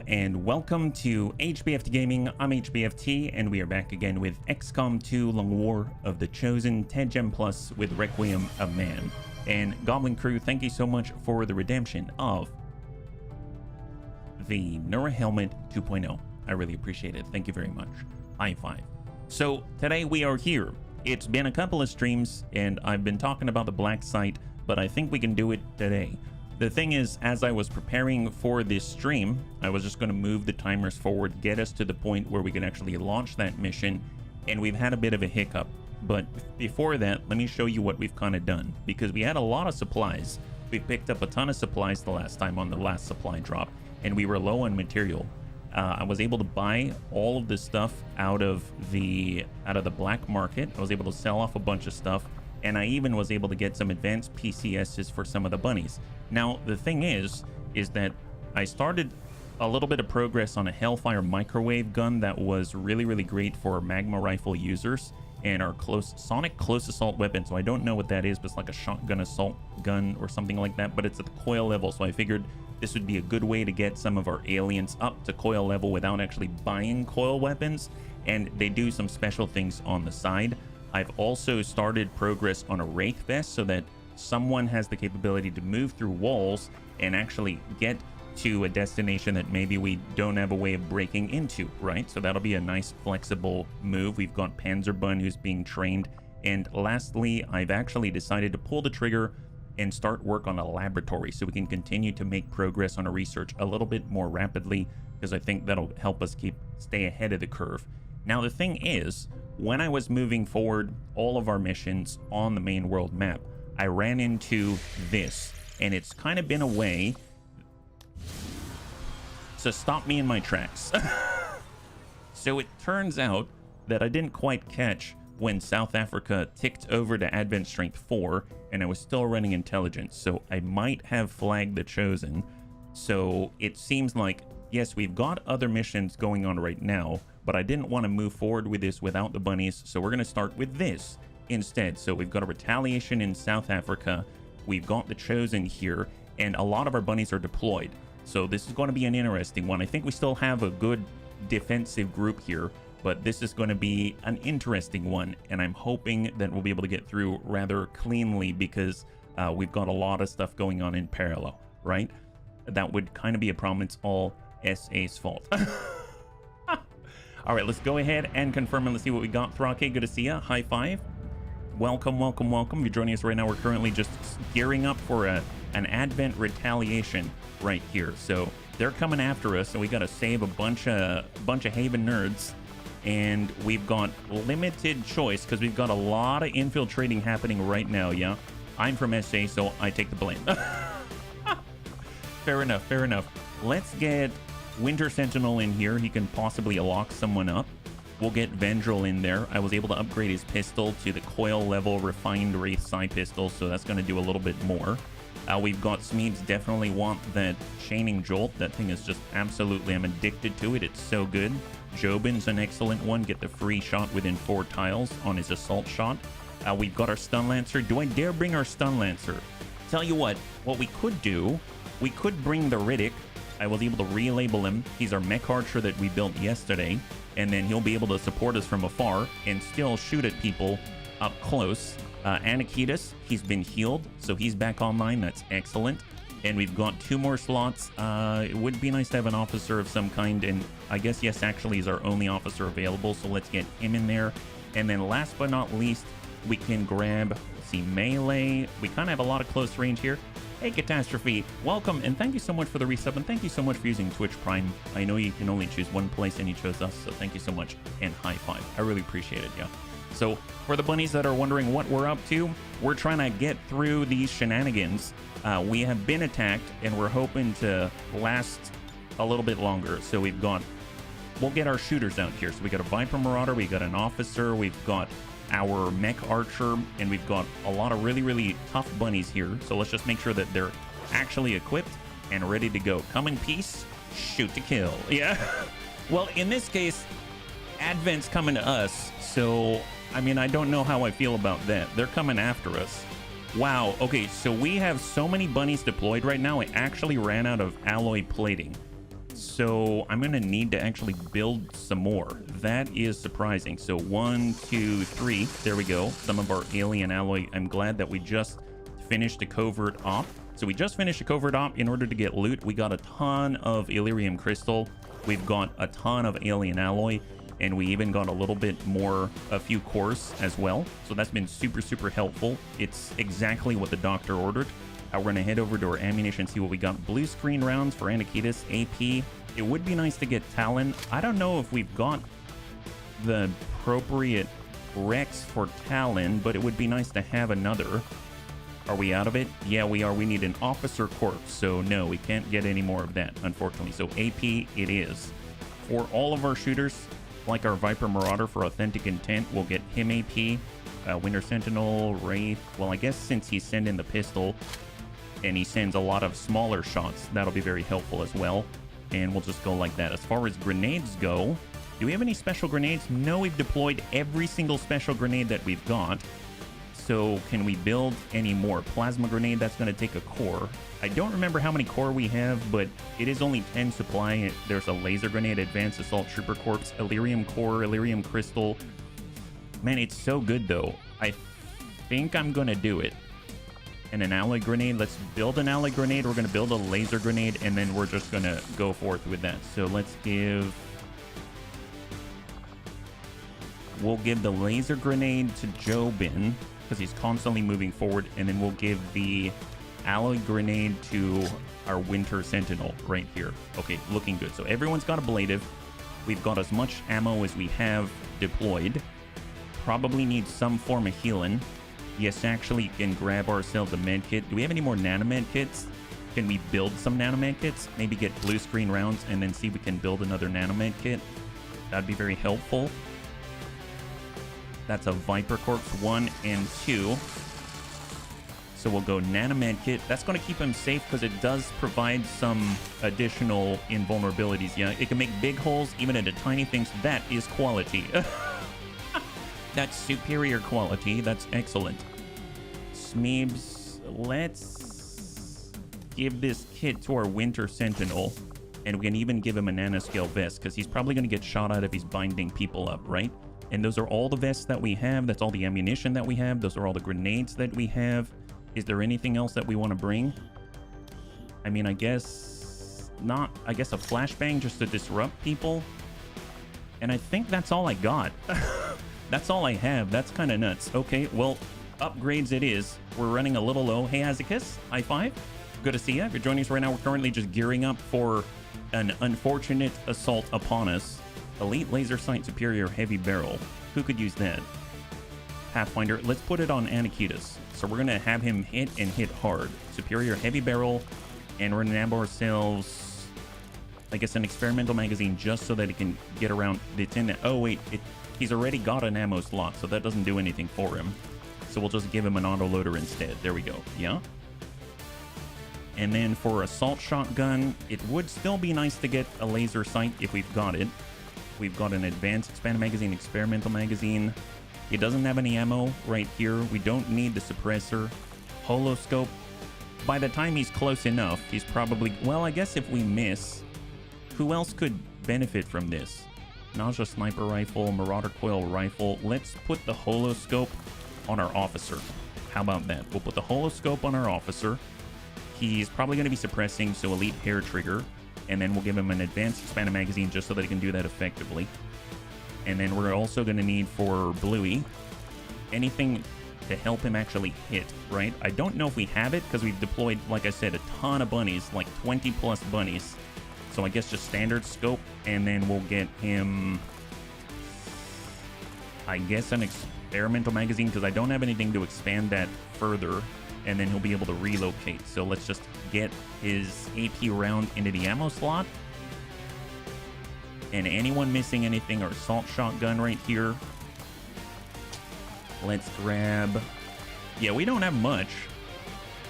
and welcome to HBFT Gaming. I'm HBFT and we are back again with XCOM 2 Long War of the Chosen 10 Gem Plus with Requiem of Man. And Goblin Crew, thank you so much for the redemption of the Nura Helmet 2.0. I really appreciate it. Thank you very much. High five. So today we are here. It's been a couple of streams and I've been talking about the black site, but I think we can do it today. The thing is, as I was preparing for this stream, I was just going to move the timers forward, get us to the point where we can actually launch that mission, and we've had a bit of a hiccup. But before that, let me show you what we've kind of done, because we had a lot of supplies. We picked up a ton of supplies the last time on the last supply drop, and we were low on material. I was able to buy all of this stuff out of the black market. I was able to sell off a bunch of stuff, and I even was able to get some advanced PCSs for some of the bunnies. Now, the thing is that I started a little bit of progress on a Hellfire microwave gun that was really great for magma rifle users and our sonic close assault weapon. So I don't know what that is, but it's like a shotgun assault gun or something like that, but it's at the coil level. So I figured this would be a good way to get some of our aliens up to coil level without actually buying coil weapons. And they do some special things on the side. I've also started progress on a Wraith Vest so that someone has the capability to move through walls and actually get to a destination that maybe we don't have a way of breaking into, right? So that'll be a nice flexible move. We've got Panzerbun who's being trained. And lastly, I've actually decided to pull the trigger and start work on a laboratory so we can continue to make progress on our research a little bit more rapidly, because I think that'll help us stay ahead of the curve. Now, the thing is, when I was moving forward all of our missions on the main world map, I ran into this, and it's kind of been a way to stop me in my tracks. So it turns out that I didn't quite catch when South Africa ticked over to Advent Strength 4, and I was still running intelligence, so I might have flagged the Chosen. So it seems like, yes, we've got other missions going on right now, but I didn't want to move forward with this without the bunnies, so we're going to start with this instead. So we've got a retaliation in South Africa, we've got the Chosen here, and a lot of our bunnies are deployed. So this is going to be an interesting one. I think we still have a good defensive group here, but this is going to be an interesting one, and I'm hoping that we'll be able to get through rather cleanly, because we've got a lot of stuff going on in parallel, right? That would kind of be a problem. It's all SA's fault. All right, let's go ahead and confirm and let's see what we got. Thrake, good to see you. High five. Welcome. If you're joining us right now, we're currently just gearing up for an Advent retaliation right here. So they're coming after us, and we got to save a bunch of Haven nerds. And we've got limited choice because we've got a lot of infiltrating happening right now. Yeah, I'm from SA, so I take the blame. Fair enough. Let's get Winter Sentinel in here. He can possibly lock someone up. We'll get Vendril in there. I was able to upgrade his pistol to the coil level refined Wraith Psi pistol, so that's going to do a little bit more. We've got Smeebs definitely want that chaining jolt. That thing is just absolutely, I'm addicted to it. It's so good. Jobin's an excellent one. Get the free shot within 4 tiles on his assault shot. We've got our Stun Lancer. Do I dare bring our Stun Lancer? Tell you what we could do, we could bring the Riddick. I was able to relabel him. He's our mech archer that we built yesterday, and then he'll be able to support us from afar and still shoot at people up close. Anakitas, he's been healed, so he's back online. That's excellent. And we've got 2 more slots. It would be nice to have an officer of some kind, and I guess, yes, actually is our only officer available, so let's get him in there. And then last but not least, we can grab, let's see, melee. We kind of have a lot of close range here. Hey, Catastrophe, welcome, and thank you so much for the resub, and thank you so much for using Twitch Prime. I know you can only choose one place, and you chose us, so thank you so much, and high five. I really appreciate it, yeah. So for the bunnies that are wondering what we're up to, we're trying to get through these shenanigans. We have been attacked, and we're hoping to last a little bit longer. So we'll get our shooters out here. So we got a Viper Marauder, we got an officer, we've got our mech archer, and we've got a lot of really tough bunnies here. So let's just make sure that they're actually equipped and ready to go. Come in peace, shoot to kill. Yeah. Well, in this case, Advent's coming to us, so I mean, I don't know how I feel about that. They're coming after us. Wow. Okay, so we have so many bunnies deployed right now. I actually ran out of alloy plating. So I'm gonna need to actually build some more. That is surprising. So 1, 2, 3, there we go. Some of our alien alloy. I'm glad that we just finished a covert op. So we just finished a covert op in order to get loot. We got a ton of Illyrium crystal. We've got a ton of alien alloy, and we even got a little bit more, a few cores as well. So that's been super, super helpful. It's exactly what the doctor ordered. We're gonna head over to our ammunition, see what we got. Blue screen rounds for Anakitas, AP. It would be nice to get Talon. I don't know if we've got the appropriate Rex for Talon, but it would be nice to have another. Are we out of it? Yeah, we are. We need an officer corpse. So no, we can't get any more of that, unfortunately. So AP it is. For all of our shooters, like our Viper Marauder for Authentic Intent, we'll get him AP. Winter Sentinel, Wraith. Well, I guess since he's sending the pistol and he sends a lot of smaller shots, that'll be very helpful as well. And we'll just go like that. As far as grenades go, do we have any special grenades? No, we've deployed every single special grenade that we've got. So can we build any more? Plasma grenade, that's going to take a core. I don't remember how many core we have, but it is only 10 supply. There's a laser grenade, advanced assault trooper corpse, Illyrium core, Illyrium crystal. Man, it's so good though. I think I'm going to do it. And an alloy grenade. Let's build an alloy grenade. We're going to build a laser grenade, and then we're just going to go forth with that. So let's give... We'll give the laser grenade to Jobin, because he's constantly moving forward, and then we'll give the alloy grenade to our Winter Sentinel right here. Okay, looking good. So everyone's got ablative. We've got as much ammo as we have deployed. Probably need some form of healing. Yes, actually can grab ourselves a med kit. Do we have any more nanomed kits? Can we build some nanomed kits? Maybe get blue screen rounds and then see if we can build another nanomed kit. That'd be very helpful. That's a Viper Corpse 1 and 2. So we'll go nanomed kit. That's going to keep him safe because it does provide some additional invulnerabilities. Yeah, it can make big holes even into tiny things. That is quality. That's superior quality. That's excellent. Smeebs, let's give this kit to our Winter Sentinel. And we can even give him a nanoscale vest because he's probably going to get shot at if he's binding people up, right? And those are all the vests that we have. That's all the ammunition that we have. Those are all the grenades that we have. Is there anything else that we want to bring? I mean, I guess not. I guess a flashbang just to disrupt people. And I think that's all I got. That's all I have. That's kind of nuts. Okay, well, upgrades it is. We're running a little low. Hey, Azicus, high five. Good to see you. If you're joining us right now, we're currently just gearing up for an unfortunate assault upon us. Elite laser sight superior heavy barrel. Who could use that? Pathfinder. Let's put it on Anakitas. So we're going to have him hit and hit hard. Superior heavy barrel. And we're going to nab ourselves, I guess, an experimental magazine just so that it can get around. It's in the... Oh, wait. He's already got an ammo slot, so that doesn't do anything for him. So we'll just give him an autoloader instead. There we go. Yeah. And then for assault shotgun, it would still be nice to get a laser sight if we've got it. We've got an advanced expanded magazine, experimental magazine. It doesn't have any ammo right here. We don't need the suppressor. Holoscope. By the time he's close enough, he's probably... Well, I guess if we miss, who else could benefit from this? Nausea sniper rifle, Marauder coil rifle. Let's put the holoscope on our officer. How about that? We'll put the holoscope on our officer. He's probably going to be suppressing, so elite hair trigger. And then we'll give him an advanced expanded magazine just so that he can do that effectively. And then we're also going to need for Bluey anything to help him actually hit, right? I don't know if we have it because we've deployed, like I said, a ton of bunnies, like 20 plus bunnies. So I guess just standard scope, and then we'll get him, I guess, an experimental magazine because I don't have anything to expand that further. And then he'll be able to relocate. So let's just get his AP round into the ammo slot. And anyone missing anything, or assault shotgun right here. Let's grab... Yeah, we don't have much.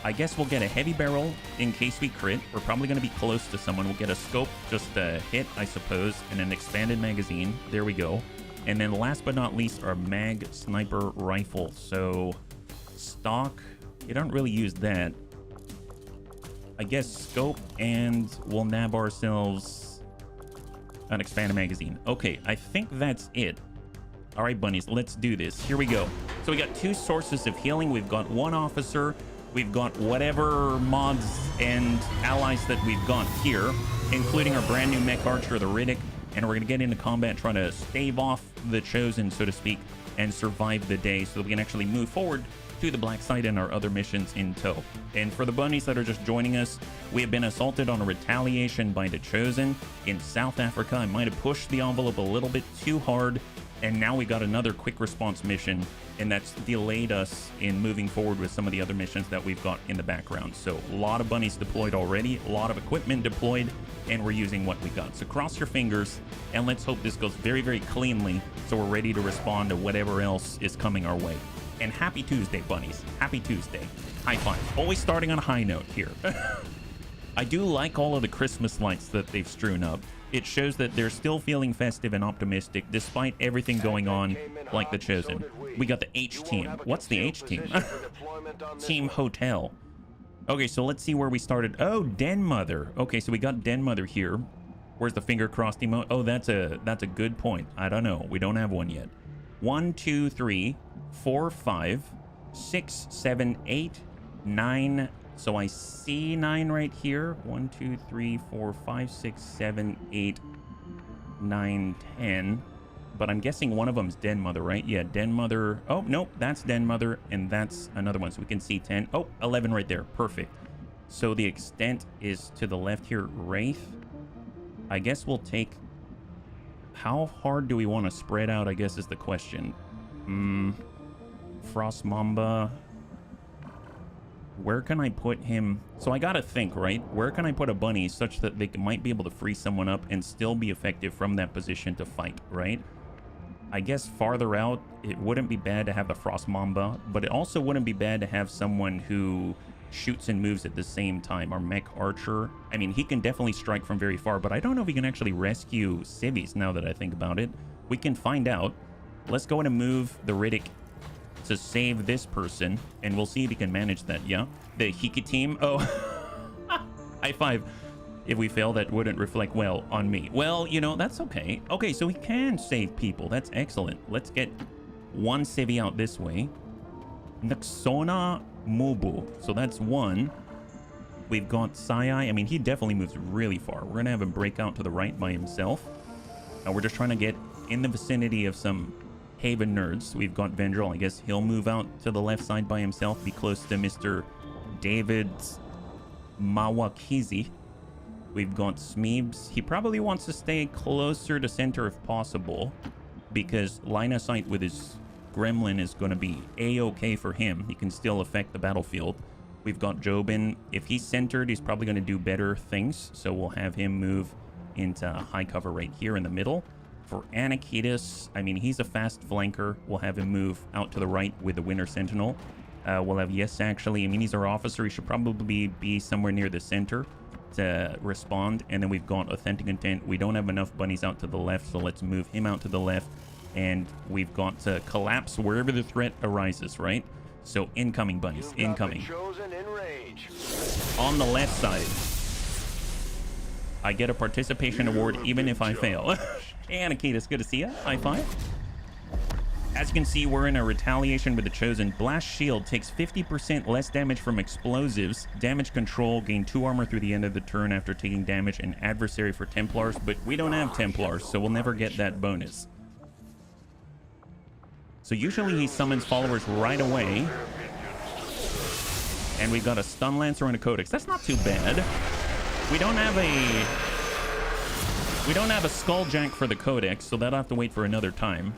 I guess we'll get a heavy barrel in case we crit. We're probably going to be close to someone. We'll get a scope, just a hit, I suppose, and an expanded magazine. There we go. And then last but not least, our mag sniper rifle. So stock... You don't really use that. I guess scope, and we'll nab ourselves An expanded magazine. Okay, I think that's it. All right, bunnies, let's do this. Here we go. So we got 2 sources of healing. We've got 1 officer. We've got whatever mods and allies that we've got here, including our brand new mech archer, the Riddick. And we're going to get into combat, trying to stave off the Chosen, so to speak, and survive the day so that we can actually move forward to the black site and our other missions in tow. And for the bunnies that are just joining us, we have been assaulted on a retaliation by the Chosen in South Africa. I might have pushed the envelope a little bit too hard, and now we got another quick response mission, and that's delayed us in moving forward with some of the other missions that we've got in the background. So a lot of bunnies deployed already, a lot of equipment deployed, and we're using what we got. So cross your fingers, and let's hope this goes very, very cleanly so we're ready to respond to whatever else is coming our way. And happy Tuesday, bunnies. Happy Tuesday. High five. Always starting on a high note here. I do like all of the Christmas lights that they've strewn up. It shows that they're still feeling festive and optimistic despite everything going on like the Chosen. We got the H team. What's the H team? Team Hotel. Okay, so let's see where we started. Oh, Den Mother. Okay, so we got Den Mother here. Where's the finger crossed emote? Oh, that's a good point. I don't know. We don't have one yet. 1, 2, 3, 4, 5, 6, 7, 8, 9. So I see 9 right here. 1, 2, 3, 4, 5, 6, 7, 8, 9, 10. But I'm guessing one of them's Den Mother, right? Yeah, Den Mother. Oh, nope, that's Den Mother, and that's another one. So we can see 10. Oh, 11 right there. Perfect. So the extent is to the left here. Wraith. I guess we'll take... How hard do we want to spread out, I guess, is the question. Frost Mamba. Where can I put him? So I gotta think, right? Where can I put a bunny such that they might be able to free someone up and still be effective from that position to fight, right? I guess farther out, it wouldn't be bad to have the Frost Mamba, but it also wouldn't be bad to have someone who shoots and moves at the same time. Our mech archer, I mean, he can definitely strike from very far, but I don't know if he can actually rescue civvies now that I think about it. We can find out. Let's go ahead and move the Riddick to save this person, and we'll see if he can manage that. Yeah, the Hiki team. Oh, high five. If we fail, that wouldn't reflect well on me. Well, you know, that's okay. Okay, so we can save people. That's excellent. Let's get 1 civvy out this way. Naxona Mubu. So that's 1. We've got Sai. I mean, he definitely moves really far. We're gonna have him break out to the right by himself. We're just trying to get in the vicinity of some Haven nerds. We've got Vendrell. I guess he'll move out to the left side by himself, be close to Mr. David Mawakizi. We've got Smeebs. He probably wants to stay closer to center if possible, because line of sight with his gremlin is going to be a-okay for him. He can still affect the battlefield. We've got Jobin. If he's centered, he's probably going to do better things, so we'll have him move into high cover right here in the middle. For Anakitis, I mean, he's a fast flanker. We'll have him move out to the right with the Winter Sentinel. We'll have Yes, actually. I mean, he's our officer. He should probably be somewhere near the center to respond. And then we've got Authentic Intent. We don't have enough bunnies out to the left, so let's move him out to the left. And we've got to collapse wherever the threat arises, right? So incoming, bunnies, incoming. On the left side, I get a participation award even if I fail. Hey, Anakitis, good to see you. High five. As you can see, we're in a retaliation with the Chosen. Blast Shield takes 50% less damage from explosives. Damage control, gain 2 armor through the end of the turn after taking damage, and adversary for Templars, but we don't have Templars, so we'll never get that bonus. So usually he summons followers right away. And we've got a Stun Lancer and a Codex. That's not too bad. We don't have a Skulljack for the Codex, so that'll have to wait for another time.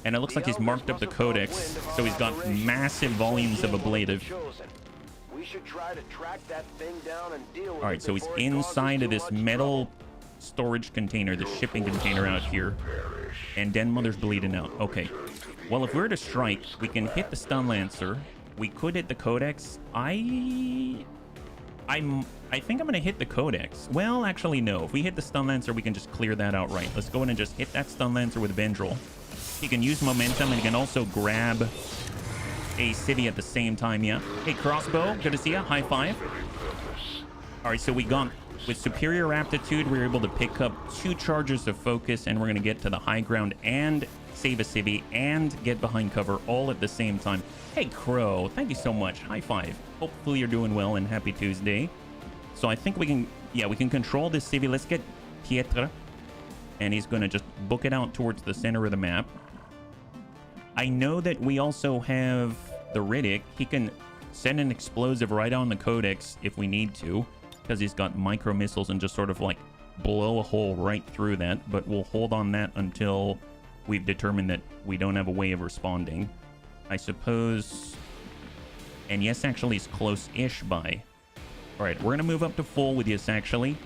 And it looks like he's marked up the Codex, so he's got massive volumes of ablative. Alright, so he's inside of this metal storage container, the shipping container out here. And Den Mother's bleeding out. Okay. Well, if we were to strike, we can hit the Stun Lancer. We could hit the Codex. I think I'm going to hit the Codex. Well, actually, no. If we hit the Stun Lancer, we can just clear that outright. Let's go in and just hit that Stun Lancer with Vendrell. He can use momentum, and he can also grab a city at the same time, yeah. Hey, Crossbow, good to see you. High five. All right, so we got With superior aptitude, we're able to pick up 2 charges of focus, and we're going to get to the high ground and save a civvy and get behind cover all at the same time. Hey, Crow, thank you so much. High five. Hopefully you're doing well, and happy Tuesday. So I think we can, yeah, we can control this civvy. Let's get Pietre, and he's going to just book it out towards the center of the map. I know that we also have the Riddick. He can send an explosive right on the Codex if we need to, because he's got micro missiles and just sort of like blow a hole right through that. But we'll hold on that until we've determined that we don't have a way of responding, I suppose. And yes, actually is close-ish by. All right, we're gonna move up to full with yes, actually,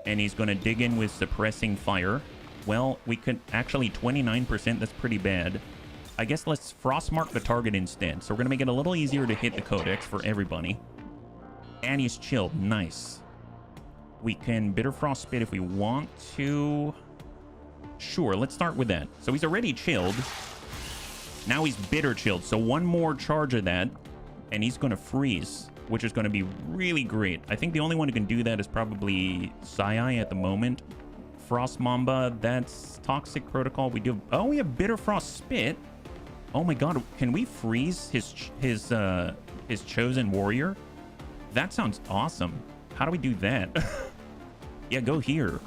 and he's gonna dig in with suppressing fire. Well, we could actually 29%. That's pretty bad. I guess let's frost mark the target instead. So we're gonna make it a little easier to hit the Codex for everybody. And he's chilled. Nice. We can Bitter Frost Spit if we want to. Sure, let's start with that. So he's already chilled. Now he's Bitter Chilled. So one more charge of that, and he's going to freeze, which is going to be really great. I think the only one who can do that is probably Sai at the moment. Frost Mamba, that's Toxic Protocol. We do. Oh, we have Bitter Frost Spit. Oh my god, can we freeze his chosen warrior? That sounds awesome. How do we do that? Yeah, go here.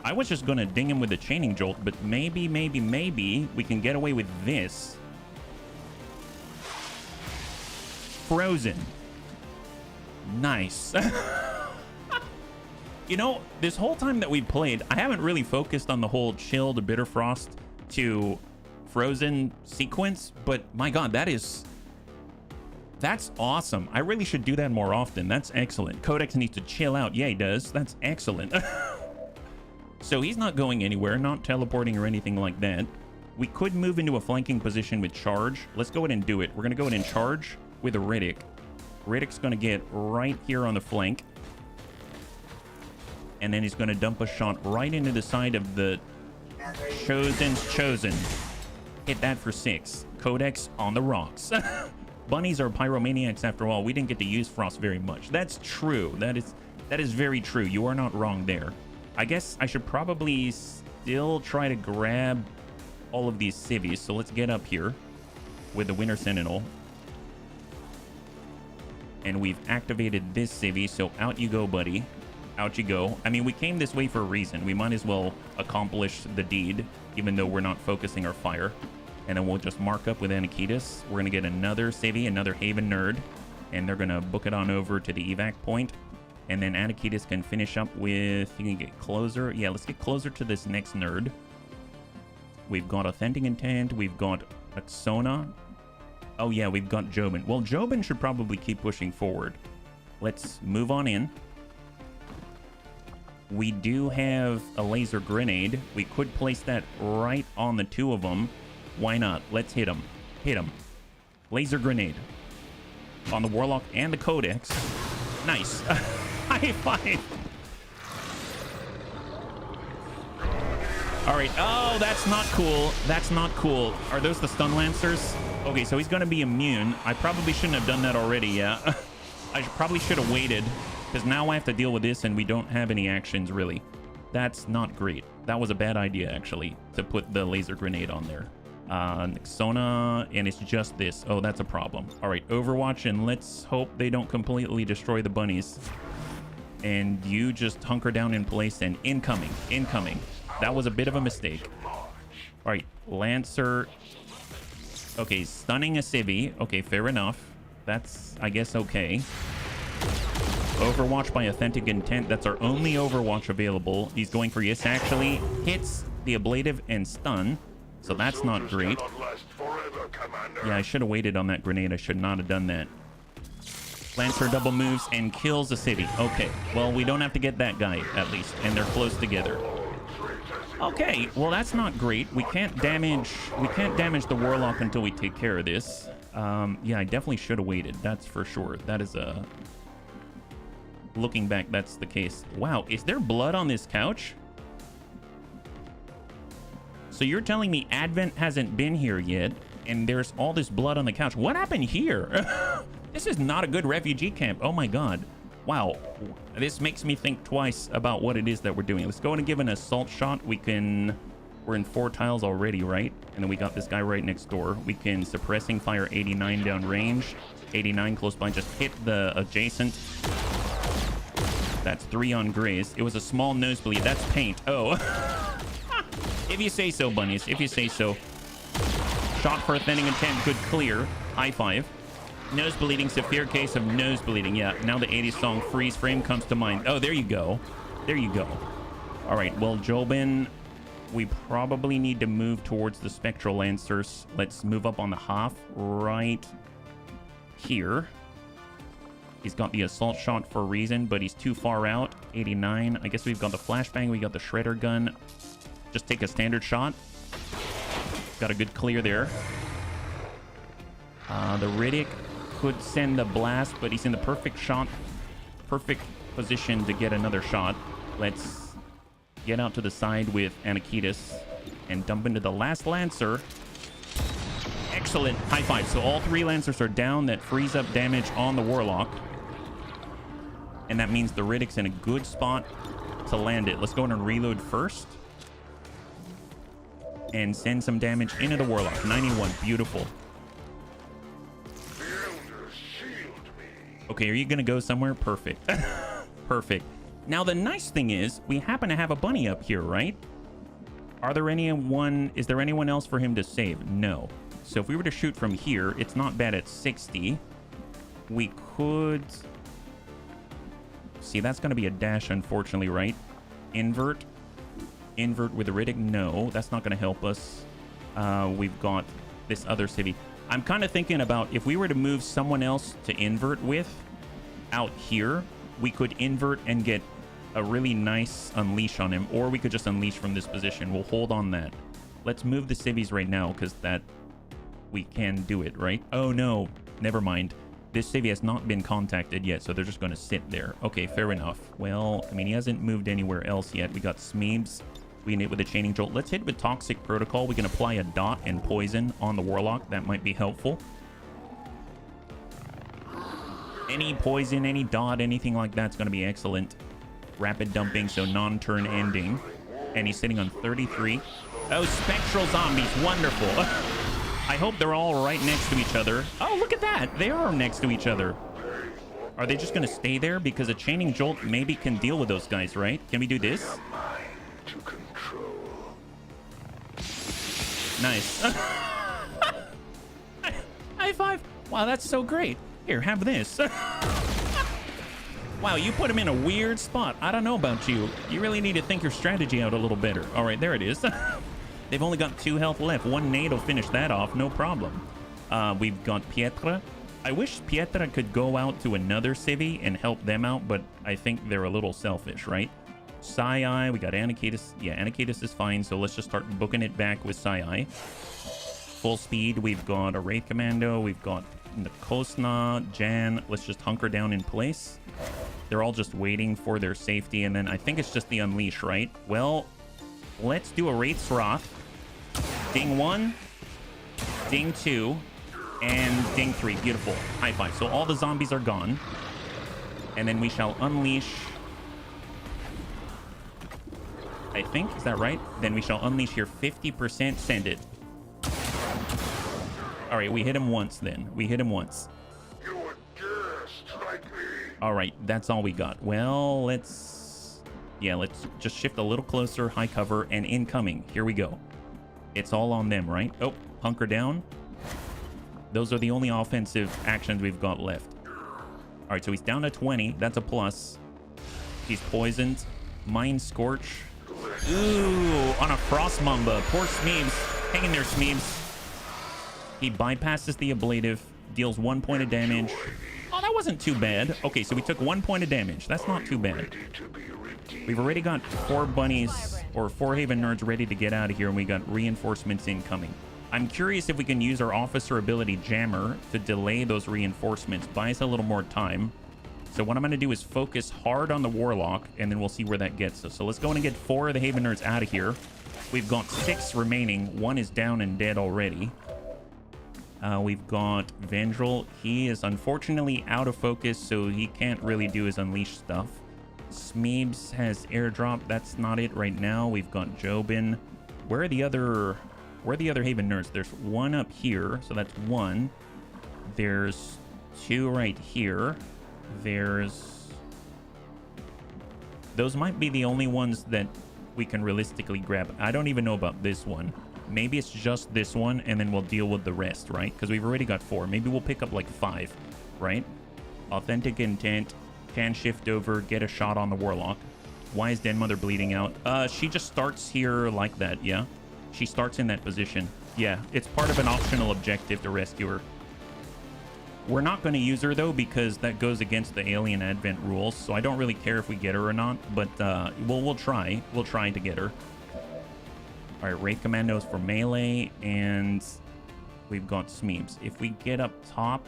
I was just gonna ding him with a chaining jolt, but maybe we can get away with this. Frozen. Nice. You know, this whole time that we've played, I haven't really focused on the whole chill to Bitter Frost to frozen sequence, but my god, that's awesome. I really should do that more often. That's excellent. Codex needs to chill out. Yeah, he does. That's excellent. So he's not going anywhere, not teleporting or anything like that. We could move into a flanking position with charge. Let's go ahead and do it. We're going to go ahead and charge with a Riddick. Riddick's going to get right here on the flank. And then he's going to dump a shot right into the side of the Chosen's Chosen. Hit that for 6. Codex on the rocks. Bunnies are pyromaniacs after all. We didn't get to use Frost very much. That's true. That is very true. You are not wrong there. I guess I should probably still try to grab all of these civvies. So let's get up here with the Winter Sentinel. And we've activated this civvy. So out you go, buddy. Out you go. I mean, we came this way for a reason. We might as well accomplish the deed, even though we're not focusing our fire. And then we'll just mark up with Anakitas. We're going to get another civvy, another Haven nerd. And they're going to book it on over to the evac point. And then Anakitas can finish up with... You can get closer. Yeah, let's get closer to this next nerd. We've got Authentic Intent. We've got Axona. Oh, yeah, we've got Jobin. Well, Jobin should probably keep pushing forward. Let's move on in. We do have a laser grenade. We could place that right on the 2 of them. Why not? Let's hit him. Hit him. Laser grenade. On the Warlock and the Codex. Nice. High five. All right. Oh, that's not cool. That's not cool. Are those the Stun Lancers? Okay, so he's going to be immune. I probably shouldn't have done that already, yeah. I probably should have waited, because now I have to deal with this and we don't have any actions, really. That's not great. That was a bad idea, actually, to put the laser grenade on there. Nixona, and it's just this. Oh, that's a problem. All right, Overwatch, and let's hope they don't completely destroy the bunnies. And you just hunker down in place and incoming. That was a bit of a mistake. All right, Lancer. Okay, stunning a civvy. Okay, fair enough. That's, I guess, okay. Overwatch by Authentic Intent. That's our only Overwatch available. He's going for yes, actually. Hits the ablative and stun. So that's not great. Yeah, I should have waited on that grenade. I should not have done that. Lancer double moves and kills the city. Okay, well, we don't have to get that guy, at least. And they're close together. Okay, well, that's not great. We can't damage the Warlock until we take care of this. Yeah, I definitely should have waited. That's for sure. That is a... Looking back, that's the case. Wow, is there blood on this couch? So you're telling me Advent hasn't been here yet, and there's all this blood on the couch. What happened here? This is not a good refugee camp. Oh my god. Wow, this makes me think twice about what it is that we're doing. Let's go in and give an assault shot. We're in 4 tiles already, right? And then we got this guy right next door. We can suppressing fire 89 down range, 89 close by. Just hit the adjacent. That's 3 on Grace. It was a small nosebleed. That's paint. Oh. If you say so, bunnies. If you say so. Shot for a thinning intent. Good clear. High five. Nose bleeding. Severe case of nose bleeding. Yeah, now the 80s song Freeze Frame comes to mind. Oh, there you go. There you go. All right, well, Jobin, we probably need to move towards the Spectral Lancers. Let's move up on the half right here. He's got the assault shot for a reason, but he's too far out. 89. I guess we've got the flashbang. We got the shredder gun. Just take a standard shot. Got a good clear there. The Riddick could send a blast, but he's in the perfect position to get another shot. Let's get out to the side with Anakitis and dump into the last Lancer. Excellent. High five. So all 3 Lancers are down. That frees up damage on the Warlock. And that means the Riddick's in a good spot to land it. Let's go in and reload first. And send some damage into the Warlock. 91. Beautiful. Okay, are you going to go somewhere? Perfect. Perfect. Now, the nice thing is, we happen to have a bunny up here, right? Is there anyone else for him to save? No. So if we were to shoot from here, it's not bad at 60. We could... See, that's going to be a dash, unfortunately, right? Invert. Invert with a Riddick? No, that's not going to help us. We've got this other civvy. I'm kind of thinking about if we were to move someone else to invert with out here, we could invert and get a really nice unleash on him, or we could just unleash from this position. We'll hold on that. Let's move the civvies right now because that we can do it, right? Oh no, never mind. This civvy has not been contacted yet, so they're just going to sit there. Okay, fair enough. Well, I mean, he hasn't moved anywhere else yet. We got Smeebs. We can hit with a chaining jolt. Let's hit with Toxic Protocol. We can apply a dot and poison on the Warlock. That might be helpful. Any poison, any dot, anything like that's going to be excellent. Rapid dumping, so non-turn ending. And he's sitting on 33. Oh, Spectral Zombies. Wonderful. I hope they're all right next to each other. Oh, look at that. They are next to each other. Are they just going to stay there? Because a chaining jolt maybe can deal with those guys, right? Can we do this? Nice. High five. Wow, that's so great. Here, have this. Wow, you put him in a weird spot. I don't know about you. You really need to think your strategy out a little better. All right, there it is. They've only got 2 health left. 1 nade will finish that off, no problem. We've got Pietra. I wish Pietra could go out to another civvy and help them out, but I think they're a little selfish, right? Sai, we got Anakitis. Yeah, Anakitis is fine, so let's just start booking it back with Sai. Full speed, we've got a Wraith Commando, we've got Kosna, Jan. Let's just hunker down in place. They're all just waiting for their safety, and then I think it's just the Unleash, right? Well, let's do a Wraith's Wrath. Ding 1, ding 2, and ding 3. Beautiful. High five. So all the zombies are gone. And then we shall unleash... I think, is that right? Then we shall unleash here 50%. Send it. All right, we hit him once then. We hit him once. You would dare strike me? All right, that's all we got. Well, let's just shift a little closer. High cover and incoming. Here we go. It's all on them, right? Oh, hunker down. Those are the only offensive actions we've got left. All right, so he's down to 20. That's a plus. He's poisoned. Mind Scorch. Ooh, on a Frost Mamba. Poor Smeebs. Hang in there, Smeebs. He bypasses the ablative, deals 1 point of damage. Oh, that wasn't too bad. Okay, so we took 1 point of damage. That's not too bad. We've already got 4 bunnies or 4 Haven nerds ready to get out of here, and we got reinforcements incoming. I'm curious if we can use our officer ability Jammer to delay those reinforcements, buy us a little more time. So what I'm going to do is focus hard on the Warlock, and then we'll see where that gets us. So let's go in and get 4 of the Haven nerds out of here. We've got 6 remaining. 1 is down and dead already. We've got Vendril. He is unfortunately out of focus, so he can't really do his unleash stuff. Smeebs has airdrop. That's not it right now. We've got Jobin. Where are the other Haven nerds? There's one up here, so that's one. There's two right here. Those might be the only ones that we can realistically grab. I don't even know about this one. Maybe it's just this one, and then we'll deal with the rest, right? Because we've already got 4. Maybe we'll pick up like 5, right? Authentic Intent. Can shift over, get a shot on the Warlock. Why is Den Mother bleeding out? She just starts here like that, yeah? She starts in that position. Yeah, it's part of an optional objective to rescue her. We're not going to use her, though, because that goes against the Alien Advent rules, so I don't really care if we get her or not, but we'll try. We'll try to get her. All right, Raid Commandos for melee, and we've got Smeebs. If we get up top,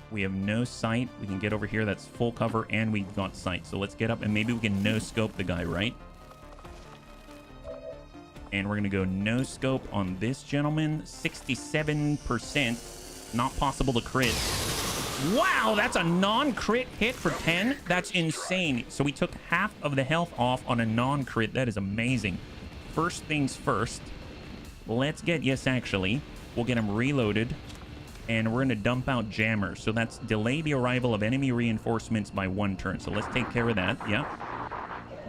we have no sight. We can get over here. That's full cover, and we've got sight. So let's get up, and maybe we can no-scope the guy, right? And we're going to go no-scope on this gentleman. 67%. Not possible to crit. Wow, that's a non-crit hit for 10? That's insane. So we took half of the health off on a non-crit. That is amazing. First things first. Let's get, yes, actually. We'll get him reloaded. And we're going to dump out Jammer. So that's delay the arrival of enemy reinforcements by 1 turn. So let's take care of that. Yeah.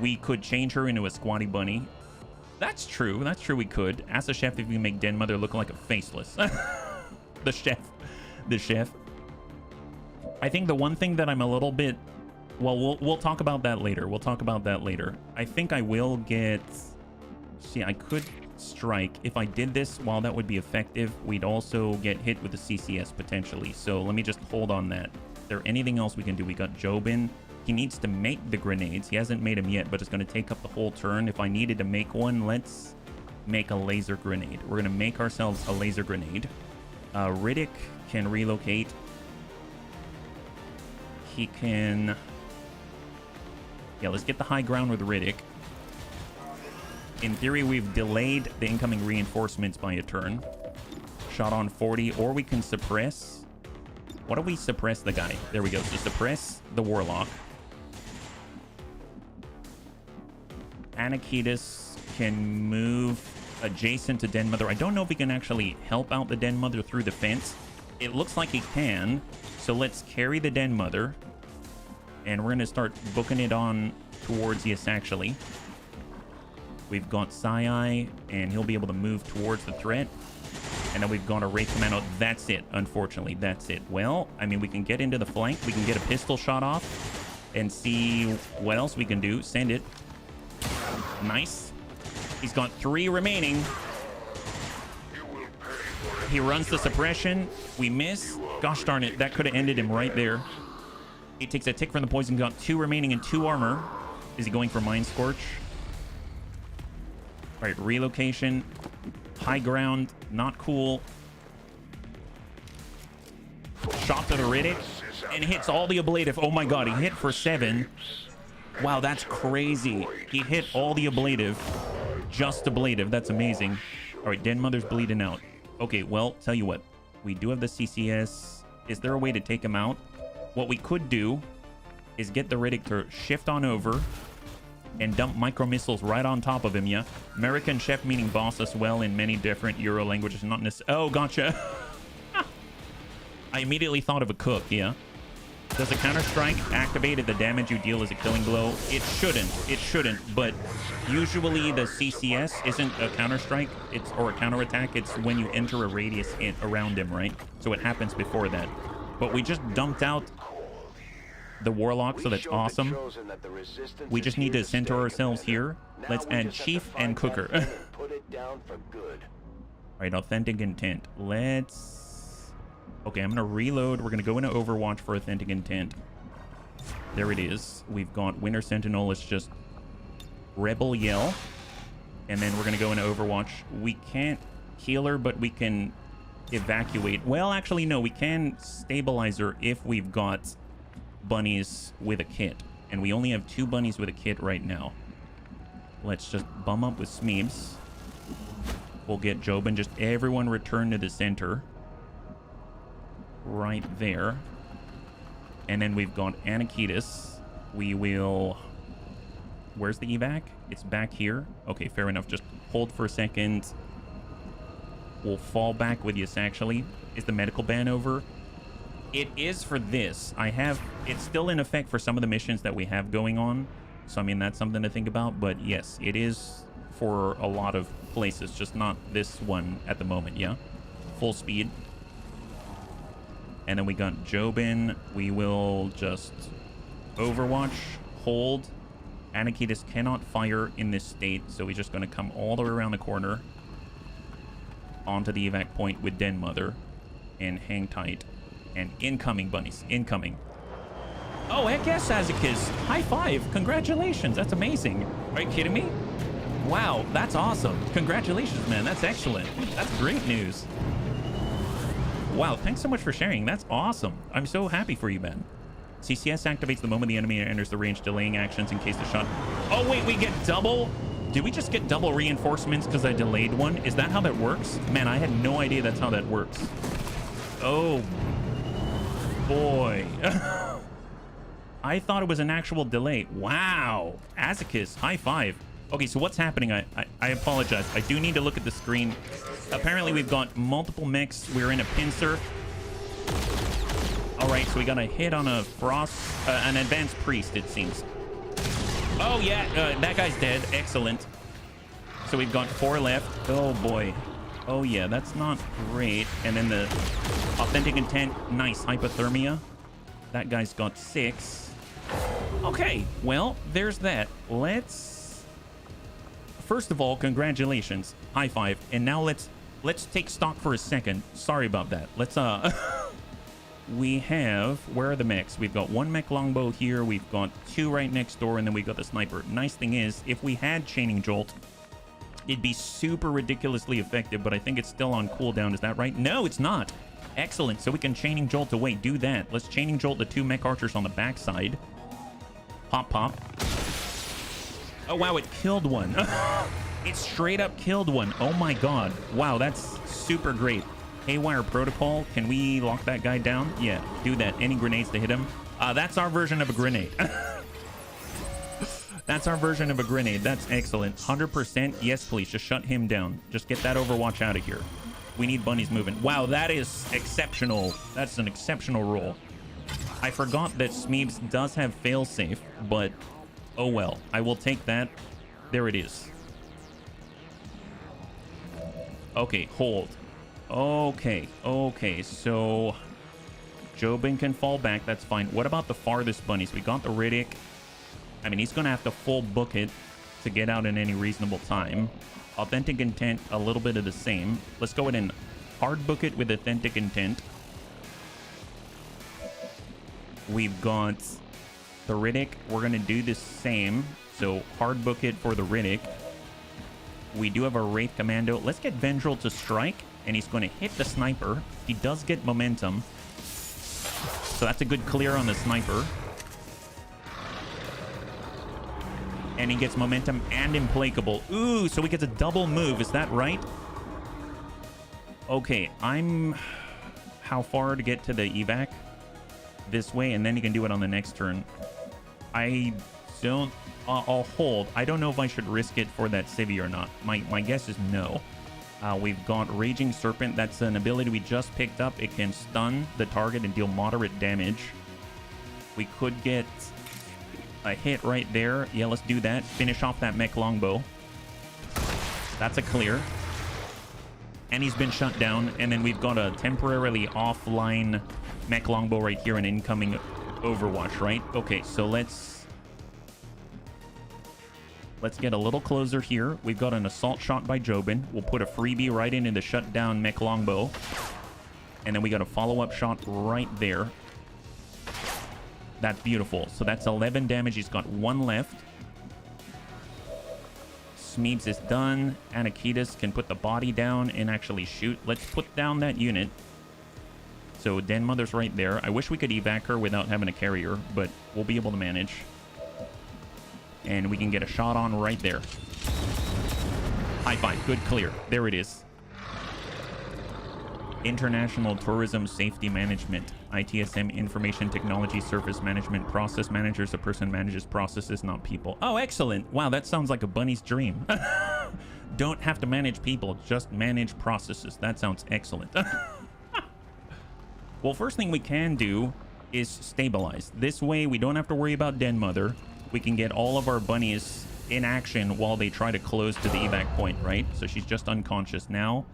We could change her into a squatty bunny. That's true. That's true, we could. Ask the chef if we can make Den Mother look like a faceless. The chef. I think the one thing that I'm a little bit... Well, we'll talk about that later. We'll talk about that later. I think I will get... See, I could strike. If I did this, while that would be effective, we'd also get hit with the CCS potentially. So let me just hold on that. Is there anything else we can do? We got Jobin. He needs to make the grenades. He hasn't made them yet, but it's going to take up the whole turn. If I needed to make one, let's make a laser grenade. We're going to make ourselves a laser grenade. Riddick can relocate. He can... Yeah, let's get the high ground with Riddick. In theory, we've delayed the incoming reinforcements by a turn. Shot on 40, or we can suppress. What do we suppress the guy? There we go. So suppress the Warlock. Anakitis can move adjacent to Den Mother. I don't know if he can actually help out the Den Mother through the fence. It looks like he can. So let's carry the Den Mother. And we're going to start booking it on towards yes, actually. We've got Sai, and he'll be able to move towards the threat. And then we've got a Raid Commando. That's it, unfortunately. That's it. Well, I mean, we can get into the flank. We can get a pistol shot off and see what else we can do. Send it. Nice. He's got 3 remaining. He runs the suppression. We miss. Gosh darn it. That could have ended him right there. He takes a tick from the poison. Got 2 remaining and 2 armor. Is he going for Mind Scorch? All right, relocation. High ground. Not cool. Shot to the Riddick. And hits all the ablative. Oh my god, he hit for 7. Wow, that's crazy. He hit all the ablative. Just ablative. That's amazing. All right, Den Mother's bleeding out. Okay, well, tell you what. We do have the CCS. Is there a way to take him out? What we could do is get the Riddick to shift on over and dump micro missiles right on top of him, yeah? American chef meaning boss as well in many different Euro languages, not necessarily... Oh, gotcha. I immediately thought of a cook, yeah? Does a counter-strike activate if the damage you deal is a killing blow? It shouldn't. It shouldn't, but usually the CCS isn't a counter-strike or a counter-attack. It's when you enter a radius around him, right? So it happens before that. But we just dumped out the Warlock, so that's awesome. We just need to center ourselves here. Let's add Chief and Cooker. Alright, Authentic Intent. Let's... Okay, I'm going to reload. We're going to go into Overwatch for Authentic Intent. There it is. We've got Winter Sentinel. It's just Rebel Yell. And then we're going to go into Overwatch. We can't heal her, but we can evacuate. Well, actually, no. We can stabilize her if we've got bunnies with a kit. And we only have 2 bunnies with a kit right now. Let's just bum up with Smeebs. We'll get Jobin. Just everyone return to the center. right there. And then we've got Anakitis. We will... Where's the evac? It's back here. Okay, fair enough. Just hold for a second. We'll fall back with you, actually. Is the medical ban over? It is for this. It's still in effect for some of the missions that we have going on. So, I mean, that's something to think about. But yes, it is for a lot of places, just not this one at the moment, yeah? Full speed. And then we got Jobin. We will just Overwatch, hold. Anakitis cannot fire in this state, so he's just going to come all the way around the corner onto the evac point with Den Mother and hang tight. And incoming, bunnies. Incoming. Oh, heck yes, Azikis. High five. Congratulations. That's amazing. Are you kidding me? Wow, that's awesome. Congratulations, man. That's excellent. That's great news. Wow, thanks so much for sharing. That's awesome. I'm so happy for you, man. CCS activates the moment the enemy enters the range, delaying actions in case the shot... Oh, wait, we get double? Did we just get double reinforcements because I delayed one? Is that how that works? Man, I had no idea that's how that works. Oh, boy. I thought it was an actual delay. Wow. Azikis, high five. Okay, so what's happening? I apologize. I do need to look at the screen. Apparently, we've got multiple mechs. We're in a pincer. All right, so we got a hit on a an advanced priest, it seems. Oh, yeah, that guy's dead. Excellent. So we've got 4 left. Oh, boy. Oh, yeah, that's not great. And then the authentic intent. Nice. Hypothermia. That guy's got 6. Okay, well, there's that. First of all, congratulations. High five. And now let's take stock for a second. Sorry about that. Let's, we have... Where are the mechs? We've got 1 mech longbow here. We've got 2 right next door, and then we've got the sniper. Nice thing is, if we had Chaining Jolt, it'd be super ridiculously effective, but I think it's still on cooldown. Is that right? No, it's not. Excellent. So we can Chaining Jolt away. Do that. Let's Chaining Jolt the 2 mech archers on the backside. Pop, pop. Oh, wow, it killed one. It straight up killed one. Oh, my God. Wow, that's super great. Haywire Protocol. Can we lock that guy down? Yeah, do that. Any grenades to hit him? That's our version of a grenade. That's our version of a grenade. That's excellent. 100%. Yes, please. Just shut him down. Just get that Overwatch out of here. We need bunnies moving. Wow, that is exceptional. That's an exceptional roll. I forgot that Smeebs does have failsafe, but oh well. I will take that. There it is. Okay, hold. Okay, so Jobin can fall back. That's fine. What about the farthest bunnies? We got the Riddick. I mean, he's going to have to full book it to get out in any reasonable time. Authentic Intent, a little bit of the same. Let's go ahead and hard book it with Authentic Intent. We've got the Riddick. We're going to do the same. So hard book it for the Riddick. We do have a Wraith Commando. Let's get Vendril to strike, and he's going to hit the sniper. He does get momentum. So that's a good clear on the sniper. And he gets momentum and implacable. Ooh, so he gets a double move. Is that right? Okay, how far to get to the evac? This way, and then he can do it on the next turn. I'll hold. I don't know if I should risk it for that civvy or not. My guess is no. We've got Raging Serpent. That's an ability we just picked up. It can stun the target and deal moderate damage. We could get a hit right there. Yeah, let's do that. Finish off that mech longbow. That's a clear. And he's been shut down. And then we've got a temporarily offline mech longbow right here, an incoming Overwatch, right? Okay, so let's get a little closer here. We've got an assault shot by Jobin. We'll put a freebie right into the shutdown mech longbow. And then we got a follow-up shot right there. That's beautiful. So that's 11 damage. He's got 1 left. Smeebs is done. Anakitis can put the body down and actually shoot. Let's put down that unit. So Den Mother's right there. I wish we could evac her without having a carrier, but we'll be able to manage. And we can get a shot on right there. High five. Good clear. There it is. International Tourism Safety Management, ITSM Information Technology Service Management, Process Managers. A person manages processes, not people. Oh, excellent. Wow, that sounds like a bunny's dream. Don't have to manage people, just manage processes. That sounds excellent. Well, first thing we can do is stabilize. This way, we don't have to worry about Den Mother. We can get all of our bunnies in action while they try to close to the evac point, right? So she's just unconscious now.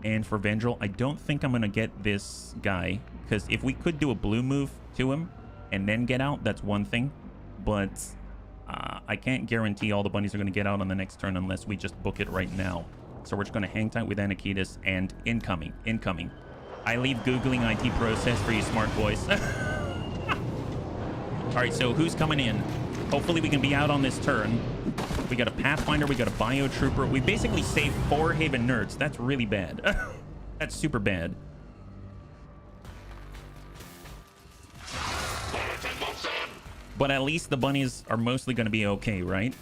And for Vendril, I don't think I'm going to get this guy, because if we could do a blue move to him and then get out, that's one thing. But I can't guarantee all the bunnies are going to get out on the next turn unless we just book it right now. So we're just going to hang tight with Anakitas and incoming. I leave Googling IT process for you smart boys. All right, so who's coming in? Hopefully we can be out on this turn. We got a Pathfinder, we got a Biotrooper. We basically saved 4 Haven Nerds. That's really bad. That's super bad. But at least the bunnies are mostly going to be okay, right?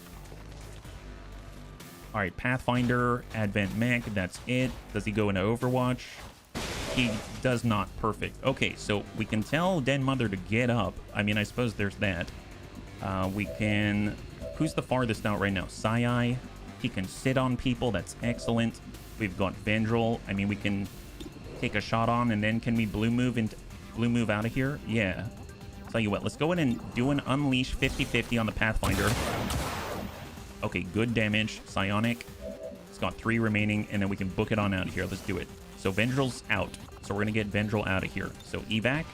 All right, Pathfinder, Advent Mech, that's it. Does he go into Overwatch? He does not. Perfect. Okay, so we can tell Den Mother to get up. I mean, I suppose there's that. We can... Who's the farthest out right now? Sai. He can sit on people. That's excellent. We've got Vendril. I mean, we can take a shot on, and then can we blue move out of here? Yeah. Tell you what, let's go in and do an unleash 50-50 on the Pathfinder. Okay, good damage. Psionic. It's got 3 remaining, and then we can book it on out of here. Let's do it. So Vendril's out. So we're going to get Vendril out of here. So evac.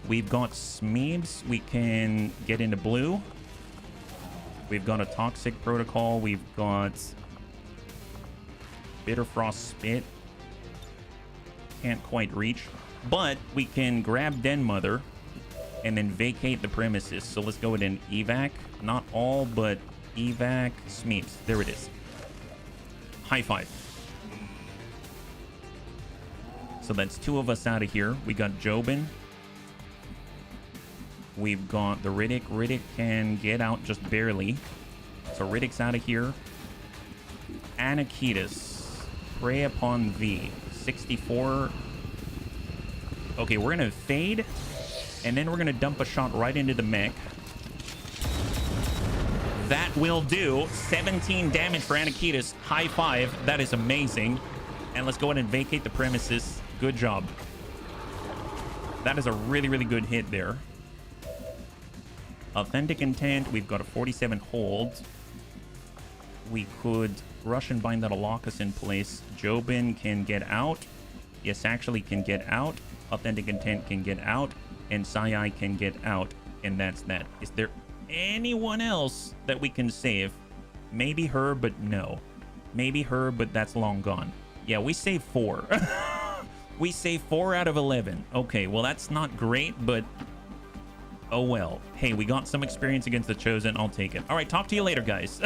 We've got Smeebs. We can get into blue. We've got a Toxic Protocol. We've got Bitterfrost Spit. Can't quite reach. But we can grab Den Mother and then vacate the premises. So let's go ahead and evac. Not all, but evac Smeebs. There it is. High five. So that's 2 of us out of here. We got Jobin. We've got the Riddick. Riddick can get out just barely. So Riddick's out of here. Anakitas. Prey upon thee. 64. Okay, we're going to fade. And then we're going to dump a shot right into the mech. That will do. 17 damage for Anakitas. High five. That is amazing. And let's go ahead and vacate the premises. Good job. That is a really, really good hit there. Authentic Intent. We've got a 47 hold. We could rush and bind that'll lock us in place. Jobin can get out. Yes, actually can get out. Authentic Intent can get out. And Sai can get out. And that's that. Is there anyone else that we can save? Maybe her, but no. Maybe her, but that's long gone. Yeah, we saved 4. We saved 4 out of 11. Okay, well, that's not great, but oh well. Hey, we got some experience against the Chosen. I'll take it. All right, talk to you later, guys.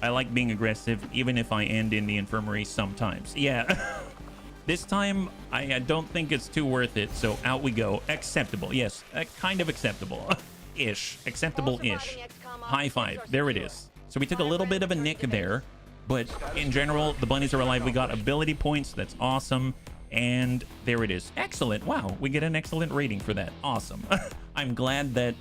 I like being aggressive, even if I end in the infirmary sometimes. Yeah. This time, I don't think it's too worth it, so out we go. Acceptable. Yes, kind of acceptable. Ish. Acceptable-ish. High five. There it is. So we took a little bit of a nick there, but in general, the bunnies are alive. We got ability points. That's awesome. And there it is. Excellent. Wow, we get an excellent rating for that. Awesome. I'm glad that,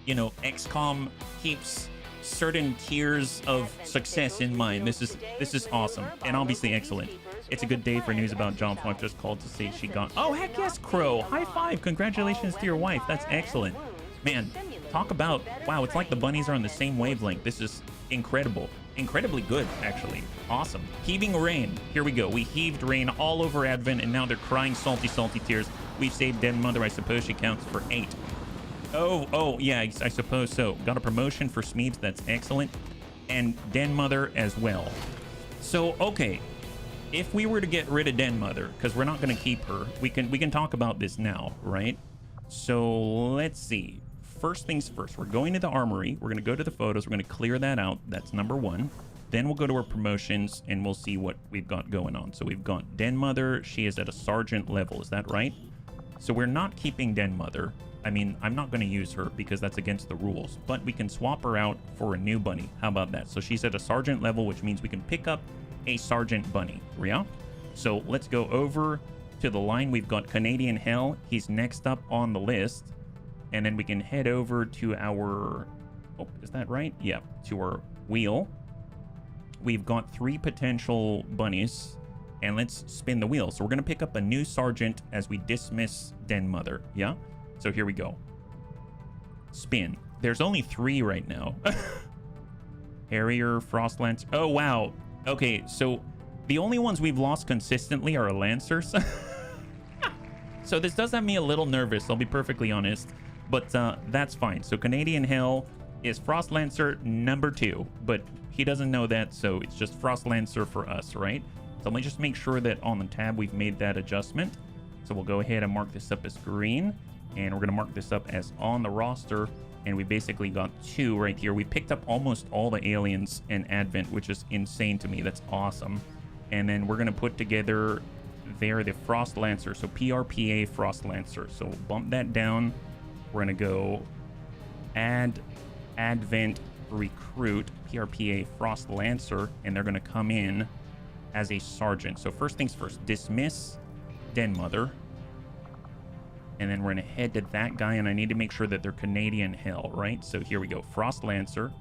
you know, XCOM keeps certain tiers of success in mind. This is awesome and obviously excellent. It's a good day for news about John's wife. Just called to say she got... Oh, heck yes, Crow. High five. Congratulations to your wife. That's excellent. Man, talk about... Wow, it's like the bunnies are on the same wavelength. This is incredible. Incredibly good, actually. Awesome. Heaving rain. Here we go. We heaved rain all over Advent, and now they're crying salty, salty tears. We've saved Den Mother. I suppose she counts for 8. Oh, yeah, I suppose so. Got a promotion for Smeebs. That's excellent. And Den Mother as well. So, okay. If we were to get rid of Den Mother, because we're not going to keep her, we can talk about this now, right? So, let's see. First things first, we're going to the armory. We're going to go to the photos. We're going to clear that out. That's number 1. Then we'll go to our promotions and we'll see what we've got going on. So we've got Den Mother. She is at a sergeant level. Is that right? So we're not keeping Den Mother. I mean, I'm not going to use her because that's against the rules, but we can swap her out for a new bunny. How about that? So she's at a sergeant level, which means we can pick up a sergeant bunny. Ria? So let's go over to the line. We've got Canadian Hell. He's next up on the list. And then we can head over to our... Oh, is that right? Yeah, to our wheel. We've got 3 potential bunnies. And let's spin the wheel. So we're going to pick up a new sergeant as we dismiss Den Mother. Yeah? So here we go. Spin. There's only 3 right now. Harrier, Frostlance. Oh, wow. Okay, so the only ones we've lost consistently are Lancers. So this does have me a little nervous, I'll be perfectly honest. But that's fine. So Canadian Hell is Frostlancer number 2. But he doesn't know that, so it's just Frostlancer for us, right? So let me just make sure that on the tab we've made that adjustment. So we'll go ahead and mark this up as green. And we're going to mark this up as on the roster. And we basically got 2 right here. We picked up almost all the aliens in Advent, which is insane to me. That's awesome. And then we're going to put together there the Frost Lancer. So PRPA Frost Lancer. So we'll bump that down. We're going to go add Advent recruit PRPA Frost Lancer. And they're going to come in as a sergeant. So first things first, dismiss Den Mother. And then we're going to head to that guy, and I need to make sure that they're Canadian Hell, right? So here we go, Frost Lancer.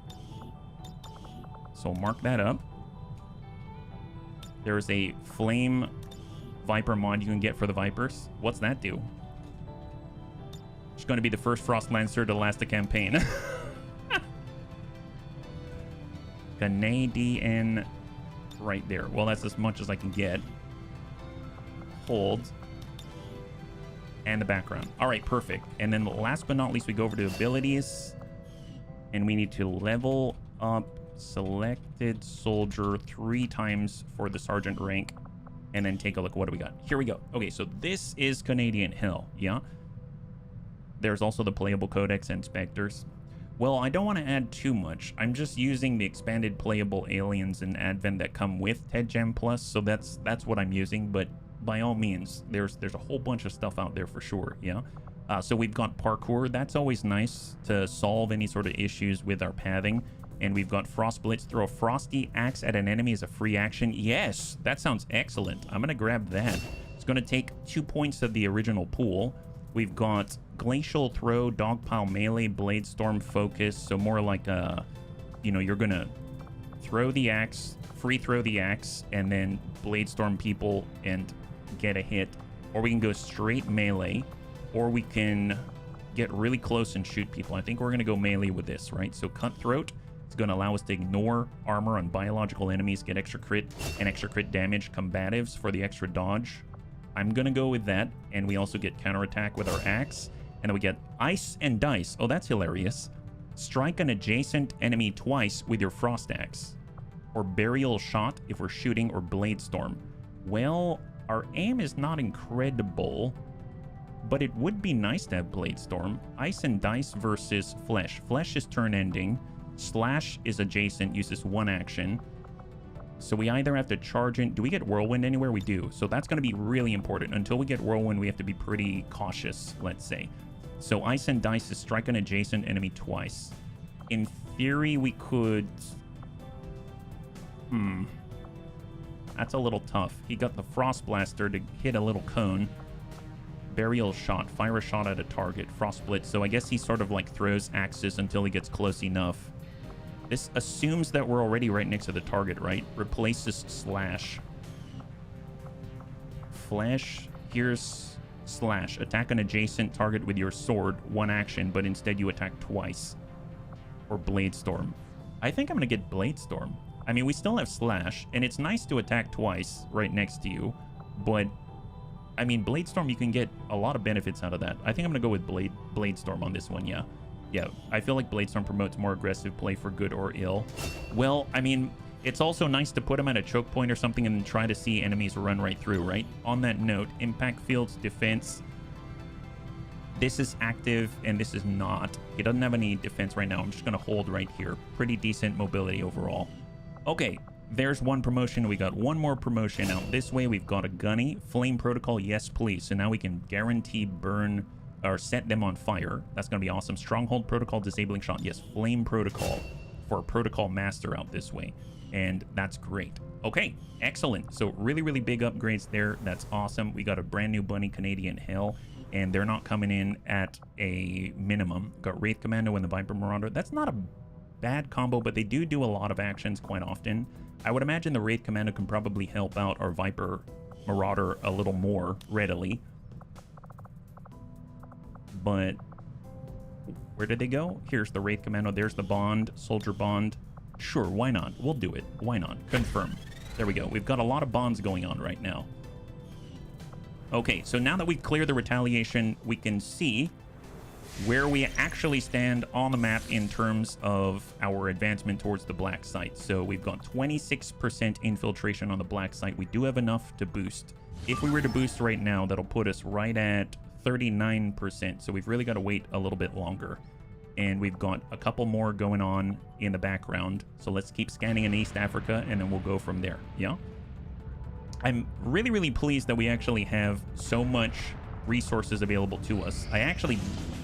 So mark that up. There's a Flame Viper mod you can get for the Vipers. What's that do? It's going to be the first Frost Lancer to last a campaign. Canadian right there. Well, that's as much as I can get. Hold. And the background. All right, perfect. And then last but not least, we go over to abilities. And we need to level up selected soldier 3 times for the sergeant rank. And then take a look. What do we got? Here we go. Okay, so this is Canadian Hell. Yeah. There's also the playable codex and specters. Well, I don't want to add too much. I'm just using the expanded playable aliens in Advent that come with TED Gem Plus. So that's what I'm using. But by all means, there's a whole bunch of stuff out there for sure. Yeah. So we've got parkour. That's always nice to solve any sort of issues with our pathing. And we've got Frost Blitz. Throw a frosty axe at an enemy as a free action. Yes, that sounds excellent. I'm going to grab that. It's going to take 2 points of the original pool. We've got Glacial Throw, Dogpile Melee, Blade Storm Focus. So more like you're going to throw the axe, free throw the axe, and then Blade Storm people and get a hit. Or we can go straight melee, or we can get really close and shoot people. I think we're going to go melee with this, right? So Cutthroat. It's going to allow us to ignore armor on biological enemies, get extra crit and extra crit damage combatives for the extra dodge. I'm going to go with that. And we also get counterattack with our axe. And then we get Ice and Dice. Oh, that's hilarious. Strike an adjacent enemy twice with your Frost Axe. Or Burial Shot if we're shooting, or Blade Storm. Well, our aim is not incredible, but it would be nice to have Blade Storm. Ice and Dice versus Flesh. Flesh is turn ending. Slash is adjacent, uses 1 action. So we either have to charge in. Do we get Whirlwind anywhere? We do. So that's going to be really important. Until we get Whirlwind, we have to be pretty cautious, let's say. So Ice and Dice is strike an adjacent enemy twice. In theory, we could... That's a little tough. He got the Frost Blaster to hit a little cone. Burial Shot. Fire a shot at a target. Frost Blitz. So I guess he sort of like throws axes until he gets close enough. This assumes that we're already right next to the target, right? Replaces Slash. Flash. Here's Slash. Attack an adjacent target with your sword. 1 action, but instead you attack twice. Or Blade Storm. I think I'm going to get Blade Storm. I mean, we still have Slash, and it's nice to attack twice right next to you, but I mean, Blade Storm, you can get a lot of benefits out of that. I think I'm going to go with Blade Storm on this one, yeah. Yeah, I feel like Blade Storm promotes more aggressive play for good or ill. Well, I mean, it's also nice to put them at a choke point or something and then try to see enemies run right through, right? On that note, Impact Field's defense. This is active and this is not. He doesn't have any defense right now. I'm just going to hold right here. Pretty decent mobility overall. Okay, there's 1 promotion. We got 1 more promotion out this way. We've got a Gunny. Flame Protocol, yes please. So now we can guarantee burn or set them on fire. That's going to be awesome. Stronghold Protocol, disabling shot, yes. Flame Protocol. for a protocol master out this way, and that's great. Okay, excellent. So really, really big upgrades there. That's awesome. We got a brand new bunny Canadian Hell, and they're not coming in at a minimum. Got Wraith Commando and the Viper Marauder. That's not a bad combo, but they do a lot of actions quite often. I would imagine the Wraith Commando can probably help out our Viper Marauder a little more readily. But where did they go? Here's the Wraith Commando. There's the Bond, Soldier Bond. Sure, why not? We'll do it. Why not? Confirm. There we go. We've got a lot of bonds going on right now. Okay, so now that we've cleared the retaliation, we can see where we actually stand on the map in terms of our advancement towards the black site. So we've got 26% infiltration on the black site. We do have enough to boost. If we were to boost right now, that'll put us right at 39%. So we've really got to wait a little bit longer. And we've got a couple more going on in the background. So let's keep scanning in East Africa, and then we'll go from there. Yeah. I'm really, really pleased that we actually have so much resources available to us. I actually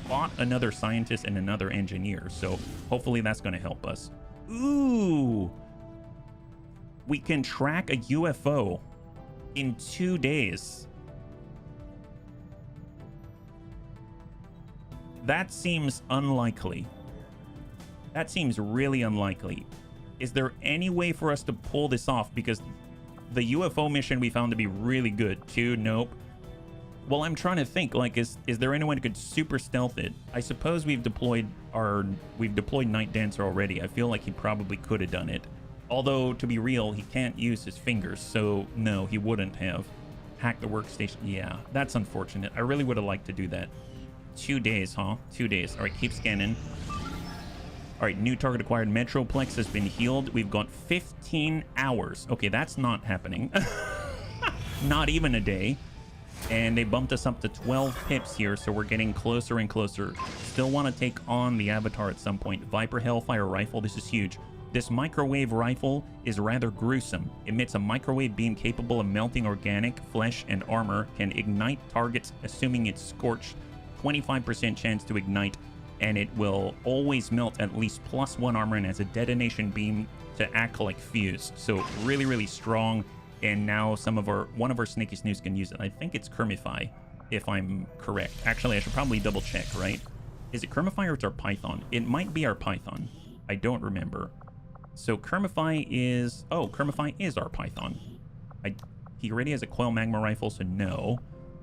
bought another scientist and another engineer, so hopefully that's going to help us. Ooh, we can track a UFO in 2 days. That seems unlikely. That seems really unlikely. Is there any way for us to pull this off? Because the UFO mission we found to be really good too. Nope. Well, I'm trying to think, like, is there anyone who could super stealth it? I suppose we've deployed Night Dancer already. I feel like he probably could have done it. Although, to be real, he can't use his fingers, so no, he wouldn't have. Hacked the workstation. Yeah, that's unfortunate. I really would have liked to do that. 2 days, huh? 2 days. All right, keep scanning. All right, new target acquired. Metroplex has been healed. We've got 15 hours. Okay, that's not happening. Not even a day. And they bumped us up to 12 pips here, so we're getting closer and closer. Still want to take on the Avatar at some point. Viper Hellfire Rifle. This is huge. This microwave rifle is rather gruesome. Emits a microwave beam capable of melting organic flesh and armor. Can ignite targets, assuming it's scorched. 25% chance to ignite, and it will always melt at least +1 armor, and has a detonation beam to act like fuse. So really, really strong. And now one of our Snaky Snooze can use it. I think it's Kermify, if I'm correct. Actually, I should probably double check, right? Is it Kermify or it's our Python? It might be our Python. I don't remember. So Kermify is our Python. He already has a Coil Magma Rifle, so no.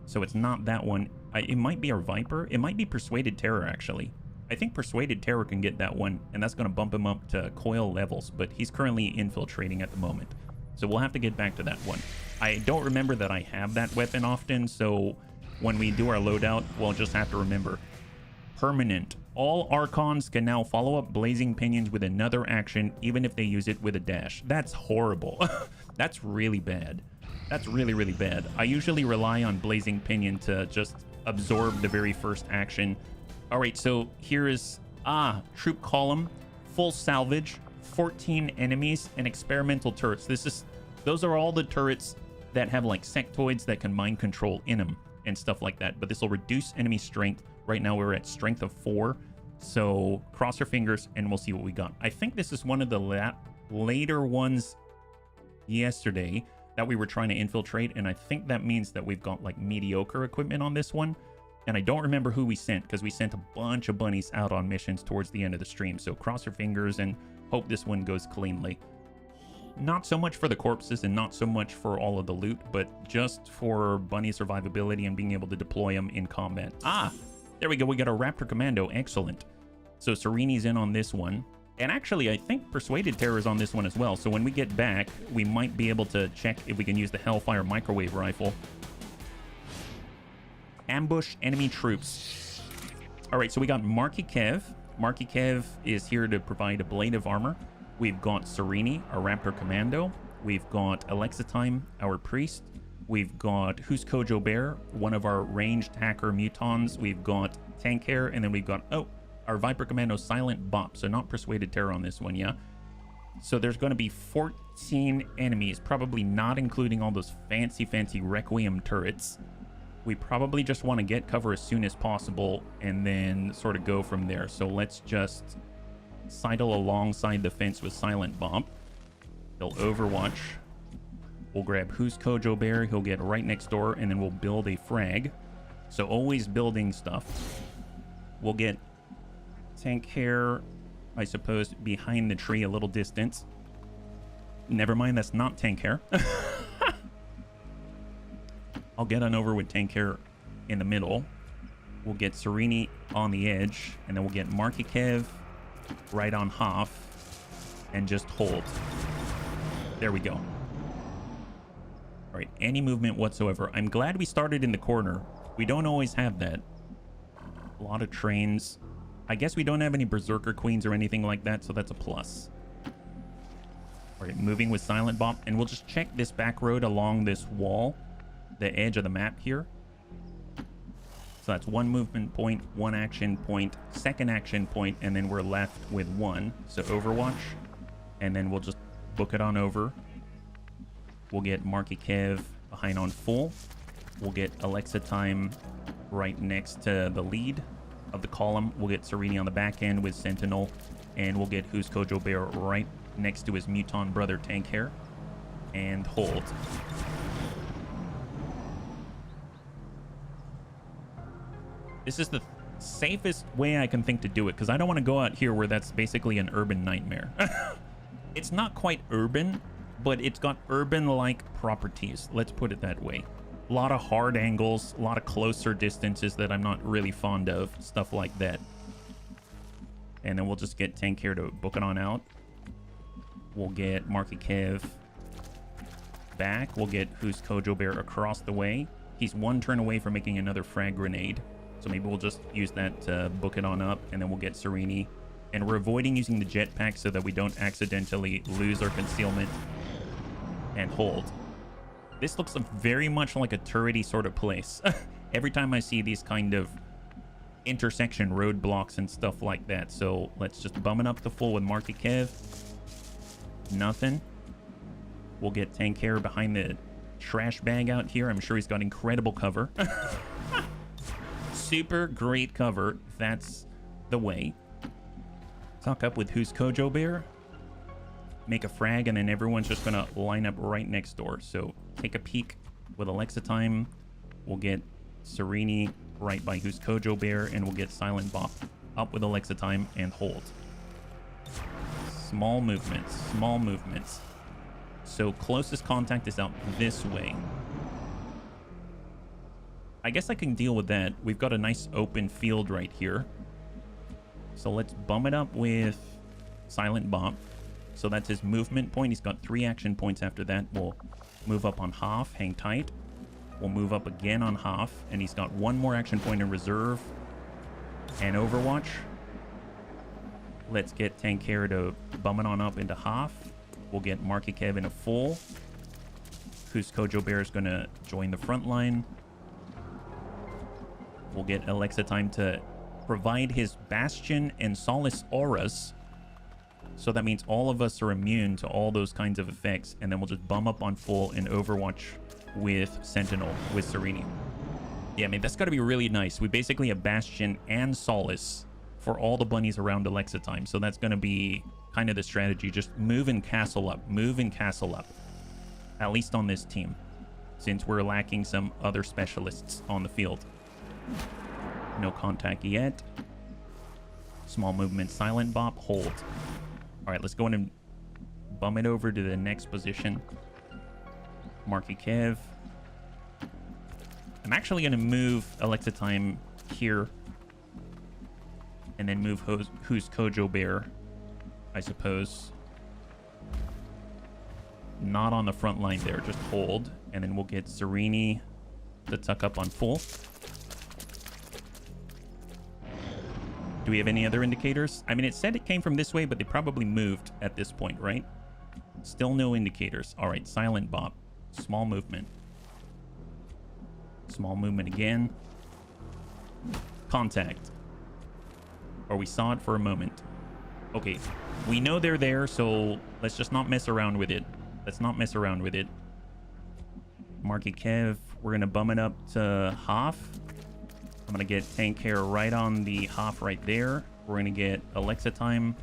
So it's not that one. It might be our Viper. It might be Persuaded Terror, actually. I think Persuaded Terror can get that one, and that's going to bump him up to Coil levels, but he's currently infiltrating at the moment. So we'll have to get back to that one. I don't remember that I have that weapon often, so when we do our loadout, we'll just have to remember. Permanent. All Archons can now follow up Blazing Pinions with another action, even if they use it with a dash. That's horrible. That's really bad. That's really, really bad. I usually rely on Blazing Pinion to just absorb the very first action. All right, so here is Troop Column, full salvage, 14 enemies, and experimental turrets. Those are all the turrets that have like sectoids that can mind control in them and stuff like that. But this will reduce enemy strength. Right now we're at strength of 4. So cross our fingers and we'll see what we got. I think this is one of the later ones yesterday that we were trying to infiltrate, and I think that means that we've got like mediocre equipment on this one. And I don't remember who we sent, because we sent a bunch of bunnies out on missions towards the end of the stream. So cross our fingers and hope this one goes cleanly. Not so much for the corpses and not so much for all of the loot, but just for bunny survivability and being able to deploy them in combat. There we go. We got a Raptor Commando. Excellent. So Sereni's in on this one. And actually, I think Persuaded Terror is on this one as well. So when we get back, we might be able to check if we can use the Hellfire Microwave Rifle. Ambush enemy troops. All right, so we got Marky Kev. Marky Kev is here to provide a blade of armor. We've got Sereni, our Raptor Commando. We've got Alexitime, our priest. We've got Who's Kojo Bear, one of our ranged hacker mutons. We've got Tank Hair, and then we've got, our Viper Commando Silent Bop. So not Persuaded Terror on this one, yeah? So there's going to be 14 enemies, probably not including all those fancy Requiem turrets. We probably just want to get cover as soon as possible and then sort of go from there. So let's just sidle alongside the fence with Silent Bomb. He'll overwatch. We'll grab Who's Kojo Bear. He'll get right next door, and then we'll build a frag. So always building stuff. We'll get Tank Hair, I suppose, behind the tree a little distance. Never mind, that's not Tank Hair. I'll get on over with Tank Hair in the middle. We'll get Serini on the edge, and then we'll get Marky Kev right on Hoff, and just hold. There we go. All right, any movement whatsoever. I'm glad we started in the corner. We don't always have that. A lot of trains. I guess we don't have any Berserker Queens or anything like that, so that's a plus. All right, moving with Silent Bomb, and we'll just check this back road along this wall, the edge of the map here. So that's one movement point, one action point, second action point, and then we're left with one. So Overwatch, and then we'll just book it on over. We'll get Marky Kev behind on full. We'll get Alexa Time right next to the lead of the column. We'll get Serini on the back end with Sentinel, and we'll get Who's Kojo Bear right next to his Muton brother Tank Hair, and hold. This is the safest way I can think to do it, because I don't want to go out here where that's basically an urban nightmare. It's not quite urban, but it's got urban-like properties. Let's put it that way. A lot of hard angles, a lot of closer distances that I'm not really fond of, stuff like that. And then we'll just get Tank here to book it on out. We'll get Marky Kev back. We'll get Who's Kojo Bear across the way. He's one turn away from making another frag grenade. So maybe we'll just use that to book it on up, and then we'll get Serini. And we're avoiding using the jetpack so that we don't accidentally lose our concealment, and hold. This looks very much like a turrety sort of place. Every time I see these kind of intersection roadblocks and stuff like that. So let's just bum it up to full with Marky Kev. Nothing. We'll get Tank Hair behind the trash bag out here. I'm sure he's got incredible cover. Super great cover. That's the way. Talk up with Who's Kojo Bear. Make a frag, and then everyone's just gonna line up right next door. So take a peek with Alexa Time. We'll get Serini right by Who's Kojo Bear, and we'll get Silent Bop up with Alexa Time and hold. Small movements, small movements. So closest contact is out this way. I guess I can deal with that. We've got a nice open field right here. So let's bum it up with Silent Bomb. So that's his movement point. He's got 3 action points after that. We'll move up on Hoff, hang tight. We'll move up again on Hoff, and he's got 1 more action point in reserve. And Overwatch. Let's get Tank Hair to bum it on up into Hoff. We'll get Marky Kev in a full. Who's Kojo Bear is going to join the front line. We'll get Alexa Time to provide his Bastion and Solace auras. So that means all of us are immune to all those kinds of effects. And then we'll just bum up on full and Overwatch with Sentinel, with Serini. Yeah, I mean, that's got to be really nice. We basically have Bastion and Solace for all the bunnies around Alexa Time. So that's going to be kind of the strategy. Just move and castle up. Move and castle up. At least on this team, since we're lacking some other specialists on the field. No contact yet. Small movement, Silent Bop, hold. All right, let's go in and bum it over to the next position. Marky Kev. I'm actually going to move Alexa Time here. And then move Who's Kojo Bear, I suppose. Not on the front line there, just hold. And then we'll get Serini to tuck up on full. Do we have any other indicators? I mean, it said it came from this way, but they probably moved at this point, right? Still no indicators. All right, Silent Bop. Small movement. Small movement again. Contact. Or we saw it for a moment. Okay, we know they're there, so let's just not mess around with it. Let's not mess around with it. Marky Kev, we're going to bum it up to Hoff. I'm going to get Tank Hair right on the Hoff right there. We're going to get Alexa Time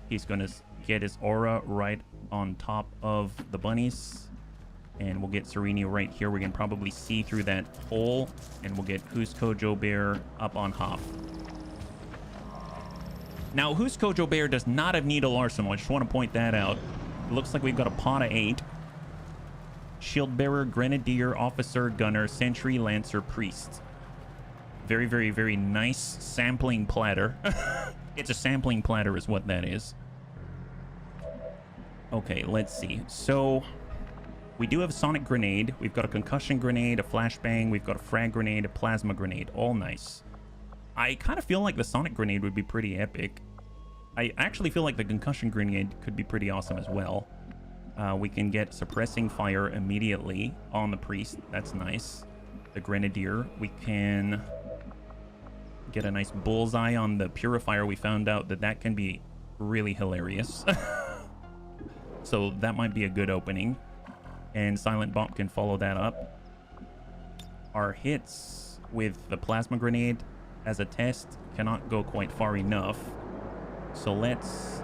He's going to get his aura right on top of the bunnies. And we'll get Sereni right here. We can probably see through that hole. And we'll get Who's Kojo Bear up on Hoff. Now, Who's Kojo Bear does not have Needle Arsenal. I just want to point that out. It looks like we've got a pot of 8. Shield Bearer, Grenadier, Officer, Gunner, Sentry, Lancer, Priest. Very, very, very nice sampling platter. It's a sampling platter is what that is. Okay, let's see. So, we do have a Sonic Grenade. We've got a Concussion Grenade, a Flashbang. We've got a Frag Grenade, a Plasma Grenade. All nice. I kind of feel like the Sonic Grenade would be pretty epic. I actually feel like the Concussion Grenade could be pretty awesome as well. We can get Suppressing Fire immediately on the Priest. That's nice. The Grenadier. We can get a nice bullseye on the Purifier. We found out that that can be really hilarious. So that might be a good opening. And Silent Bomb can follow that up. Our hits with the Plasma Grenade as a test cannot go quite far enough. So let's...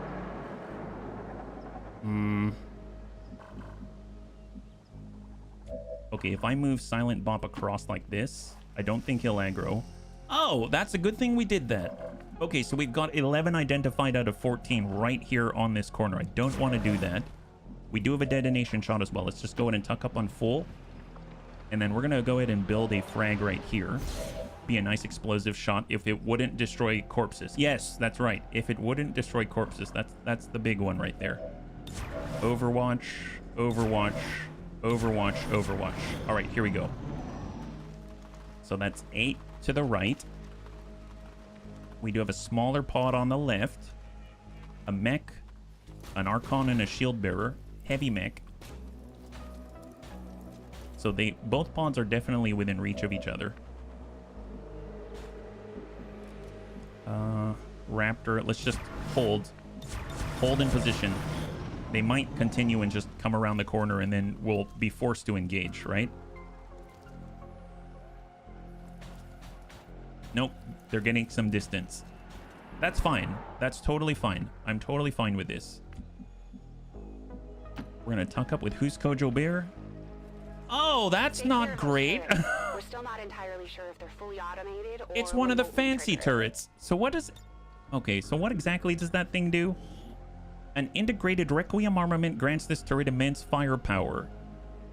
Okay, if I move Silent Bop across like this, I don't think he'll aggro. Oh, that's a good thing we did that. Okay, so we've got 11 identified out of 14 right here on this corner. I don't want to do that. We do have a detonation shot as well. Let's just go ahead and tuck up on full. And then we're going to go ahead and build a frag right here. Be a nice explosive shot if it wouldn't destroy corpses. Yes, that's right. If it wouldn't destroy corpses, that's the big one right there. Overwatch, Overwatch, Overwatch, Overwatch. All right, here we go. So that's 8 to the right. We do have a smaller pod on the left. A mech, an Archon, and a Shield Bearer. Heavy mech. So both pods are definitely within reach of each other. Raptor, let's just hold in position. They might continue and just come around the corner and then we'll be forced to engage, right? Nope, they're getting some distance. That's fine. That's totally fine. I'm totally fine with this. We're gonna tuck up with Who's Kojo Bear. Oh, that's not great. We're still not entirely sure if they're fully automated or it's one of the fancy turrets. So what does... Okay, so what exactly does that thing do? An integrated Requiem armament grants this turret immense firepower.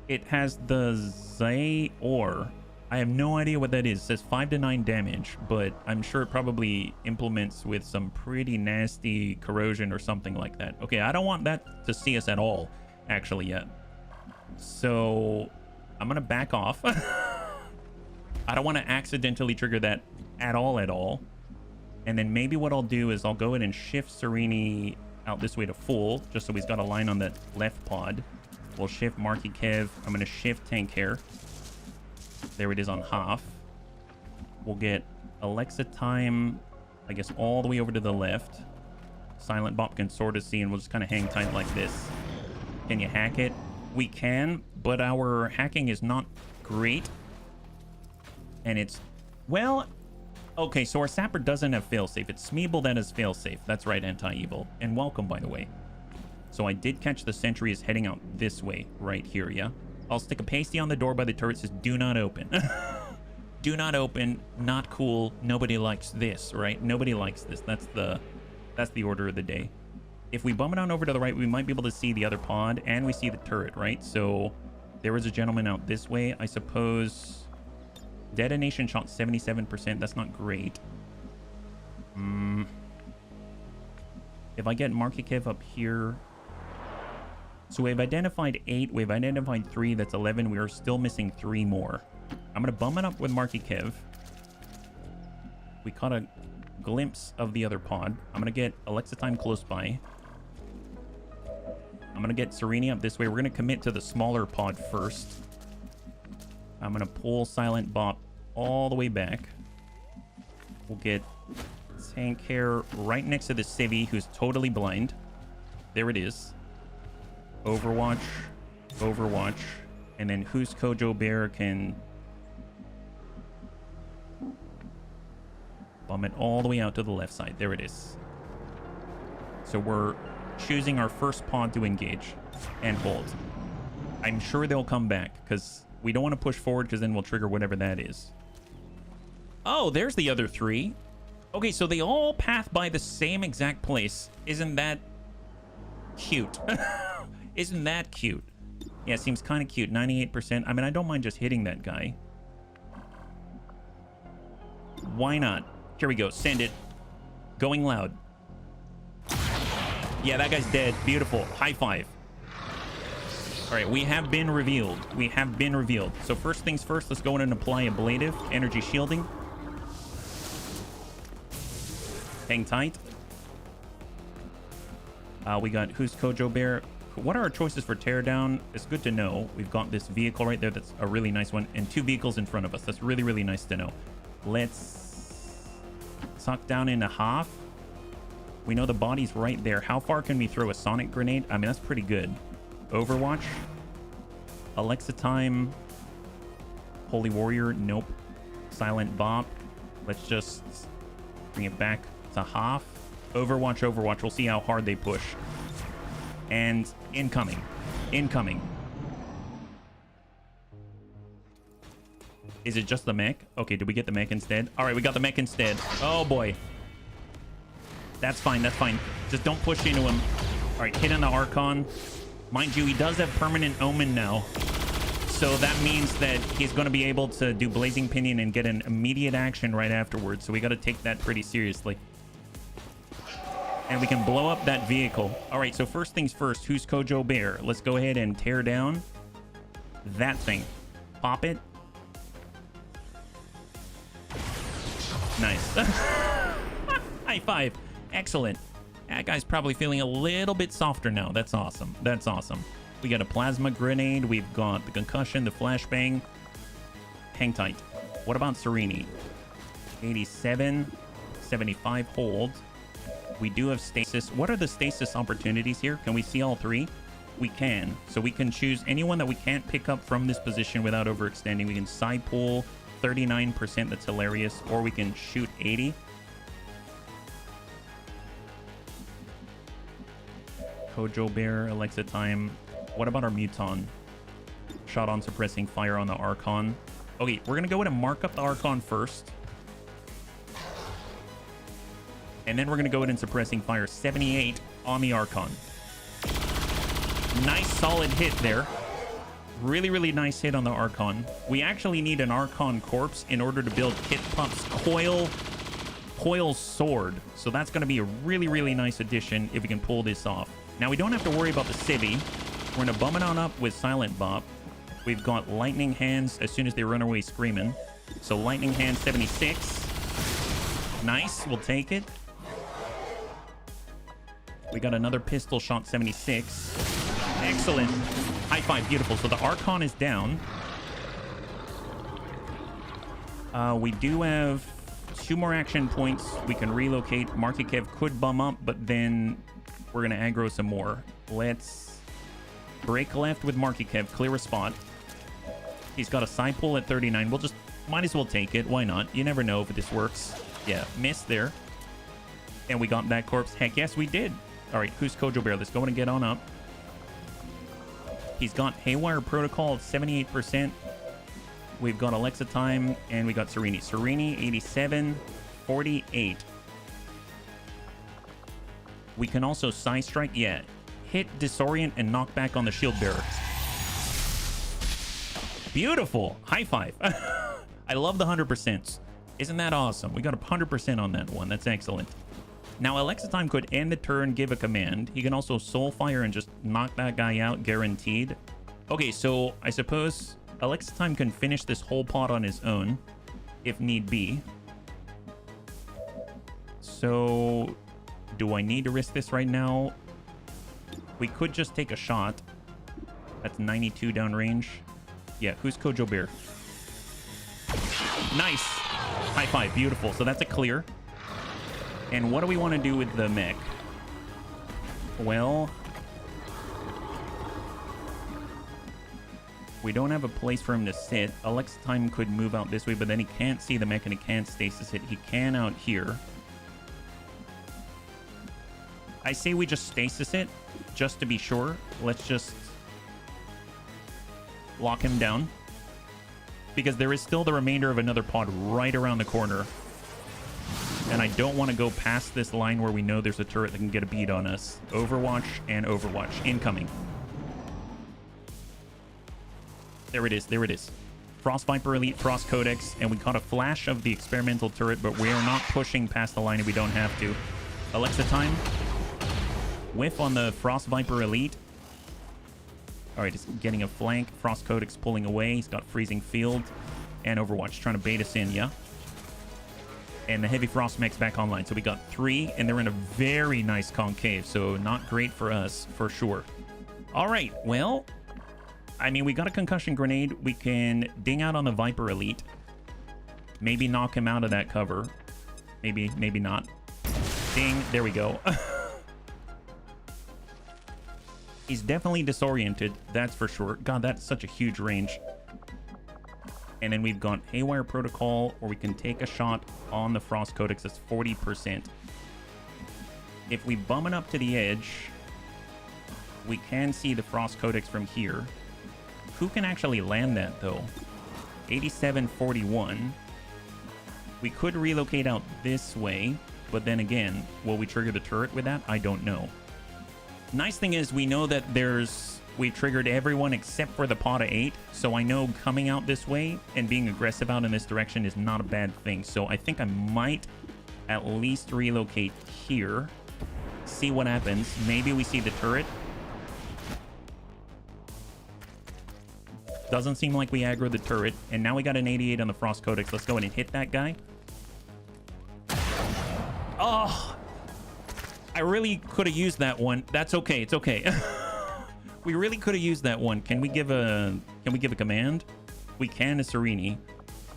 It has the Zaor. I have no idea what that is. It says 5 to 9 damage, but I'm sure it probably implements with some pretty nasty corrosion or something like that. Okay, I don't want that to see us at all, actually, yet. So I'm going to back off. I don't want to accidentally trigger that at all. And then maybe what I'll do is I'll go ahead and shift Sereni out this way to full, just so he's got a line on that left pod. We'll shift Marky Kev. I'm going to shift Tank Hair. There it is on half. We'll get Alexa Time, I guess, all the way over to the left. Silent Bop can sort of see, and we'll just kind of hang tight like this. Can you hack it? We can, but our hacking is not great. And it's, well, okay, so our Sapper doesn't have failsafe. It's Smeeble that has failsafe. That's right, Anti-Evil. And welcome, by the way. So I did catch the sentry is heading out this way, right here, yeah? I'll stick a pasty on the door by the turret. Says, do not open. Do not open. Not cool. Nobody likes this, right? Nobody likes this. That's the order of the day. If we bump it on over to the right, we might be able to see the other pod, and we see the turret, right? So there was a gentleman out this way. I suppose detonation shot 77%. That's not great. If I get Marky Kev up here... So we've identified 8, we've identified 3, that's 11. We are still missing 3 more. I'm going to bum it up with Marky Kev. We caught a glimpse of the other pod. I'm going to get Alexa Time close by. I'm going to get Sereni up this way. We're going to commit to the smaller pod first. I'm going to pull Silent Bop all the way back. We'll get Tank Hair right next to the civvy, who's totally blind. There it is. Overwatch, Overwatch, and then Who's Kojo Bear can bum it all the way out to the left side. There it is. So we're choosing our first pod to engage and hold. I'm sure they'll come back because we don't want to push forward because then we'll trigger whatever that is. Oh, there's the other 3. Okay, so they all path by the same exact place. Isn't that cute? Isn't that cute? Yeah, it seems kind of cute. 98%. I mean, I don't mind just hitting that guy. Why not? Here we go. Send it. Going loud. Yeah, that guy's dead. Beautiful. High five. All right, we have been revealed. We have been revealed. So first things first, let's go in and apply ablative energy shielding. Hang tight. We got who's Kojo Bear. What are our choices for teardown? It's good to know. We've got this vehicle right there. That's a really nice one. And 2 vehicles in front of us. That's really, really nice to know. Let's suck down into half. We know the body's right there. How far can we throw a sonic grenade? I mean, that's pretty good. Overwatch. Alexa time. Holy Warrior. Nope. Silent Bop. Let's just bring it back to half. Overwatch, Overwatch. We'll see how hard they push. And incoming. Incoming. Is it just the mech? Okay, did we get the mech instead? All right, we got the mech instead. Oh, boy. That's fine. That's fine. Just don't push into him. All right, hit on the Archon. Mind you, he does have permanent omen now. So that means that he's going to be able to do Blazing Pinion and get an immediate action right afterwards. So we got to take that pretty seriously. And we can blow up that vehicle. All right, so first things first, who's Kojo Bear? Let's go ahead and tear down that thing. Pop it. Nice. High five. Excellent. That guy's probably feeling a little bit softer now. That's awesome. That's awesome. We got a plasma grenade. We've got the concussion, the flashbang. Hang tight. What about Serini? 87, 75 hold. We do have stasis. What are the stasis opportunities here? Can we see all 3? We can. So we can choose anyone that we can't pick up from this position without overextending. We can side pull 39%. That's hilarious. Or we can shoot 80. Kojo Bear, Alexa time. What about our Muton? Shot on suppressing fire on the Archon. Okay, we're going to go ahead and mark up the Archon first. And then we're going to go ahead and suppressing fire 78 on the Archon. Nice solid hit there. Really, really nice hit on the Archon. We actually need an Archon corpse in order to build Kit Pup's coil sword. So that's going to be a really, really nice addition if we can pull this off. Now, we don't have to worry about the civvy. We're going to bum it on up with Silent Bop. We've got Lightning Hands as soon as they run away screaming. So Lightning Hands 76. Nice. We'll take it. We got another pistol shot 76. Excellent. High five. Beautiful. So the Archon is down. We do have 2 more action points. We can relocate. Markikev could bum up, but then we're going to aggro some more. Let's break left with Markikev. Clear a spot. He's got a side pull at 39. We'll just might as well take it. Why not? You never know if this works. Yeah, missed there. And we got that corpse. Heck yes, we did. All right, who's Kojo Bear? Let's go and get on up. He's got Haywire Protocol at 78%. We've got Alexa time, and we got Serini. Serini, 87, 48. We can also side strike. Yeah. Hit, disorient, and knock back on the shield bearer. Beautiful. High five. I love the 100%. Isn't that awesome? We got 100% on that one. That's excellent. Now, Alexa time could end the turn, give a command. He can also soul fire and just knock that guy out, guaranteed. Okay, so I suppose Alexa time can finish this whole pod on his own, if need be. So, do I need to risk this right now? We could just take a shot. That's 92 downrange. Yeah, who's Kojo Bear? Nice. High five. Beautiful. So that's a clear. And what do we want to do with the mech? Well, we don't have a place for him to sit. Alexa time could move out this way, but then he can't see the mech and he can't stasis it. He can out here. I say we just stasis it, just to be sure. Let's just lock him down. Because there is still the remainder of another pod right around the corner. And I don't want to go past this line where we know there's a turret that can get a bead on us. Overwatch and Overwatch. Incoming. There it is. There it is. Frost Viper Elite, Frost Codex. And we caught a flash of the experimental turret, but we are not pushing past the line if we don't have to. Alexa time. Whiff on the Frost Viper Elite. All right, it's getting a flank. Frost Codex pulling away. He's got Freezing Field and Overwatch trying to bait us in, yeah? And the Heavy Frost mech's back online. So we got 3, and they're in a very nice concave. So not great for us, for sure. All right, well, I mean, we got a concussion grenade. We can ding out on the Viper Elite. Maybe knock him out of that cover. Maybe not. Ding, there we go. He's definitely disoriented, that's for sure. God, that's such a huge range. And then we've got Haywire Protocol, or we can take a shot on the Frost Codex. That's 40%. If we bum it up to the edge, we can see the Frost Codex from here. Who can actually land that, though? 8741. We could relocate out this way, but then again, will we trigger the turret with that? I don't know. Nice thing is we know that we've triggered everyone except for the pod of 8, so I know coming out this way and being aggressive out in this direction is not a bad thing. So I think I might at least relocate here, see what happens. Maybe we see the turret. Doesn't seem like we aggro the turret, and now we got an 88 on the Frost Codex. Let's go ahead and hit that guy. Oh, I really could have used that one. That's okay. It's okay. We really could have used that one. Can we give a command? We can to Serini.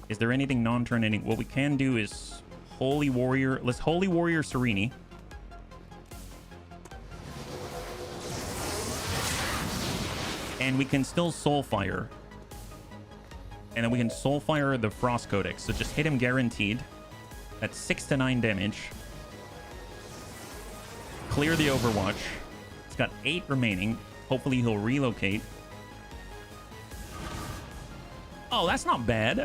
Is there anything non-turn ending? What we can do is Holy Warrior. Let's Holy Warrior Serini. And we can still Soulfire. And then we can Soulfire the Frost Codex. So just hit him guaranteed. That's 6 to 9 damage. Clear the Overwatch. It's got 8 remaining. Hopefully he'll relocate. Oh, that's not bad.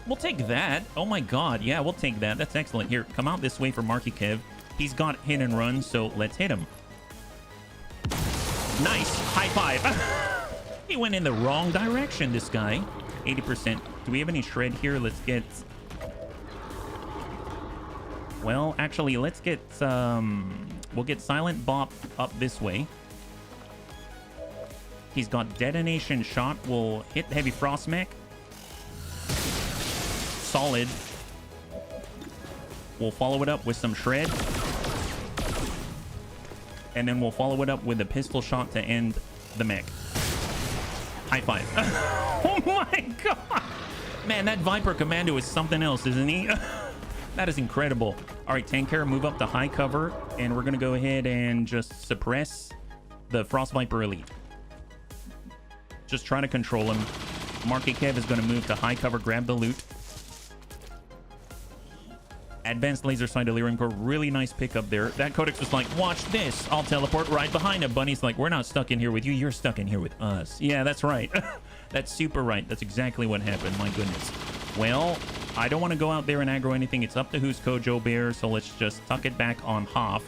We'll take that. Oh my god. Yeah, we'll take that. That's excellent. Here, come out this way for Marky Kev. He's got hit and run, so let's hit him. Nice. High five. He went in the wrong direction, this guy. 80%. Do we have any shred here? Let's get... Well, actually, let's get... We'll get Silent Bop up this way. He's got Detonation Shot. We'll hit the Heavy Frost mech. Solid. We'll follow it up with some shred. And then we'll follow it up with a pistol shot to end the mech. High five. Oh my god. Man, that Viper Commando is something else, isn't he? That is incredible. All right, Tanker, move up to high cover. And we're going to go ahead and just suppress the Frost Viper Elite. Just try to control him. Marky Kev is going to move to high cover, grab the loot. Advanced Laser Sight Delirium Core, really nice pickup there. That Codex was like, watch this. I'll teleport right behind him. Bunny's like, we're not stuck in here with you. You're stuck in here with us. Yeah, that's right. That's super right. That's exactly what happened. My goodness. Well, I don't want to go out there and aggro anything. It's up to who's Kojo Bear, so let's just tuck it back on Hoff.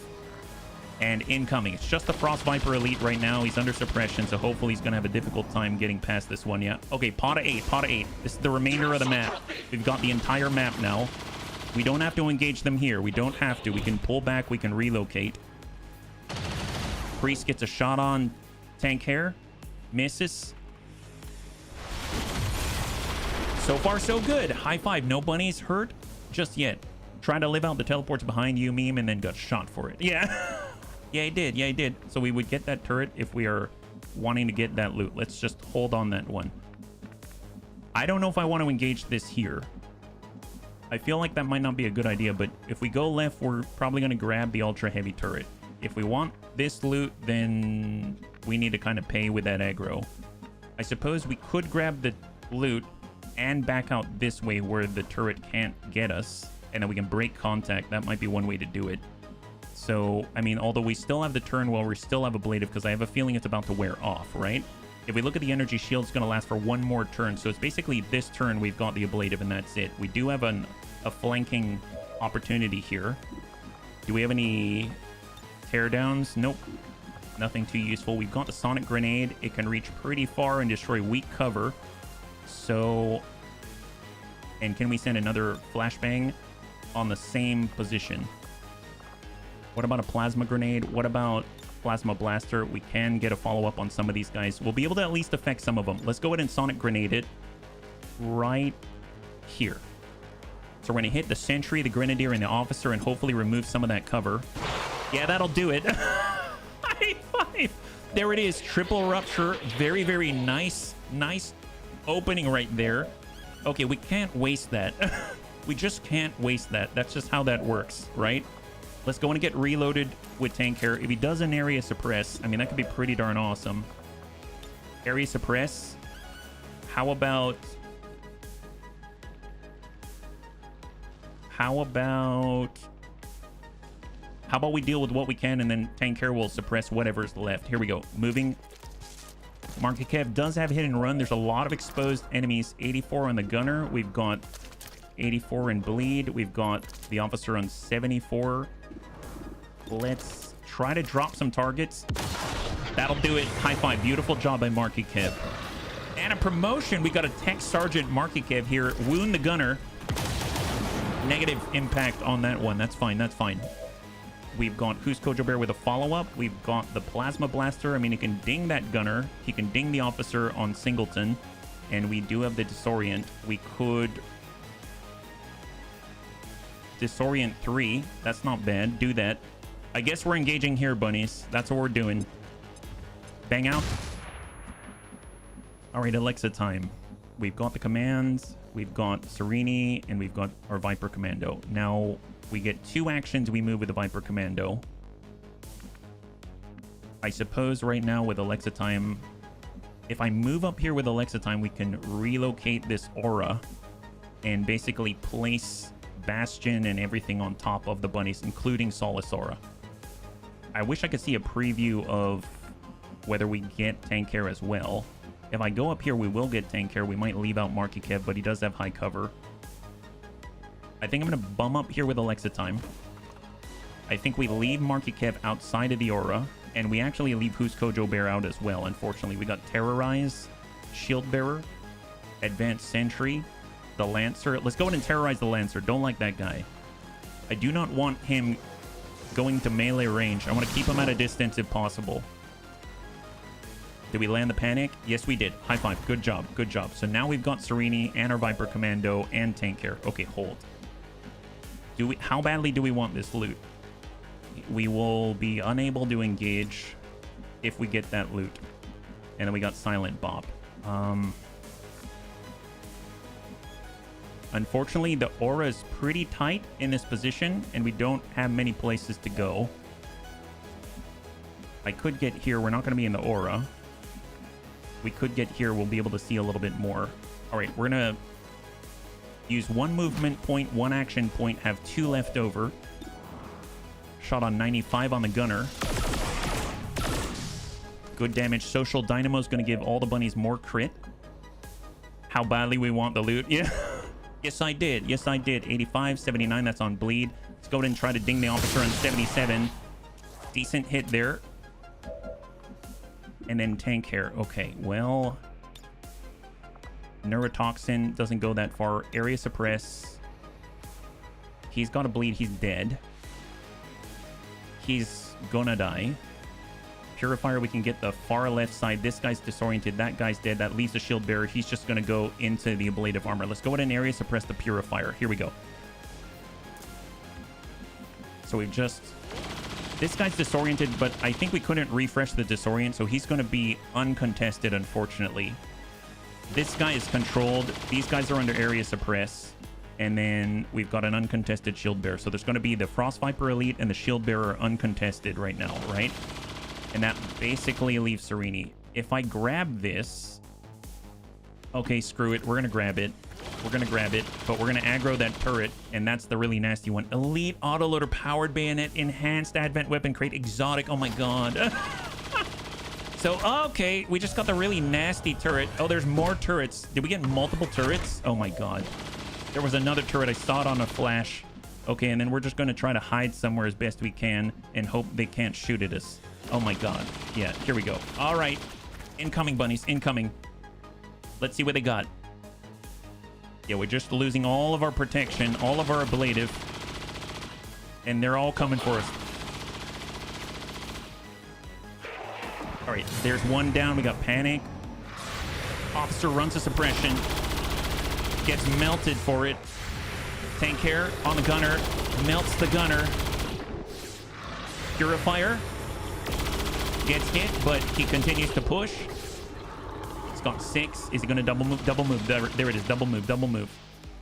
And incoming. It's just the Frost Viper Elite right now. He's under suppression, so hopefully he's going to have a difficult time getting past this one. Yeah. Okay, pot of 8. Pot of 8. This is the remainder of the map. We've got the entire map now. We don't have to engage them here. We don't have to. We can pull back. We can relocate. Priest gets a shot on Tank Hair. Misses. So far, so good. High five. No bunnies hurt just yet. Trying to live out the teleports behind you meme and then got shot for it. Yeah. Yeah, he did. Yeah, he did. So we would get that turret if we are wanting to get that loot. Let's just hold on that one. I don't know if I want to engage this here. I feel like that might not be a good idea, but if we go left, we're probably going to grab the ultra heavy turret. If we want this loot, then we need to kind of pay with that aggro. I suppose we could grab the loot and back out this way where the turret can't get us, and then we can break contact. That might be one way to do it. So, I mean, although we still have the turn while we still have ablative, because I have a feeling it's about to wear off, right? If we look at the energy shield, it's going to last for one more turn. So it's basically this turn we've got the ablative, and that's it. We do have a flanking opportunity here. Do we have any teardowns? Nope. Nothing too useful. We've got the sonic grenade. It can reach pretty far and destroy weak cover. So, and can we send another flashbang on the same position? What about a plasma grenade? What about plasma blaster? We can get a follow-up on some of these guys. We'll be able to at least affect some of them. Let's go ahead and sonic grenade it right here. So we're going to hit the sentry, the grenadier, and the officer, and hopefully remove some of that cover. Yeah, that'll do it. High five. There it is. Triple rupture. Very, very nice. Nice opening right there. Okay, we can't waste that. We just can't waste that. That's just how that works, right? Let's go and get reloaded with tank care. If he does an area suppress, I mean, that could be pretty darn awesome. Area suppress. How about we deal with what we can, and then tank care will suppress whatever's left. Here we go. Moving. Marky Kev does have hit and run. There's a lot of exposed enemies. 84 on the gunner. We've got 84 in bleed. We've got the officer on 74. Let's try to drop some targets. That'll do it. High five. Beautiful job by Marky Kev. And a promotion. We got a tech sergeant Marky Kev here. Wound the gunner. Negative impact on that one. That's fine. That's fine. We've got Who's Kojo Bear with a follow-up. We've got the plasma blaster. I mean, he can ding that gunner. He can ding the officer on Singleton. And we do have the disorient. We could disorient 3. That's not bad. Do that. I guess we're engaging here, bunnies. That's what we're doing. Bang out. All right, Alexa time. We've got the commands. We've got Serini, and we've got our Viper Commando. Now, we get 2 actions we move with the Viper Commando. I suppose right now with Alexa time, if I move up here with Alexa time, we can relocate this aura and basically place Bastion and everything on top of the bunnies, including Solace Aura. I wish I could see a preview of whether we get tank care as well. If I go up here, we will get tank care. We might leave out Marky Kev, but he does have high cover. I think I'm going to bum up here with Alexa time. I think we leave Marky Kev outside of the aura, and we actually leave Who's Kojo Bear out as well. Unfortunately, we got Terrorize, Shield Bearer, Advanced Sentry, the Lancer. Let's go ahead and terrorize the Lancer. Don't like that guy. I do not want him going to melee range. I want to keep him at a distance if possible. Did we land the panic? Yes, we did. High five. Good job. Good job. So now we've got Serini and our Viper Commando and tank care. Okay, hold. How badly do we want this loot? We will be unable to engage if we get that loot. And then we got Silent Bob. Unfortunately, the aura is pretty tight in this position, and we don't have many places to go. I could get here. We're not going to be in the aura. We could get here. We'll be able to see a little bit more. All right, we're going to use 1 movement point, 1 action point, have 2 left over. Shot on 95 on the gunner. Good damage. Social Dynamo is going to give all the bunnies more crit. How badly we want the loot. Yeah. Yes, I did. Yes, I did. 85, 79. That's on bleed. Let's go ahead and try to ding the officer on 77. Decent hit there. And then tank hair. Okay, well... Neurotoxin doesn't go that far. Area suppress. He's got to bleed. He's dead. He's gonna die. Purifier, we can get the far left side. This guy's disoriented. That guy's dead. That leaves the shield bearer. He's just gonna go into the ablative armor. Let's go ahead and area suppress the Purifier. Here we go. So we've just... This guy's disoriented, but I think we couldn't refresh the disorient, so he's going to be uncontested, unfortunately. This guy is controlled. These guys are under area suppress. And then we've got an uncontested shield bearer. So there's going to be the Frost Viper Elite and the shield bearer uncontested right now, right? And that basically leaves Serini. If I grab this... Okay, screw it. We're gonna grab it. We're gonna grab it, but we're gonna aggro that turret, and that's the really nasty one. Elite autoloader, powered bayonet, enhanced advent weapon crate, exotic. Oh my god. So, okay, we just got the really nasty turret. Oh, there's more turrets. Did we get multiple turrets? Oh my god. There was another turret. I saw it on a flash. Okay, and then we're just gonna try to hide somewhere as best we can and hope they can't shoot at us. Oh my god. Yeah, here we go. All right. Incoming, bunnies. Incoming. Let's see what they got. Yeah, we're just losing all of our protection, all of our ablative. And they're all coming for us. All right, there's one down. We got panic. Officer runs to suppression. Gets melted for it. Tank care on the gunner. Melts the gunner. Purifier. Gets hit, but he continues to push. He's got 6. Is he going to double move? Double move. There it is. Double move. Double move.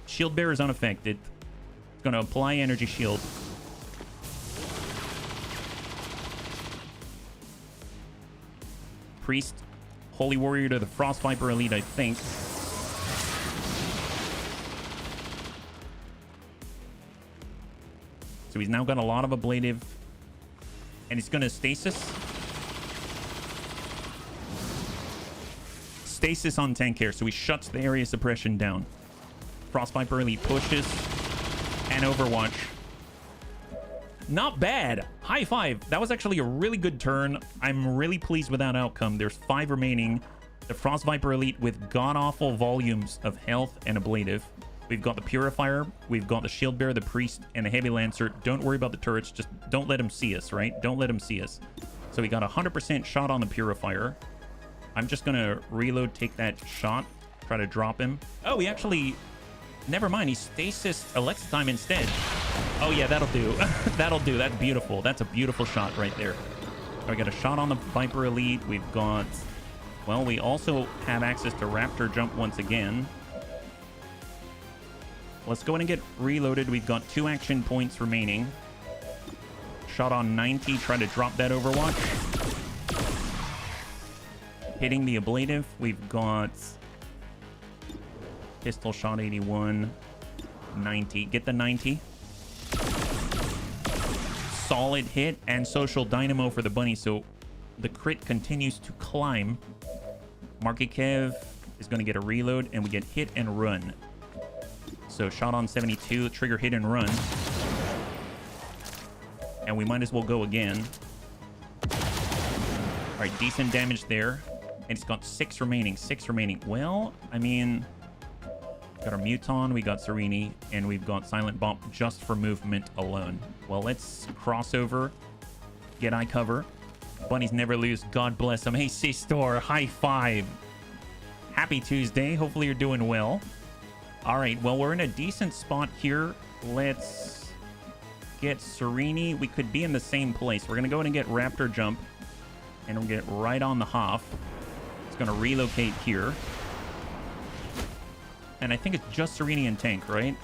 Shield bearer is unaffected. It's going to apply energy shield. Priest. Holy warrior to the Frost Viper elite, I think. So he's now got a lot of ablative. And he's going to stasis. Stasis on tank care. So he shuts the area suppression down. Frost Viper elite pushes. And Overwatch. Not bad. High five. That was actually a really good turn. I'm really pleased with that outcome. There's 5 remaining. The Frost Viper elite with god-awful volumes of health and ablative. We've got the Purifier. We've got the Shield Bearer, the Priest, and the Heavy Lancer. Don't worry about the turrets. Just don't let them see us, right? Don't let them see us. So we got 100% shot on the Purifier. I'm just going to reload, take that shot, try to drop him. Oh, he actually... Never mind. He stasis Alexa time instead. Oh, yeah, that'll do. That'll do. That's beautiful. That's a beautiful shot right there. We got a shot on the Viper Elite. We've got... Well, we also have access to Raptor Jump once again. Let's go in and get reloaded. We've got 2 action points remaining. Shot on 90. Try to drop that Overwatch. Hitting the ablative. We've got... Pistol shot 81. 90. Get the 90. Solid hit and social dynamo for the bunny. So the crit continues to climb. Marky Kev is going to get a reload and we get hit and run. So shot on 72, trigger hit and run. And we might as well go again. All right, decent damage there. And it's got 6 remaining, 6 remaining. Well, I mean... Got our Muton, we got Serini, and we've got Silent Bomb just for movement alone. Well, let's cross over, get eye cover. Bunnies never lose. God bless them. Hey, C-Store, high five. Happy Tuesday. Hopefully you're doing well. All right, well, we're in a decent spot here. Let's get Serini. We could be in the same place. We're going to go in and get Raptor Jump, and we'll get right on the Hoff. It's going to relocate here. And I think it's just Serini and Tank, right?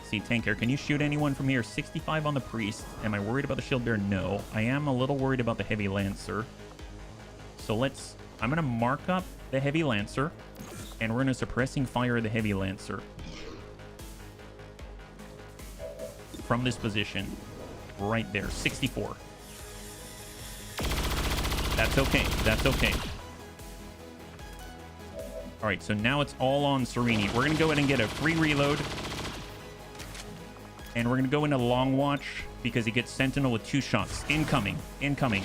See, Tank here. Can you shoot anyone from here? 65 on the Priest. Am I worried about the Shield Bearer? No. I am a little worried about the Heavy Lancer. So let's... I'm going to mark up the Heavy Lancer. And we're going to suppressing fire the Heavy Lancer. From this position. Right there. 64. That's okay. That's okay. All right, so now it's all on Serini. We're going to go ahead and get a free reload. And we're going to go into Long Watch because he gets Sentinel with 2 shots. Incoming. Incoming.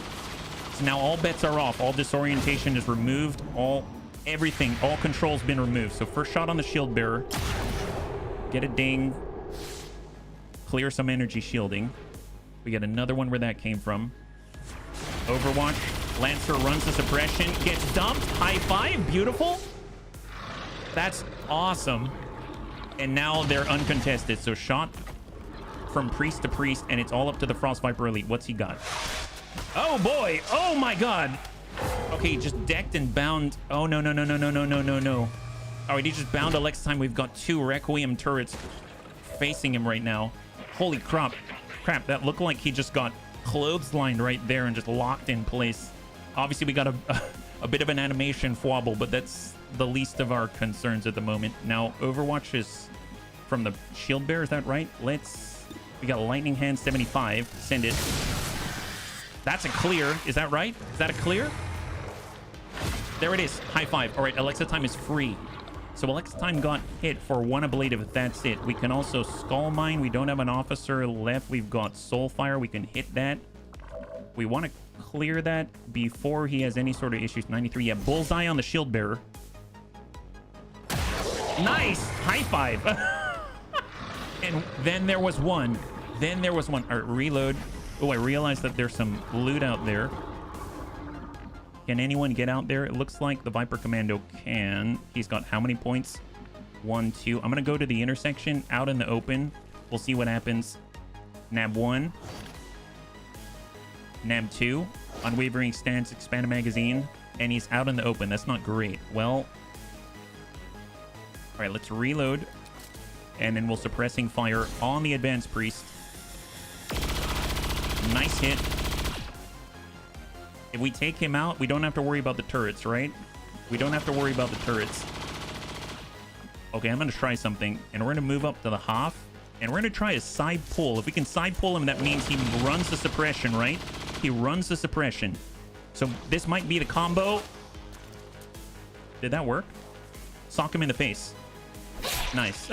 So now all bets are off. All disorientation is removed. Everything, all control's been removed. So first shot on the Shield Bearer. Get a ding. Clear some energy shielding. We get another one where that came from. Overwatch. Lancer runs the suppression. Gets dumped. High five. Beautiful. That's awesome. And now they're uncontested. So shot from Priest to Priest, and it's all up to the Frost Viper Elite. What's he got? Oh, boy. Oh, my God. Okay, just decked and bound. Oh, no, no, no, no, no, no, no, no, no. All right, he just bound Alexa time. We've got 2 Requiem turrets facing him right now. Holy crap. Crap, that looked like he just got clotheslined right there and just locked in place. Obviously, we got a bit of an animation wobble, but that's the least of our concerns at the moment. Now, Overwatch is from the shield bearer, is that right? We got Lightning Hand 75. Send it. That's a clear. Is that right? Is that a clear? There it is. High five. All right, Alexa Time is free. So Alexa Time got hit for one ablative. That's it. We can also Skull Mine. We don't have an officer left. We've got Soulfire. We can hit that. We want to clear that before he has any sort of issues. 93. Yeah, Bullseye on the shield bearer. Nice. High five. And then there was one. All right, reload. Oh, I realized that there's some loot out there. Can anyone get out there? It looks like the Viper Commando can. He's got how many points? 1, 2. I'm going to go to the intersection out in the open. We'll see what happens. Nab 1. Nab 2. Unwavering stance, expanded magazine. And he's out in the open. That's not great. Well, all right, let's reload. And then we'll suppressing fire on the advanced priest. Nice hit. If we take him out, we don't have to worry about the turrets, right? We don't have to worry about the turrets. Okay, I'm going to try something. And we're going to move up to the Hoff. And we're going to try a side pull. If we can side pull him, that means he runs the suppression, right? He runs the suppression. So this might be the combo. Did that work? Sock him in the face. Nice.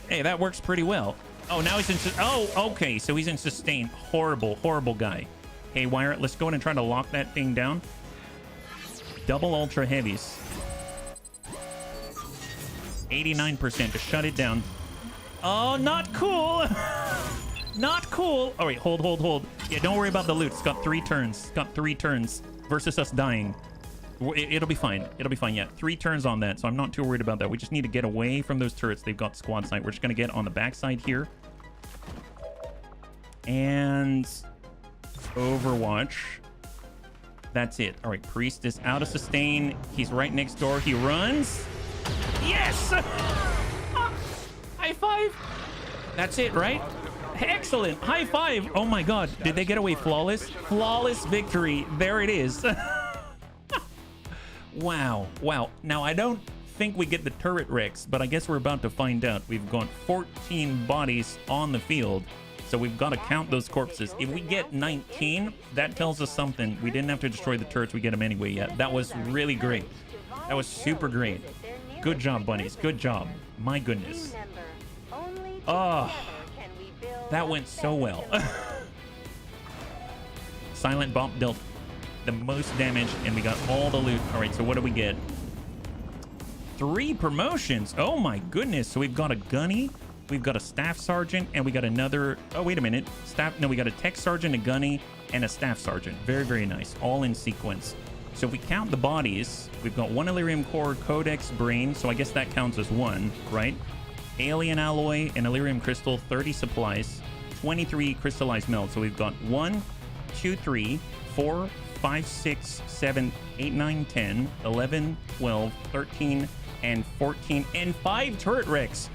Hey, that works pretty well. Oh, now he's in... Oh, okay. So he's in sustain. Horrible, horrible guy. Hey, Wire, let's go in and try to lock that thing down. Double ultra heavies. 89% to shut it down. Oh, not cool. Not cool. All right, hold. Yeah, don't worry about the loot. It's got 3 turns. It's got 3 turns versus us dying. It'll be fine. It'll be fine. Yeah, 3 turns on that, so I'm not too worried about that. We just need to get away from those turrets. They've got squad sight. We're just going to get on the backside here. And Overwatch. That's it. All right, Priest is out of sustain. He's right next door. He runs. Yes! High five. That's it, right? Excellent. High five. Oh my God. Did they get away flawless? Flawless victory. There it is. Wow. Now, I don't think we get the turret wrecks, but I guess we're about to find out. We've got 14 bodies on the field, so we've got to count those corpses. If we get 19, that tells us something. We didn't have to destroy the turrets. We get them anyway. Yeah, that was really great. That was super great. Good job, bunnies. Good job. My goodness. Oh, that went so well. Silent Bomb dealt the most damage, and we got all the loot. All right, so what do we get? 3 promotions. Oh my goodness. So we've got a gunny, we've got a staff sergeant, and we got another... Oh, wait a minute. We got a tech sergeant, a gunny, and a staff sergeant. Very, very nice. All in sequence. So if we count the bodies, we've got 1 Illyrium Core, Codex, Brain, so I guess that counts as 1, right? Alien Alloy and Illyrium Crystal, 30 supplies, 23 crystallized melt. So we've got 1, 2, 3, 4, 5, 6, 7, 8, 9, 10, 11, 12, 13, and 14, and 5 turret wrecks.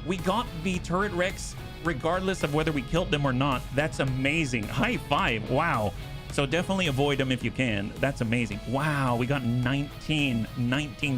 We got the turret wrecks regardless of whether we killed them or not. That's amazing. High five. Wow. So definitely avoid them if you can. That's amazing. Wow, we got 19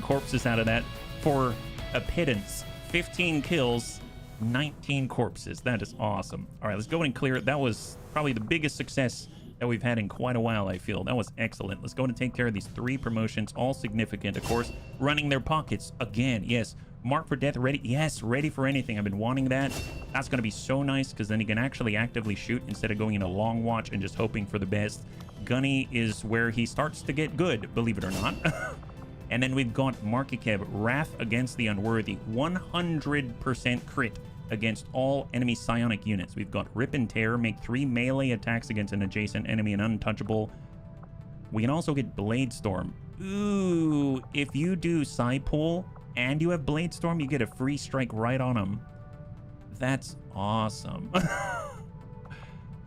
corpses out of that for a pittance. 15 kills, 19 corpses. That is awesome. All right, let's go and clear it. That was probably the biggest success that we've had in quite a while, I feel. That was excellent. Let's go and take care of these 3 promotions, all significant, of course. Running their pockets again. Yes. Mark for death ready. Yes, ready for anything. I've been wanting that. That's going to be so nice because then you can actually actively shoot instead of going in a long watch and just hoping for the best. Gunny is where he starts to get good, believe it or not. And then we've got Markikev, Wrath against the Unworthy. 100% crit against all enemy psionic units. We've got Rip and Tear, make 3 melee attacks against an adjacent enemy and untouchable. We can also get Blade Storm. Ooh, if you do side pull and you have Blade Storm, you get a free strike right on them. That's awesome.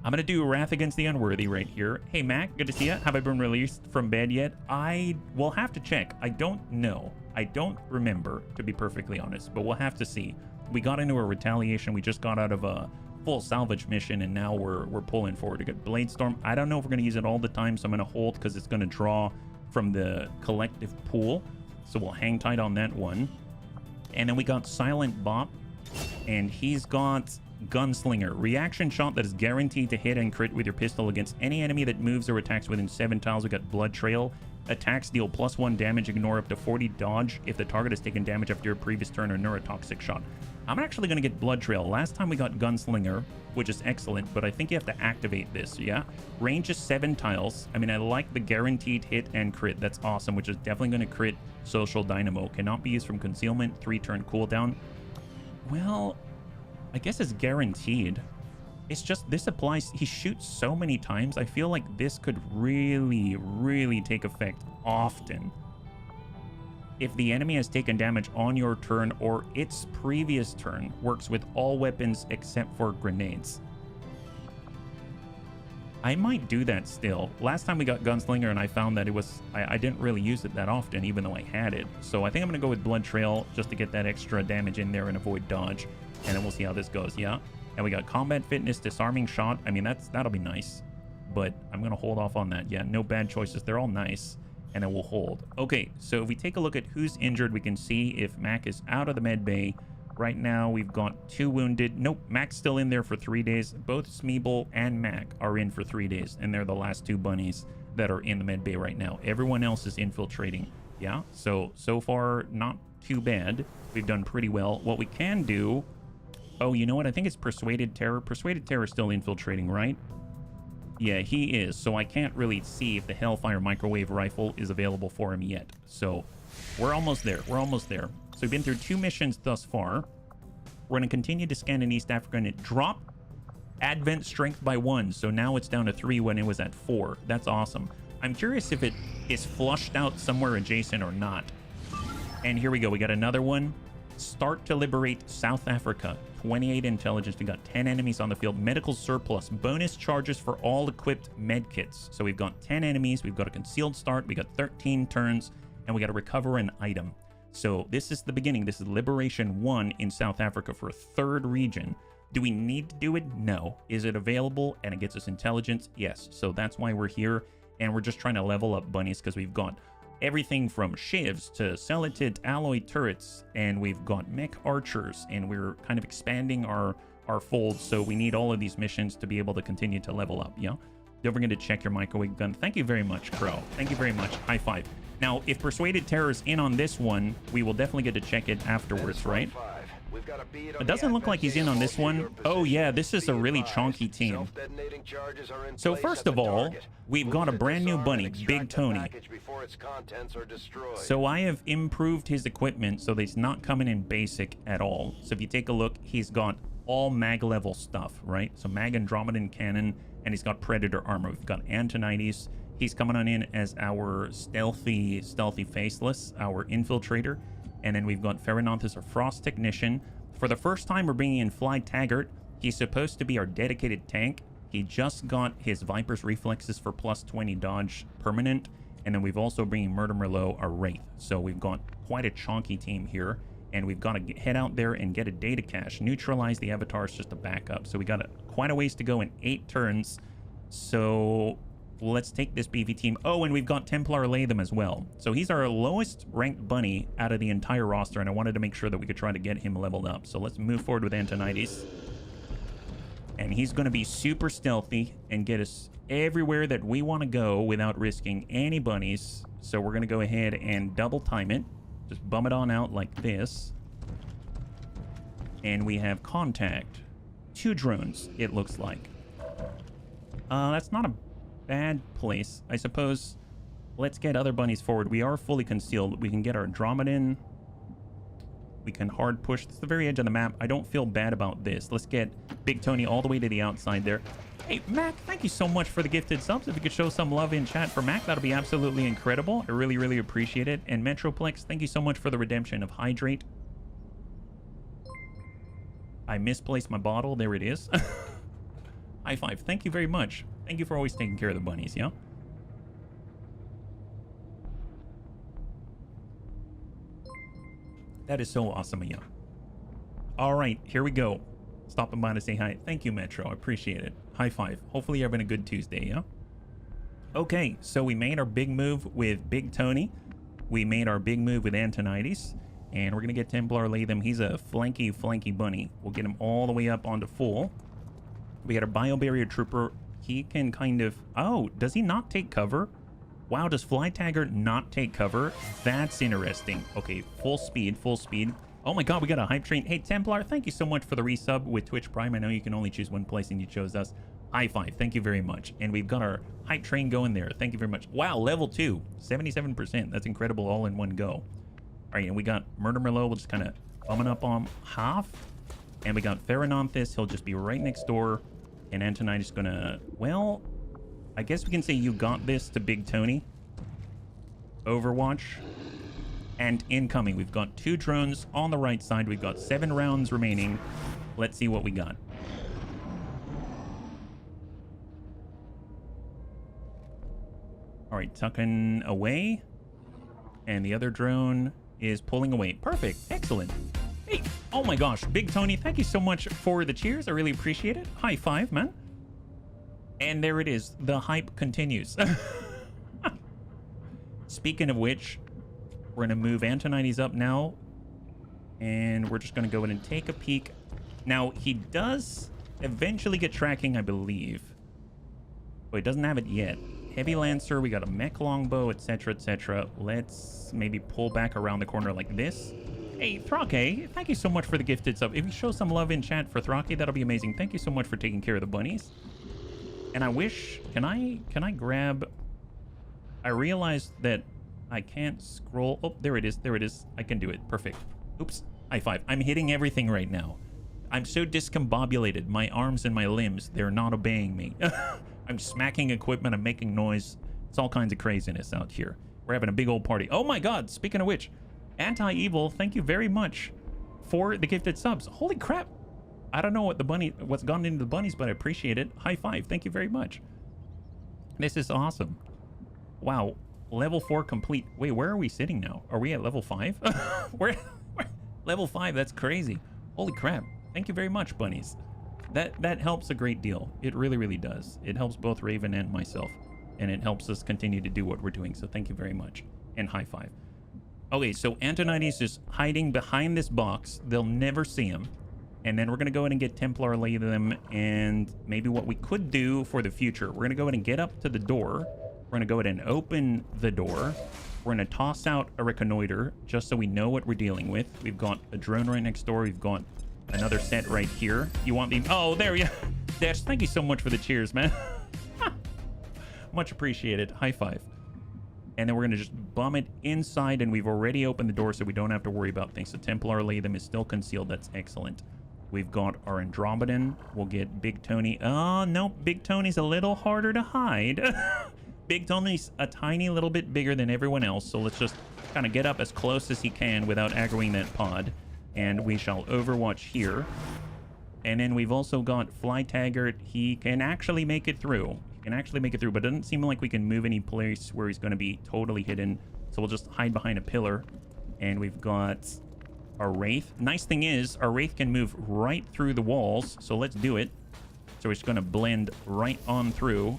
I'm going to do Wrath Against the Unworthy right here. Hey, Mac, good to see you. Have I been released from bed yet? I will have to check. I don't know. I don't remember, to be perfectly honest, but we'll have to see. We got into a retaliation. We just got out of a full salvage mission, and now we're pulling forward to get Blade Storm. I don't know if we're going to use it all the time, so I'm going to hold because it's going to draw from the collective pool. So we'll hang tight on that one. And then we got Silent Bop, and he's got Gunslinger. Reaction shot that is guaranteed to hit and crit with your pistol against any enemy that moves or attacks within 7 tiles. We got Blood Trail. Attacks deal +1 damage, ignore up to 40 dodge if the target has taken damage after your previous turn or neurotoxic shot. I'm actually going to get Blood Trail. Last time we got Gunslinger, which is excellent, but I think you have to activate this, yeah? Range is 7 tiles. I mean, I like the guaranteed hit and crit. That's awesome, which is definitely going to crit Social Dynamo. Cannot be used from concealment, 3-turn cooldown. Well, I guess it's guaranteed. It's just this applies. He shoots so many times. I feel like this could really, really take effect often. If the enemy has taken damage on your turn or its previous turn, works with all weapons except for grenades. I might do that still. Last time we got Gunslinger and I found that it was, I didn't really use it that often, even though I had it. So I think I'm going to go with Blood Trail just to get that extra damage in there and avoid dodge. And then we'll see how this goes, yeah? And we got Combat Fitness, Disarming Shot. I mean, that'll be nice. But I'm going to hold off on that. Yeah, no bad choices. They're all nice. And then we'll hold. Okay, so if we take a look at who's injured, we can see if Mac is out of the med bay. Right now, we've got 2 wounded. Nope, Mac's still in there for 3 days. Both Smeeble and Mac are in for 3 days. And they're the last 2 bunnies that are in the med bay right now. Everyone else is infiltrating. Yeah, so far, not too bad. We've done pretty well. What we can do... Oh, you know what? I think it's Persuaded Terror. Persuaded Terror is still infiltrating, right? Yeah, he is. So I can't really see if the Hellfire Microwave Rifle is available for him yet. So we're almost there. We're almost there. So we've been through 2 missions thus far. We're going to continue to scan in East Africa, and it dropped Advent Strength by 1. So now it's down to 3 when it was at 4. That's awesome. I'm curious if it is flushed out somewhere adjacent or not. And here we go. We got another one. Start to liberate South Africa. 28 intelligence. We got 10 enemies on the field. Medical surplus. Bonus charges for all equipped medkits. So we've got 10 enemies. We've got a concealed start. We got 13 turns. And we got to recover an item. So this is the beginning. This is Liberation 1 in South Africa for a 3rd region. Do we need to do it? No. Is it available? And it gets us intelligence? Yes. So that's why we're here. And we're just trying to level up bunnies because we've got everything from shivs to Celatid alloy turrets, and we've got mech archers, and we're kind of expanding our folds, so we need all of these missions to be able to continue to level up, yeah? Don't forget to check your microwave gun. Thank you very much, Crow. Thank you very much. High five. Now, if Persuaded Terror is in on this one, we will definitely get to check it afterwards, right? It doesn't look like he's in on this one. Oh yeah, this is a really chonky team. So first of all, we've got a brand new bunny, Big Tony. So I have improved his equipment so that he's not coming in basic at all. So if you take a look, he's got all mag level stuff, right? So mag Andromedan cannon, and he's got Predator armor. We've got Antonides. He's coming on in as our stealthy faceless, our infiltrator. And then we've got Ferronanthus, our Frost Technician. For the first time, we're bringing in Fly Taggart. He's supposed to be our dedicated tank. He just got his Viper's Reflexes for +20 dodge permanent. And then we've also bringing Murder Merlot, our Wraith. So we've got quite a chonky team here. And we've got to head out there and get a data cache. Neutralize the avatars just to back up. So we got quite a ways to go in 8 turns. So... let's take this BV team. Oh, and we've got Templar Latham as well. So he's our lowest ranked bunny out of the entire roster, and I wanted to make sure that we could try to get him leveled up. So let's move forward with Antonides. And he's going to be super stealthy and get us everywhere that we want to go without risking any bunnies. So we're going to go ahead and double time it. Just bum it on out like this. And we have contact. 2 drones, it looks like. That's not a bad place, I suppose. Let's get other bunnies forward. We are fully concealed. We can get our Andromedan. We can hard push. This is the very edge of the map. I don't feel bad about this. Let's get Big Tony all the way to the outside there. Hey, Mac, thank you so much for the gifted subs. If you could show some love in chat for Mac, that'll be absolutely incredible. I really, really appreciate it. And Metroplex, thank you so much for the redemption of Hydrate. I misplaced my bottle. There it is. High five. Thank you very much. Thank you for always taking care of the bunnies, yeah? That is so awesome of you. All right, here we go. stopping by to say hi. Thank you, Metro. I appreciate it. High five. Hopefully you're having a good Tuesday, yeah? Okay, so we made our big move with Big Tony. We made our big move with Antonides. And we're going to get Templar Latham. He's a flanky bunny. We'll get him all the way up onto full. We got our Biobarrier Trooper. He can kind of... Oh, does he not take cover? Wow, does Fly Tagger not take cover? That's interesting. Okay, full speed. Oh my god, we got a hype train. Hey, Templar, thank you so much for the resub with Twitch Prime. I know you can only choose one place and you chose us. High five. Thank you very much. And we've got our hype train going there. Thank you very much. Wow, level 2. 77%. That's incredible all in one go. All right, and we got Murder Merlot. We'll just kind of bumming up on half. And we got Pherononthus. He'll just be right next door. And Antonite is going to... Well, I guess we can say you got this to Big Tony. Overwatch. And incoming. We've got 2 drones on the right side. We've got 7 rounds remaining. Let's see what we got. All right, tucking away. And the other drone is pulling away. Perfect. Excellent. Hey, oh my gosh. Big Tony, thank you so much for the cheers. I really appreciate it. High five, man. And there it is. The hype continues. Speaking of which, we're going to move Antonides up now. And we're just going to go in and take a peek. Now, he does eventually get tracking, I believe. But he doesn't have it yet. Heavy Lancer, we got a mech longbow, etc., etc. Let's maybe pull back around the corner like this. Hey, Thrake, thank you so much for the gifted sub. If you show some love in chat for Thrake, that'll be amazing. Thank you so much for taking care of the bunnies. And I wish, can I grab... I realized that I can't scroll. Oh, there it is. There it is. I can do it. Perfect. Oops. High five. I'm hitting everything right now. I'm so discombobulated. My arms and my limbs, they're not obeying me. I'm smacking equipment. I'm making noise. It's all kinds of craziness out here. We're having a big old party. Oh my god. Speaking of which, Anti-Evil, thank you very much for the gifted subs. Holy crap. I don't know what's gone into the bunnies, but I appreciate it. High five. Thank you very much. This is awesome. Wow. Level 4 complete. Wait, where are we sitting now? Are we at level 5? Where? Level 5. That's crazy. Holy crap. Thank you very much, bunnies. That helps a great deal. It really, really does. It helps both Raven and myself. And it helps us continue to do what we're doing. So thank you very much. And high five. Okay, so Antonides is hiding behind this box. They'll never see him. And then we're going to go ahead and get Templar Latham. And maybe what we could do for the future. We're going to go ahead and get up to the door. We're going to go ahead and open the door. We're going to toss out a reconnoiter just so we know what we're dealing with. We've got a drone right next door. We've got another set right here. You want the... Oh, there you... Dash, thank you so much for the cheers, man. Much appreciated. High five. And then we're going to just bum it inside, and we've already opened the door so we don't have to worry about things. So Templar Latham is still concealed. That's excellent. We've got our Andromedan. We'll get Big Tony. Oh, no. Big Tony's a little harder to hide. Big Tony's a tiny little bit bigger than everyone else, so let's just kind of get up as close as he can without aggroing that pod. And we shall overwatch here. And then we've also got Fly Taggart. He can actually make it through. He can actually make it through, but it doesn't seem like we can move any place where he's going to be totally hidden. So we'll just hide behind a pillar. And we've got our Wraith. Nice thing is, our Wraith can move right through the walls, so let's do it. So it's going to blend right on through.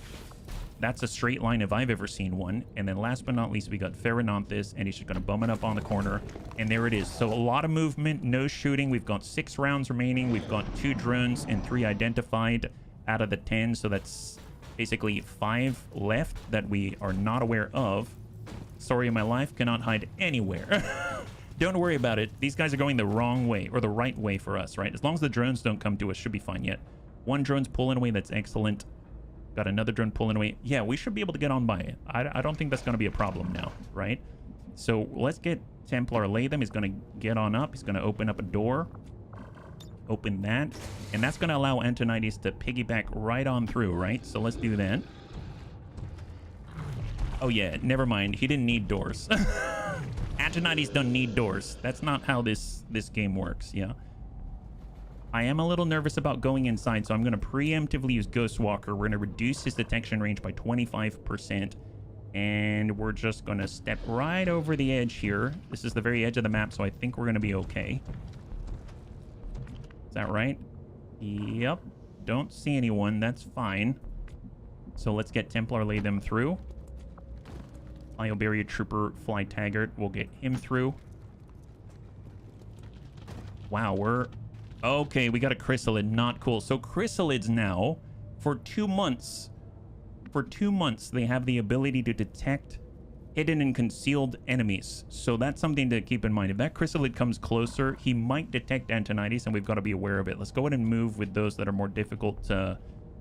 That's a straight line if I've ever seen one. And then last but not least, we got Pherononthus, and he's just going to bum it up on the corner. And there it is. So a lot of movement, no shooting. We've got 6 rounds remaining. We've got 2 drones and 3 identified out of the 10. So that's basically 5 left that we are not aware of. Story of my life, cannot hide anywhere. Don't worry about it. These guys are going the wrong way, or the right way for us, right? As long as the drones don't come to us, should be fine yet. 1 drone's pulling away. That's excellent. Got another drone pulling away. Yeah, we should be able to get on by it. I don't think that's going to be a problem now, right? So let's get Templar Latham. He's going to get on up. He's going to open up a door. Open that. And that's going to allow Antonides to piggyback right on through, right? So let's do that. Oh, yeah. Never mind. He didn't need doors. Antonides don't need doors. That's not how this game works, yeah? I am a little nervous about going inside, so I'm going to preemptively use Ghostwalker. We're going to reduce his detection range by 25%. And we're just going to step right over the edge here. This is the very edge of the map, so I think we're going to be okay. Is that right? Yep. Don't see anyone. That's fine. So let's get Templar lay them through. Bio Barrier Trooper Fly Taggart. We'll get him through. Wow, we're... Okay, we got a Chrysalid. Not cool. So Chrysalids now, for 2 months, they have the ability to detect hidden and concealed enemies. So that's something to keep in mind. If that Chrysalid comes closer, he might detect Antonides, and we've got to be aware of it. Let's go ahead and move with those that are more difficult to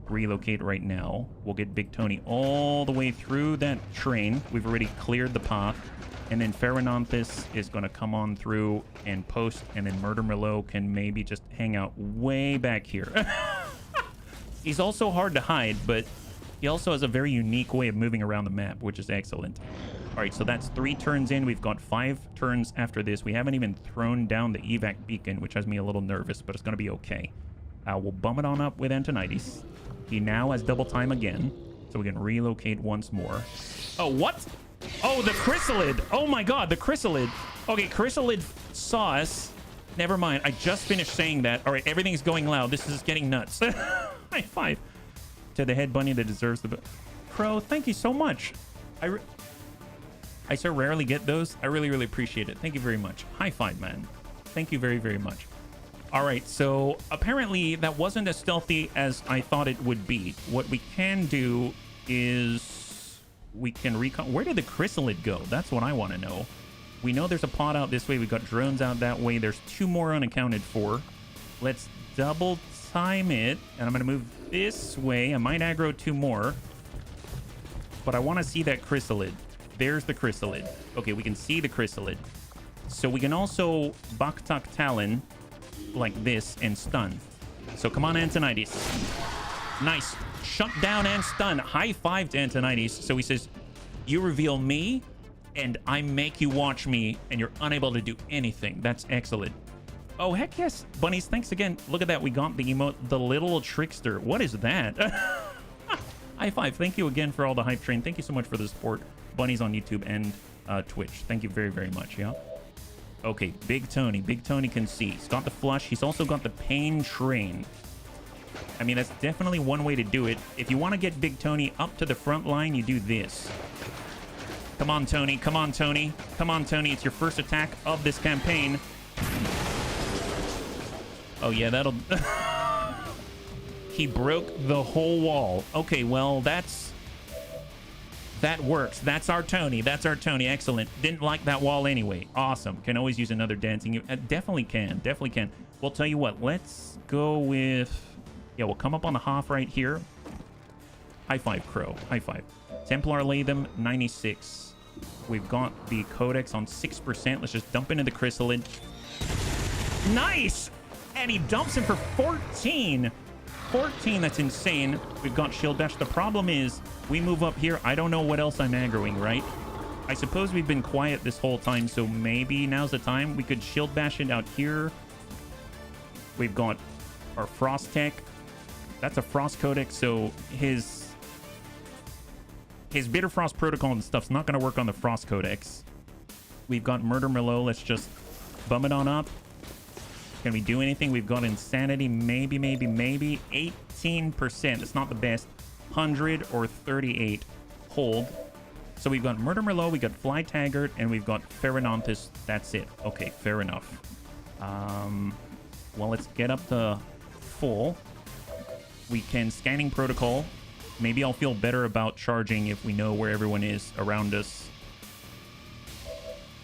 relocate right now. We'll get Big Tony all the way through that train. We've already cleared the path. And then Pharononthus is going to come on through and post, and then Murder Merlot can maybe just hang out way back here. He's also hard to hide, but he also has a very unique way of moving around the map, which is excellent. All right, so that's 3 turns in. We've got 5 turns after this. We haven't even thrown down the evac beacon, which has me a little nervous, but it's going to be okay. We'll bum it on up with Antonides. He now has double time again, so we can relocate once more. Oh, what? Oh, the Chrysalid. Oh my god, the Chrysalid. Okay, Chrysalid saw us. Never mind. I just finished saying that. All right, everything's going loud. This is getting nuts. High five to the head bunny that deserves the... Crow, thank you so much. I so rarely get those. I really, really appreciate it. Thank you very much. High five, man. Thank you very, very much. All right, so apparently that wasn't as stealthy as I thought it would be. What we can do is... we can recon... Where did the Chrysalid go? That's what I want to know. We know there's a pod out this way. We've got drones out that way. There's 2 more unaccounted for. Let's double time it. And I'm going to move this way. I might aggro 2 more. But I want to see that Chrysalid. There's the Chrysalid. Okay, we can see the Chrysalid. So we can also Baktak Talon like this and stun. So come on, Antonides. Nice. Shut down and stun. High five to Antonides. So he says, you reveal me, and I make you watch me, and you're unable to do anything. That's excellent. Oh, heck yes. Bunnies, thanks again. Look at that. We got the emote, the little trickster. What is that? High five. Thank you again for all the hype train. Thank you so much for the support. Bunnies on YouTube and Twitch. Thank you very, very much. Yeah. Okay, Big Tony. Big Tony can see. He's got the flush. He's also got the pain train. I mean, that's definitely one way to do it. If you want to get Big Tony up to the front line, you do this. Come on, Tony. Come on, Tony. Come on, Tony. It's your first attack of this campaign. Oh, yeah, that'll... He broke the whole wall. Okay, well, that works. That's our Tony. That's our Tony. Excellent. Didn't like that wall anyway. Awesome. Can always use another dancing. Definitely can. Definitely can. We'll tell you what. Let's go with... Yeah, we'll come up on the Hoff right here. High five, Crow. High five. Templar Latham, 96. We've got the Codex on 6%. Let's just dump into the Chrysalid. Nice! And he dumps him for 14. 14, that's insane. We've got Shield Dash. The problem is, we move up here. I don't know what else I'm aggroing, right? I suppose we've been quiet this whole time, so maybe now's the time. We could Shield Bash it out here. We've got our Frost Tech. That's a Frost Codex, so his Bitter Frost protocol and stuff's not going to work on the Frost Codex. We've got Murder Merlot. Let's just bum it on up. Can we do anything? We've got Insanity. Maybe. 18%. It's not the best. 100 or 38. Hold. So we've got Murder Merlot, we got Fly Taggart, and we've got Pharononthus. That's it. Okay, fair enough. Well, let's get up to full. We can Scanning Protocol. Maybe I'll feel better about charging if we know where everyone is around us.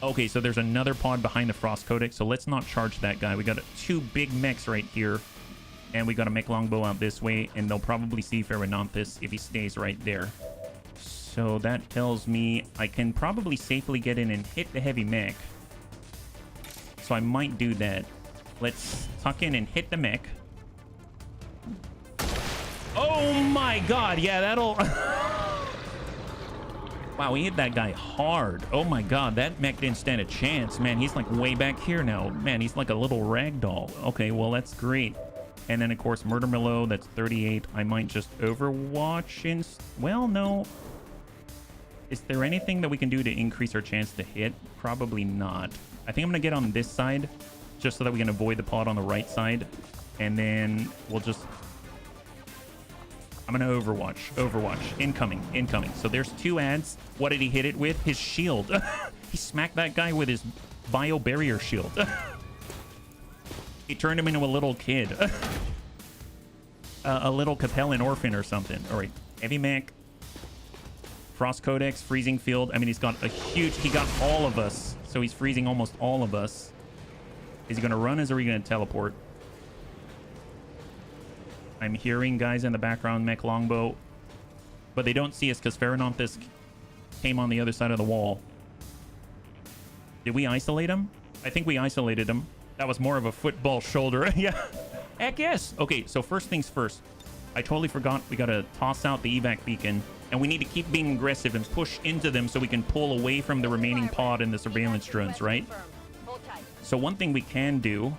Okay, so there's another pod behind the Frost Codex, so let's not charge that guy. We got 2 big mechs right here, and we got a mech longbow out this way, and they'll probably see Pharononthus if he stays right there. So that tells me I can probably safely get in and hit the heavy mech. So I might do that. Let's tuck in and hit the mech. Oh my god, yeah, that'll... Wow, we hit that guy hard. Oh my god, that mech didn't stand a chance. Man, he's like way back here now. Man, he's like a little ragdoll. Okay, well, that's great. And then, of course, Murder Merlot, that's 38. I might just Overwatch in... Well, no. Is there anything that we can do to increase our chance to hit? Probably not. I think I'm going to get on this side, just so that we can avoid the pod on the right side. And then we'll just... I'm gonna Overwatch. Incoming. So there's 2 ads. What did he hit it with? His shield. He smacked that guy with his bio barrier shield. He turned him into a little kid. A little Capellan orphan or something. All right, heavy mech. Frost Codex, freezing field. I mean, he's got a huge... He got all of us. So he's freezing almost all of us. Is he gonna run? Is he gonna teleport? I'm hearing guys in the background, mech longbow, but they don't see us because Pherononthus came on the other side of the wall. Did we isolate him? I think we isolated him. That was more of a football shoulder. Yeah. Heck yes. Okay, so first things first. I totally forgot we gotta toss out the evac beacon, and we need to keep being aggressive and push into them so we can pull away from the remaining pod and the surveillance drones, right? So one thing we can do...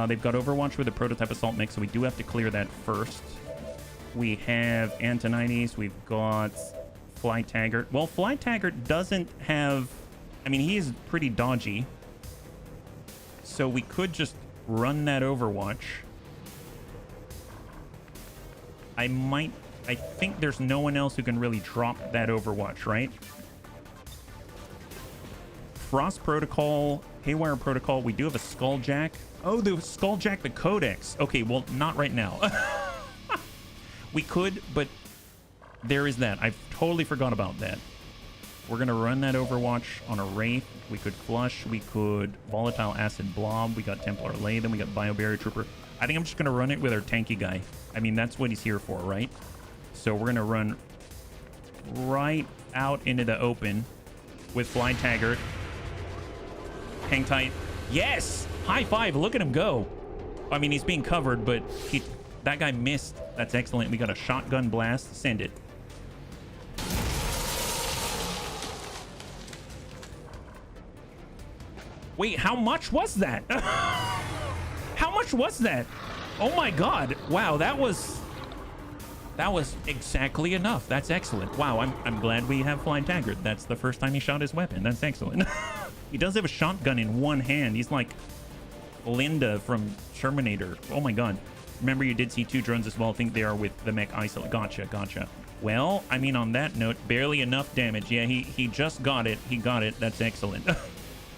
they've got Overwatch with a prototype assault mech, so we do have to clear that first. We have Antonides. We've got Fly Taggart. Well, Fly Taggart doesn't have... I mean, he is pretty dodgy. So we could just run that Overwatch. I think there's no one else who can really drop that Overwatch, right? Frost Protocol, Haywire Protocol. We do have a Skulljack. Oh, the Skulljack, the Codex. Okay, well, not right now. We could, but there is that. I totally forgot about that. We're going to run that Overwatch on a Wraith. We could Flush. We could Volatile Acid Blob. We got Templar Lay. Then we got Bio Barrier Trooper. I think I'm just going to run it with our tanky guy. I mean, that's what he's here for, right? So we're going to run right out into the open with Fly Taggart. Hang tight. Yes! High five. Look at him go. I mean, he's being covered, but that guy missed. That's excellent. We got a shotgun blast. Send it. Wait, how much was that? How much was that? Oh my god. Wow, that was exactly enough. That's excellent. Wow, I'm glad we have Flying Taggart. That's the first time he shot his weapon. That's excellent. He does have a shotgun in one hand. He's like Linda from Terminator. Oh my god. Remember, you did see 2 drones as well. I think they are with the mech isolate. Gotcha. Well, I mean, on that note, barely enough damage. Yeah, he just got it. He got it. That's excellent.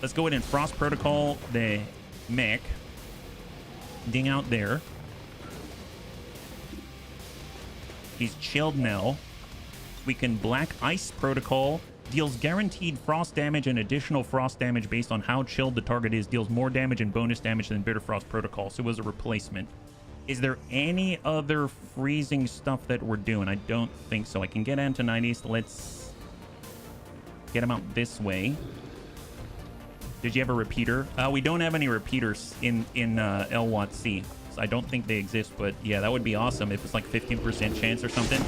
Let's go ahead and Frost Protocol the mech. Ding out there. He's chilled now. We can Black Ice Protocol. Deals guaranteed frost damage and additional frost damage based on how chilled the target is. Deals more damage and bonus damage than Bitter Frost Protocol. So it was a replacement. Is there any other freezing stuff that we're doing? I don't think so. I can get Antonides. Let's get him out this way. Did you have a repeater? We don't have any repeaters in LWOTC. So I don't think they exist, but yeah, that would be awesome if it's like 15% chance or something.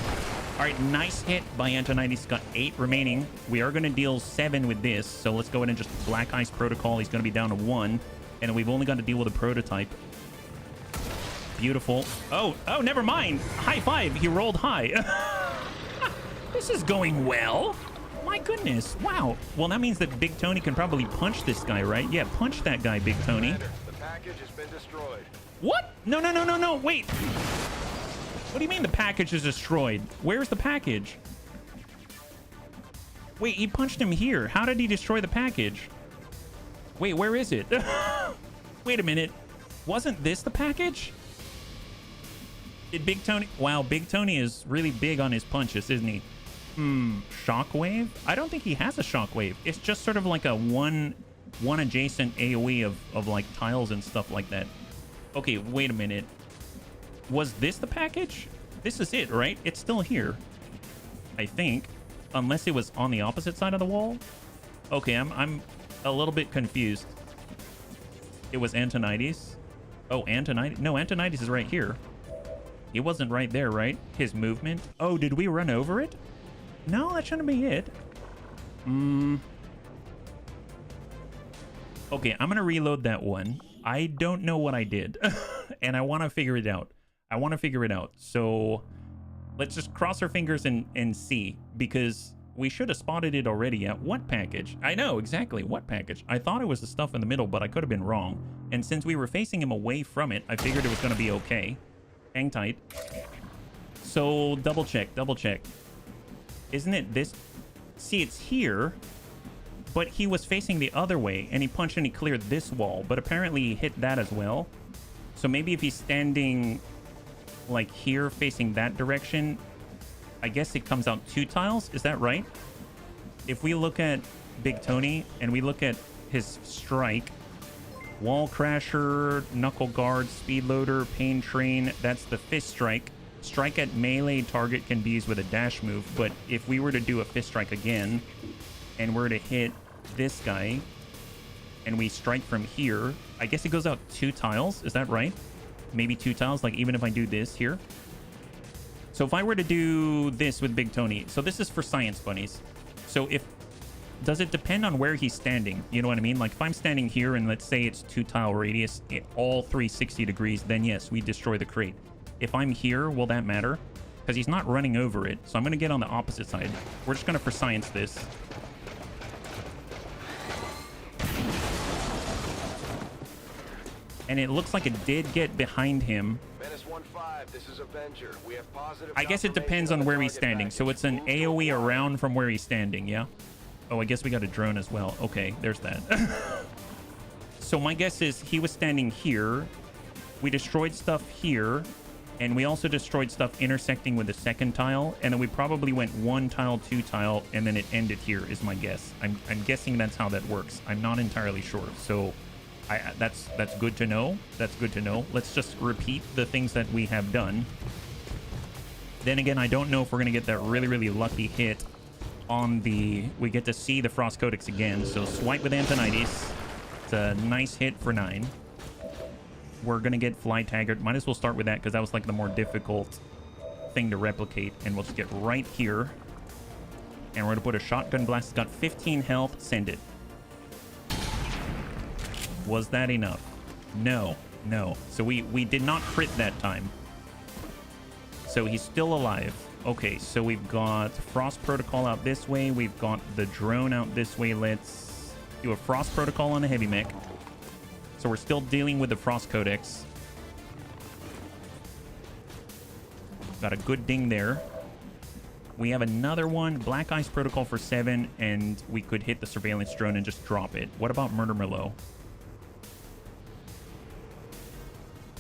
All right, nice hit by Antonides. Got 8 remaining. We are going to deal 7 with this, so let's go ahead and just Black Ice Protocol. He's going to be down to 1, and we've only got to deal with a prototype. Beautiful. Oh, never mind. High five. He rolled high. This is going well. My goodness. Wow. Well, that means that Big Tony can probably punch this guy, right? Yeah, punch that guy, Big Tony. The package has been destroyed. What? No. Wait. What do you mean the package is destroyed? Where's the package? Wait, he punched him here. How did he destroy the package? Wait, where is it? Wait a minute. Wasn't this the package? Did Big Tony... Wow, Big Tony is really big on his punches, isn't he? Shockwave? I don't think he has a shockwave. It's just sort of like a one adjacent AoE of like tiles and stuff like that. Okay, wait a minute. Was this the package? This is it, right? It's still here, I think. Unless it was on the opposite side of the wall. Okay, I'm a little bit confused. It was Antonides. Oh, Antonides? No, Antonides is right here. He wasn't right there, right? His movement. Oh, did we run over it? No, that shouldn't be it. Okay, I'm gonna reload that one. I don't know what I did. And I want to figure it out. So let's just cross our fingers and see, because We should have spotted it already. Yeah, what package? I know, exactly, what package? I thought it was the stuff in the middle, but I could have been wrong. And since we were facing him away from it, I figured it was going to be okay. Hang tight. So, double check, double check. Isn't it this? See, it's here, but he was facing the other way, and he punched and he cleared this wall, but apparently he hit that as well. So maybe if he's standing, like, here, facing that direction, I guess it comes out 2 tiles. Is that right? If we look at Big Tony and we look at his strike, Wall Crasher, Knuckle Guard, Speed Loader, Pain Train, that's the fist strike. Strike at melee target can be used with a dash move, but if we were to do a fist strike again and we're to hit this guy and we strike from here, I guess it goes out 2 tiles. Is that right? Maybe 2 tiles, like even if I do this here. So if I were to do this with Big Tony, so this is for science bunnies. So does it depend on where he's standing? You know what I mean? Like if I'm standing here and let's say it's 2 tile radius, all 360 degrees, then yes, we destroy the crate. If I'm here, will that matter? Because he's not running over it. So I'm going to get on the opposite side. We're just going to for science this. And it looks like it did get behind him. This is Avenger. We have positive I guess it depends on where he's standing. So it's an AoE around from where he's standing, yeah? Oh, I guess we got a drone as well. Okay, there's that. So my guess is he was standing here. We destroyed stuff here. And we also destroyed stuff intersecting with the second tile. And then we probably went 1 tile, 2 tile, and then it ended here is my guess. I'm guessing that's how that works. I'm not entirely sure. So that's good to know. That's good to know. Let's just repeat the things that we have done. Then again, I don't know if we're going to get that really, really lucky hit on the... We get to see the Frost Codex again. So swipe with Antonides. It's a nice hit for 9. We're going to get Fly Taggart. Might as well start with that because that was like the more difficult thing to replicate. And we'll just get right here. And we're going to put a Shotgun Blast. It's got 15 health. Send it. Was that enough? No, no. So we did not crit that time. So he's still alive. Okay, so we've got Frost Protocol out this way. We've got the drone out this way. Let's do a Frost Protocol on the heavy mech. So we're still dealing with the Frost Codex. Got a good ding there. We have another one, Black Ice Protocol for 7, and we could hit the surveillance drone and just drop it. What about Murder Merlot?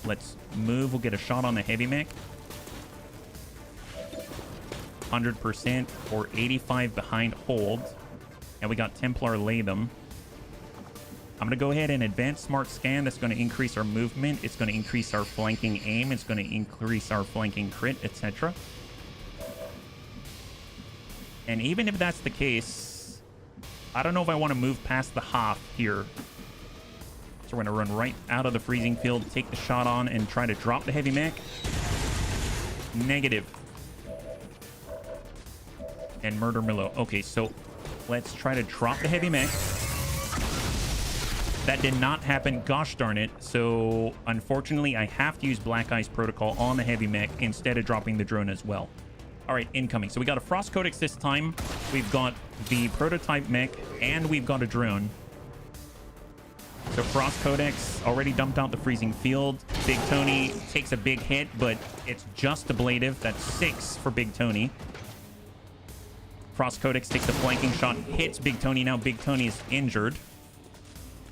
Let's move. We'll get a shot on the heavy mech. 100% or 85 behind hold. And we got Templar Latham. I'm going to go ahead and advance Smart Scan. That's going to increase our movement. It's going to increase our flanking aim. It's going to increase our flanking crit, etc. And even if that's the case, I don't know if I want to move past the Hoff here. So we're going to run right out of the freezing field, take the shot on, and try to drop the heavy mech. Negative. And Murder Merlot. Okay, so let's try to drop the heavy mech. That did not happen. Gosh darn it. So unfortunately, I have to use Black Ice Protocol on the heavy mech instead of dropping the drone as well. All right, incoming. So we got a Frost Codex this time. We've got the prototype mech, and we've got a drone. So Frost Codex already dumped out the freezing field. Big Tony takes a big hit, but it's just ablative. That's 6 for Big Tony. Frost Codex takes a flanking shot, hits Big Tony. Now Big Tony is injured.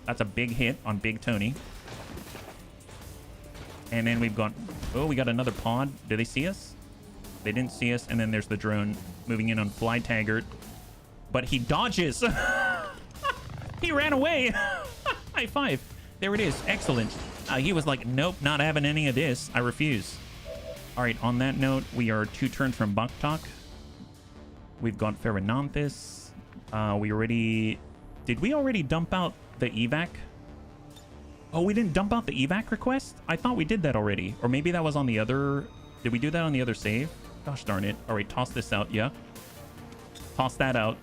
That's a big hit on Big Tony. And then we've got... Oh, we got another pod. Did they see us? They didn't see us. And then there's the drone moving in on Fly Taggart. But he dodges. He ran away. High five. There it is. Excellent. He was like, nope, not having any of this. I refuse. All right, on that note, we are 2 turns from Baktak. We've got Ferrananthus. We already... Did we already dump out the evac? Oh, we didn't dump out the evac request? I thought we did that already. Or maybe that was on the other... Did we do that on the other save? Gosh darn it. All right, toss this out. Yeah. Toss that out.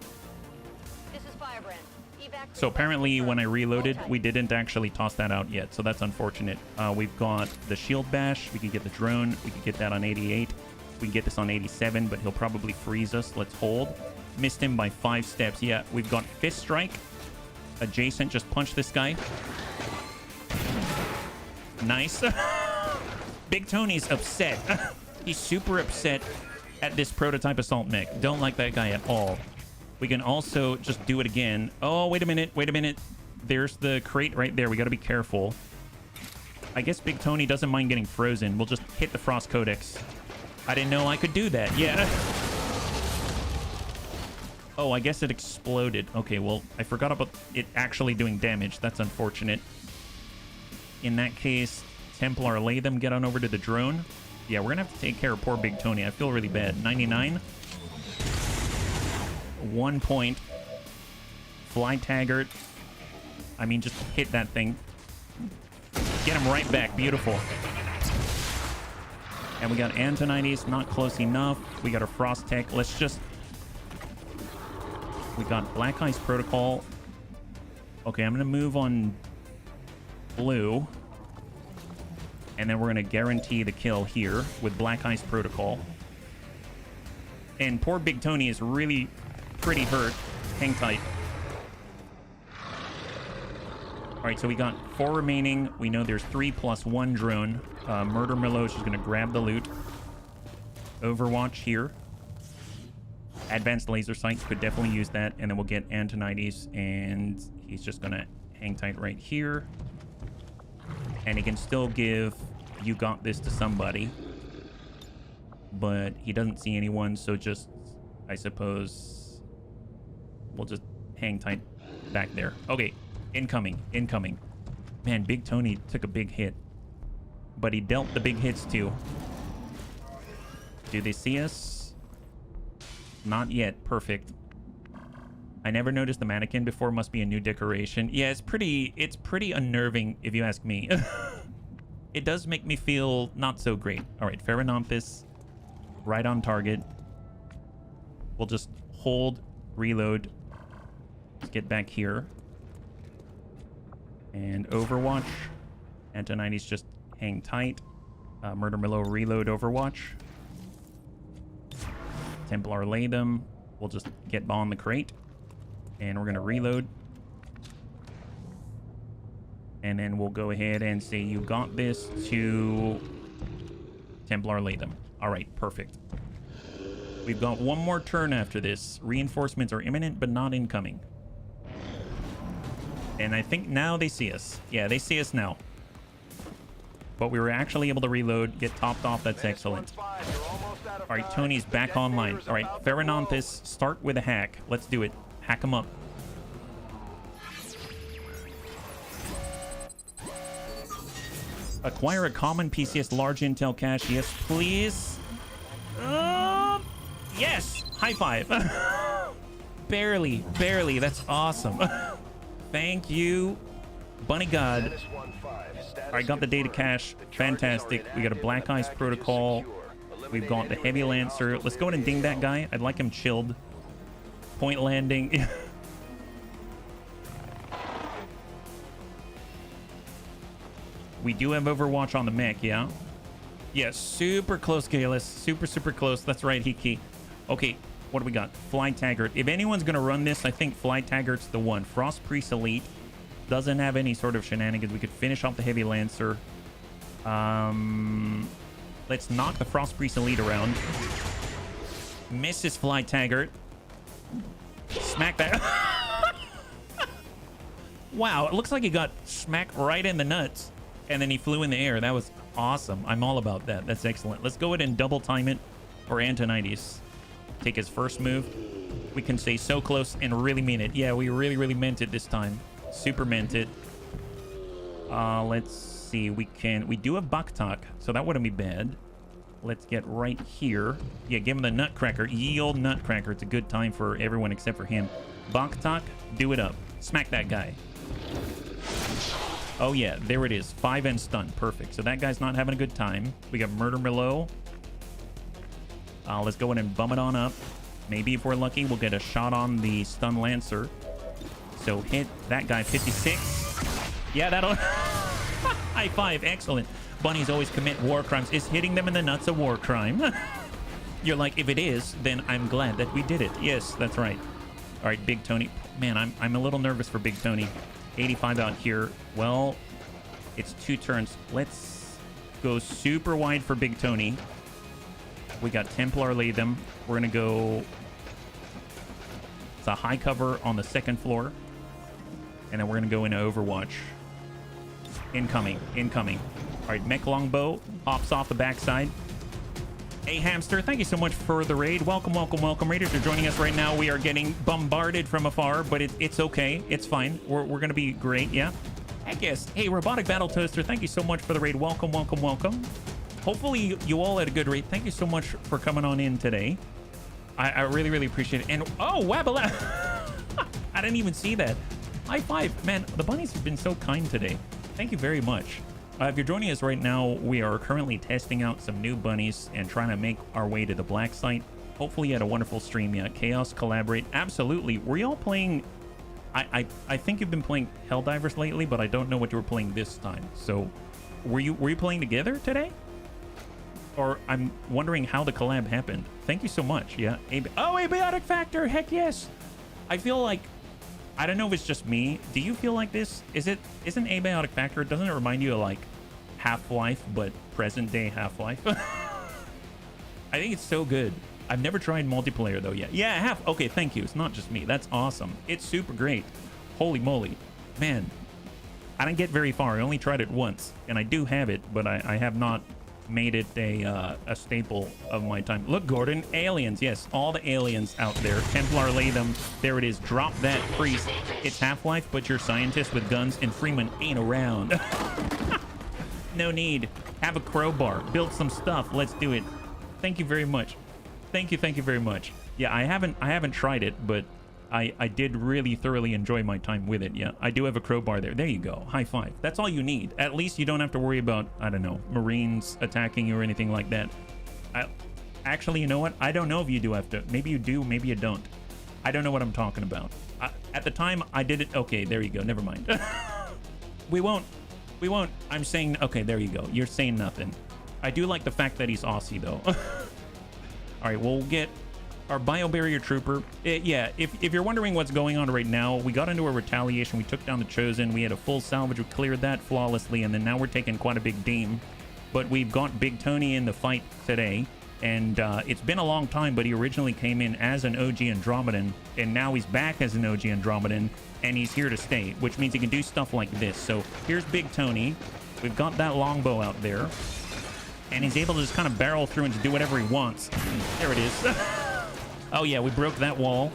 This is Firebrand. Evac So apparently when I reloaded, we didn't actually toss that out yet. So that's unfortunate. We've got the shield bash. We could get the drone. We could get that on 88. We can get this on 87, but he'll probably freeze us. Let's hold. Missed him by 5 steps. Yeah, we've got Fist Strike. Adjacent, just punch this guy. Nice. Big Tony's upset. He's super upset at this prototype assault mech. Don't like that guy at all. We can also just do it again. Oh, wait a minute. Wait a minute. There's the crate right there. We got to be careful. I guess Big Tony doesn't mind getting frozen. We'll just hit the Frost Codex. I didn't know I could do that. Yeah. Oh, I guess it exploded. Okay, well, I forgot about it actually doing damage. That's unfortunate. In that case, Templar, lay them, get on over to the drone. Yeah, we're going to have to take care of poor Big Tony. I feel really bad. 99. 1 point. Fly Taggart. I mean, just hit that thing. Get him right back. Beautiful. And we got Antonides. Not close enough. We got a Frost Tech. Let's just... We got Black Ice Protocol. Okay, I'm going to move on blue. And then we're going to guarantee the kill here with Black Ice Protocol. And poor Big Tony is really pretty hurt. Hang tight. All right, so we got 4 remaining. We know there's 3 plus 1 drone. Murder Milosh is going to grab the loot. Overwatch here. Advanced laser sights could definitely use that. And then we'll get Antonides, and he's just going to hang tight right here. And he can still give "you got this" to somebody. But he doesn't see anyone, so just, I suppose, we'll just hang tight back there. Okay, incoming, incoming. Man, Big Tony took a big hit. But he dealt the big hits too. Do they see us? Not yet. Perfect. I never noticed the mannequin before. Must be a new decoration. Yeah, it's pretty unnerving if you ask me. It does make me feel not so great. All right, Pherononthus, right on target. We'll just hold, reload. Let's get back here. And Overwatch. Antonides, just hang tight. Murder Milo, reload Overwatch. Templar, lay them. We'll just get on the crate. And we're going to reload. And then we'll go ahead and say, "You got this," to Templar, lay them. All right, perfect. We've got 1 more turn after this. Reinforcements are imminent, but not incoming. And I think now they see us. Yeah, they see us now. But we were actually able to reload, get topped off. That's excellent. All right, Tony's back online. All right, Pherononthus, start with a hack. Let's do it. Hack him up. Acquire a common PCS large intel cache. Yes, please. Yes! High five. Barely, barely. That's awesome. Thank you, Bunny God. All right, got the data cache. Fantastic. We got a Black Ice Protocol. We've got the Heavy Lancer. Let's go ahead and ding that guy. I'd like him chilled. Point landing. We do have Overwatch on the mech, yeah? Yeah, super close, Galus. Super, super close. That's right, Hiki. Okay, what do we got? Fly Taggart. If anyone's going to run this, I think Fly Taggart's the one. Frost Priest Elite doesn't have any sort of shenanigans. We could finish off the Heavy Lancer. Let's knock the Frost Priest Elite around. Misses Fly Taggart. Smack that. Wow, it looks like he got smacked right in the nuts. And then he flew in the air. That was awesome. I'm all about that. That's excellent. Let's go ahead and double time it for Antonides. Take his first move. We can say so close and really mean it. Yeah, we really, really meant it this time. Super meant it. Let's see. We do have Baktak, so that wouldn't be bad. Let's get right here. Yeah, give him the Nutcracker. Ye old Nutcracker. It's a good time for everyone except for him. Baktak, do it up. Smack that guy. Oh, yeah, there it is. 5 and stun. Perfect. So that guy's not having a good time. We got Murder Milo. Let's go in and bum it on up. Maybe if we're lucky, we'll get a shot on the stun Lancer. So hit that guy. 56. Yeah, that'll... High five. Excellent. Bunnies always commit war crimes. Is hitting them in the nuts a war crime? You're like, if it is, then I'm glad that we did it. Yes, that's right. All right, Big Tony. Man, I'm a little nervous for Big Tony. 85 out here. Well, it's 2 turns. Let's go super wide for Big Tony. We got Templar Latham. We're going to go... It's a high cover on the 2nd floor. And then we're going to go into Overwatch. Incoming. All right, Mech Longbow hops off the backside. A Hamster, thank you so much for the raid. Welcome. Raiders are joining us right now. We are getting bombarded from afar, but it's okay. It's fine. We're going to be great, yeah? Heck yes. Hey, Robotic Battle Toaster, thank you so much for the raid. Welcome. Hopefully you all had a good raid. Thank you so much for coming on in today. I really appreciate it. And, oh, Wabala! I didn't even see that. High five. Man, the bunnies have been so kind today. Thank you very much. If you're joining us right now, we are currently testing out some new bunnies and trying to make our way to the black site. Hopefully you had a wonderful stream. Yeah, Chaos, Collaborate. Absolutely. Were y'all playing... I think you've been playing Helldivers lately, but I don't know what you were playing this time. So, were you playing together today? Or I'm wondering how the collab happened. Thank you so much. Yeah. Abiotic Factor. Heck yes. I feel like... I don't know if it's just me. Do you feel like this? Isn't Abiotic Factor, doesn't it remind you of like Half-Life, but present day Half-Life? I think it's so good. I've never tried multiplayer though yet. Yeah, I have. Okay, thank you. It's not just me. That's awesome. It's super great. Holy moly. Man, I didn't get very far. I only tried it once, and I do have it, but I have not made it a staple of my time. Look, Gordon, aliens. Yes, all the aliens out there. Templar Latham. There it is. Drop that priest. It's Half-Life, but you're scientists with guns, and Freeman ain't around. No need. Have a crowbar. Build some stuff. Let's do it. Thank you very much. Thank you very much. Yeah, I haven't tried it, but I did really thoroughly enjoy my time with it. Yeah, I do have a crowbar there. There you go. High five. That's all you need. At least you don't have to worry about, I don't know, Marines attacking you or anything like that. Actually, you know what? I don't know if you do have to. Maybe you do, maybe you don't. I don't know what I'm talking about. At the time, I did it. Okay, there you go. Never mind. We won't. I'm saying, okay, there you go. You're saying nothing. I do like the fact that he's Aussie, though. All right, we'll get our biobarrier trooper. Yeah, if you're wondering what's going on right now, we got into a retaliation. We took down the Chosen. We had a full salvage. We cleared that flawlessly, and then now we're taking quite a big dame. But we've got Big Tony in the fight today, and it's been a long time, but he originally came in as an OG Andromedan, and now he's back as an OG Andromedan, and he's here to stay, which means he can do stuff like this. So here's Big Tony. We've got that longbow out there, and he's able to just kind of barrel through and to do whatever he wants. There it is. Oh, yeah, we broke that wall.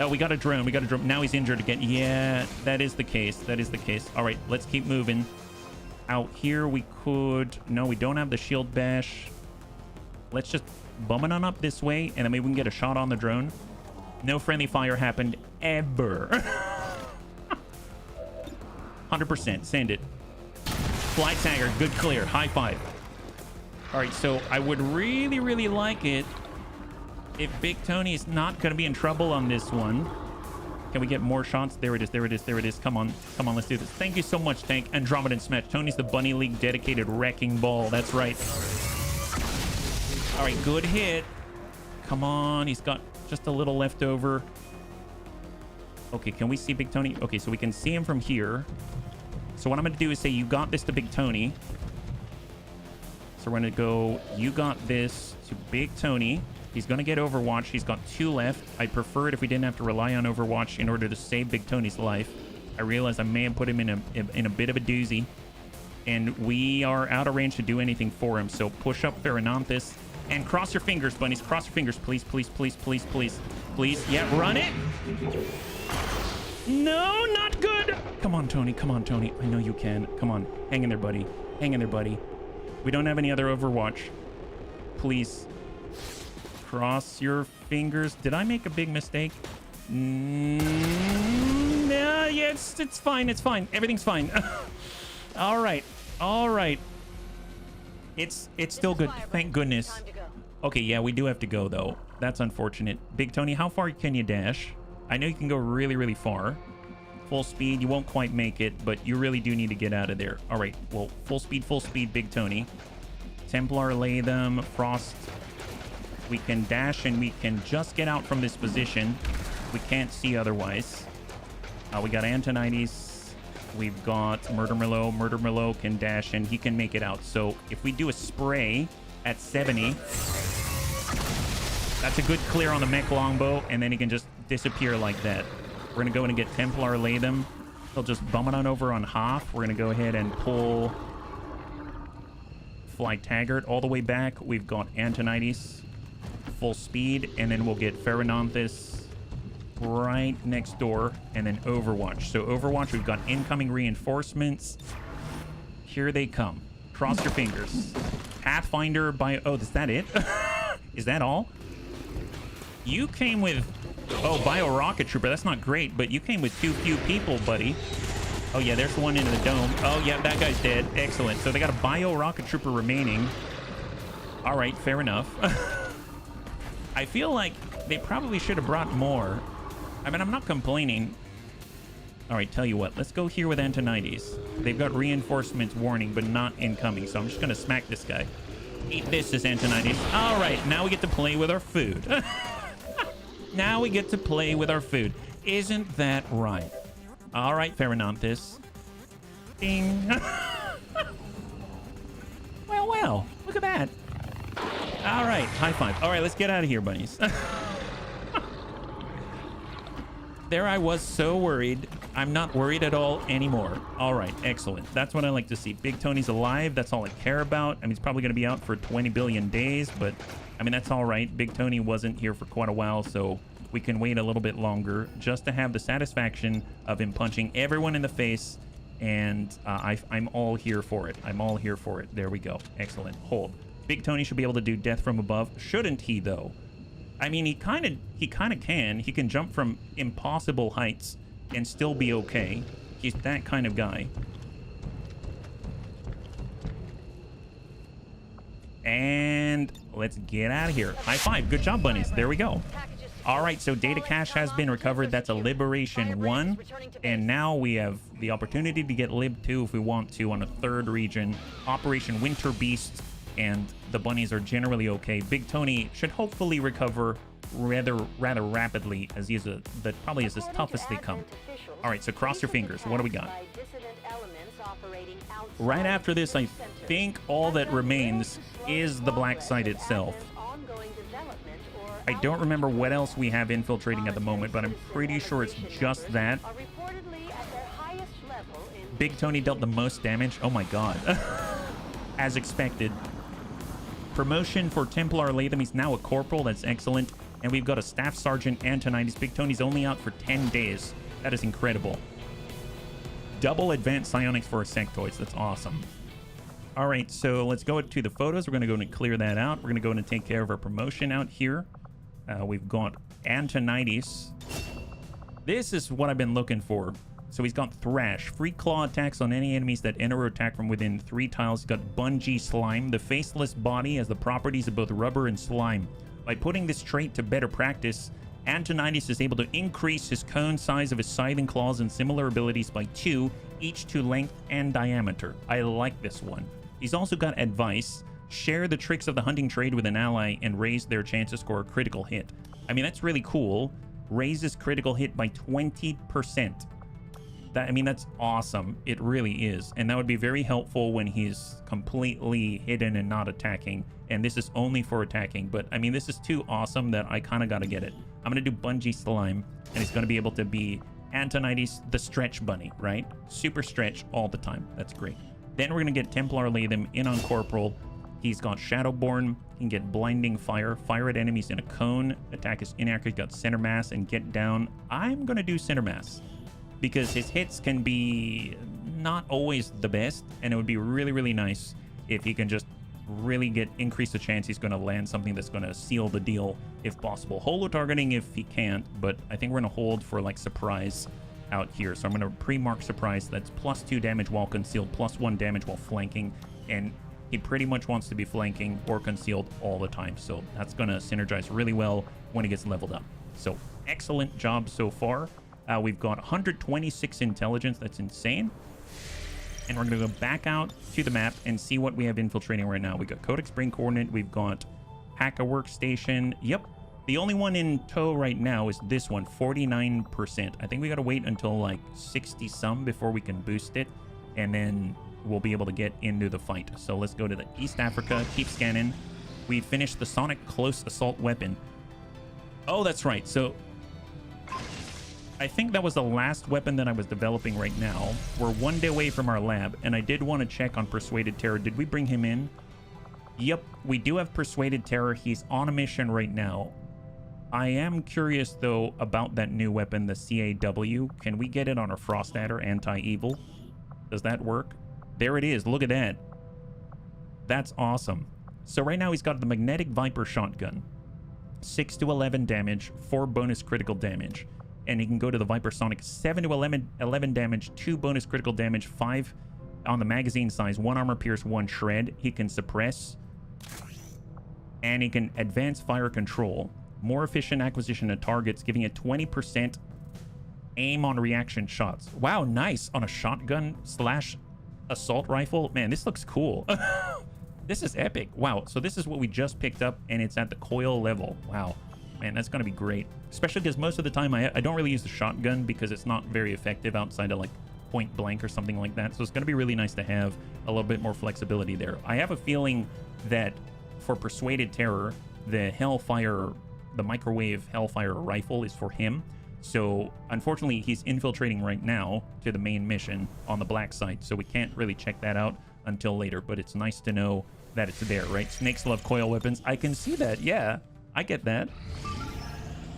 Oh, we got a drone. Now he's injured again. Yeah, that is the case. All right, let's keep moving. Out here, we could... No, we don't have the shield bash. Let's just bum it on up this way, and then maybe we can get a shot on the drone. No friendly fire happened ever. 100%. Send it. Fly tagger. Good clear. High five. All right, so I would really like it if Big Tony is not going to be in trouble on this one. Can we get more shots? There it is. Come on, let's do this. Thank you so much, Tank. Andromedan Smash. Tony's the Bunny League dedicated wrecking ball. That's right. All right, good hit. Come on, he's got just a little left over. Okay, can we see Big Tony? Okay, so we can see him from here. So what I'm going to do is say, you got this to Big Tony. So we're going to go, you got this to Big Tony. He's going to get Overwatch. He's got 2 left. I'd prefer it if we didn't have to rely on Overwatch in order to save Big Tony's life. I realize I may have put him in a bit of a doozy. And we are out of range to do anything for him. So push up Pheronanthus. And cross your fingers, bunnies. Cross your fingers, please. Please. Yeah, run it. No, not good. Come on, Tony. I know you can. Come on. Hang in there, buddy. We don't have any other Overwatch. Please. Cross your fingers. Did I make a big mistake? Yeah, it's fine. Everything's fine. All right. It's still good. Thank goodness. Okay, yeah, we do have to go, though. That's unfortunate. Big Tony, how far can you dash? I know you can go really far. Full speed, you won't quite make it, but you really do need to get out of there. All right, well, full speed, Big Tony. Templar Latham, Frost. We can dash and we can just get out from this position. We can't see otherwise. We got Antonides. We've got Murder Merlot. Murder Merlot can dash and he can make it out. So if we do a spray at 70, that's a good clear on the mech longbow, and then he can just disappear like that. We're going to go in and get Templar Latham. He'll just bum it on over on Hoff. We're going to go ahead and pull Fly Taggart all the way back. We've got Antonides full speed, and then we'll get Pherononthus right next door, and then Overwatch. So Overwatch, we've got incoming reinforcements. Here they come. Cross your fingers. Pathfinder by... Oh, is that it? Is that all? You came with... Oh, Bio Rocket Trooper. That's not great, but you came with too few people, buddy. Oh, yeah, there's the one into the dome. Oh, yeah, that guy's dead. Excellent. So they got a Bio Rocket Trooper remaining. All right, fair enough. I feel like they probably should have brought more. I mean, I'm not complaining. All right, tell you what. Let's go here with Antonides. They've got reinforcements warning, but not incoming. So I'm just going to smack this guy. Eat this as Antonides. All right, now we get to play with our food. Now we get to play with our food. Isn't that right? All right, Pherononthus. Ding. Well, look at that. All right, high five. All right, let's get out of here, bunnies. There I was, so worried. I'm not worried at all anymore. All right, excellent. That's what I like to see. Big Tony's alive. That's all I care about. I mean, he's probably going to be out for 20 billion days, but I mean, that's all right. Big Tony wasn't here for quite a while, so we can wait a little bit longer just to have the satisfaction of him punching everyone in the face, and I'm all here for it. I'm all here for it. There we go. Excellent. Hold. Big Tony should be able to do death from above. Shouldn't he, though? I mean, he kind of can. He can jump from impossible heights and still be okay. He's that kind of guy. And let's get out of here. High five. Good job, bunnies. There we go. All right, so data cache has been recovered. That's a Liberation 1. And now we have the opportunity to get Lib 2 if we want to on a third region. Operation Winter Beast. And the bunnies are generally okay. Big Tony should hopefully recover rather rapidly, as he's probably is as tough as they come. All right, so cross your fingers. What do we got? Right after this, I think all that remains is the black site itself. I don't remember what else we have infiltrating at the moment, but I'm pretty sure it's just that. Big Tony dealt the most damage. Oh my god. As expected. Promotion for Templar Latham. He's now a corporal. That's excellent. And we've got a Staff Sergeant Antonides. Big Tony's only out for 10 days. That is incredible. Double advanced psionics for insectoids. That's awesome. All right, so let's go to the photos. We're going to go and clear that out. We're going to go in and take care of our promotion out here. We've got Antonides. This is what I've been looking for. So he's got Thrash. Free claw attacks on any enemies that enter or attack from within 3 tiles. He's got Bungee Slime. The faceless body has the properties of both rubber and slime. By putting this trait to better practice, Antonides is able to increase his cone size of his scything claws and similar abilities by 2, each to length and diameter. I like this one. He's also got Advice. Share the tricks of the hunting trade with an ally and raise their chance to score a critical hit. I mean, that's really cool. Raises critical hit by 20%. I mean, that's awesome. It really is. And that would be very helpful when he's completely hidden and not attacking. And this is only for attacking. But, I mean, this is too awesome that I kind of got to get it. I'm going to do Bungee Slime. And he's going to be able to be Antonides, the stretch bunny, right? Super stretch all the time. That's great. Then we're going to get Templar Latham in on Corporal. He's got Shadowborn. He can get Blinding Fire. Fire at enemies in a cone. Attack is inaccurate. He's got Center Mass and Get Down. I'm going to do Center Mass, because his hits can be not always the best, and it would be really, really nice if he can just really increase the chance he's going to land something that's going to seal the deal if possible. Holo targeting if he can't, but I think we're going to hold for like surprise out here. So I'm going to pre-mark surprise. That's +2 damage while concealed, +1 damage while flanking, and he pretty much wants to be flanking or concealed all the time. So that's going to synergize really well when he gets leveled up. So excellent job so far. We've got 126 intelligence. That's insane. And we're going to go back out to the map and see what we have infiltrating right now. We got Codex Brain Coordinate. We've got Hacker workstation. Yep. The only one in tow right now is this one, 49%. I think we got to wait until like 60 some before we can boost it. And then we'll be able to get into the fight. So let's go to the East Africa, keep scanning. We finished the Sonic Close Assault Weapon. Oh, that's right. So I think that was the last weapon that I was developing right now. We're 1 day away from our lab, and I did want to check on Persuaded Terror. Did we bring him in? Yep, we do have Persuaded Terror. He's on a mission right now. I am curious, though, about that new weapon, the CAW. Can we get it on a Frost Adder Anti-Evil? Does that work? There it is. Look at that. That's awesome. So right now he's got the Magnetic Viper shotgun. 6 to 11 damage, 4 bonus critical damage. And he can go to the Viper Sonic, 7 to 11 damage, 2 bonus critical damage, 5 on the magazine size, 1 armor pierce, 1 shred. He can suppress. And he can advance fire control. More efficient acquisition of targets, giving it 20% aim on reaction shots. Wow, nice. On a shotgun slash assault rifle. Man, this looks cool. This is epic. Wow, so this is what we just picked up, and it's at the coil level. Wow. Man, that's going to be great. Especially because most of the time I don't really use the shotgun because it's not very effective outside of like point blank or something like that. So it's going to be really nice to have a little bit more flexibility there. I have a feeling that for Persuaded Terror, the Hellfire, the microwave Hellfire rifle is for him. So unfortunately, he's infiltrating right now to the main mission on the black site. So we can't really check that out until later. But it's nice to know that it's there, right? Snakes love coil weapons. I can see that. Yeah, I get that.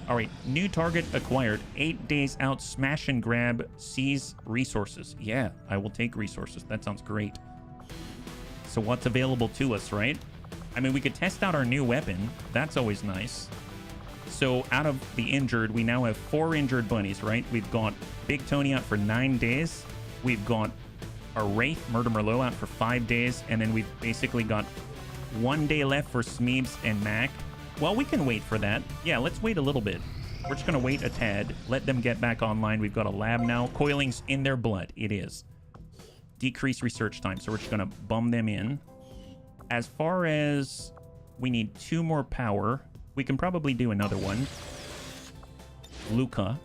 All right, new target acquired. 8 days out, smash and grab, seize resources. Yeah, I will take resources. That sounds great. So what's available to us, right? I mean, we could test out our new weapon. That's always nice. So out of the injured, we now have 4 injured bunnies, right? We've got Big Tony out for 9 days. We've got our Wraith, Murder Merlot, out for 5 days. And then we've basically got 1 day left for Smeebs and Mac. Well, we can wait for that. Yeah, let's wait a little bit. We're just going to wait a tad. Let them get back online. We've got a lab now. Coiling's in their blood. It is. Decrease research time. So we're just going to bum them in. As far as we need 2 more power, we can probably do another one. Luca.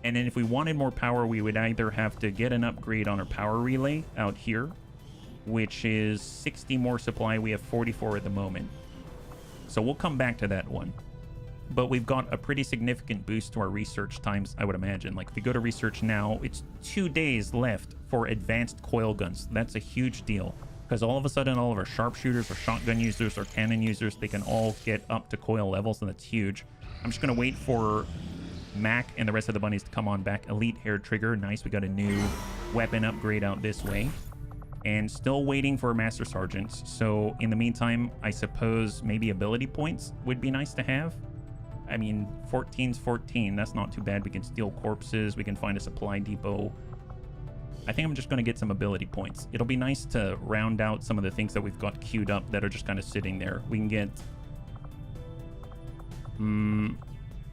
And then if we wanted more power, we would either have to get an upgrade on our power relay out here, which is 60 more supply. We have 44 at the moment. So we'll come back to that one. But we've got a pretty significant boost to our research times, I would imagine. Like if we go to research now, it's 2 days left for advanced coil guns. That's a huge deal. Because all of a sudden, all of our sharpshooters or shotgun users or cannon users, they can all get up to coil levels, and that's huge. I'm just going to wait for Mac and the rest of the bunnies to come on back. Elite Hair Trigger. Nice, we got a new weapon upgrade out this way. And still waiting for Master Sergeants. So in the meantime, I suppose maybe ability points would be nice to have. I mean, 14's 14. That's not too bad. We can steal corpses. We can find a supply depot. I think I'm just going to get some ability points. It'll be nice to round out some of the things that we've got queued up that are just kind of sitting there. We can get...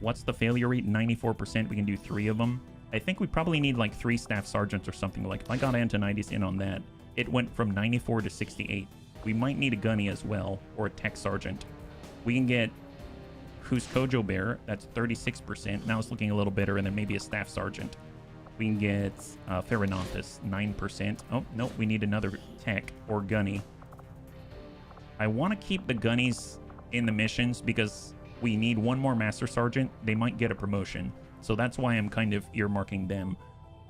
what's the failure rate? 94%. We can do 3 of them. I think we probably need like 3 staff sergeants or something. Like if I got Antonides in on that, it went from 94 to 68. We might need a gunny as well, or a tech sergeant. We can get Who's Kojo Bear. That's 36%. Now it's looking a little better, and then maybe a staff sergeant. We can get Ferronatus, 9%. Oh, no, we need another tech or gunny. I want to keep the gunnies in the missions because we need 1 more Master Sergeant. They might get a promotion. So that's why I'm kind of earmarking them.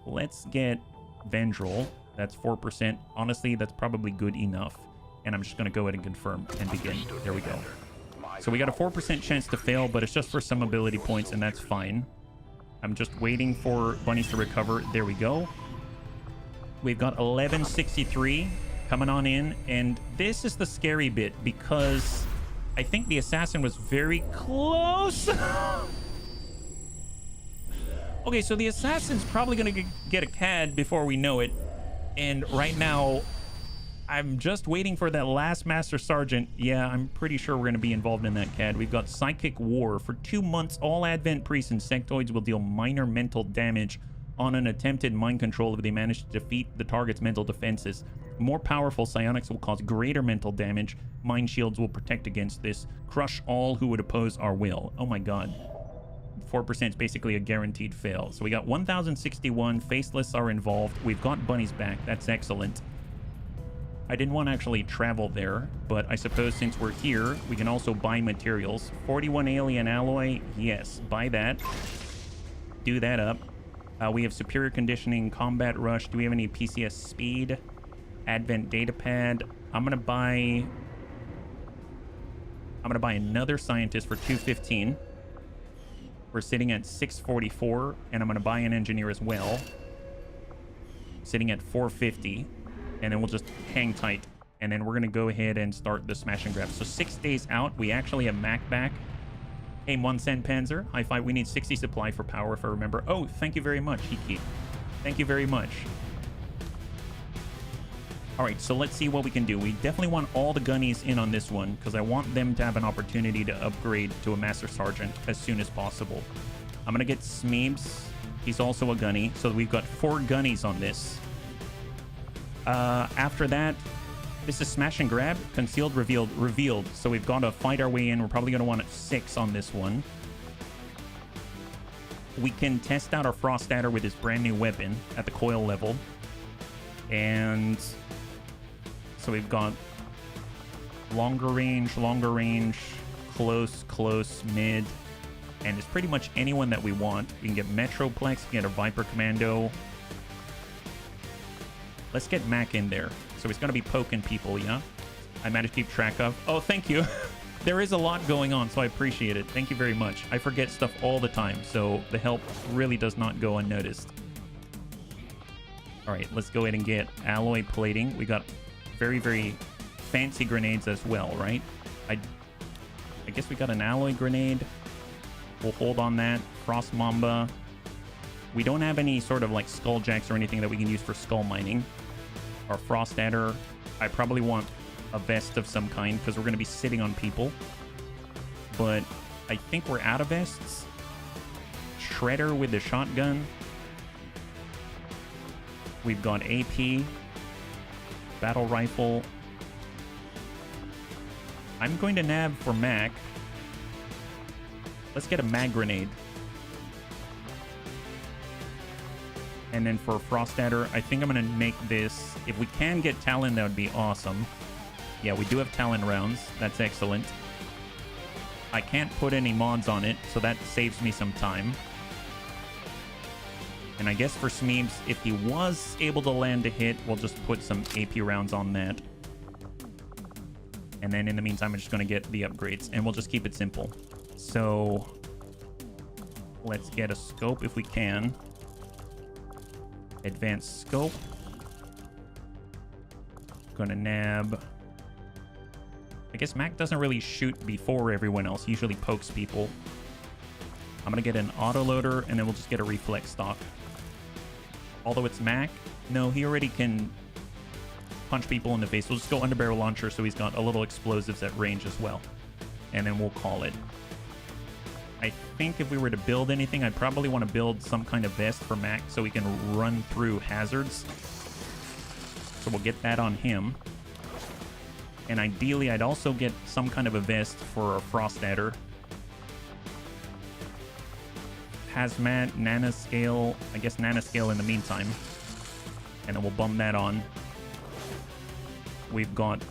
Let's get Vendril. That's 4%. Honestly, that's probably good enough. And I'm just going to go ahead and confirm and begin. There we go. So we got a 4% chance to fail, but it's just for some ability points, and that's fine. I'm just waiting for bunnies to recover. There we go. We've got 1163 coming on in, and this is the scary bit because I think the assassin was very close. Okay, so the assassin's probably going to get a CAD before we know it. And right now, I'm just waiting for that last Master Sergeant. Yeah, I'm pretty sure we're going to be involved in that CAD. We've got Psychic War. For 2 months, all Advent Priests and Sectoids will deal minor mental damage on an attempted mind control if they manage to defeat the target's mental defenses. More powerful psionics will cause greater mental damage. Mind shields will protect against this. Crush all who would oppose our will. Oh my god. 4% is basically a guaranteed fail. So we got 1061. Faceless are involved. We've got bunnies back. That's excellent. I didn't want to actually travel there, but I suppose since we're here, we can also buy materials. 41 alien alloy. Yes, buy that. Do that up. We have superior conditioning, combat rush. Do we have any PCS speed? Advent datapad. I'm gonna buy another scientist for 215. We're sitting at 644, and I'm gonna buy an engineer as well, sitting at 450, and then we'll just hang tight, and then we're gonna go ahead and start the smash and grab. So 6 days out, we actually have Mac back. Hey, Monsen Panzer, high five. We need 60 supply for power, if I remember. Oh, thank you very much, Hiki. Thank you very much. All right, so let's see what we can do. We definitely want all the gunnies in on this one, because I want them to have an opportunity to upgrade to a Master Sergeant as soon as possible. I'm going to get Smeebs. He's also a gunny, so we've got 4 gunnies on this. After that, this is smash and grab, concealed, revealed, revealed. So we've got to fight our way in. We're probably going to want 6 on this one. We can test out our Frost Adder with his brand new weapon at the coil level. And so we've got longer range, close, close, mid. And it's pretty much anyone that we want. We can get Metroplex, we can get a Viper Commando. Let's get Mac in there. So he's going to be poking people, yeah? I managed to keep track of. Oh, thank you. There is a lot going on, so I appreciate it. Thank you very much. I forget stuff all the time, so the help really does not go unnoticed. All right, let's go ahead and get alloy plating. We got very, very fancy grenades as well, right? I guess we got an alloy grenade. We'll hold on that. Frost Mamba. We don't have any sort of like Skulljacks or anything that we can use for skull mining. Our Frost Adder. I probably want a vest of some kind because we're going to be sitting on people. But I think we're out of vests. Shredder with the shotgun. We've got AP. Battle rifle. I'm going to nab for Mac. Let's get a mag grenade. And then for Frost Adder, I think I'm going to make this... If we can get Talon, that would be awesome. Yeah, we do have Talon rounds. That's excellent. I can't put any mods on it, so that saves me some time. And I guess for Smeebs, if he was able to land a hit, we'll just put some AP rounds on that. And then in the meantime, I'm just going to get the upgrades, and we'll just keep it simple. So let's get a scope if we can. Advanced scope. Gonna nab. I guess Mac doesn't really shoot before everyone else. He usually pokes people. I'm gonna get an autoloader, and then we'll just get a reflex stock. Although it's Mac, no, he already can punch people in the face. We'll just go underbarrel launcher, so he's got a little explosives at range as well. And then we'll call it. I think if we were to build anything, I'd probably want to build some kind of vest for Mac so we can run through hazards. So we'll get that on him. And ideally, I'd also get some kind of a vest for a Frost Adder. Hazmat, nanoscale. I guess nanoscale in the meantime. And then we'll bump that on. We've got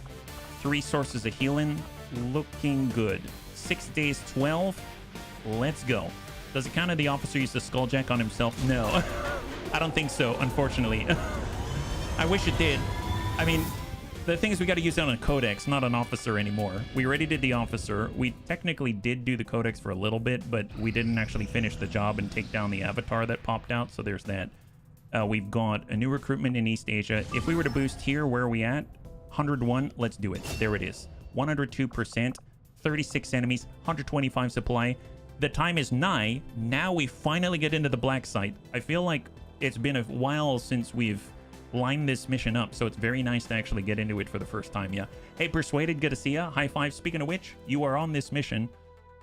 3 sources of healing. Looking good. 6 days, 12. Let's go. Does it count if the officer used the Skulljack on himself? No. I don't think so, unfortunately. I wish it did. I mean, the thing is we got to use it on a codex, not an officer anymore. We already did the officer. We technically did do the codex for a little bit, but we didn't actually finish the job and take down the avatar that popped out, so there's that. We've got a new recruitment in East Asia. If we were to boost here, where are we at? 101. Let's do it. There it is. 102%. 36 enemies. 125 supply. The time is nigh. Now we finally get into the black site. I feel like it's been a while since we've lined this mission up, so it's very nice to actually get into it for the first time, yeah. Hey, Persuaded, good to see ya. High five. Speaking of which, you are on this mission,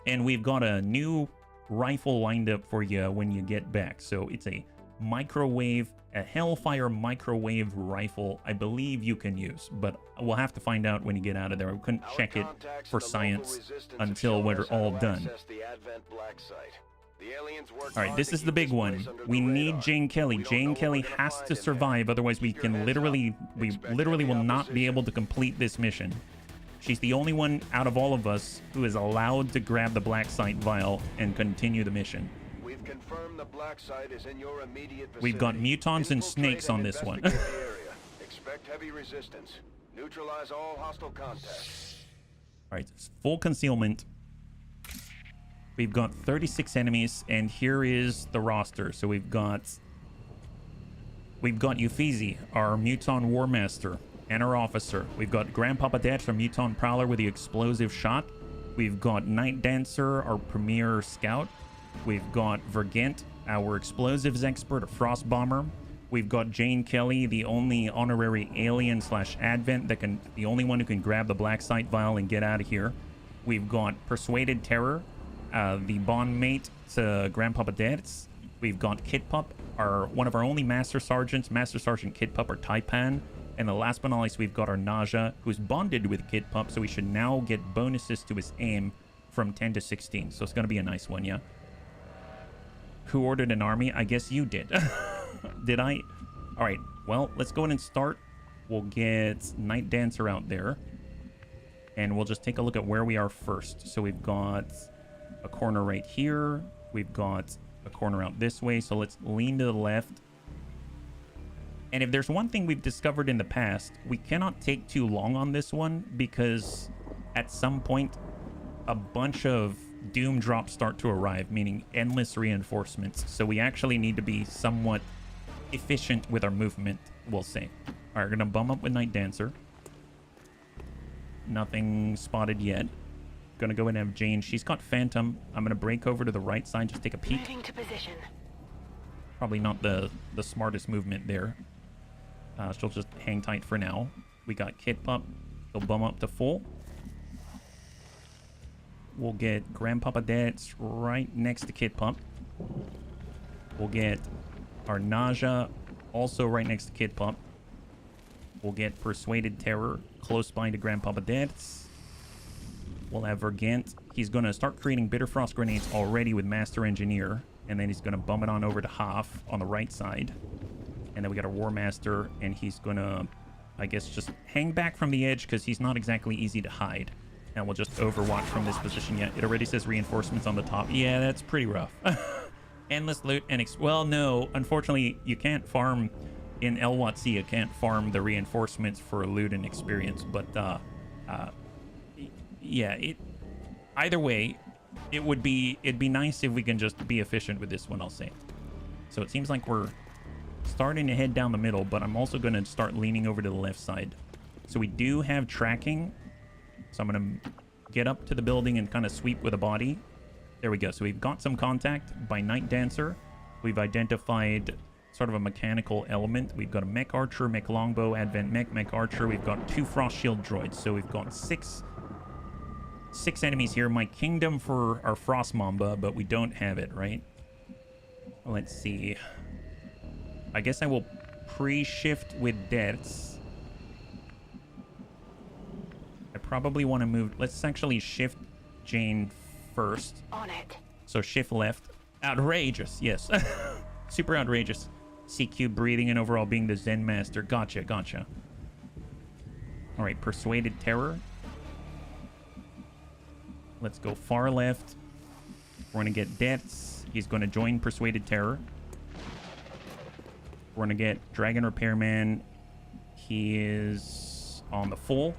and we've got a new rifle lined up for you when you get back. So it's a a Hellfire microwave rifle, I believe you can use, but we'll have to find out when you get out of there. We couldn't check it for science until we're all done. All right, this is the big one. We need Jane Kelly. Jane Kelly has to survive, otherwise we literally will not be able to complete this mission. She's the only one out of all of us who is allowed to grab the black site vial and continue the mission. We've confirmed the black site is in your immediate vicinity. We've got mutons and snakes on this one. Expect heavy resistance. Neutralize all hostile contacts. All right, it's full concealment. We've got 36 enemies, and here is the roster. So we've got Euphesi, our Muton War Master, and our officer. We've got Grandpapa Datch, our Muton Prowler with the explosive shot. We've got Night Dancer, our premier scout. We've got Vergent, our explosives expert, a frost bomber. We've got Jane Kelly, the only honorary alien / advent the only one who can grab the black site vial and get out of here. We've got Persuaded Terror, the bond mate to Grandpapa Datch. We've got Kid Pup, one of our only Master Sergeants, Master Sergeant Kid Pup or Taipan. And the last but not least, we've got our Naja, who's bonded with Kid Pup, so we should now get bonuses to his aim from 10 to 16. So it's going to be a nice one, yeah? Who ordered an army? I guess you did. Did I? All right, well, let's go ahead and start. We'll get Night Dancer out there. And we'll just take a look at where we are first. So we've got a corner right here. We've got a corner out this way. So let's lean to the left. And if there's one thing we've discovered in the past, we cannot take too long on this one, because at some point, a bunch of doom drops start to arrive, meaning endless reinforcements. So we actually need to be somewhat efficient with our movement, we'll say. All right, we're going to bum up with Night Dancer. Nothing spotted yet. Going to go ahead and have Jane. She's got Phantom. I'm going to break over to the right side, just take a peek. Moving to position. Probably not the smartest movement there. She'll just hang tight for now. We got Kid Pup. He'll bum up to full. We'll get Grandpapa Datch right next to Kid Pup. We'll get our Naja also right next to Kid Pup. We'll get Persuaded Terror close by to Grandpapa Datch. We'll have Vergent. He's going to start creating Bitter Frost grenades already with Master Engineer. And then he's going to bum it on over to Hoff on the right side. And then we got our War Master, and he's going to, I guess, just hang back from the edge because he's not exactly easy to hide. And we'll just overwatch from this position. Yeah, it already says reinforcements on the top. Yeah, that's pretty rough. Endless loot and... well, no. Unfortunately, you can't farm... in LWOTC, you can't farm the reinforcements for loot and experience. But, yeah, either way, it'd be nice if we can just be efficient with this one, I'll say. So it seems like we're starting to head down the middle, but I'm also going to start leaning over to the left side. So we do have tracking. So I'm going to get up to the building and kind of sweep with a body. There we go. So we've got some contact by Night Dancer. We've identified sort of a mechanical element. We've got a mech archer, mech longbow, advent mech archer. We've got 2 frost shield droids. So we've got six enemies here. My kingdom for our frost mamba, but we don't have it, right? Let's see. I guess I will pre-shift with deaths. I probably want to move... let's actually shift Jane first. On it. So shift left. Outrageous, yes. Super outrageous. CQ breathing and overall being the Zen Master. Gotcha. All right, Persuaded Terror. Let's go far left. We're going to get deaths. He's going to join Persuaded Terror. We're going to get Dragon Repairman. He is on the full.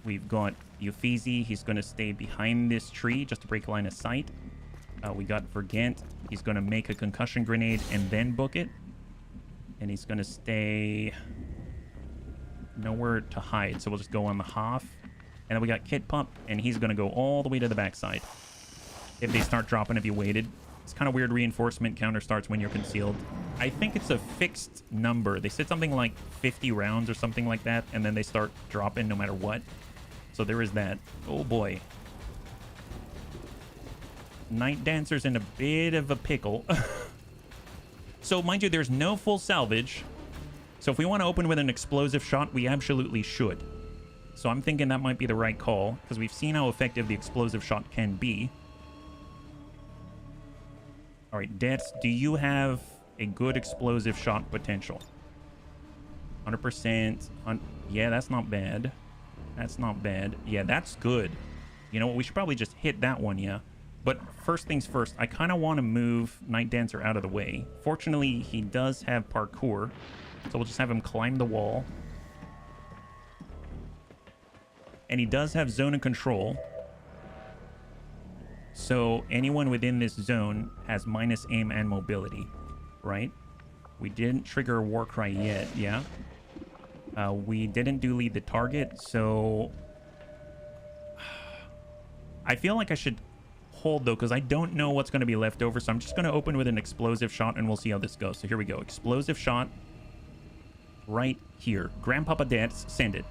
We've got Euphesi. He's going to stay behind this tree just to break line of sight. We got Vergent. He's going to make a concussion grenade and then book it. And he's going to stay nowhere to hide. So we'll just go on the Hoff. And then we got Kid Pup, and he's going to go all the way to the backside. If they start dropping, if you waited. It's kind of weird reinforcement counter starts when you're concealed. I think it's a fixed number. They said something like 50 rounds or something like that, and then they start dropping no matter what. So there is that. Oh boy. Night Dancer's in a bit of a pickle. So mind you, there's no full salvage. So if we want to open with an explosive shot, we absolutely should. So I'm thinking that might be the right call, because we've seen how effective the explosive shot can be. All right, Debts, do you have a good explosive shot potential? 100%. Yeah, that's not bad. That's not bad. Yeah, that's good. You know what? We should probably just hit that one, yeah. But first things first, I kind of want to move Night Dancer out of the way. Fortunately, he does have parkour, so we'll just have him climb the wall. And he does have zone of control. So anyone within this zone has minus aim and mobility, right? We didn't trigger a war cry yet, yeah. We didn't do lead the target, so I feel like I should hold though, because I don't know what's going to be left over. So I'm just going to open with an explosive shot and we'll see how this goes. So here we go. Explosive shot right here. Grandpapa Dance, send it.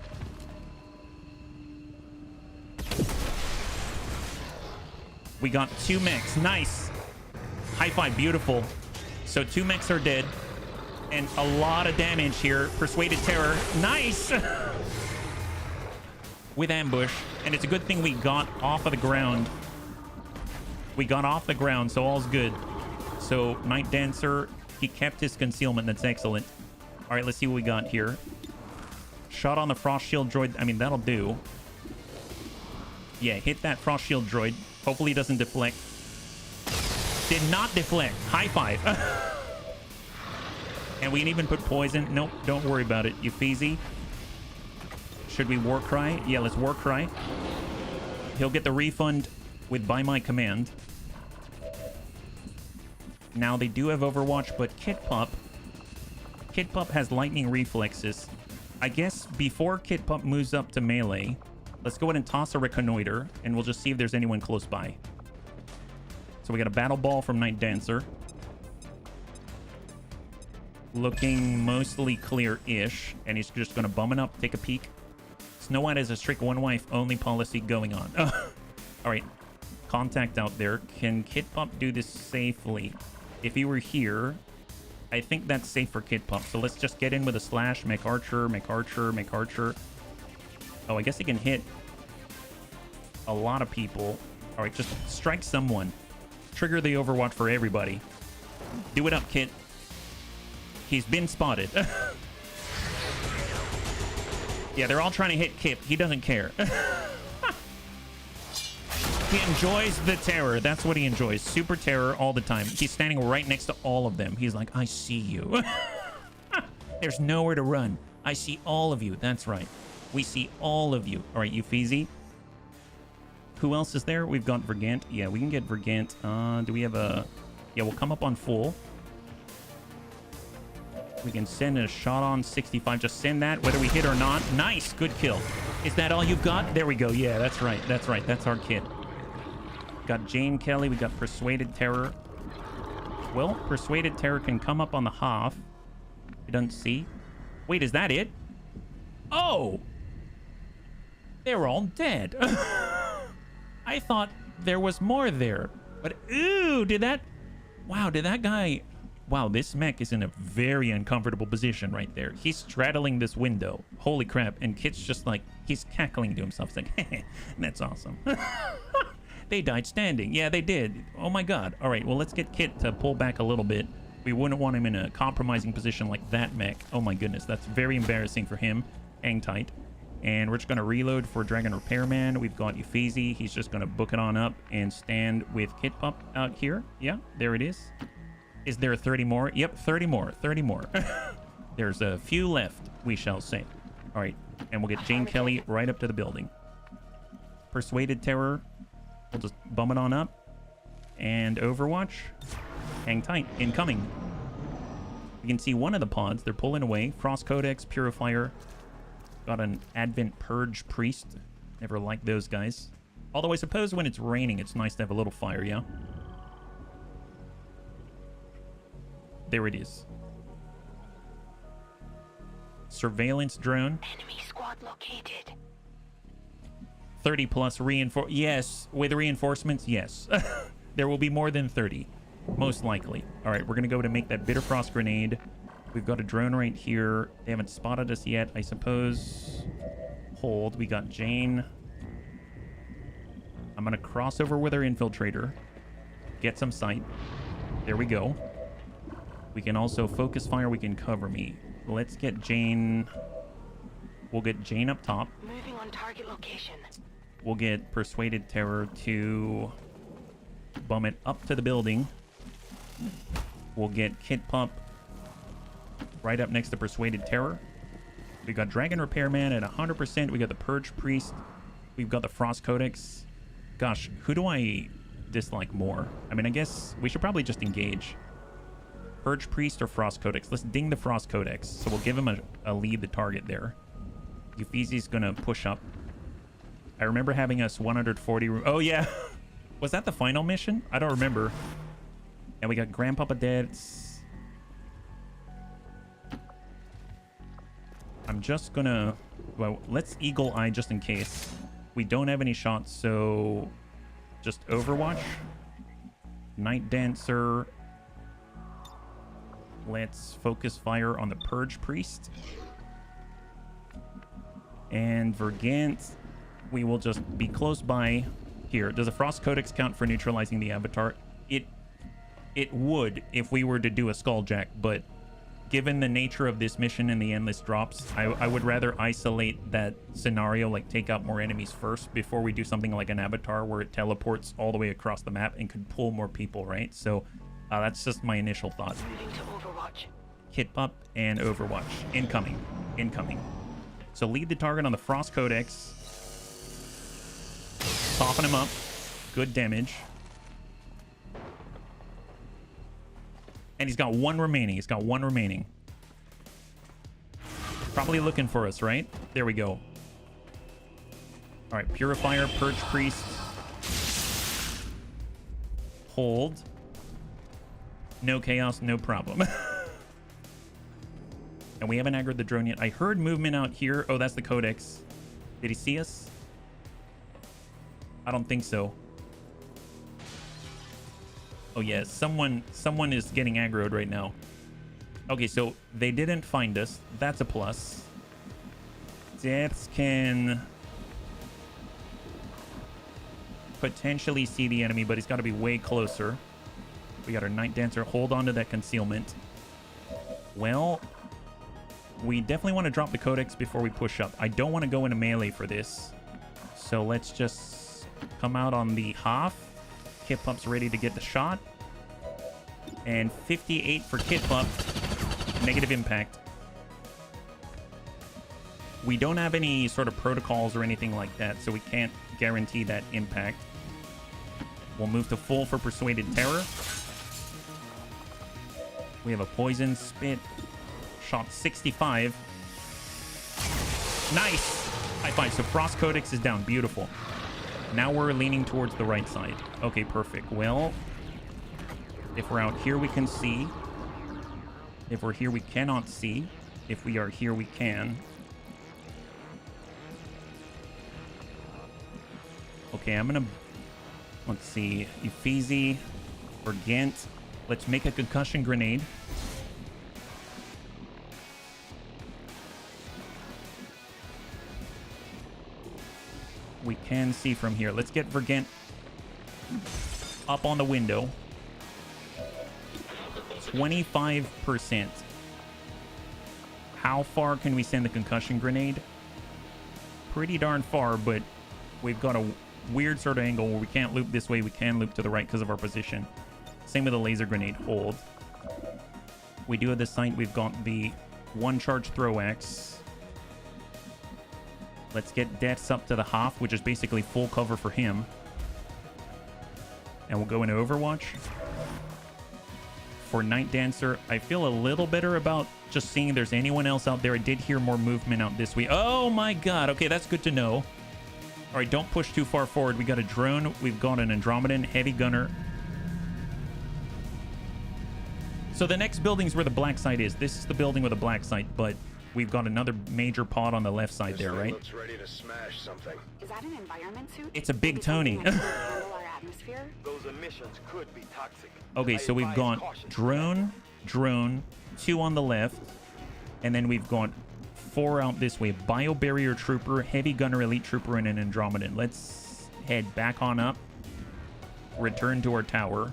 We got 2 mechs. Nice. High five. Beautiful. So 2 mechs are dead. And a lot of damage here. Persuaded Terror. Nice. With ambush. And it's a good thing we got off of the ground. We got off the ground, so all's good. So Night Dancer, he kept his concealment. That's excellent. All right, let's see what we got here. Shot on the Frost Shield droid. I mean, that'll do. Yeah, hit that Frost Shield droid. Hopefully it doesn't deflect. Did not deflect. High five. And we can even put poison. Nope, don't worry about it, you feezy. Should we war cry? Yeah, let's war cry. He'll get the refund with by my command. Now they do have Overwatch, but Kit Pup has lightning reflexes. I guess before Kit Pup moves up to melee, let's go ahead and toss a reconnoiter, and we'll just see if there's anyone close by. So we got a battle ball from Night Dancer. Looking mostly clear-ish, and he's just going to bum it up, take a peek. Snow White has a strict one-wife-only policy going on. All right, contact out there. Can Kit Pup do this safely? If he were here, I think that's safe for Kit Pup. So let's just get in with a slash, make archer, make archer, make archer. Oh, I guess he can hit a lot of people. All right, just strike someone. Trigger the Overwatch for everybody. Do it up, Kit. He's been spotted. Yeah, they're all trying to hit Kit. He doesn't care. He enjoys the terror. That's what he enjoys. Super terror all the time. He's standing right next to all of them. He's like, I see you. There's nowhere to run. I see all of you. That's right. We see all of you. All right, you Feezy. Who else is there? We've got Vergant. Yeah, we can get Vergant. Do we have a... Yeah, we'll come up on full. We can send a shot on 65. Just send that, whether we hit or not. Nice. Good kill. Is that all you've got? There we go. Yeah, that's right. That's right. That's our kid. Got Jane Kelly. We got Persuaded Terror. Well, Persuaded Terror can come up on the half. He doesn't see. Wait, is that it? Oh! They're all dead. I thought there was more there. But, ooh, did that... Wow, did that guy... Wow, this mech is in a very uncomfortable position right there. He's straddling this window. Holy crap. And Kit's just like, he's cackling to himself. He's like, that's awesome. They died standing. Yeah, they did. Oh my god. All right, well, let's get Kit to pull back a little bit. We wouldn't want him in a compromising position like that mech. Oh my goodness, that's very embarrassing for him. Hang tight. And we're just going to reload for Dragon Repairman. We've got Euphesi. He's just going to book it on up and stand with Kit Pup out here. Yeah, there it is. Is there 30 more? Yep, 30 more. 30 more. There's a few left, we shall say. All right, and we'll get Jane Kelly right up to the building. Persuaded Terror. We'll just bum it on up. And Overwatch. Hang tight. Incoming. You can see one of the pods. They're pulling away. Frost Codex, Purifier. Got an Advent Purge Priest. Never liked those guys. Although I suppose when it's raining, it's nice to have a little fire, yeah? There it is. Surveillance drone. Enemy squad located. 30 plus reinforce. Yes, with reinforcements, yes. There will be more than 30. Most likely. All right, we're going to go to make that Bitter Frost grenade. We've got a drone right here. They haven't spotted us yet. I suppose... Hold. We got Jane. I'm going to cross over with our infiltrator. Get some sight. There we go. We can also focus fire. We can cover me. Let's get Jane... We'll get Jane up top. Moving on target location. We'll get Persuaded Terror to bum it up to the building. We'll get Kit Pup right up next to Persuaded Terror. We got Dragon Repairman at 100%. We got the Purge Priest. We've got the Frost Codex. Gosh, who do I dislike more? I mean, I guess we should probably just engage. Purge Priest or Frost Codex? Let's ding the Frost Codex. So we'll give him a lead the target there. Euphesi's gonna push up. I remember having us 140... Oh, yeah. Was that the final mission? I don't remember. And we got Grandpapa dead. I'm just gonna... Well, let's Eagle Eye just in case. We don't have any shots, so... Just Overwatch. Night Dancer. Let's focus fire on the Purge Priest. And Vergant, we will just be close by here. Does a Frost Codex count for neutralizing the Avatar? It would if we were to do a Skulljack, but given the nature of this mission and the endless drops, I would rather isolate that scenario, like take out more enemies first before we do something like an Avatar where it teleports all the way across the map and could pull more people, right? So that's just my initial thought. Moving to Overwatch. Kit Pup and Overwatch. Incoming. Incoming. So lead the target on the Frost Codex. Soften him up. Good damage. And he's got one remaining. He's got one remaining. Probably looking for us, right? There we go. All right, Purifier, Purge Priest. Hold. No chaos, no problem. And we haven't aggroed the drone yet. I heard movement out here. Oh, that's the Codex. Did he see us? I don't think so. Oh, yeah. Someone is getting aggroed right now. Okay, so they didn't find us. That's a plus. Deaths can potentially see the enemy, but he's got to be way closer. We got our Night Dancer. Hold on to that concealment. Well... We definitely want to drop the Codex before we push up. I don't want to go into melee for this. So let's just come out on the Hoff. Kit Pup's ready to get the shot. And 58 for Kit Pup. Negative impact. We don't have any sort of protocols or anything like that, so we can't guarantee that impact. We'll move to full for Persuaded Terror. We have a Poison Spit. Shot 65. Nice! High five. So Frost Codex is down. Beautiful. Now we're leaning towards the right side. Okay, perfect. Well, if we're out here, we can see. If we're here, we cannot see. If we are here, we can. Okay, I'm gonna... Let's see. Euphesi or Gant. Let's make a concussion grenade. We can see from here. Let's get Vergant up on the window. 25%. How far can we send the concussion grenade? Pretty darn far, but we've got a weird sort of angle where we can't loop this way. We can loop to the right because of our position. Same with the laser grenade. Hold. We do have the sight. We've got the one charge throw axe. Let's get Deaths up to the Hoff, which is basically full cover for him. And we'll go into Overwatch. For Night Dancer, I feel a little better about just seeing if there's anyone else out there. I did hear more movement out this way. Oh my god. Okay, that's good to know. All right, don't push too far forward. We got a drone. We've got an Andromedan heavy gunner. So the next building's where the black site is. This is the building with the black site, but... We've got another major pod on the left side there, right? Looks ready to smash something. Is that an environment suit? It's a big Tony. Handle our atmosphere? Those emissions could be toxic. Okay, so we've got drone, 2 on the left, and then we've got 4 out this way. Biobarrier trooper, heavy gunner elite trooper, and an Andromedan. Let's head back on up. Return to our tower.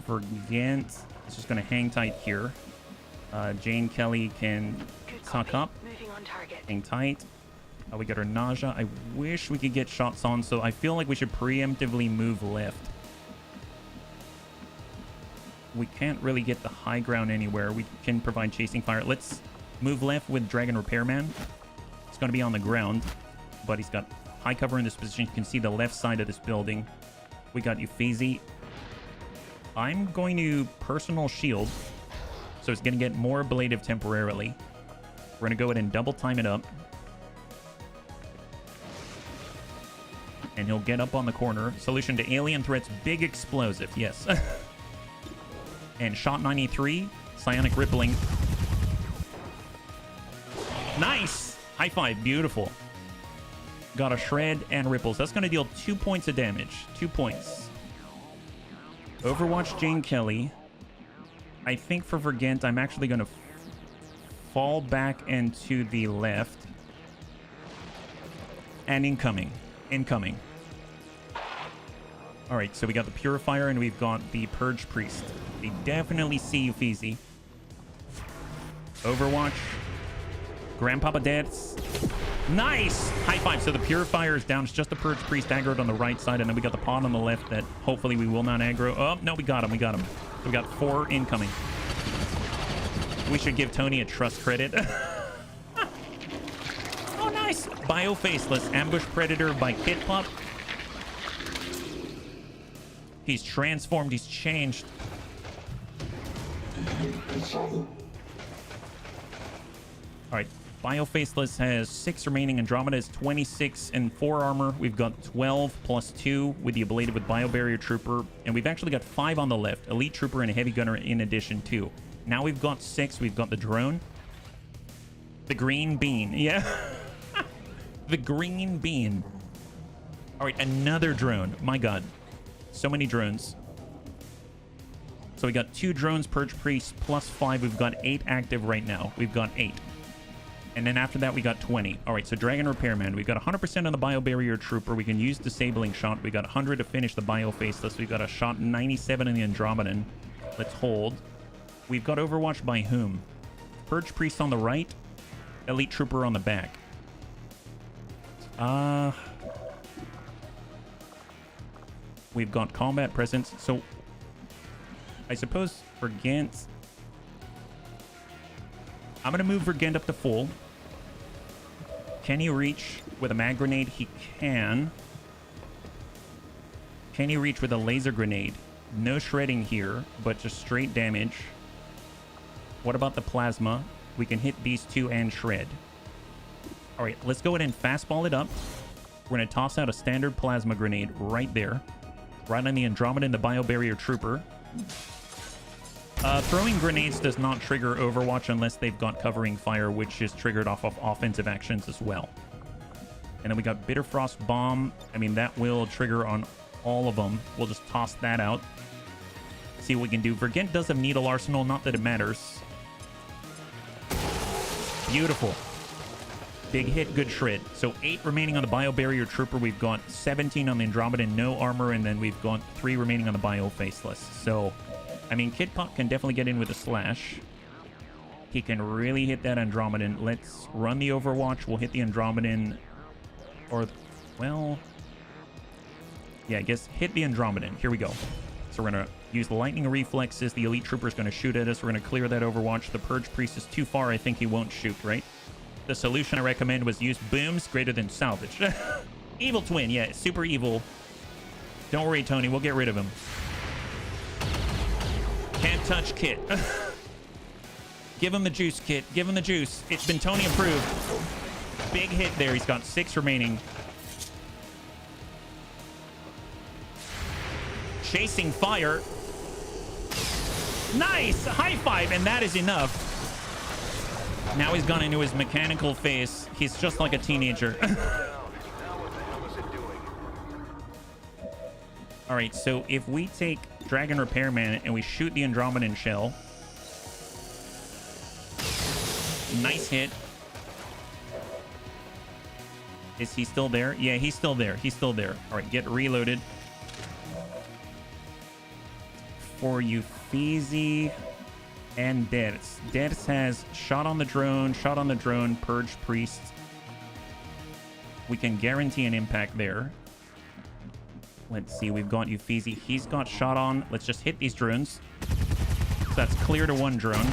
Vergant is just going to hang tight here. Jane Kelly can tuck up. Moving on target. Hang tight. We got our nausea. I wish we could get shots on, so I feel like we should preemptively move left. We can't really get the high ground anywhere. We can provide chasing fire. Let's move left with Dragon Repairman. It's going to be on the ground, but he's got high cover in this position. You can see the left side of this building. We got Euphasi. I'm going to personal shield, so it's going to get more ablative temporarily. We're going to go ahead and double time it up. And he'll get up on the corner. Solution to alien threats, big explosive. Yes. And shot 93, psionic rippling. Nice! High five, beautiful. Got a shred and ripples. That's going to deal 2 points of damage. 2 points. Overwatch Jane Kelly. I think for Vergant, I'm actually going to fall back and to the left. And incoming. Incoming. All right, so we got the Purifier and we've got the Purge Priest. They definitely see Euphasi. Overwatch. Grandpapa Deaths. Nice! High five. So the Purifier is down. It's just the Purge Priest aggroed on the right side, and then we got the Pod on the left that hopefully we will not aggro. Oh, no, we got him. We got him. So we got 4 incoming. We should give Tony a trust credit. Oh, nice. Bio-faceless. Ambush Predator by Kit Pup. He's transformed. He's changed. All right. Bio-faceless has 6 remaining. Andromeda is 26 and 4 armor. We've got 12 plus 2 with the ablative with Biobarrier Trooper. And we've actually got 5 on the left. Elite Trooper and a Heavy Gunner in addition too. Now we've got 6. We've got the drone. The green bean. Yeah. The green bean. All right. Another drone. My God. So many drones. So we got 2 drones, Purge Priest, plus 5. We've got 8 active right now. We've got 8. And then after that, we got 20. All right, so Dragon Repairman. We've got 100% on the Biobarrier Trooper. We can use Disabling Shot. We got 100 to finish the Bio-Faceless. We've got a shot 97 in the Andromedan. Let's hold. We've got Overwatch by whom? Purge Priest on the right. Elite Trooper on the back. We've got Combat Presence. So, I suppose Vergant... I'm going to move Vergant up to full. Can he reach with a mag grenade? He can. Can he reach with a laser grenade? No shredding here, but just straight damage. What about the plasma? We can hit these 2 and shred. All right, let's go ahead and fastball it up. We're going to toss out a standard plasma grenade right there. Right on the Andromeda and the Biobarrier Trooper. Throwing grenades does not trigger Overwatch unless they've got covering fire, which is triggered off of offensive actions as well. And then we got Bitter Frost Bomb. I mean, that will trigger on all of them. We'll just toss that out. See what we can do. Vergant does have Needle Arsenal, not that it matters. Beautiful. Big hit, good shred. So 8 remaining on the Biobarrier Trooper. We've got 17 on the Andromeda, no armor, and then we've got 3 remaining on the Bio-Faceless. So... I mean, Kid Pop can definitely get in with a slash. He can really hit that Andromedan. Let's run the Overwatch. We'll hit the Andromedan. Or, well... Yeah, I guess hit the Andromedan. Here we go. So we're going to use the Lightning Reflexes. The Elite Trooper is going to shoot at us. We're going to clear that Overwatch. The Purge Priest is too far. I think he won't shoot, right? The solution I recommend was use booms greater than salvage. Evil Twin. Yeah, super evil. Don't worry, Tony. We'll get rid of him. Can't touch Kit. Give him the juice, Kit. Give him the juice. It's been Tony approved. Big hit there. He's got 6 remaining. Chasing fire. Nice! High five, and that is enough. Now he's gone into his mechanical phase. He's just like a teenager. All right, so if we take Dragon Repairman and we shoot the Andromedan shell. Nice hit. Is he still there? Yeah, he's still there. He's still there. All right, get reloaded. For Uffizi and Dertz. Dertz has shot on the drone, purge priest. We can guarantee an impact there. Let's see, we've got Uffizi. He's got shot on. Let's just hit these drones. So that's clear to one drone.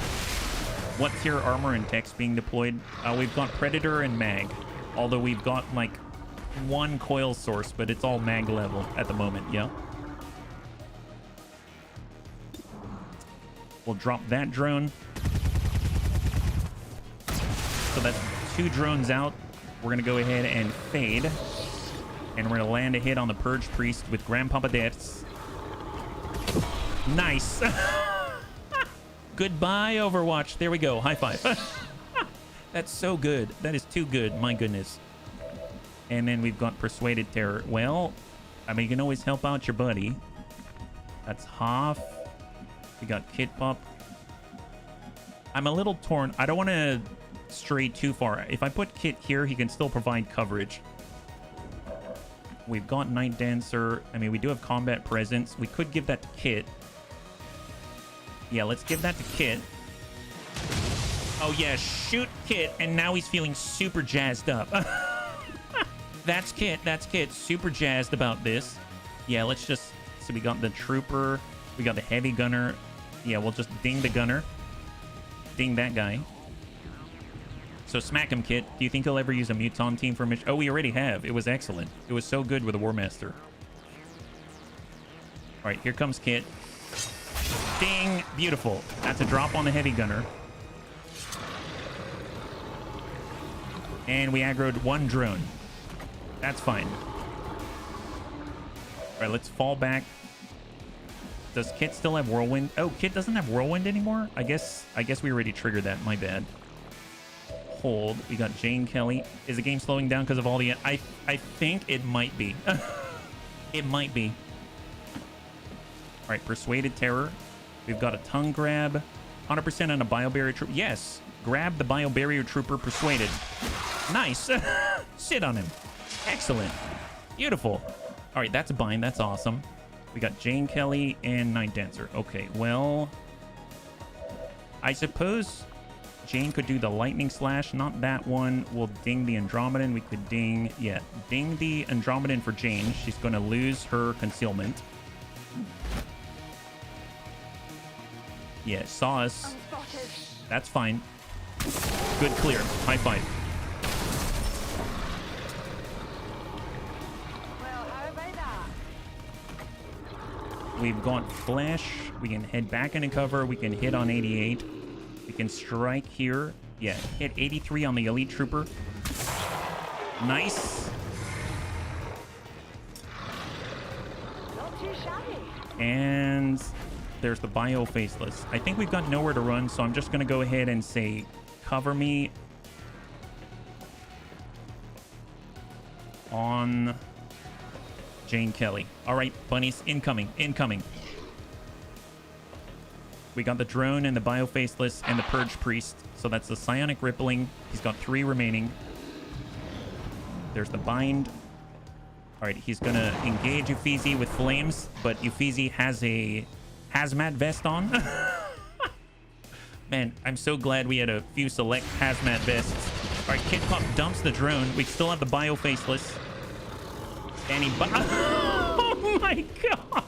What tier armor and text being deployed? We've got Predator and Mag. Although we've got like one coil source, but it's all Mag level at the moment, yeah? We'll drop that drone. So that's 2 drones out. We're going to go ahead and fade. And we're going to land a hit on the Purge Priest with Grandpapa Dertz. Nice. Goodbye, Overwatch. There we go. High five. That's so good. That is too good. My goodness. And then we've got Persuaded Terror. Well, I mean, you can always help out your buddy. That's half. We got Kit Pop. I'm a little torn. I don't want to stray too far. If I put Kit here, he can still provide coverage. We've got Night Dancer. I mean, we do have Combat Presence. We could give that to Kit. Yeah, let's give that to Kit. Oh, yeah, shoot Kit. And now he's feeling super jazzed up. That's Kit. That's Kit. Super jazzed about this. Yeah, let's just... So we got the Trooper. We got the Heavy Gunner. Yeah, we'll just ding the Gunner. Ding that guy. So smack him, Kit. Do you think he'll ever use a Muton team for mission? Oh, we already have. It was excellent. It was so good with the War Master. All right, here comes Kit. Ding. Beautiful. That's a drop on the Heavy Gunner. And we aggroed 1 drone. That's fine. All right, let's fall back. Does Kit still have Whirlwind? Oh, Kit doesn't have Whirlwind anymore? I guess we already triggered that. My bad. Hold. We got Jane Kelly. Is the game slowing down because of all the... I think it might be. It might be. All right, Persuaded Terror. We've got a Tongue Grab. 100% on a Biobarrier Trooper. Yes. Grab the Biobarrier Trooper. Persuaded. Nice. Sit on him. Excellent. Beautiful. All right, that's a bind. That's awesome. We got Jane Kelly and Night Dancer. Okay, well... I suppose... Jane could do the Lightning Slash, not that one. We'll ding the Andromedan. We could ding... Yeah, ding the Andromedan for Jane. She's going to lose her concealment. Yeah, saw us. That's fine. Good clear. High five. Well, how about that? We've got Flash. We can head back into cover. We can hit on 88. We can strike here. Yeah, hit 83 on the Elite Trooper. Nice. Not too shabby. And there's the Bio Faceless. I think we've got nowhere to run, so I'm just going to go ahead and say, cover me on Jane Kelly. All right, bunnies, incoming, incoming. We got the drone and the Bio Faceless and the Purge Priest. So that's the Psionic Rippling. He's got 3 remaining. There's the Bind. All right, he's going to engage Uffizi with Flames, but Uffizi has a Hazmat Vest on. Man, I'm so glad we had a few select Hazmat Vests. All right, Kit Pop dumps the drone. We still have the Bio Faceless. And he... Oh, my God.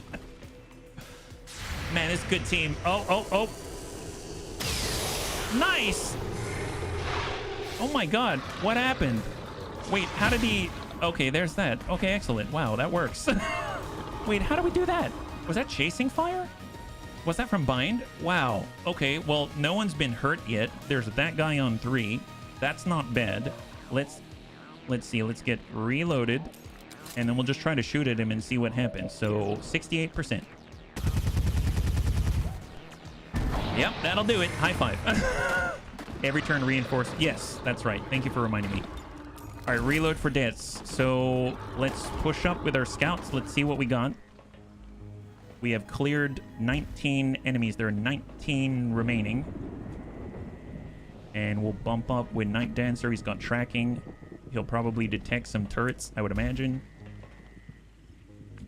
Man, this is a good team. Oh. Nice. Oh my God. What happened? Wait, how did he... Okay, there's that. Okay, excellent. Wow, that works. Wait, how do we do that? Was that chasing fire? Was that from Bind? Wow. Okay, well, no one's been hurt yet. There's that guy on 3. That's not bad. Let's see. Let's get reloaded. And then we'll just try to shoot at him and see what happens. So, 68%. Yep, that'll do it. High five. Every turn reinforced. Yes, that's right. Thank you for reminding me. All right, reload for deaths. So let's push up with our scouts. Let's see what we got. We have cleared 19 enemies. There are 19 remaining. And we'll bump up with Night Dancer. He's got tracking. He'll probably detect some turrets, I would imagine.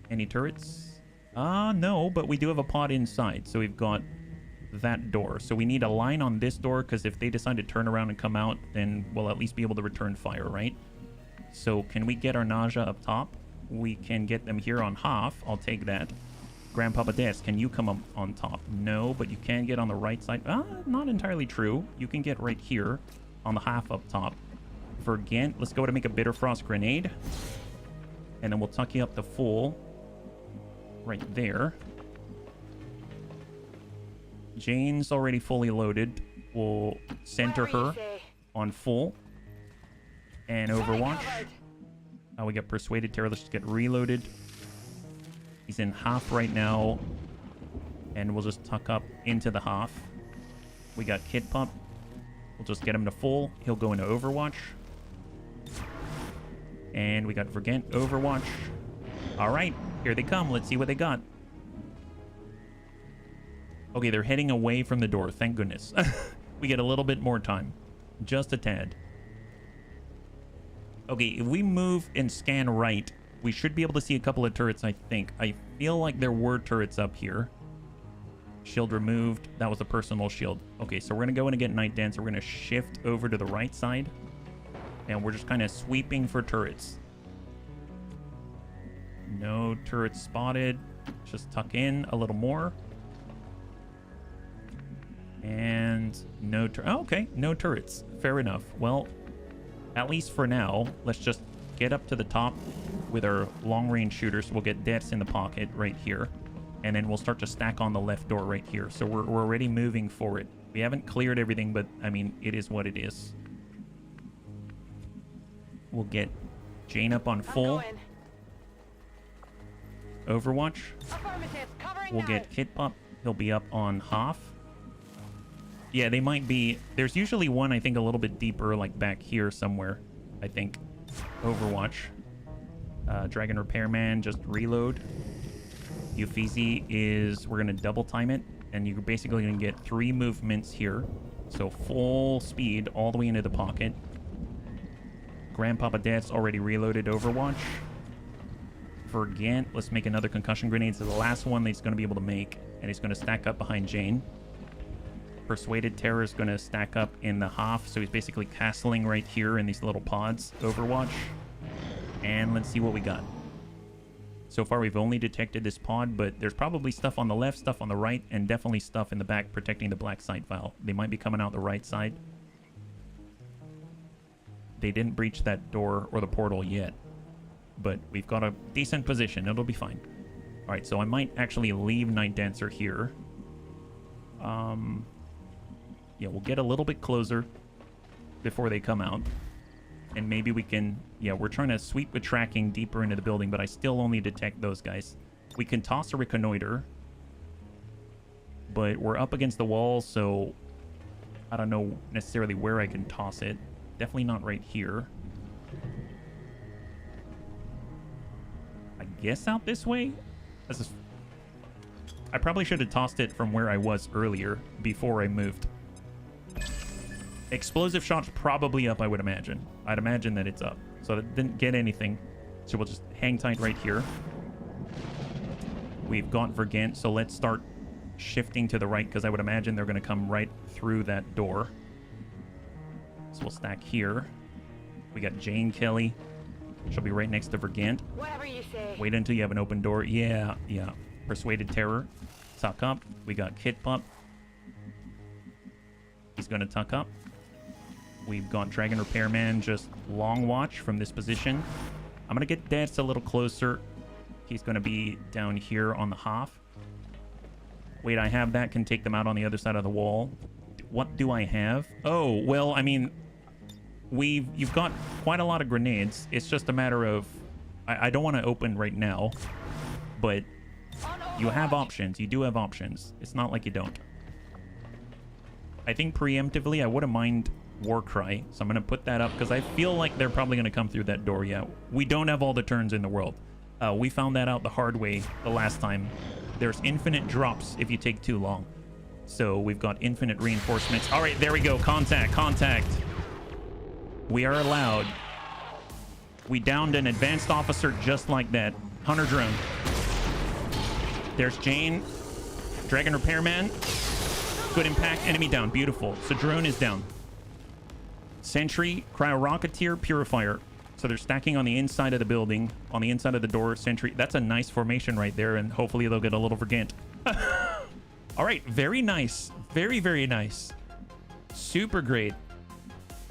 Any turrets? No, but we do have a pod inside. So we've got that door. So we need a line on this door, because if they decide to turn around and come out, then we'll at least be able to return fire, right? So can we get our Nausea up top? We can get them here on half. I'll take that. Grandpapa Des, can you come up on top? No, but you can get on the right side. Not entirely true. You can get right here on the half up top. For Gant, let's go to make a Bitter Frost grenade. And then we'll tuck you up to full. Right there. Jane's already fully loaded. We'll center her on full. And Overwatch. We got Persuaded Terror. Let's just get reloaded. He's in half right now. And we'll just tuck up into the half. We got Kid Pup. We'll just get him to full. He'll go into Overwatch. And we got Vergant Overwatch. Alright, here they come. Let's see what they got. Okay, they're heading away from the door. Thank goodness. We get a little bit more time. Just a tad. Okay, if we move and scan right, we should be able to see a couple of turrets, I think. I feel like there were turrets up here. Shield removed. That was a personal shield. Okay, so we're going to go in and get Night Dancer. We're going to shift over to the right side. And we're just kind of sweeping for turrets. No turrets spotted. Just tuck in a little more. And no okay, no turrets. Fair enough. Well, at least for now, let's just get up to the top with our long-range shooters. We'll get deaths in the pocket right here. And then we'll start to stack on the left door right here. So we're already moving for it. We haven't cleared everything, but, I mean, it is what it is. We'll get Jane up on full. Overwatch. We'll get Kid Pup. He'll be up on half. Yeah, they might be... There's usually one, I think, a little bit deeper, like back here somewhere, I think. Overwatch. Dragon Repairman, just reload. Euphesi is... We're going to double time it, and you're basically going to get 3 movements here. So full speed all the way into the pocket. Grandpapa Dad's already reloaded Overwatch. For Gant, let's make another concussion grenade. So the last one that he's going to be able to make, and he's going to stack up behind Jane. Persuaded Terror is going to stack up in the half, so he's basically castling right here in these little pods. Overwatch. And let's see what we got. So far, we've only detected this pod, but there's probably stuff on the left, stuff on the right, and definitely stuff in the back protecting the black site file. They might be coming out the right side. They didn't breach that door or the portal yet, but we've got a decent position. It'll be fine. All right, so I might actually leave Night Dancer here. Yeah, we'll get a little bit closer before they come out. And maybe we can... Yeah, we're trying to sweep with tracking deeper into the building, but I still only detect those guys. We can toss a reconnoiter. But we're up against the wall, so... I don't know necessarily where I can toss it. Definitely not right here. I guess out this way? I probably should have tossed it from where I was earlier before I moved. Explosive shot's probably up, I would imagine. I'd imagine that it's up. So it didn't get anything. So we'll just hang tight right here. We've got Vergant, so let's start shifting to the right, because I would imagine they're going to come right through that door. So we'll stack here. We got Jane Kelly. She'll be right next to Vergant. Whatever you say. Wait until you have an open door. Yeah. Persuaded Terror. Tuck up. We got Kid Pup. He's going to tuck up. We've got Dragon Repairman, just long watch from this position. I'm going to get Dance a little closer. He's going to be down here on the half. Wait, I have that. Can take them out on the other side of the wall. What do I have? Oh, well, I mean, you've got quite a lot of grenades. It's just a matter of... I don't want to open right now, but you have options. You do have options. It's not like you don't. I think preemptively, I wouldn't mind Warcry, so I'm going to put that up because I feel like they're probably going to come through that door. Yeah, we don't have all the turns in the world. We found that out the hard way the last time There's infinite drops if you take too long. So we've got infinite reinforcements. All right, there we go. Contact. We are allowed. We downed an advanced officer just like that. Hunter drone. There's Jane. Dragon repairman. Good impact. Enemy down. Beautiful. So drone is down. Sentry, cryo rocketeer, purifier. So they're stacking on the inside of the building, on the inside of the door. Sentry. That's a nice formation right there, and hopefully they'll get a little Vergant. All right, very nice. Very, very nice. Super great.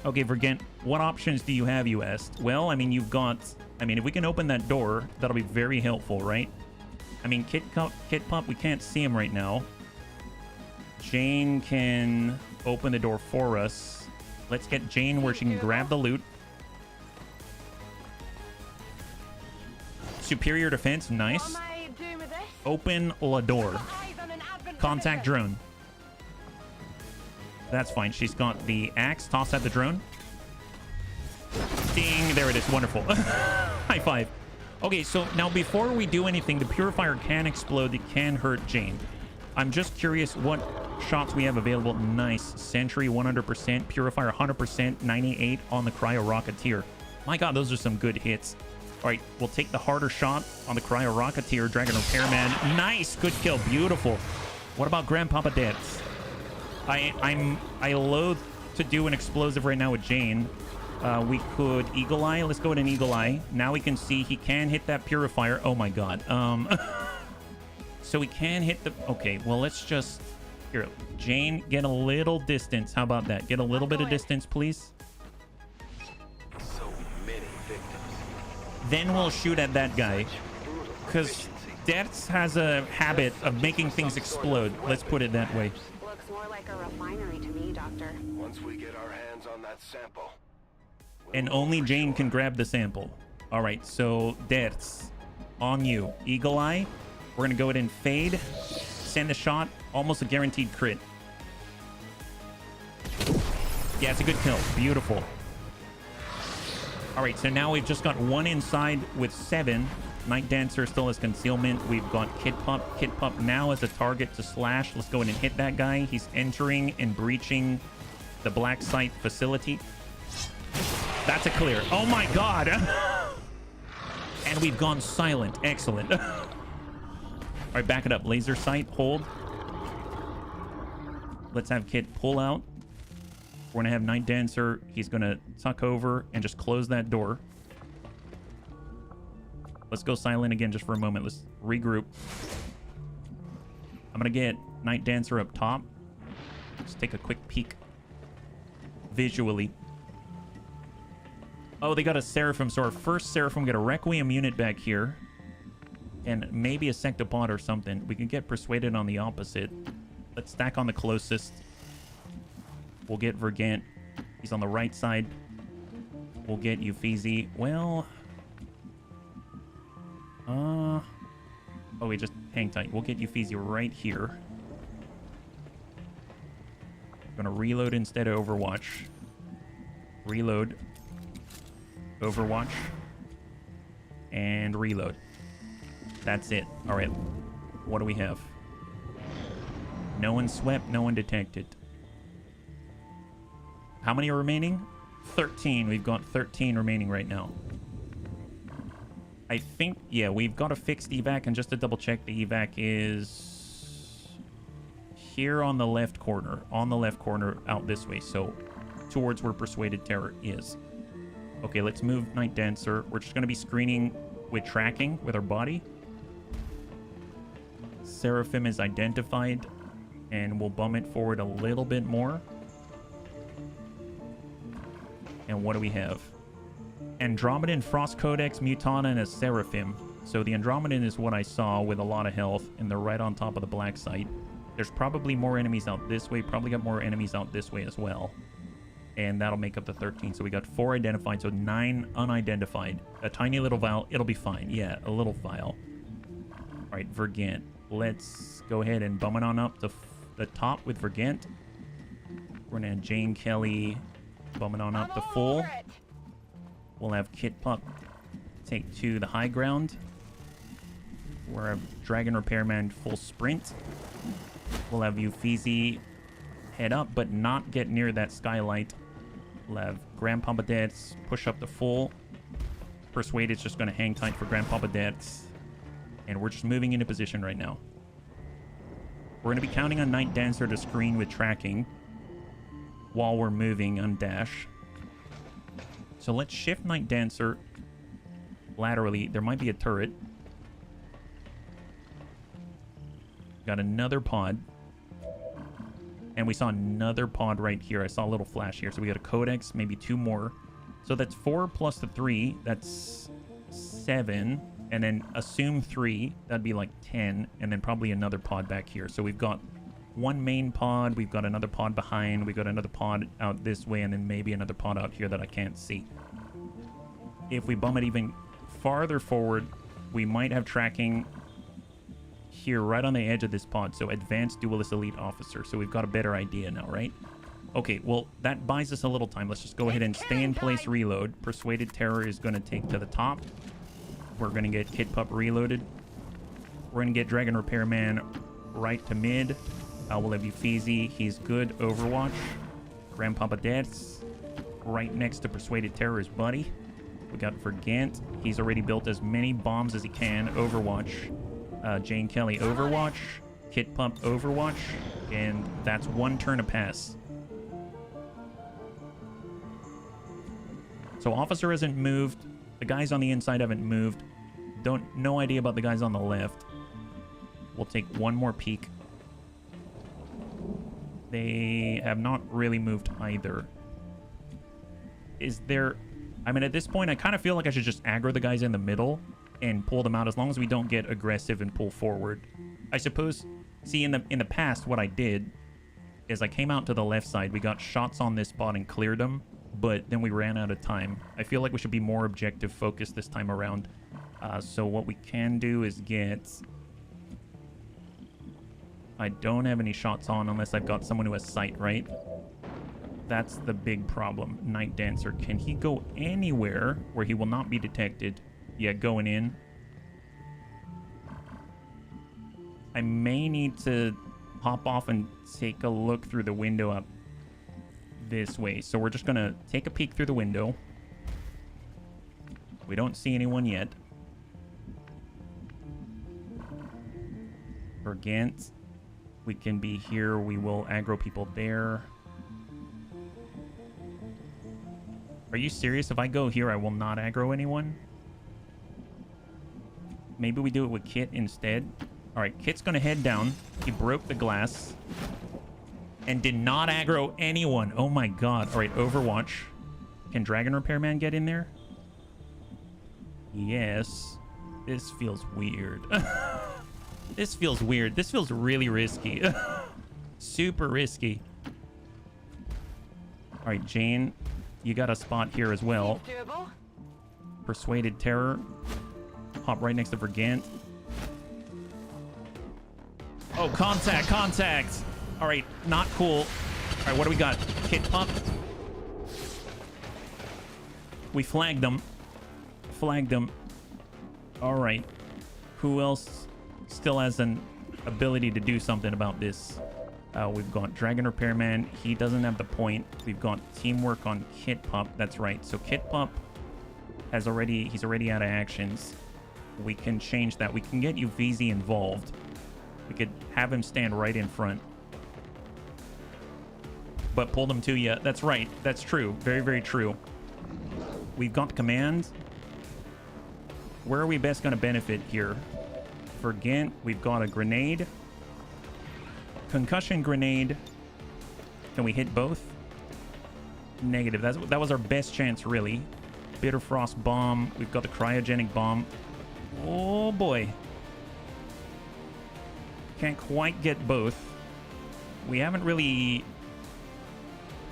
Okay, Vergant, what options do you have, you asked? Well, I mean, you've got... I mean, if we can open that door, that'll be very helpful, right? I mean, Kit Pup, we can't see him right now. Jane can open the door for us. Let's get Jane where she can grab the loot. Superior defense, nice. Open la door. Contact drone. That's fine. She's got the axe. Toss at the drone. Ding. There it is. Wonderful. High five. Okay, so now before we do anything, the purifier can explode. It can hurt Jane. I'm just curious what shots we have available. Nice. Sentry 100%. Purifier 100%. 98 on the cryo rocketeer. My god, those are some good hits. All right, we'll take the harder shot on the cryo rocketeer. Dragon repairman. Nice. Good kill. Beautiful. What about Grandpapa Dance? I loathe to do an explosive right now with Jane. We could Eagle Eye. Let's go with an Eagle Eye. Now we can see he can hit that purifier. Oh my god. So we can hit the... Okay, well, let's just... Here, Jane, get a little distance. How about that? Get a little bit of distance, please. So many victims. Then we'll shoot at that guy. Because Deaths has a habit of making things explode. Let's put it that way. Looks more like a refinery to me, Doctor. Once we get our hands on that sample. And only Jane can grab the sample. All right, so Deaths, on you. Eagle Eye. We're going to go ahead and fade. Send a shot. Almost a guaranteed crit. Yeah, it's a good kill. Beautiful. All right, so now we've just got one inside with 7. Night Dancer still has concealment. We've got Kit Pup. Kit Pup now as a target to slash. Let's go in and hit that guy. He's entering and breaching the black site facility. That's a clear. Oh my god. And we've gone silent. Excellent. All right, back it up. Laser sight. Hold. Let's have Kit pull out. We're going to have Night Dancer. He's going to tuck over and just close that door. Let's go silent again just for a moment. Let's regroup. I'm going to get Night Dancer up top. Let's take a quick peek visually. Oh, they got a Seraphim. So our first Seraphim got a Requiem unit back here. And maybe a Sectopod or something. We can get Persuaded on the opposite. Let's stack on the closest. We'll get Vergant. He's on the right side. We'll get Uffizi. Well... Oh, wait, just hang tight. We'll get Uffizi right here. I'm gonna reload instead of Overwatch. Reload. Overwatch. And reload. That's it. All right. What do we have? No one swept, no one detected. How many are remaining? 13. We've got 13 remaining right now. I think, yeah, we've got a fixed evac, and just to double check, the evac is here on the left corner. On the left corner, out this way. So, towards where Persuaded Terror is. Okay, let's move Night Dancer. We're just going to be screening with tracking with our body. Seraphim is identified, and we'll bum it forward a little bit more. And what do we have? Andromedan, Frost Codex, Mutana, and a Seraphim. So the Andromedan is what I saw with a lot of health, and they're right on top of the black site. There's probably more enemies out this way. Probably got more enemies out this way as well. And that'll make up the 13. So we got 4 identified, so 9 unidentified. A tiny little vial. It'll be fine. Yeah, a little vial. All right, Vergant. Let's go ahead and bum it on up to the top with Vergant. We're going to have Jane Kelly bum it on up to full. We'll have Kit Pup take to the high ground. We're a Dragon Repairman full sprint. We'll have Uffizi head up, but not get near that skylight. We'll have Grandpapa Dets push up to full. Persuaded's just going to hang tight for Grandpapa Dets. And we're just moving into position right now. We're going to be counting on Night Dancer to screen with tracking while we're moving on dash. So let's shift Night Dancer laterally. There might be a turret. Got another pod. And we saw another pod right here. I saw a little flash here. So we got a Codex, maybe 2 more. So that's 4 plus the 3. That's 7. And then assume 3. That'd be like 10. And then probably another pod back here. So we've got 1 main pod. We've got another pod behind. We've got another pod out this way. And then maybe another pod out here that I can't see. If we bum it even farther forward, we might have tracking here right on the edge of this pod. So advanced duelist elite officer. So we've got a better idea now, right? Okay, well, that buys us a little time. Let's just go ahead and stay in place, reload. Persuaded Terror is going to take to the top. We're going to get Kit Pup reloaded. We're going to get Dragon Repairman right to mid. We'll have Uffizi. He's good. Overwatch. Grandpapa Dets right next to Persuaded Terror's buddy. We got Vergant. He's already built as many bombs as he can. Overwatch. Jane Kelly Overwatch. Kit Pup Overwatch. And that's 1 turn a pass. So Officer hasn't moved. The guys on the inside haven't moved. No idea about the guys on the left. We'll take 1 more peek. They have not really moved either. Is there... I mean, at this point, I kind of feel like I should just aggro the guys in the middle and pull them out as long as we don't get aggressive and pull forward. I suppose... See, in the past, what I did is I came out to the left side. We got shots on this spot and cleared them, but then we ran out of time. I feel like we should be more objective focused this time around. So what we can do is get... I don't have any shots on unless I've got someone who has sight, right? That's the big problem. Night Dancer. Can he go anywhere where he will not be detected? Yeah, going in. I may need to hop off and take a look through the window up this way. So we're just going to take a peek through the window. We don't see anyone yet. Vergant. We can be here. We will aggro people there. Are you serious? If I go here, I will not aggro anyone? Maybe we do it with Kit instead. All right, Kit's going to head down. He broke the glass and did not aggro anyone. Oh my god. All right, Overwatch. Can Dragon Repairman get in there? Yes. This feels weird. This feels weird. This feels really risky. Super risky. All right, Jane, you got a spot here as well. Persuaded Terror. Hop right next to Vergant. Oh, contact, contact. All right, not cool. All right, what do we got? Kit Pup. We flagged them. Flagged them. All right. Who else still has an ability to do something about this? We've got Dragon Repairman. He doesn't have the point. We've got teamwork on Kit Pup. That's right. So Kit Pup he's already out of actions. We can change that. We can get Uffizi involved. We could have him stand right in front. But pull them to you. That's right. That's true. Very, very true. We've got command. Where are we best going to benefit here? For Gant, we've got a grenade. Concussion grenade. Can we hit both? Negative. That was our best chance, really. Bitter Frost bomb. We've got the cryogenic bomb. Oh, boy. Can't quite get both. We haven't really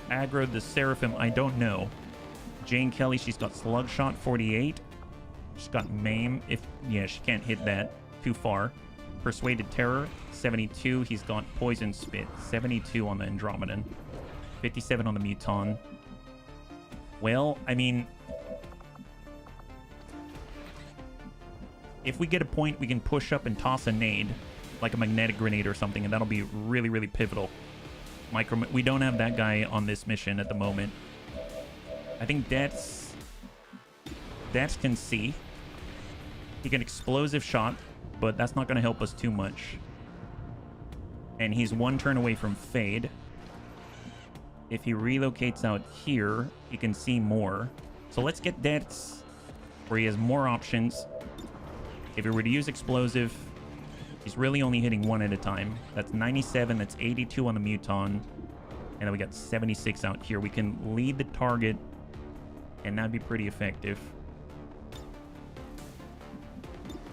aggroed the Seraphim. I don't know. Jane Kelly, she's got Slug Shot 48. She's got Maim. Yeah, she can't hit that too far. Persuaded Terror 72. He's got Poison Spit 72 on the Andromedan. 57 on the Muton. Well, I mean, If we get a point, we can push up and toss a nade, like a magnetic grenade or something, and that'll be really, really pivotal. We don't have that guy on this mission at the moment. I think Dets can see. He can explosive shot, but that's not going to help us too much. And he's one turn away from fade. If he relocates out here, he can see more. So let's get Dets where he has more options. If he were to use explosive, he's really only hitting one at a time. That's 97, that's 82 on the Muton. And then we got 76 out here. We can lead the target, and that'd be pretty effective.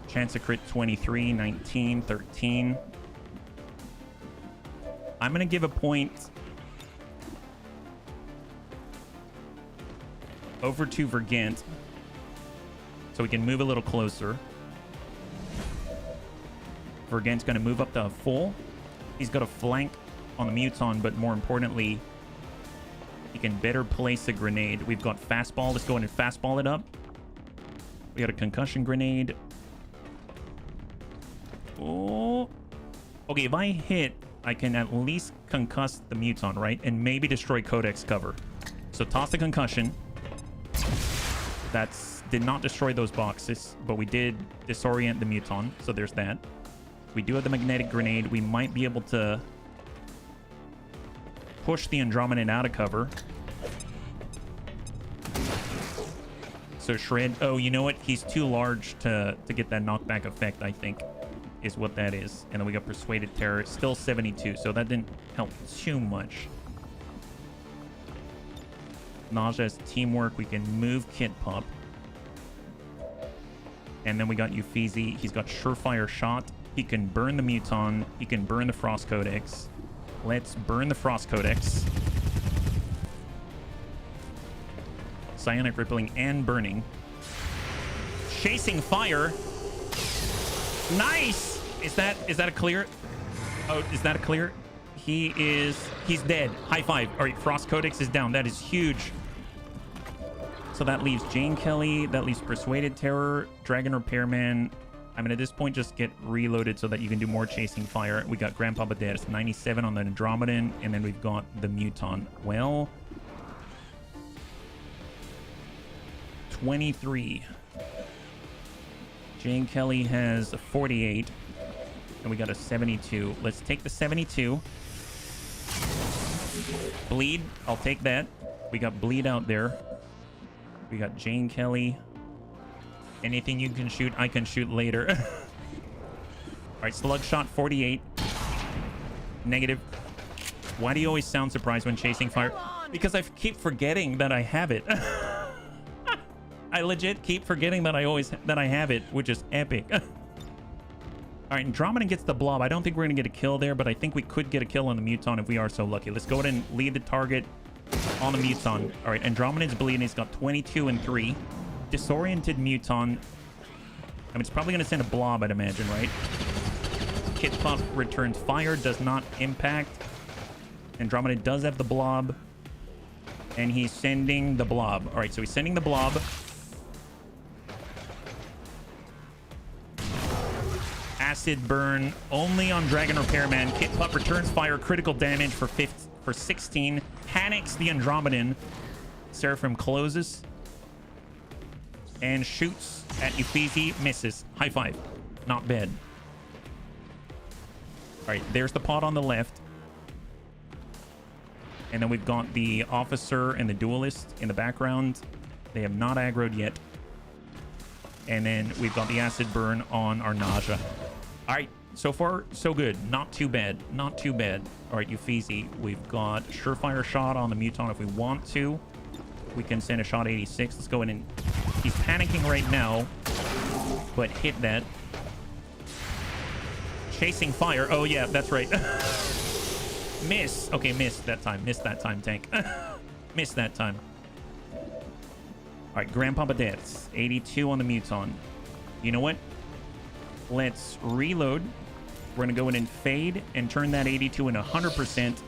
Chance of crit 23, 19, 13. I'm going to give a point over to Vergant so we can move a little closer. Vergant's going to move up to full. He's got a flank on the Muton, but more importantly, he can better place a grenade. We've got fastball. Let's go in and fastball it up. We got a concussion grenade. Oh. Okay, if I hit, I can at least concuss the Muton, right? And maybe destroy Codex cover. So toss the concussion. Did not destroy those boxes, but we did disorient the Muton. So there's that. We do have the magnetic grenade. We might be able to push the Andromedan out of cover. So Shred. Oh, you know what? He's too large to get that knockback effect, I think, is what that is. And then we got Persuaded Terror. Still 72, so that didn't help too much. Nausea's teamwork. We can move Kit Pup. And then we got Uffizi. He's got Surefire Shot. He can burn the Muton. He can burn the Frost Codex. Let's burn the Frost Codex. Psionic Rippling and Burning. Chasing Fire. Nice! Is that a clear? Oh, is that a clear? He's dead. High five. All right, Frost Codex is down. That is huge. So that leaves Jane Kelly. That leaves Persuaded Terror, Dragon Repairman. I mean, at this point, just get reloaded so that you can do more Chasing Fire. We got Grandpapa Dead. 97 on the Andromedan, and then we've got the Muton. Well, 23. Jane Kelly has a 48, and we got a 72. Let's take the 72. Bleed. I'll take that. We got Bleed out there. We got Jane Kelly. Anything you can shoot, I can shoot later. All right, Slug Shot 48. Negative. Why do you always sound surprised when Chasing Fire? Because I keep forgetting that I have it. I legit keep forgetting that I have it, which is epic. All right, Andromeda gets the blob. I don't think we're gonna get a kill there, but I think we could get a kill on the Muton if we are so lucky. Let's go ahead and lead the target on the Muton. All right, Andromeda's bleeding. He's got 22 and 3. Disoriented Muton. I mean, it's probably going to send a blob, I'd imagine, right? Kit Pup returns fire, does not impact. Andromeda does have the blob. And he's sending the blob. All right, so he's sending the blob. Acid burn only on Dragon Repairman. Kit Pup returns fire, critical damage for 16. Panics the Andromedan. Seraphim closes and shoots at Uffizi. Misses. High five. Not bad. All right, there's the pod on the left. And then we've got the officer and the duelist in the background. They have not aggroed yet. And then we've got the acid burn on our Nausea. All right, so far, so good. Not too bad. Not too bad. All right, Uffizi, we've got Surefire Shot on the Muton if we want to. We can send a shot 86. Let's go in and... He's panicking right now, but hit that. Chasing Fire. Oh, yeah, that's right. Miss. Okay, missed that time. Missed that time, Tank. Missed that time. All right, Grandpapa Deaths. 82 on the Muton. You know what? Let's reload. We're going to go in and fade and turn that 82 into 100%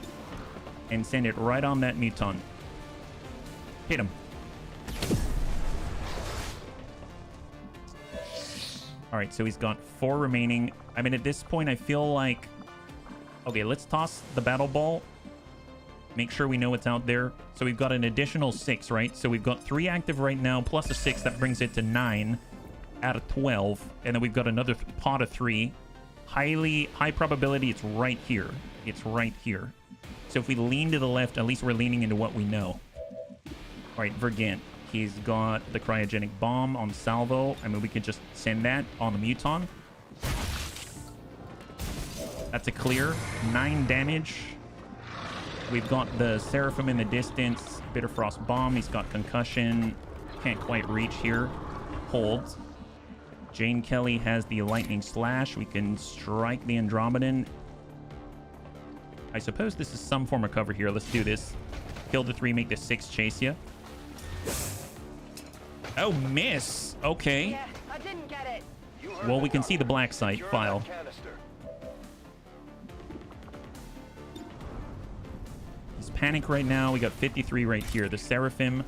and send it right on that Muton. Hit him. All right, so he's got 4 remaining. I mean, at this point, I feel like... Okay, let's toss the battle ball. Make sure we know what's out there. So we've got an additional 6, right? So we've got 3 active right now, plus a 6. That brings it to 9 out of 12. And then we've got another pot of 3. High probability it's right here. It's right here. So if we lean to the left, at least we're leaning into what we know. All right, Vergant. He's got the cryogenic bomb on Salvo. I mean, we could just send that on the Muton. That's a clear. 9 damage. We've got the Seraphim in the distance. Bitterfrost bomb. He's got concussion. Can't quite reach here. Holds. Jane Kelly has the lightning slash. We can strike the Andromedan. I suppose this is some form of cover here. Let's do this. Kill the 3, make the 6 chase you. Oh, miss. Okay. Yeah, I didn't get it. Well, we can see the black site file. He's panic right now. We got 53 right here. The Seraphim.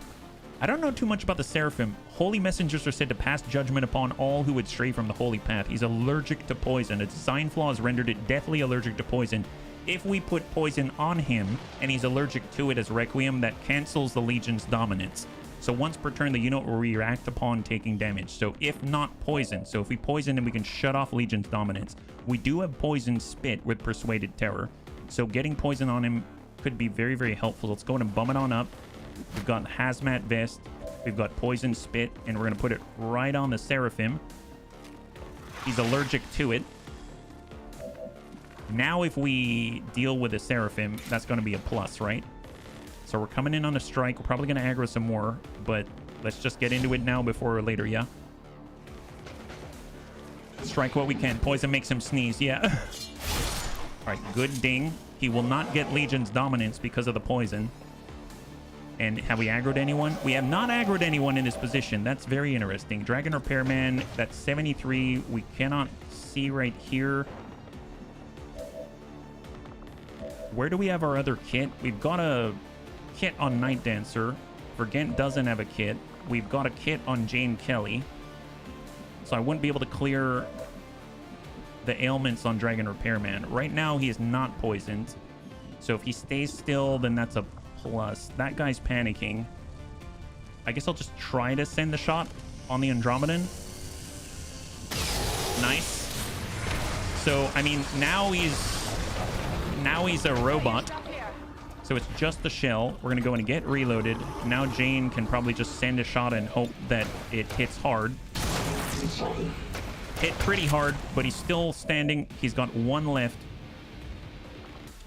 I don't know too much about the Seraphim. Holy messengers are said to pass judgment upon all who would stray from the holy path. He's allergic to poison. A design flaw has rendered it deathly allergic to poison. If we put poison on him and he's allergic to it as Requiem, that cancels the Legion's dominance. So once per turn, the unit will react upon taking damage. So if not poison, so if we poison him, we can shut off Legion's dominance. We do have poison spit with Persuaded Terror. So getting poison on him could be very, very helpful. Let's go ahead and bum it on up. We've got Hazmat Vest. We've got Poison Spit. And we're going to put it right on the Seraphim. He's allergic to it. Now if we deal with the Seraphim, that's going to be a plus, right? So we're coming in on a strike. We're probably going to aggro some more. But let's just get into it now before or later, yeah? Strike what we can. Poison makes him sneeze, yeah. All right, good ding. He will not get Legion's dominance because of the poison. And have we aggroed anyone? We have not aggroed anyone in this position. That's very interesting. Dragon Repairman, that's 73. We cannot see right here. Where do we have our other kit? We've got a kit on Night Dancer. Vergant doesn't have a kit. We've got a kit on Jane Kelly. So I wouldn't be able to clear the ailments on Dragon Repairman. Right now, he is not poisoned. So if he stays still, then that's a plus. That guy's panicking. I guess I'll just try to send the shot on the Andromedan. Nice. So, I mean, now he's a robot. So it's just the shell. We're going to go in and get reloaded. Now Jane can probably just send a shot and hope that it hits hard. Hit pretty hard, but he's still standing. He's got 1 left.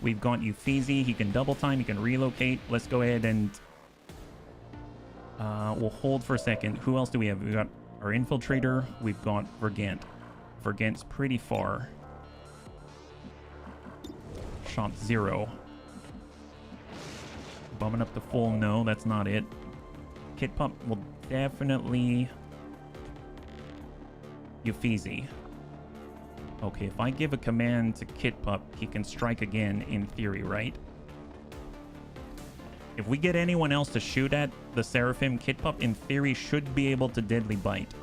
We've got Uffizi. He can double time. He can relocate. Let's go ahead and we'll hold for a second. Who else do we have? We've got our infiltrator. We've got Vergant. Vergant's pretty far. Shot 0. Bumming up to full. No, that's not it. Kit Pup will definitely... Uffizi. Okay, if I give a command to Kit Pup, he can strike again in theory, right? If we get anyone else to shoot at the Seraphim, Kit Pup in theory should be able to deadly bite.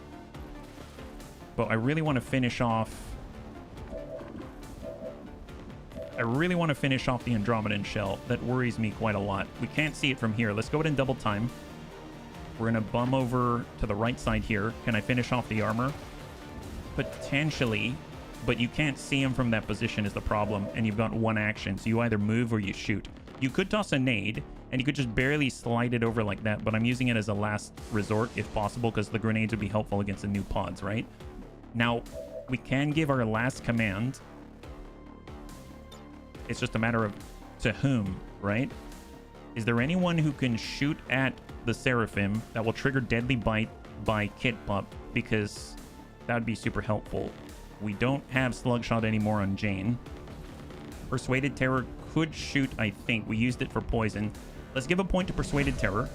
But I really want to finish off... the Andromedan shell. That worries me quite a lot. We can't see it from here. Let's go ahead and double time. We're going to bum over to the right side here. Can I finish off the armor? Potentially, but you can't see him from that position is the problem, and you've got 1 action, so you either move or you shoot. You could toss a nade, and you could just barely slide it over like that, but I'm using it as a last resort if possible, because the grenades would be helpful against the new pods, right? Now, we can give our last command. It's just a matter of to whom, right? Is there anyone who can shoot at the Seraphim that will trigger deadly bite by Kit Pup? Because that would be super helpful. We don't have Slugshot anymore on Jane. Persuaded Terror could shoot, I think. We used it for poison. Let's give a point to Persuaded Terror.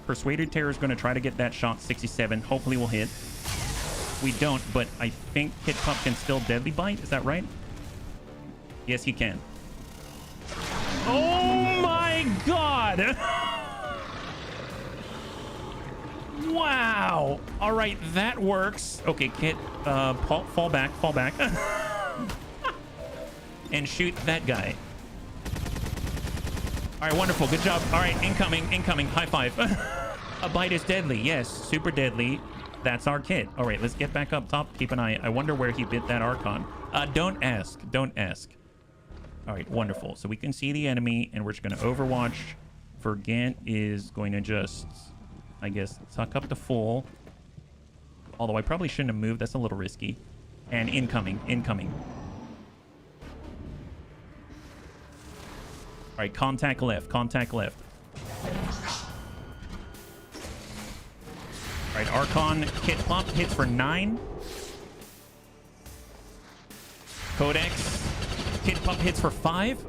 Persuaded Terror is going to try to get that shot 67. Hopefully we'll hit. We don't, but I think Kit Pup can still deadly bite. Is that right? Yes, he can. Oh my god! Wow. All right, that works. Okay, Kit, fall back. And shoot that guy. All right, wonderful. Good job. All right, incoming. High five. A bite is deadly. Yes, super deadly. That's our Kit. All right, let's get back up top. Keep an eye. I wonder where he bit that Archon. Don't ask. All right, wonderful. So we can see the enemy, and we're just going to overwatch. Vergant is going to just, I guess, tuck up to full. Although I probably shouldn't have moved. That's a little risky. And incoming. All right, contact left. All right, Archon Kit pump hits for 9. Codex Kit pump hits for 5.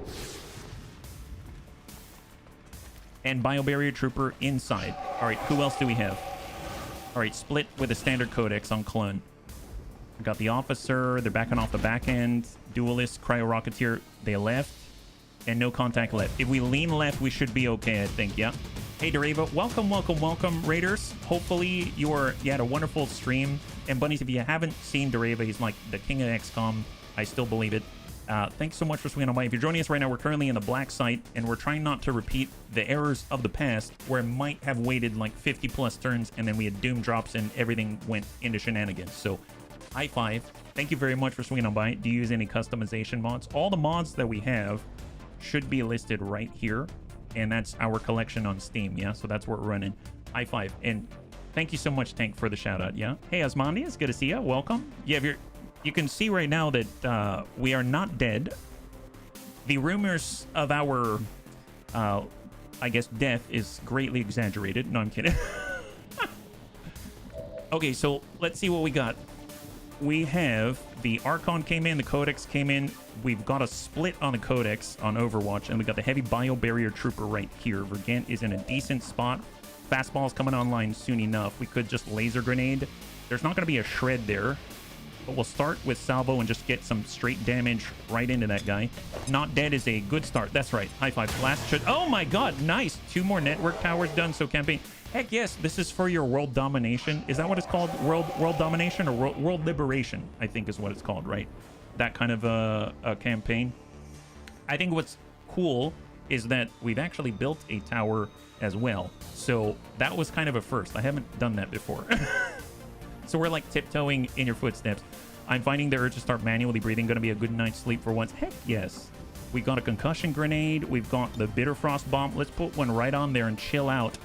And Biobarrier Trooper inside. All right, who else do we have? All right, split with a standard Codex on clone. We got the officer. They're backing off the back end. Duelist, Cryo Rocketeer, they left. And no contact left. If we lean left, we should be okay, I think. Yeah. Hey, Dereva, welcome, Raiders. Hopefully you had a wonderful stream. And bunnies, if you haven't seen Dereva, he's like the king of XCOM. I still believe it. Thanks so much for swinging on by. If you're joining us right now, we're currently in the black site, and we're trying not to repeat the errors of the past, where it might have waited like 50 plus turns, and then we had doom drops and everything went into shenanigans. So, high five. Thank you very much for swinging on by. Do you use any customization mods? All the mods that we have should be listed right here, and that's our collection on Steam. Yeah, so that's what we're running. High five, and thank you so much, Tank, for the shout out. Yeah. Hey, Osmandi, it's good to see you. Welcome. Yeah, you can see right now that we are not dead. The rumors of our, I guess, death is greatly exaggerated. No, I'm kidding. Okay, so let's see what we got. We have the Archon came in, the Codex came in. We've got a split on the Codex on Overwatch, and we got the heavy Biobarrier Trooper right here. Vergant is in a decent spot. Fastball's coming online soon enough. We could just laser grenade. There's not going to be a shred there. But we'll start with salvo and just get some straight damage right into that guy. Not dead is a good start. That's right. High five. Blast should. Oh my god, nice. 2 more network towers done. So campaign. Heck yes, this is for your world domination. Is that what it's called? World domination or world liberation, I think is what it's called, right? That kind of a campaign. I think what's cool is that we've actually built a tower as well. So that was kind of a first. I haven't done that before. So we're like tiptoeing in your footsteps. I'm finding the urge to start manually breathing. Going to be a good night's sleep for once. Heck yes. We've got a concussion grenade. We've got the bitter frost bomb. Let's put one right on there and chill out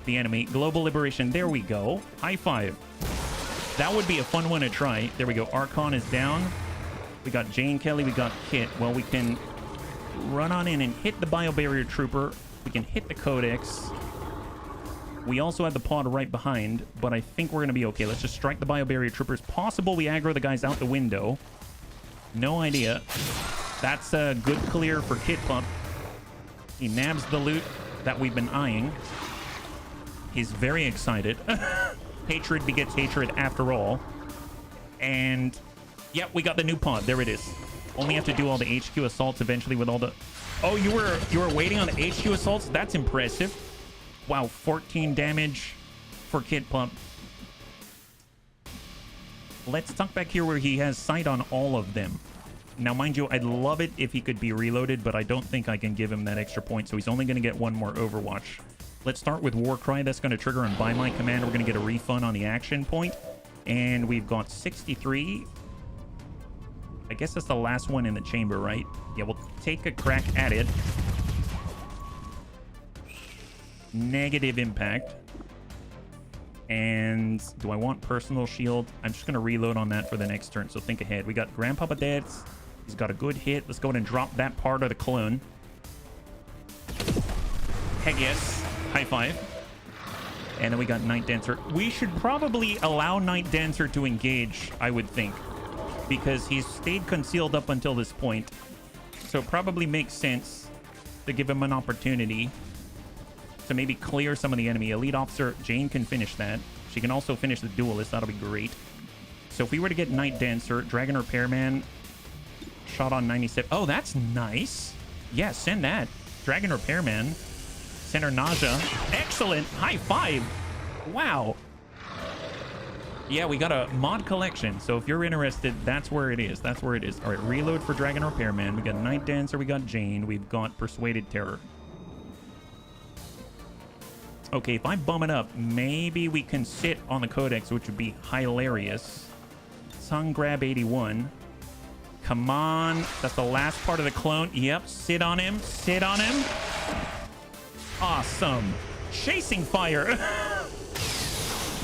the enemy. Global liberation. There we go. High five. That would be a fun one to try. There we go. Archon is down. We got Jane Kelly. We got Kit. Well, we can run on in and hit the Biobarrier Trooper. We can hit the Codex. We also have the pod right behind, but I think we're going to be okay. Let's just strike the Biobarrier Troopers. Possible we aggro the guys out the window. No idea. That's a good clear for Kit Pump. He nabs the loot that we've been eyeing. He's very excited. Hatred begets hatred after all. And, yep, we got the new pod. There it is. Only have to do all the HQ assaults eventually with all the... Oh, you were waiting on the HQ assaults? That's impressive. Wow, 14 damage for Kit Pump. Let's tuck back here where he has sight on all of them. Now, mind you, I'd love it if he could be reloaded, but I don't think I can give him that extra point, so he's only going to get 1 more Overwatch. Let's start with Warcry. That's going to trigger on By My Command. We're going to get a refund on the action point. And we've got 63. I guess that's the last one in the chamber, right? Yeah, we'll take a crack at it. Negative impact. And do I want personal shield? I'm just going to reload on that for the next turn, so think ahead. We got Grandpapa Dad's. He's got a good hit. Let's go ahead and drop that part of the clone. Heck yes. High five. And then we got Night Dancer. We should probably allow Night Dancer to engage, I would think, because he's stayed concealed up until this point. So it probably makes sense to give him an opportunity to maybe clear some of the enemy. Elite Officer Jane can finish that. She can also finish the Duelist. That'll be great. So if we were to get Night Dancer, Dragon Repairman, shot on 97. Oh, that's nice. Yeah, send that. Dragon Repairman. Send her Nausea. Excellent. High five. Wow. Yeah, we got a mod collection. So if you're interested, that's where it is. That's where it is. All right, reload for Dragon Repairman. We got Night Dancer. We got Jane. We've got Persuaded Terror. Okay, if I bum it up, maybe we can sit on the Codex, which would be hilarious. Sun Grab 81. Come on. That's the last part of the clone. Yep, sit on him. Sit on him. Awesome. Chasing Fire.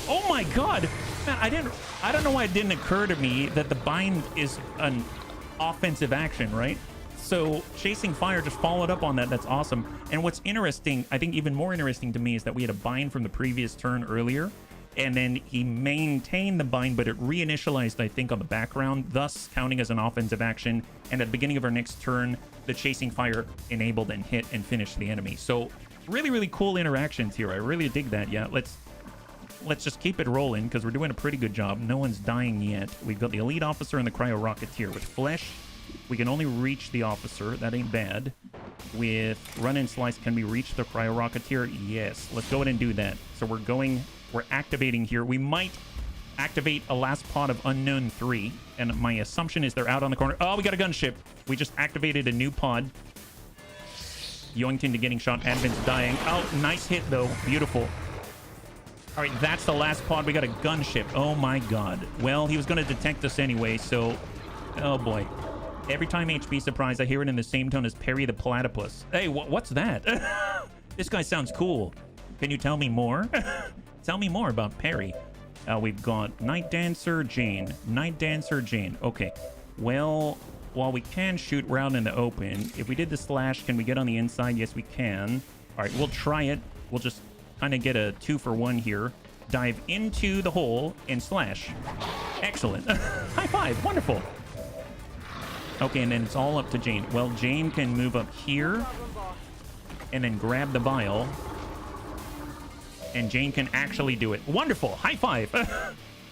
Oh my god. Man, I don't know why it didn't occur to me that the bind is an offensive action, right? So Chasing Fire just followed up on that. That's awesome. And what's interesting, I think even more interesting to me, is that we had a bind from the previous turn earlier, and then he maintained the bind, but it reinitialized, I think, on the background, thus counting as an offensive action. And at the beginning of our next turn, the Chasing Fire enabled and hit and finished the enemy. So really, really cool interactions here. I really dig that. Yeah, let's just keep it rolling because we're doing a pretty good job. No one's dying yet. We've got the Elite Officer and the Cryo Rocketeer. With Flesh, we can only reach the Officer. That ain't bad. With Run and Slice, can we reach the Cryo Rocketeer? Yes. Let's go ahead and do that. So we're activating here. We might activate a last pod of Unknown 3. And my assumption is they're out on the corner. Oh, we got a gunship. We just activated a new pod. Yoington to getting shot. Advent's dying. Oh, nice hit, though. Beautiful. All right, that's the last pod. We got a gunship. Oh, my God. Well, he was going to detect us anyway, so... Oh, boy. Every time HP Surprise, I hear it in the same tone as Perry the Platypus. Hey, what's that? This guy sounds cool. Can you tell me more? Tell me more about Perry. We've got Night Dancer, Jane. Night Dancer, Jane. Okay. Well, while we can shoot, we're out in the open. If we did the slash, can we get on the inside? Yes, we can. All right, we'll try it. We'll just kind of get a 2-for-1 here. Dive into the hole and slash. Excellent. High five. Wonderful. Okay, and then it's all up to Jane. Well, Jane can move up here and then grab the vial. And Jane can actually do it. Wonderful. High five.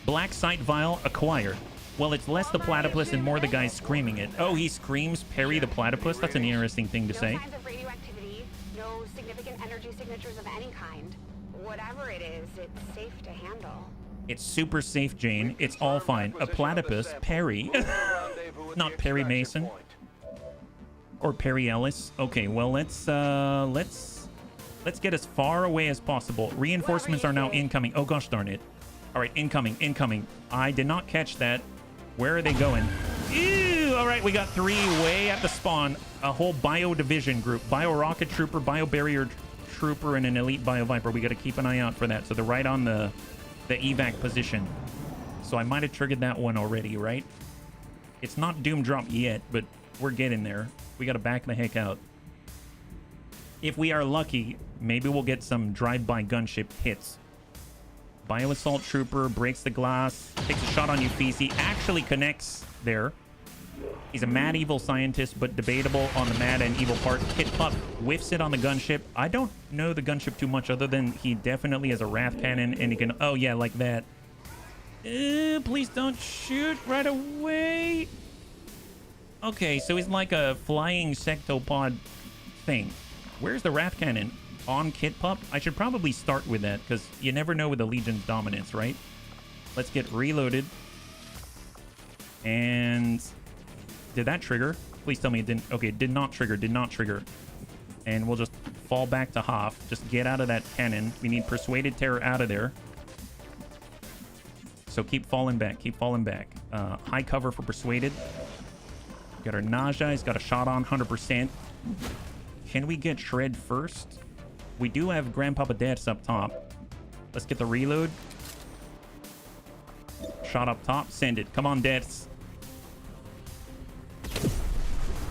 Black Site Vial acquired. Well, it's less the platypus and more the guy screaming it. Oh, he screams Perry the Platypus? That's an interesting thing to say. No signs of radioactivity, no significant energy signatures of any kind. Whatever it is, it's safe to handle. It's super safe, Jane. It's all fine. A platypus, Perry. Not Perry Mason. Or Perry Ellis. Okay, well, let's get as far away as possible. Reinforcements are now incoming. Oh, gosh darn it. All right, incoming. I did not catch that. Where are they going? Ew! All right, we got 3 way at the spawn. A whole Bio Division group. Bio Rocket Trooper, Bio Barrier Trooper, and an Elite Bio Viper. We got to keep an eye out for that. So they're right on the evac position. So I might have triggered that one already, right? It's not Doom Drop yet, but we're getting there. We got to back the heck out. If we are lucky, maybe we'll get some drive-by gunship hits. Bio Assault Trooper breaks the glass, takes a shot on Uffizi, actually connects there. He's a mad evil scientist, but debatable on the mad and evil part. Kit Pup whiffs it on the gunship. I don't know the gunship too much other than he definitely has a Wrath Cannon and he can... Oh, yeah, like that. Please don't shoot right away. Okay, so he's like a flying sectopod thing. Where's the Wrath Cannon? On Kit Pup? I should probably start with that because you never know with the Legion's dominance, right? Let's get reloaded. And... Did that trigger? Please tell me it didn't. Okay, it did not trigger. And we'll just fall back to Hoff. Just get out of that cannon. We need Persuaded Terror out of there. So keep falling back. High cover for Persuaded. Got our Naja. He's got a shot on 100%. Can we get Shred first? We do have Grandpapa Deaths up top. Let's get the reload. Shot up top. Send it. Come on, Deaths.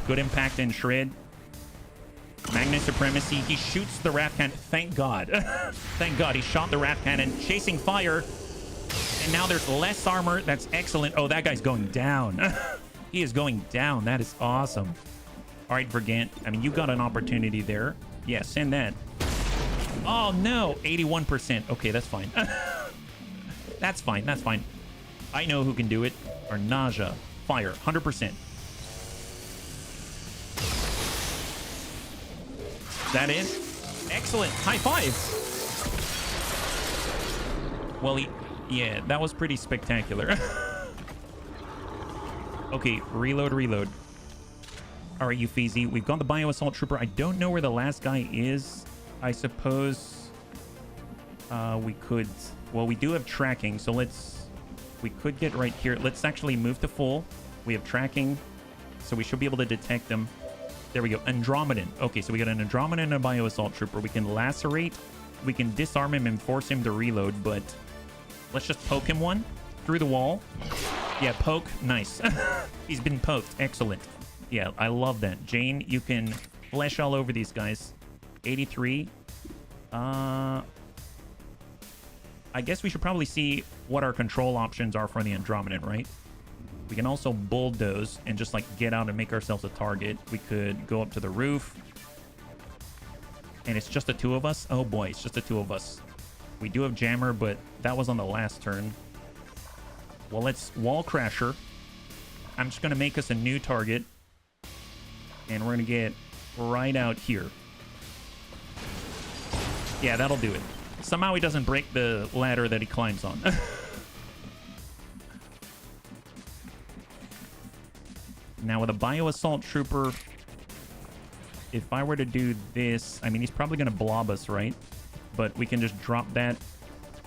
Good impact and Shred. Magnet Supremacy. He shoots the Wrath Cannon. Thank God. Thank God he shot the Wrath Cannon. Chasing Fire. And now there's less armor. That's excellent. Oh, that guy's going down. He is going down. That is awesome. All right, Vergant. I mean, you got an opportunity there. Yeah, send that. Oh, no. 81%. Okay, that's fine. That's fine. I know who can do it. Our Naja. Fire. 100%. Is that it? Excellent. High fives. Well, yeah, that was pretty spectacular. Okay, reload, reload. All right, Uffizi, we've got the Bio-Assault Trooper. I don't know where the last guy is. I suppose we could... Well, we do have tracking, so we could get right here. Let's actually move to full. We have tracking, so we should be able to detect them. There we go. Andromedan. Okay, so we got an Andromedan and a Bio-Assault Trooper. We can lacerate. We can disarm him and force him to reload, but let's just poke him one through the wall. Yeah, poke. Nice. He's been poked. Excellent. Yeah, I love that. Jane, you can flesh all over these guys. 83. I guess we should probably see what our control options are for the Andromedan, right? We can also bulldoze and just like get out and make ourselves a target. We could go up to the roof. And it's just the two of us? Oh boy, it's just the two of us. We do have jammer, but that was on the last turn. Well, let's wall crasher. I'm just going to make us a new target. And we're going to get right out here. Yeah, that'll do it. Somehow he doesn't break the ladder that he climbs on. Now with a Bio-Assault Trooper, if I were to do this, I mean, he's probably going to blob us, right? But we can just drop that.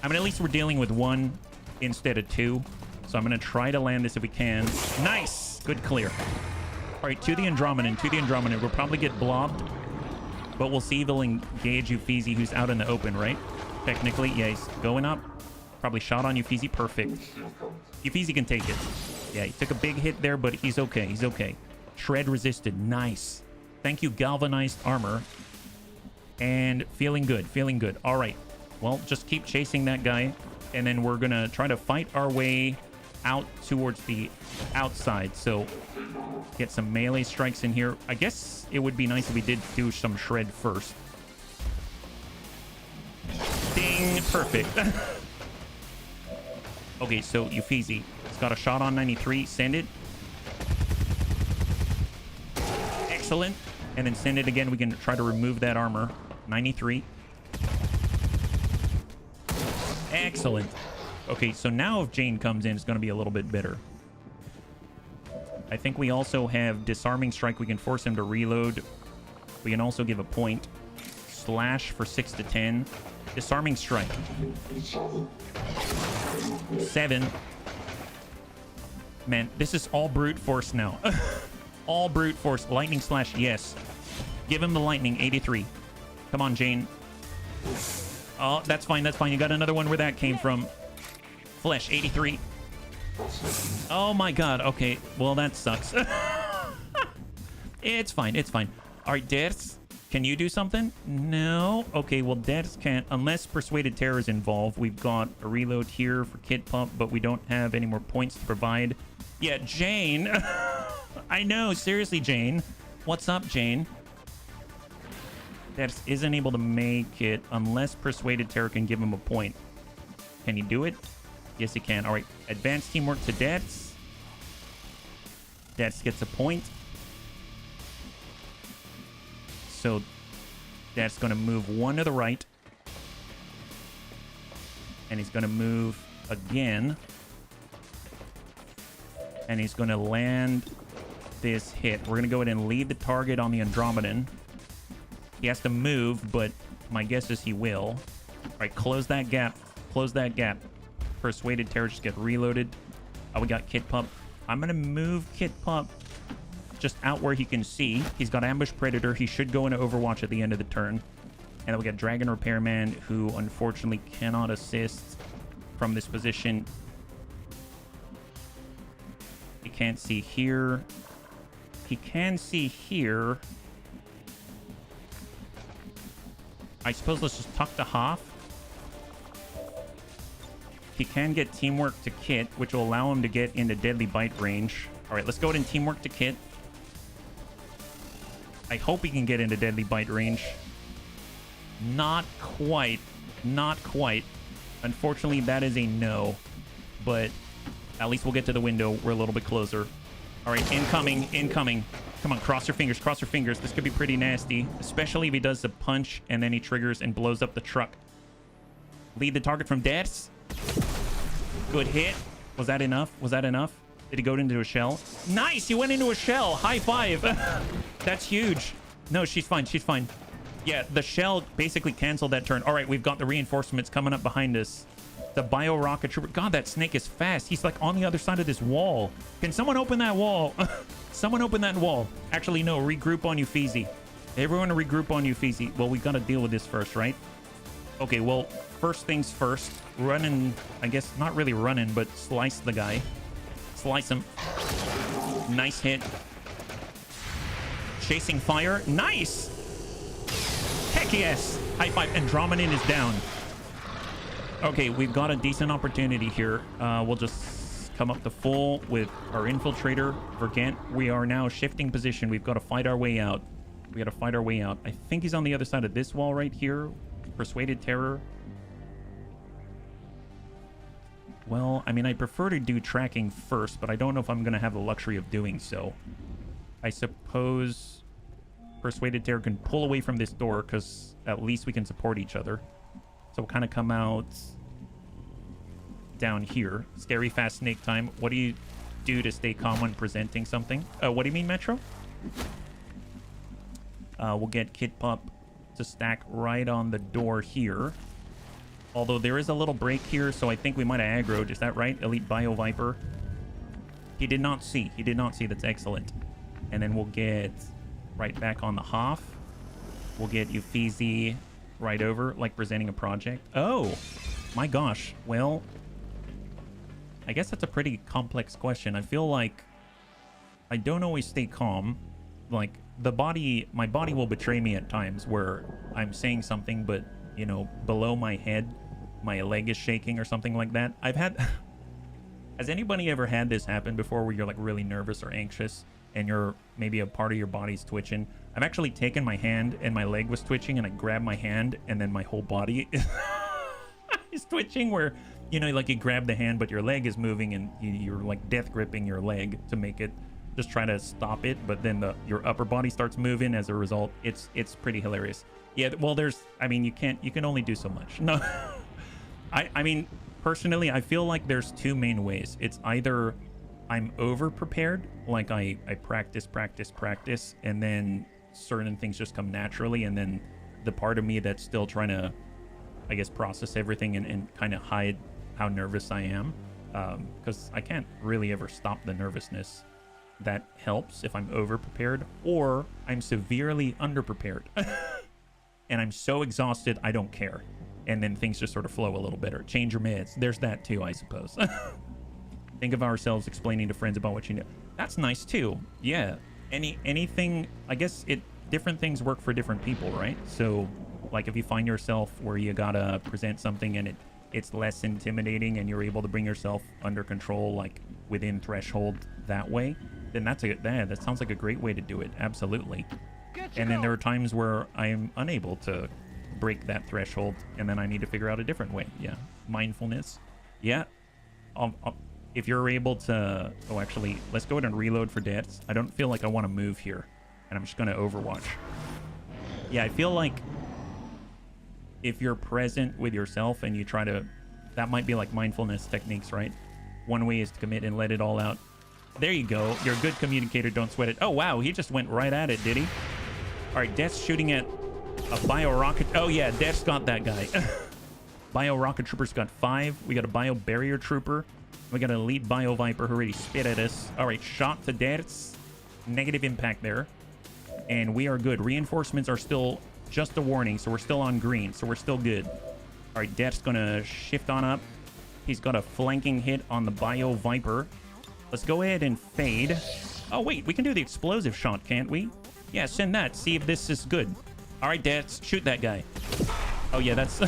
I mean, at least we're dealing with one instead of two. So I'm going to try to land this if we can. Nice! Good clear. All right, to the Andromedan, to the Andromedan. We'll probably get blobbed, but we'll see if they'll engage Uffizi, who's out in the open, right? Technically, yeah, he's going up. Probably shot on Uffizi. Perfect. Uffizi can take it. Yeah, he took a big hit there, but he's okay. He's okay. Shred resisted. Nice. Thank you, galvanized armor. And feeling good. Feeling good. All right. Well, just keep chasing that guy, and then we're going to try to fight our way out towards the outside. So get some melee strikes in here. I guess it would be nice if we did do some shred first. Ding. Perfect. Okay, so Uffizi. He's got a shot on 93. Send it. Excellent. And then send it again. We can try to remove that armor. 93. Excellent. Okay, so now if Jane comes in, it's going to be a little bit better. I think we also have disarming strike. We can force him to reload. We can also give a point. Slash for 6 to 10. Disarming strike. 7. Man, this is all brute force now. All brute force. Lightning slash, yes. Give him the lightning, 83. Come on, Jane. Oh, that's fine, that's fine. You got another one where that came from. Flesh, 83. Oh my god, okay. Well, that sucks. It's fine, it's fine. All right, Deaths, can you do something? No? Okay, well, Deaths can't. Unless Persuaded Terror is involved. We've got a reload here for Kit Pump, but we don't have any more points to provide. Yeah, Jane. I know, seriously, Jane. What's up, Jane? Deaths isn't able to make it unless Persuaded Terror can give him a point. Can he do it? Yes, he can. All right, advanced teamwork to Deaths. Deaths gets a point. So Deaths going to move one to the right. And he's going to move again. And he's going to land this hit. We're going to go ahead and leave the target on the Andromedan. He has to move, but my guess is he will. All right, close that gap. Close that gap. Persuaded Terror just get reloaded. Oh, we got Kit Pump. I'm going to move Kit Pump just out where he can see. He's got Ambush Predator. He should go into Overwatch at the end of the turn. And then we got Dragon Repairman, who unfortunately cannot assist from this position. He can't see here. He can see here. I suppose let's just tuck to Hoff. He can get Teamwork to Kit, which will allow him to get into Deadly Bite range. All right, let's go ahead and Teamwork to Kit. I hope he can get into Deadly Bite range. Not quite. Not quite. Unfortunately, that is a no. But at least we'll get to the window. We're a little bit closer. All right, incoming, incoming. Come on, cross your fingers, cross your fingers. This could be pretty nasty, especially if he does the punch and then he triggers and blows up the truck. Lead the target from Deaths. Good hit. Was that enough? Was that enough? Did he go into a shell? Nice! He went into a shell! High five! That's huge. No, she's fine. She's fine. Yeah, the shell basically canceled that turn. All right, we've got the reinforcements coming up behind us. The bio rocket trooper. God, that snake is fast. He's like on the other side of this wall. Can someone open that wall? Someone open that wall. Actually, no. Regroup on Uffizi. Everyone regroup on Uffizi. Well, we got to deal with this first, right? Okay, well, first things first. Running, I guess, not really running, but slice the guy. Slice him. Nice hit. Chasing fire. Nice! Heck yes! High five. Andromedan is down. Okay, we've got a decent opportunity here. We'll just come up to full with our infiltrator, Vergant. We are now shifting position. We've got to fight our way out. We got to fight our way out. I think he's on the other side of this wall right here. Persuaded Terror. Well, I mean, I prefer to do tracking first, but I don't know if I'm going to have the luxury of doing so. I suppose Persuaded Terror can pull away from this door because at least we can support each other. So we'll kind of come out down here. Scary fast snake time. What do you do to stay calm when presenting something? What do you mean, Metro? We'll get Kid Pup to stack right on the door here. Although there is a little break here, so I think we might have aggroed. Is that right? Elite Bio Viper. He did not see. He did not see. That's excellent. And then we'll get right back on the Hoff. We'll get Uffizi right over, like presenting a project. Oh, my gosh. Well, I guess that's a pretty complex question. I feel like I don't always stay calm. Like, my body will betray me at times where I'm saying something, but, you know, below my head, my leg is shaking or something like that. Has anybody ever had this happen before where you're like really nervous or anxious and you're maybe a part of your body's twitching? I've actually taken my hand and my leg was twitching and I grabbed my hand and then my whole body is twitching where, you know, like you grab the hand but your leg is moving and you're like death gripping your leg to make it just try to stop it, but then your upper body starts moving as a result. It's pretty hilarious. Yeah, well, I mean, you can only do so much. No, I mean, personally, I feel like there's two main ways. It's either I'm over prepared, like I practice, and then certain things just come naturally, and then the part of me that's still trying to, I guess, process everything and kind of hide how nervous I am, because I can't really ever stop the nervousness. That helps if I'm over prepared, or I'm severely underprepared. And I'm so exhausted, I don't care. And then things just sort of flow a little better. Change your meds. There's that too, I suppose. Think of ourselves explaining to friends about what you know. That's nice too. Yeah. Anything, I guess different things work for different people, right? So like if you find yourself where you gotta present something and it's less intimidating and you're able to bring yourself under control, like within threshold that way, then that sounds like a great way to do it. Absolutely. And then there are times where I'm unable to break that threshold, and then I need to figure out a different way. Yeah, mindfulness. Yeah. If you're able to... Oh, actually, let's go ahead and reload for deaths. I don't feel like I want to move here, and I'm just going to Overwatch. Yeah, I feel like if you're present with yourself and you try to... That might be like mindfulness techniques, right? One way is to commit and let it all out. There you go. You're a good communicator. Don't sweat it. Oh, wow. He just went right at it, did he? All right, Death's shooting at a bio rocket. Oh, yeah. Death's got that guy. Bio rocket trooper's got 5. We got a bio barrier trooper. We got an elite bio viper who already spit at us. All right, shot to Death's. Negative impact there. And we are good. Reinforcements are still just a warning, so we're still on green, so we're still good. All right, Death's going to shift on up. He's got a flanking hit on the bio viper. Let's go ahead and fade. Oh, wait, we can do the explosive shot, can't we? Yeah, send that. See if this is good. All right, Deaths, shoot that guy. Oh, yeah, that's...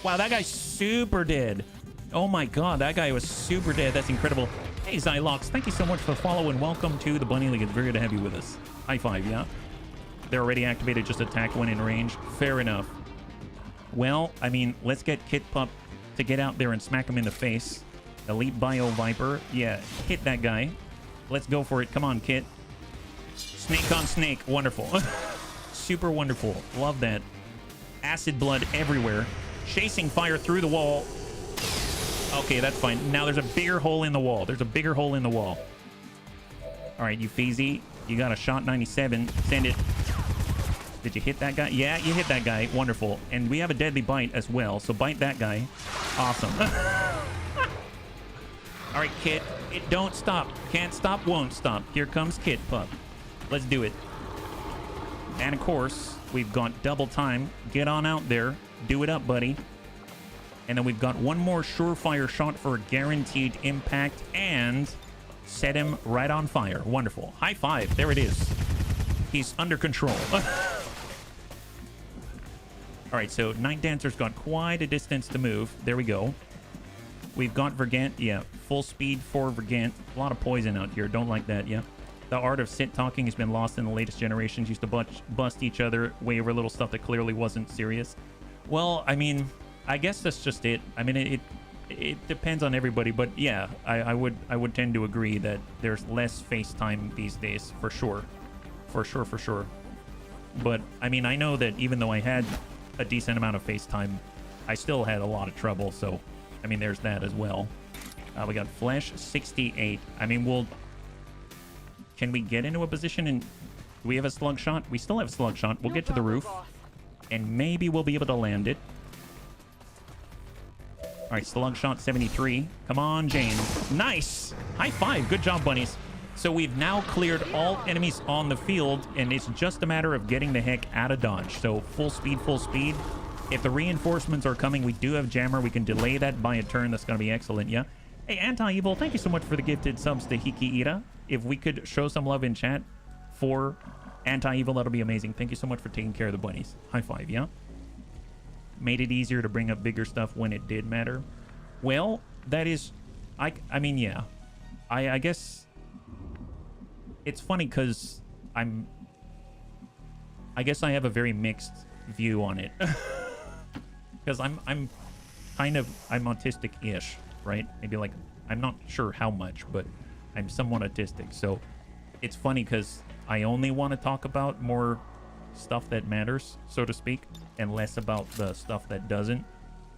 Wow, that guy's super dead. Oh, my God, that guy was super dead. That's incredible. Hey, Zylox, thank you so much for the follow, and welcome to the Bunny League. It's very good to have you with us. High five, yeah? They're already activated. Just attack when in range. Fair enough. Well, I mean, let's get Kit Pup to get out there and smack him in the face. Elite Bio Viper. Yeah, hit that guy. Let's go for it. Come on, Kit. Snake on snake. Wonderful. Super wonderful. Love that. Acid blood everywhere. Chasing fire through the wall. Okay, that's fine. Now there's a bigger hole in the wall. There's a bigger hole in the wall. All right, you Feezy. You got a shot 97. Send it. Did you hit that guy? Yeah, you hit that guy. Wonderful. And we have a deadly bite as well. So bite that guy. Awesome. All right, Kit. It don't stop. Can't stop, won't stop. Here comes Kit Pup. Let's do it. And of course, we've got double time. Get on out there. Do it up, buddy. And then we've got one more surefire shot for a guaranteed impact and set him right on fire. Wonderful. High five. There it is. He's under control. All right, so Night Dancer's got quite a distance to move. There we go. We've got Vergant. Yeah, full speed for Vergant. A lot of poison out here. Don't like that, yeah. The art of sit talking has been lost in the latest generations. Used to bust each other way over little stuff that clearly wasn't serious. Well, I mean, I guess that's just it. I mean, it depends on everybody, but yeah, I would tend to agree that there's less FaceTime these days, for sure. For sure. But, I mean, I know that even though I had a decent amount of FaceTime, I still had a lot of trouble, so, I mean, there's that as well. We got Flesh 68. I mean, can we get into a position and... Do we have a slug shot? We still have slug shot. We'll get to the roof, and maybe we'll be able to land it. All right, slug shot 73. Come on, Jane. Nice! High five. Good job, bunnies. So we've now cleared all enemies on the field, and it's just a matter of getting the heck out of Dodge. So full speed, full speed. If the reinforcements are coming, we do have Jammer. We can delay that by a turn. That's going to be excellent, yeah? Hey, Anti-Evil, thank you so much for the gifted subs to Hiki Ira. If we could show some love in chat for Anti-Evil, that'll be amazing. Thank you so much for taking care of the bunnies. High five, yeah? Made it easier to bring up bigger stuff when it did matter. Well, that is... I mean, yeah. I guess... It's funny because I guess I have a very mixed view on it. Because I'm autistic-ish, right? Maybe like, I'm not sure how much, but I'm somewhat autistic. So it's funny because I only want to talk about more stuff that matters, so to speak, and less about the stuff that doesn't.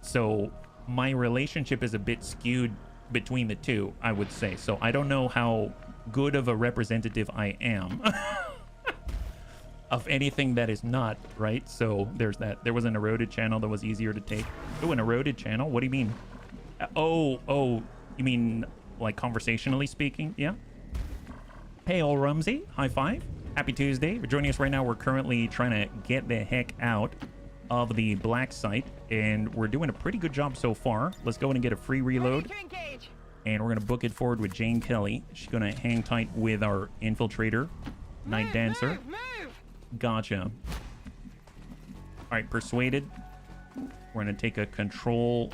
So my relationship is a bit skewed between the two, I would say. So I don't know how good of a representative I am of anything that is not, right? So there's that. There was an eroded channel that was easier to take. Oh, an eroded channel? What do you mean? Oh, you mean like conversationally speaking? Yeah. Hey, old Rumsey. High five. Happy Tuesday. For joining us right now, we're currently trying to get the heck out of the black site, and we're doing a pretty good job so far. Let's go in and get a free reload. And we're going to book it forward with Jane Kelly. She's going to hang tight with our infiltrator, Night Dancer. Move. Gotcha. All right, persuaded. We're going to take a control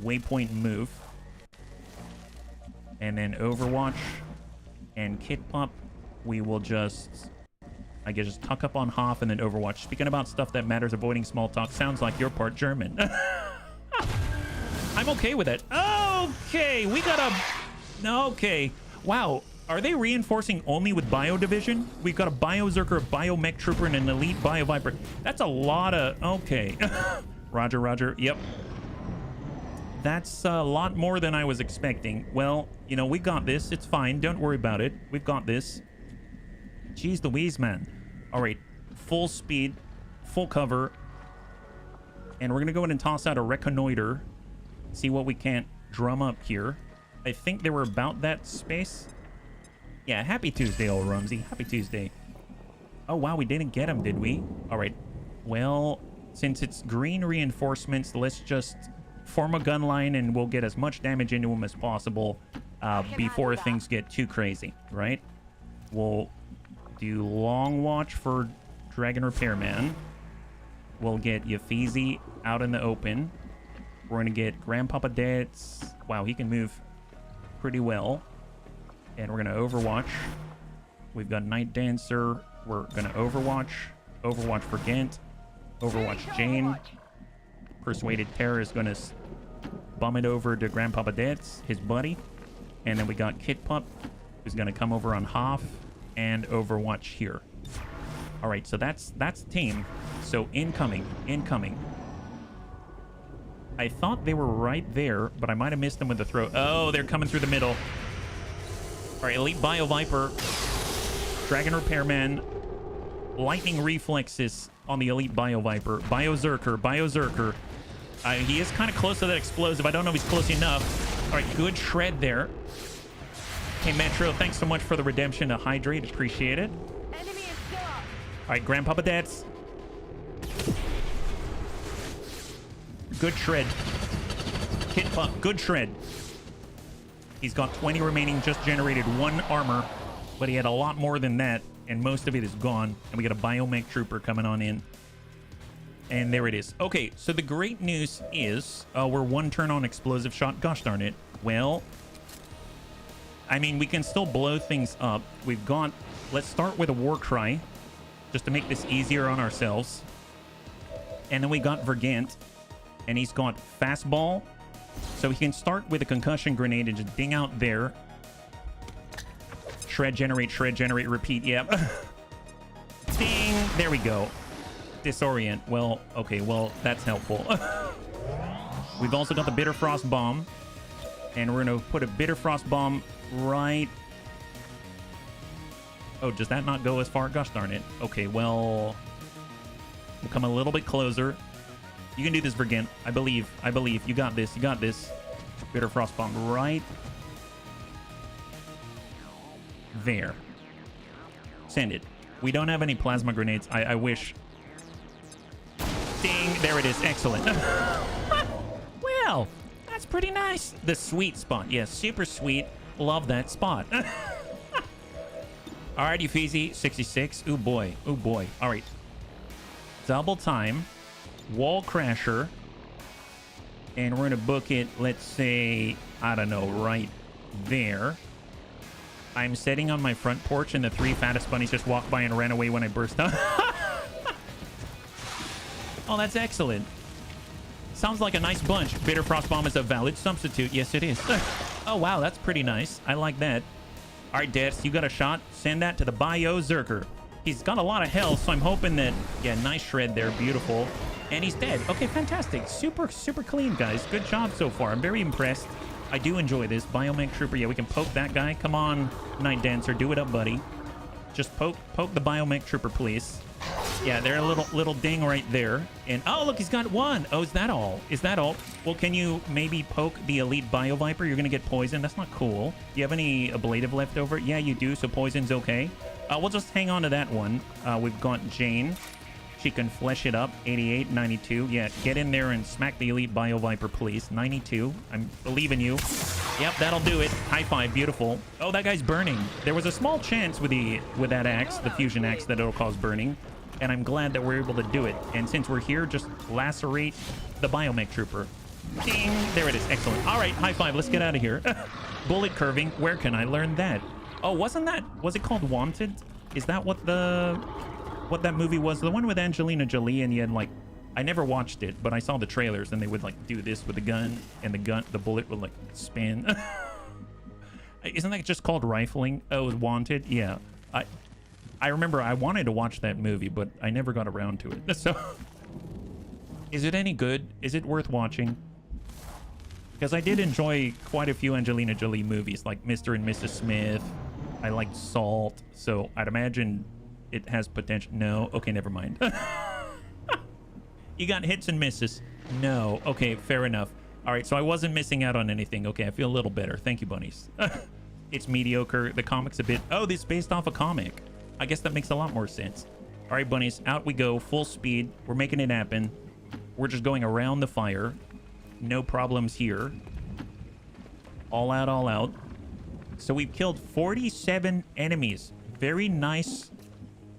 waypoint move. And then Overwatch and Kit Pop, we will just, I guess, just tuck up on Hoff and then Overwatch. Speaking about stuff that matters, avoiding small talk. Sounds like you're part German. I'm okay with it. Okay, we got a... Okay. Wow. Are they reinforcing only with Bio Division? We've got a Biozerker, a Biomech Trooper, and an Elite Bio Viper. That's a lot of... Okay. Roger. Yep. That's a lot more than I was expecting. Well, you know, we got this. It's fine. Don't worry about it. We've got this. Jeez Louise, man. All right. Full speed. Full cover. And we're going to go in and toss out a Reconnoiter. See what we can't drum up here. I think they were about that space. Yeah, happy Tuesday, old Rumsey. Happy Tuesday. Oh, wow, we didn't get him, did we? All right. Well, since it's green reinforcements, let's just form a gun line and we'll get as much damage into him as possible before things get too crazy, right? We'll do long watch for Dragon Repairman. We'll get Yafizi out in the open. We're going to get Grandpapa Dance. Wow, he can move pretty well. And we're going to Overwatch. We've got Night Dancer. We're going to Overwatch. Overwatch for Gant. Overwatch Jane. Persuaded Terror is going to bum it over to Grandpapa Dance, his buddy. And then we got Kit Pup, who's going to come over on Hoff and Overwatch here. All right, so that's team. So incoming. I thought they were right there, but I might have missed them with the throw. Oh, they're coming through the middle. All right, Elite Bio Viper, Dragon Repairman, Lightning Reflexes on the Elite Bio Viper, Bio Zerker. He is kind of close to that explosive. I don't know if he's close enough. All right, good shred there. Hey, Metro, thanks so much for the redemption to Hydrate. Appreciate it. Enemy is still up. All right, Grandpapa Dats. Good shred. Kit Pup, good shred. He's got 20 remaining, just generated 1 armor, but he had a lot more than that, and most of it is gone. And we got a Biomech Trooper coming on in. And there it is. Okay, so the great news is we're 1 turn on explosive shot. Gosh darn it. Well, I mean, we can still blow things up. We've got... Let's start with a War Cry, just to make this easier on ourselves. And then we got Vergant, and he's got Fastball. So he can start with a Concussion Grenade and just ding out there. Shred, generate, repeat. Yep. Ding! There we go. Disorient. Well, okay, well, that's helpful. We've also got the Bitter Frost Bomb. And we're going to put a Bitter Frost Bomb right... Oh, does that not go as far? Gosh darn it. Okay, well... We'll come a little bit closer. You can do this, Vergant. I believe. You got this. Bitter Frost Bomb right there. Send it. We don't have any plasma grenades. I wish. Ding. There it is. Excellent. Well, that's pretty nice. The sweet spot. Yes, super sweet. Love that spot. All right, Eufeezy, 66. Ooh, boy. All right. Double time. Wall Crasher. And we're going to book it, let's say, I don't know, right there. I'm sitting on my front porch and the 3 fattest bunnies just walked by and ran away when I burst out. Oh, that's excellent. Sounds like a nice bunch. Bitter Frost Bomb is a valid substitute. Yes, it is. Oh, wow, that's pretty nice. I like that. All right, Des, you got a shot? Send that to the Bio Zerker. He's got a lot of health, so I'm hoping that... Yeah, nice shred there. Beautiful. And he's dead. Okay, fantastic. Super clean, guys. Good job so far. I'm very impressed. I do enjoy this. Biomech Trooper. Yeah, we can poke that guy. Come on, Night Dancer. Do it up, buddy. Just poke the Biomech Trooper, please. Yeah, they're a little ding right there. And, oh, look, he's got 1. Oh, is that all? Well, can you maybe poke the Elite Bio Viper? You're going to get poisoned. That's not cool. Do you have any ablative left over? Yeah, you do, so poison's okay. We'll just hang on to that one. We've got Jane. She can flesh it up. 88, 92. Yeah, get in there and smack the Elite Bio Viper, please. 92. I'm believing you. Yep, that'll do it. High five. Beautiful. Oh, that guy's burning. There was a small chance with that axe, the fusion axe, that it'll cause burning. And I'm glad that we're able to do it. And since we're here, just lacerate the Biomech Trooper. Ding! There it is. Excellent. All right, high five. Let's get out of here. Bullet curving. Where can I learn that? Oh, was it called Wanted? Is that what that movie was? The one with Angelina Jolie, and you had like... I never watched it, but I saw the trailers, and they would like do this with the gun, and the bullet would like spin. Isn't that just called rifling? Oh, Wanted? Yeah. I remember I wanted to watch that movie, but I never got around to it. So, is it any good? Is it worth watching? Because I did enjoy quite a few Angelina Jolie movies, like Mr. and Mrs. Smith. I liked Salt, so I'd imagine it has potential. No? Okay, never mind. You got hits and misses. No. Okay, fair enough. All right, so I wasn't missing out on anything. Okay, I feel a little better. Thank you, bunnies. It's mediocre. The comic's a bit... Oh, this is based off a comic. I guess that makes a lot more sense. All right, bunnies, out we go. Full speed. We're making it happen. We're just going around the fire. No problems here. All out, all out. So we've killed 47 enemies. Very nice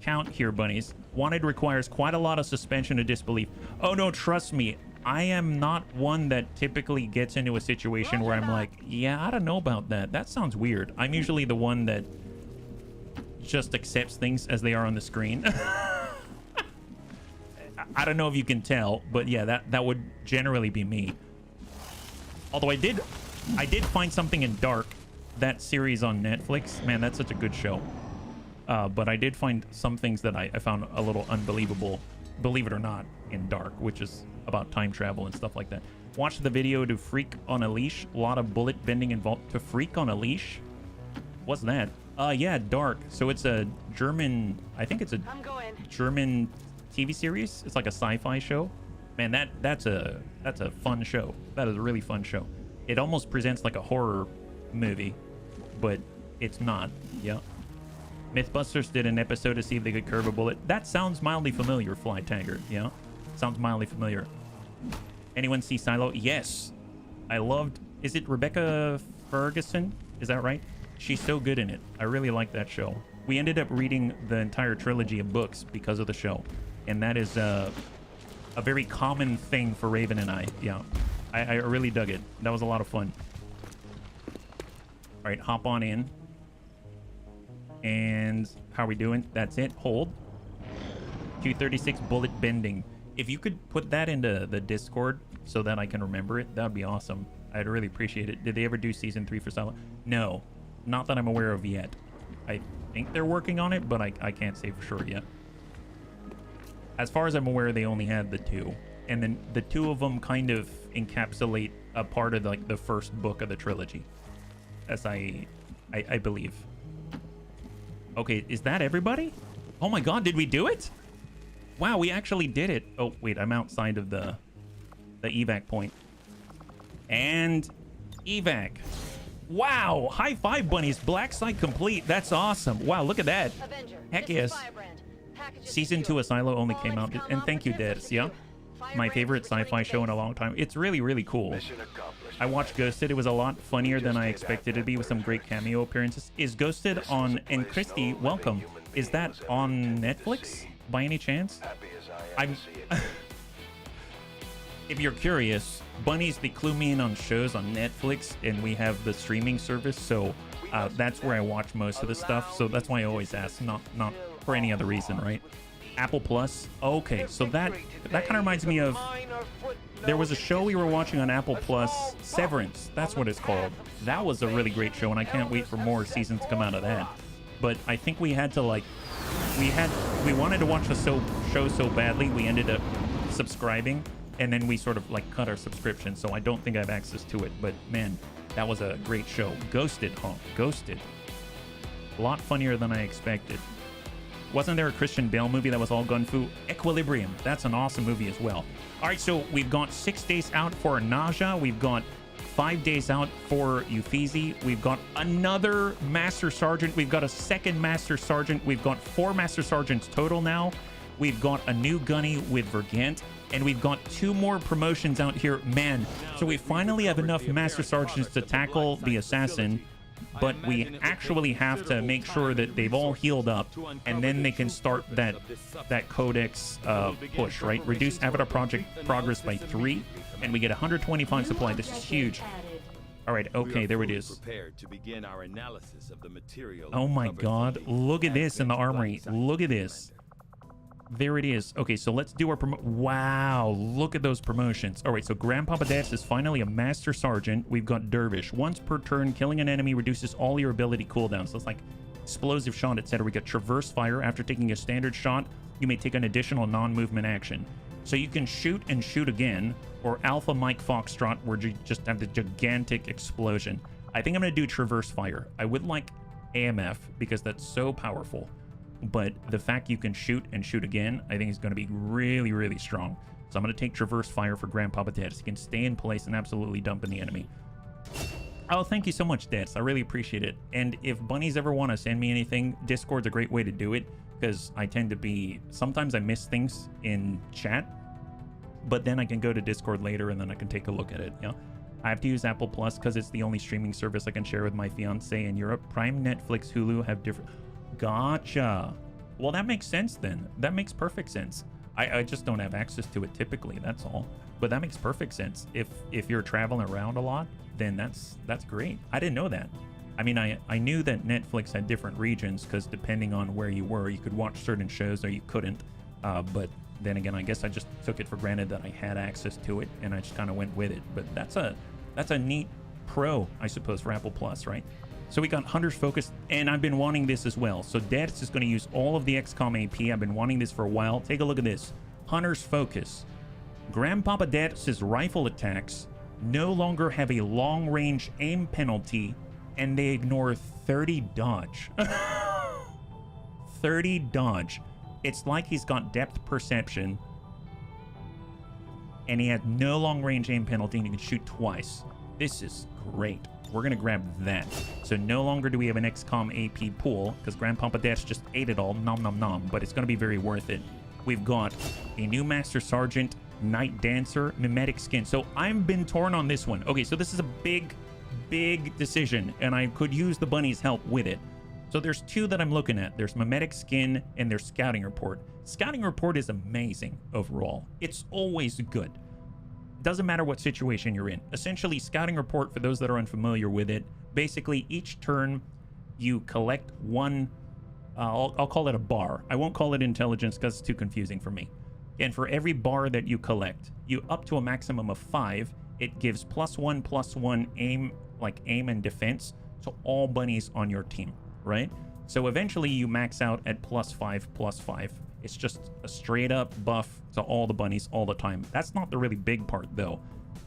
count here, bunnies. Wanted requires quite a lot of suspension of disbelief. Oh, no, trust me. I am not one that typically gets into a situation where I'm like, yeah, I don't know about that. That sounds weird. I'm usually the one that just accepts things as they are on the screen. I don't know if you can tell, but yeah, that would generally be me. Although I did find something in Dark, that series on Netflix. Man, that's such a good show. But I did find some things that I found a little unbelievable. believe it or not, in Dark, which is about time travel and stuff like that. Watch the video to Freak on a Leash. A lot of bullet bending involved. To Freak on a Leash? What's that? Yeah, Dark. So it's a German, I think it's a German TV series. It's like a sci-fi show. Man, that's a fun show. That is a really fun show. It almost presents like a horror movie, but it's not. Yeah. Mythbusters did an episode to see if they could curve a bullet. That sounds mildly familiar, Fly Taggart. Yeah, sounds mildly familiar. Anyone see Silo? Yes. I loved... Is it Rebecca Ferguson? Is that right? She's so good in it. I really like that show. We ended up reading the entire trilogy of books because of the show. And that is a very common thing for Raven and I. Yeah. I really dug it. That was a lot of fun. All right, hop on in. And how are we doing? That's it. Hold. 236 bullet bending. If you could put that into the Discord so that I can remember it, that would be awesome. I'd really appreciate it. Did they ever do season 3 for Silent? No, not that I'm aware of yet. I think they're working on it, but I can't say for sure yet. As far as I'm aware, they only had the 2. And then the 2 of them kind of encapsulate a part of like the first book of the trilogy. As I believe. Okay, is that everybody? Oh my god, did we do it? Wow, we actually did it. Oh, wait, I'm outside of the evac point. And evac. Wow, high five, bunnies. Black site complete. That's awesome. Wow, look at that. Avenger, Heck yes. Season 2 of Silo only came out. And thank you, Dez. Yeah. My favorite sci-fi show in a long time. It's really, really cool. I watched Ghosted. It was a lot funnier than I expected it to be, with some great cameo appearances. Is Ghosted on... And Christy, welcome. Is that on Netflix by any chance? I'm... If you're curious, bunnies, they clue me in on shows on Netflix, and we have the streaming service, so that's where I watch most of the stuff. So that's why I always ask, not for any other reason, right? Apple Plus. Okay, so that kind of reminds me of... There was a show we were watching on Apple Plus, Severance. That's what it's called. That was a really great show, and I can't wait for more seasons to come out of that. But I think we had to, like... We wanted to watch the show so badly, we ended up subscribing, and then we sort of, like, cut our subscription, so I don't think I have access to it. But, man, that was a great show. Ghosted, huh? Ghosted. A lot funnier than I expected. Wasn't there a Christian Bale movie that was all gun fu? Equilibrium. That's an awesome movie as well. All right, so we've got 6 days out for Naja. We've got 5 days out for Uffizi. We've got another Master Sergeant. We've got a second Master Sergeant. We've got 4 Master Sergeants total now. We've got a new gunny with Vergant. And we've got 2 more promotions out here. Man, so we finally have enough Master Sergeants to tackle the Assassin. But we actually have to make sure that they've all healed up, and then they can start that Codex push, right? Reduce Avatar Project progress by 3, and we get 125 supply. This is huge. All right, okay, there it is. Oh my god, look at this in the armory. Look at this. There it is. Okay, so let's do our wow, look at those promotions. All right, so Grandpapa Dash is finally a Master Sergeant. We've got Dervish. Once per turn, killing an enemy reduces all your ability cooldowns. So it's like explosive shot, etc. We got Traverse Fire. After taking a standard shot, you may take an additional non-movement action. So you can shoot and shoot again, or Alpha Mike Foxtrot, where you just have the gigantic explosion. I think I'm going to do Traverse Fire. I would like AMF, because that's so powerful. But the fact you can shoot and shoot again, I think is going to be really, really strong. So I'm going to take Traverse Fire for Grandpapa Dez. He can stay in place and absolutely dump in the enemy. Oh, thank you so much, Dez. I really appreciate it. And if bunnies ever want to send me anything, Discord's a great way to do it, because I tend to be... Sometimes I miss things in chat, but then I can go to Discord later and then I can take a look at it, yeah? I have to use Apple Plus because it's the only streaming service I can share with my fiance in Europe. Prime, Netflix, Hulu have different... Gotcha. Well, that makes sense then. That makes perfect sense. I just don't have access to it typically, that's all. But that makes perfect sense. If you're traveling around a lot, then that's great. I didn't know that. I mean, I knew that Netflix had different regions, because depending on where you were, you could watch certain shows or you couldn't. But then again, I guess I just took it for granted that I had access to it, and I just kind of went with it. But that's a neat pro, I suppose, for Apple Plus, right? So we got Hunter's Focus, and I've been wanting this as well. So Dad's is going to use all of the XCOM AP. I've been wanting this for a while. Take a look at this. Hunter's Focus. Grandpapa Death's rifle attacks no longer have a long-range aim penalty, and they ignore 30 dodge. 30 dodge. It's like he's got depth perception, and he had no long-range aim penalty, and he can shoot twice. This is great. We're going to grab that. So no longer do we have an XCOM AP pool, because Grandpapa Dash just ate it all. Nom nom nom. But it's going to be very worth it. We've got a new Master Sergeant, Night Dancer, Mimetic Skin. So I've been torn on this one. Okay, so this is a big decision, and I could use the bunny's help with it. So there's two that I'm looking at. There's Mimetic Skin and there's Scouting Report. Scouting Report is amazing overall. It's always good. Doesn't matter what situation you're in. Essentially, Scouting Report, for those that are unfamiliar with it, basically each turn you collect one, I'll call it a bar. I won't call it intelligence because it's too confusing for me. And for every bar that you collect, you up to a maximum of 5, it gives +1/+1 aim, like aim and defense, to all bunnies on your team, right? So eventually you max out at +5/+5. It's just a straight up buff to all the bunnies all the time. That's not the really big part though.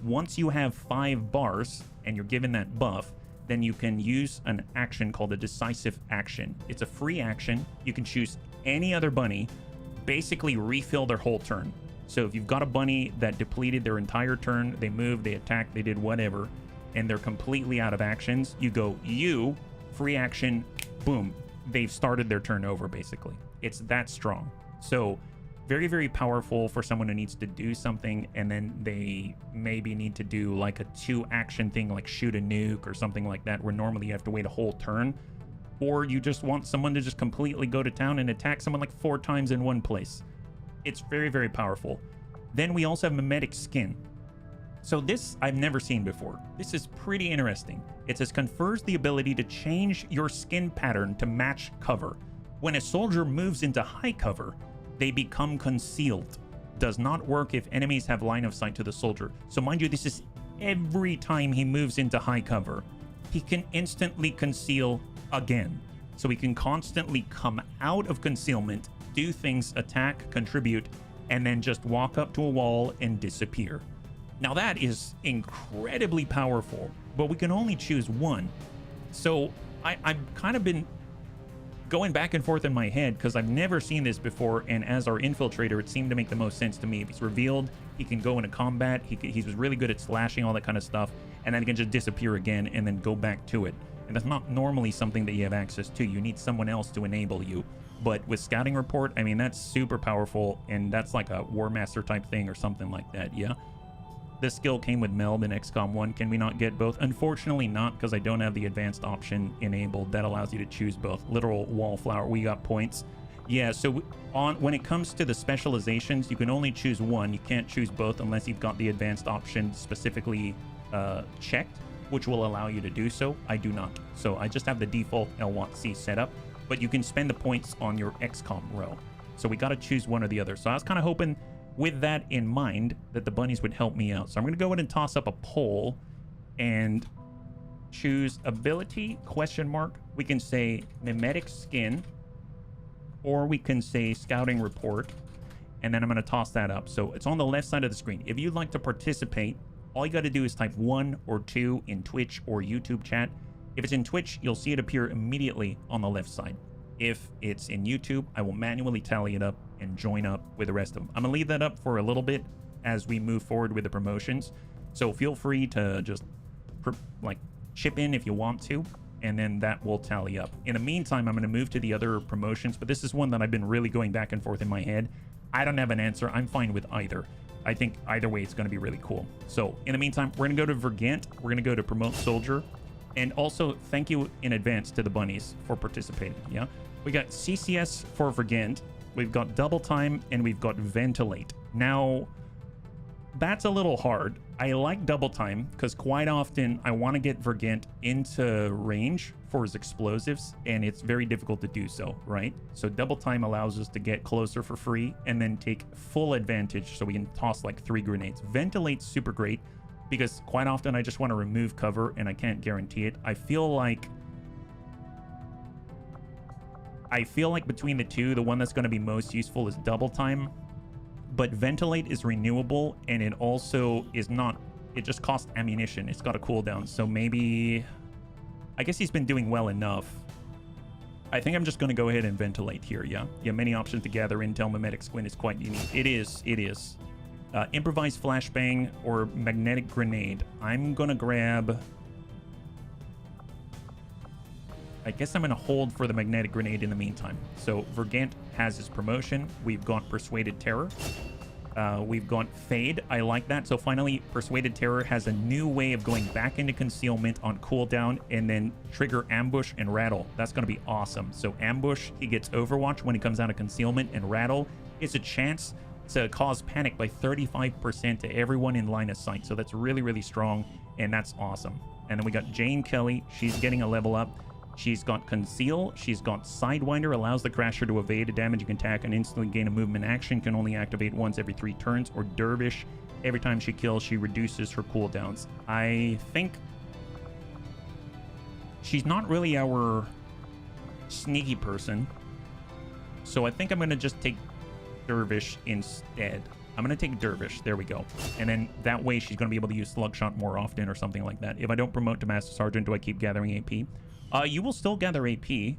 Once you have 5 bars and you're given that buff, then you can use an action called a decisive action. It's a free action. You can choose any other bunny, basically refill their whole turn. So if you've got a bunny that depleted their entire turn, they moved, they attacked, they did whatever, and they're completely out of actions, you go, free action, boom, they've started their turn over basically. It's that strong. So very, very powerful for someone who needs to do something and then they maybe need to do like a 2-action thing, like shoot a nuke or something like that, where normally you have to wait a whole turn. Or you just want someone to just completely go to town and attack someone like 4 times in one place. It's very, very powerful. Then we also have Mimetic Skin. So this I've never seen before. This is pretty interesting. It says confers the ability to change your skin pattern to match cover. When a soldier moves into high cover, they become concealed. Does not work if enemies have line of sight to the soldier. So mind you, this is every time he moves into high cover. He can instantly conceal again. So he can constantly come out of concealment, do things, attack, contribute, and then just walk up to a wall and disappear. Now that is incredibly powerful, but we can only choose one. So I've kind of been going back and forth in my head because I've never seen this before, and as our infiltrator, it seemed to make the most sense to me. If he's revealed, he can go into combat, he's really good at slashing, all that kind of stuff, and then he can just disappear again and then go back to it. And that's not normally something that you have access to. You need someone else to enable you. But with Scouting Report, I mean, that's super powerful, and that's like a War Master type thing or something like that, yeah? This skill came with Meld in XCOM 1. Can we not get both? Unfortunately not, because I don't have the advanced option enabled. That allows you to choose both. Literal wallflower, we got points. Yeah, so when it comes to the specializations, you can only choose one. You can't choose both unless you've got the advanced option specifically checked, which will allow you to do so. I do not. So I just have the default LWOTC set up, but you can spend the points on your XCOM row. So we got to choose one or the other. So I was kind of hoping, with that in mind, that the bunnies would help me out. So I'm going to go ahead and toss up a poll and choose ability, ? We can say Mimetic Skin, or we can say Scouting Report, and then I'm going to toss that up. So it's on the left side of the screen. If you'd like to participate, all you got to do is type 1 or 2 in Twitch or YouTube chat. If it's in Twitch, you'll see it appear immediately on the left side. If it's in YouTube, I will manually tally it up and join up with the rest of them. I'm gonna leave that up for a little bit as we move forward with the promotions. So feel free to just chip in if you want to, and then that will tally up. In the meantime, I'm gonna move to the other promotions, but this is one that I've been really going back and forth in my head. I don't have an answer. I'm fine with either. I think either way it's gonna be really cool. So in the meantime, we're gonna go to Vergant. We're gonna go to Promote Soldier. And also, thank you in advance to the bunnies for participating, yeah? We got CCS for Vergant, we've got Double Time, and we've got Ventilate. Now, that's a little hard. I like Double Time, because quite often I want to get Vergant into range for his explosives, and it's very difficult to do so, right? So Double Time allows us to get closer for free, and then take full advantage, so we can toss like 3 grenades. Ventilate's super great, because quite often I just want to remove cover, and I can't guarantee it. I feel like between the two, the one that's going to be most useful is Double Time. but ventilate is renewable, and it also is not, it just costs ammunition. It's got a cooldown, so maybe, I guess he's been doing well enough. I think I'm just going to go ahead and ventilate here, yeah? Yeah, many options to gather intel. Mimetic Squint is quite unique. It is. Improvised flashbang or magnetic grenade. I'm going to grab... I guess I'm going to hold for the magnetic grenade in the meantime. So Vergant has his promotion. We've got Persuaded Terror. We've got Fade. I like that. So finally, Persuaded Terror has a new way of going back into concealment on cooldown and then trigger Ambush and Rattle. That's going to be awesome. So Ambush, he gets Overwatch when he comes out of concealment, and Rattle is a chance to cause panic by 35% to everyone in line of sight. So that's really, really strong, and that's awesome. And then we got Jane Kelly. She's getting a level up. She's got Conceal. She's got Sidewinder, allows the Crasher to evade a damage you can attack and instantly gain a movement action, can only activate once every 3 turns. Or Dervish, every time she kills, she reduces her cooldowns. I think she's not really our sneaky person, so I think I'm going to just take Dervish instead. I'm going to take Dervish. There we go. And then that way she's going to be able to use Slug Shot more often or something like that. If I don't promote to Master Sergeant, do I keep gathering AP? You will still gather AP.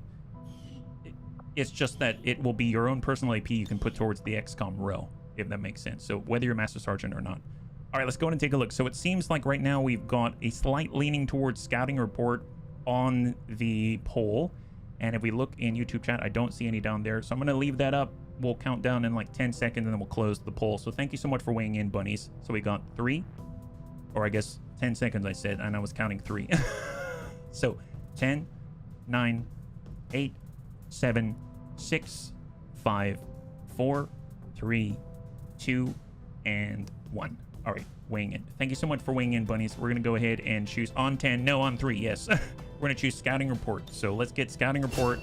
It's just that it will be your own personal AP you can put towards the XCOM row, if that makes sense. So whether you're Master Sergeant or not. All right, let's go ahead and take a look. So it seems like right now we've got a slight leaning towards Scouting Report on the poll. And if we look in YouTube chat, I don't see any down there. So I'm going to leave that up. We'll count down in like 10 seconds and then we'll close the poll. So thank you so much for weighing in, bunnies. So we got 3, or I guess 10 seconds I said, and I was counting 3. So 10, 9, 8, 7, 6, 5, 4, 3, 2, and 1. All right, weighing in. Thank you so much for weighing in, bunnies. We're going to go ahead and choose on 10. No, on 3, yes. We're going to choose Scouting Report. So let's get Scouting Report,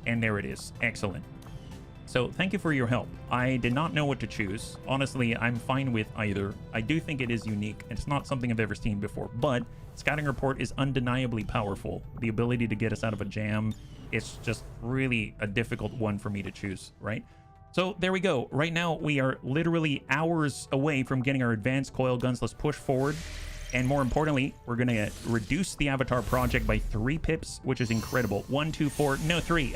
and there it is. Excellent. So thank you for your help. I did not know what to choose. Honestly, I'm fine with either. I do think it is unique. It's not something I've ever seen before, but Scouting Report is undeniably powerful. The ability to get us out of a jam, it's just really a difficult one for me to choose, right? So there we go. Right now, we are literally hours away from getting our advanced coil guns. Let's push forward. And more importantly, we're going to reduce the Avatar project by 3 pips, which is incredible. 1, 2, 4, no, 3.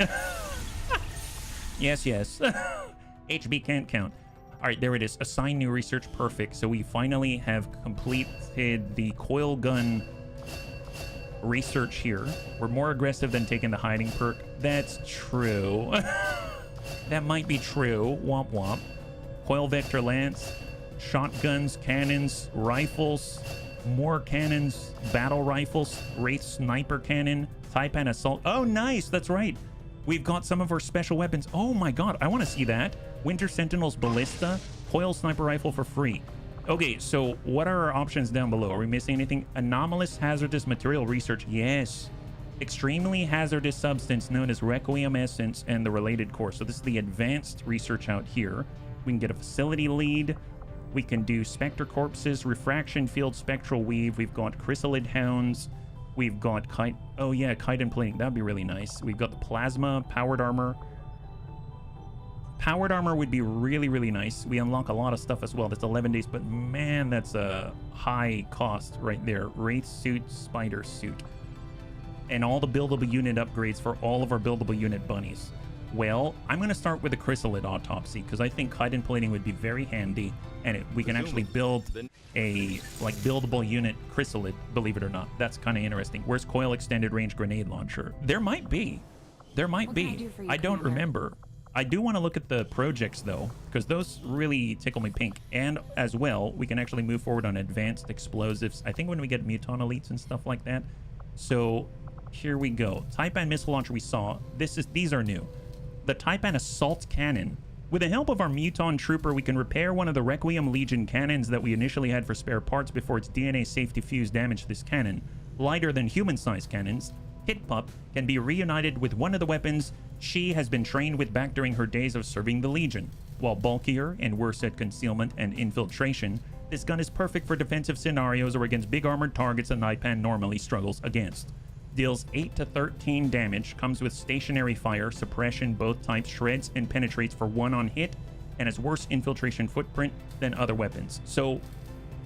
Yes, yes. HB can't count. All right, there it is. Assign new research. Perfect. So we finally have completed the coil gun research here. We're more aggressive than taking the hiding perk. That's true. That might be true. Womp womp. Coil vector lance, shotguns, cannons, rifles, more cannons, battle rifles, Wraith sniper cannon, Taipan assault. Oh, nice. That's right. We've got some of our special weapons. Oh my god, I want to see that. Winter Sentinel's Ballista, Coil Sniper Rifle for free. Okay, so what are our options down below? Are we missing anything? Anomalous hazardous material research. Yes. Extremely hazardous substance known as Requiem Essence and the related core. So this is the advanced research out here. We can get a facility lead. We can do Spectre Corpses, Refraction Field Spectral Weave. We've got Chrysalid Hounds. We've got Kite. Oh yeah, Kite and Plating. That'd be really nice. We've got the Plasma, Powered Armor. Powered Armor would be really, really nice. We unlock a lot of stuff as well. That's 11 days, but man, that's a high cost right there. Wraith Suit, Spider Suit. And all the buildable unit upgrades for all of our buildable unit bunnies. Well, I'm going to start with the Chrysalid Autopsy because I think Kite and Plating would be very handy, and we can actually build a buildable unit Chrysalid, believe it or not. That's kind of interesting. Where's Coil Extended Range Grenade Launcher? There might be. There might be. I don't remember. I do want to look at the projects though, because those really tickle me pink. And as well, we can actually move forward on advanced explosives. I think when we get Muton Elites and stuff like that. So here we go. Taipan Missile Launcher we saw. These are new. The Taipan Assault Cannon. With the help of our Muton Trooper, we can repair one of the Requiem Legion cannons that we initially had for spare parts before its DNA safe diffuse damaged this cannon. Lighter than human-sized cannons, Hit Pup can be reunited with one of the weapons she has been trained with back during her days of serving the Legion. While bulkier and worse at concealment and infiltration, this gun is perfect for defensive scenarios or against big armored targets that Naipan normally struggles against. Deals 8 to 13 damage, comes with stationary fire, suppression, both types, shreds, and penetrates for 1 on hit, and has worse infiltration footprint than other weapons. So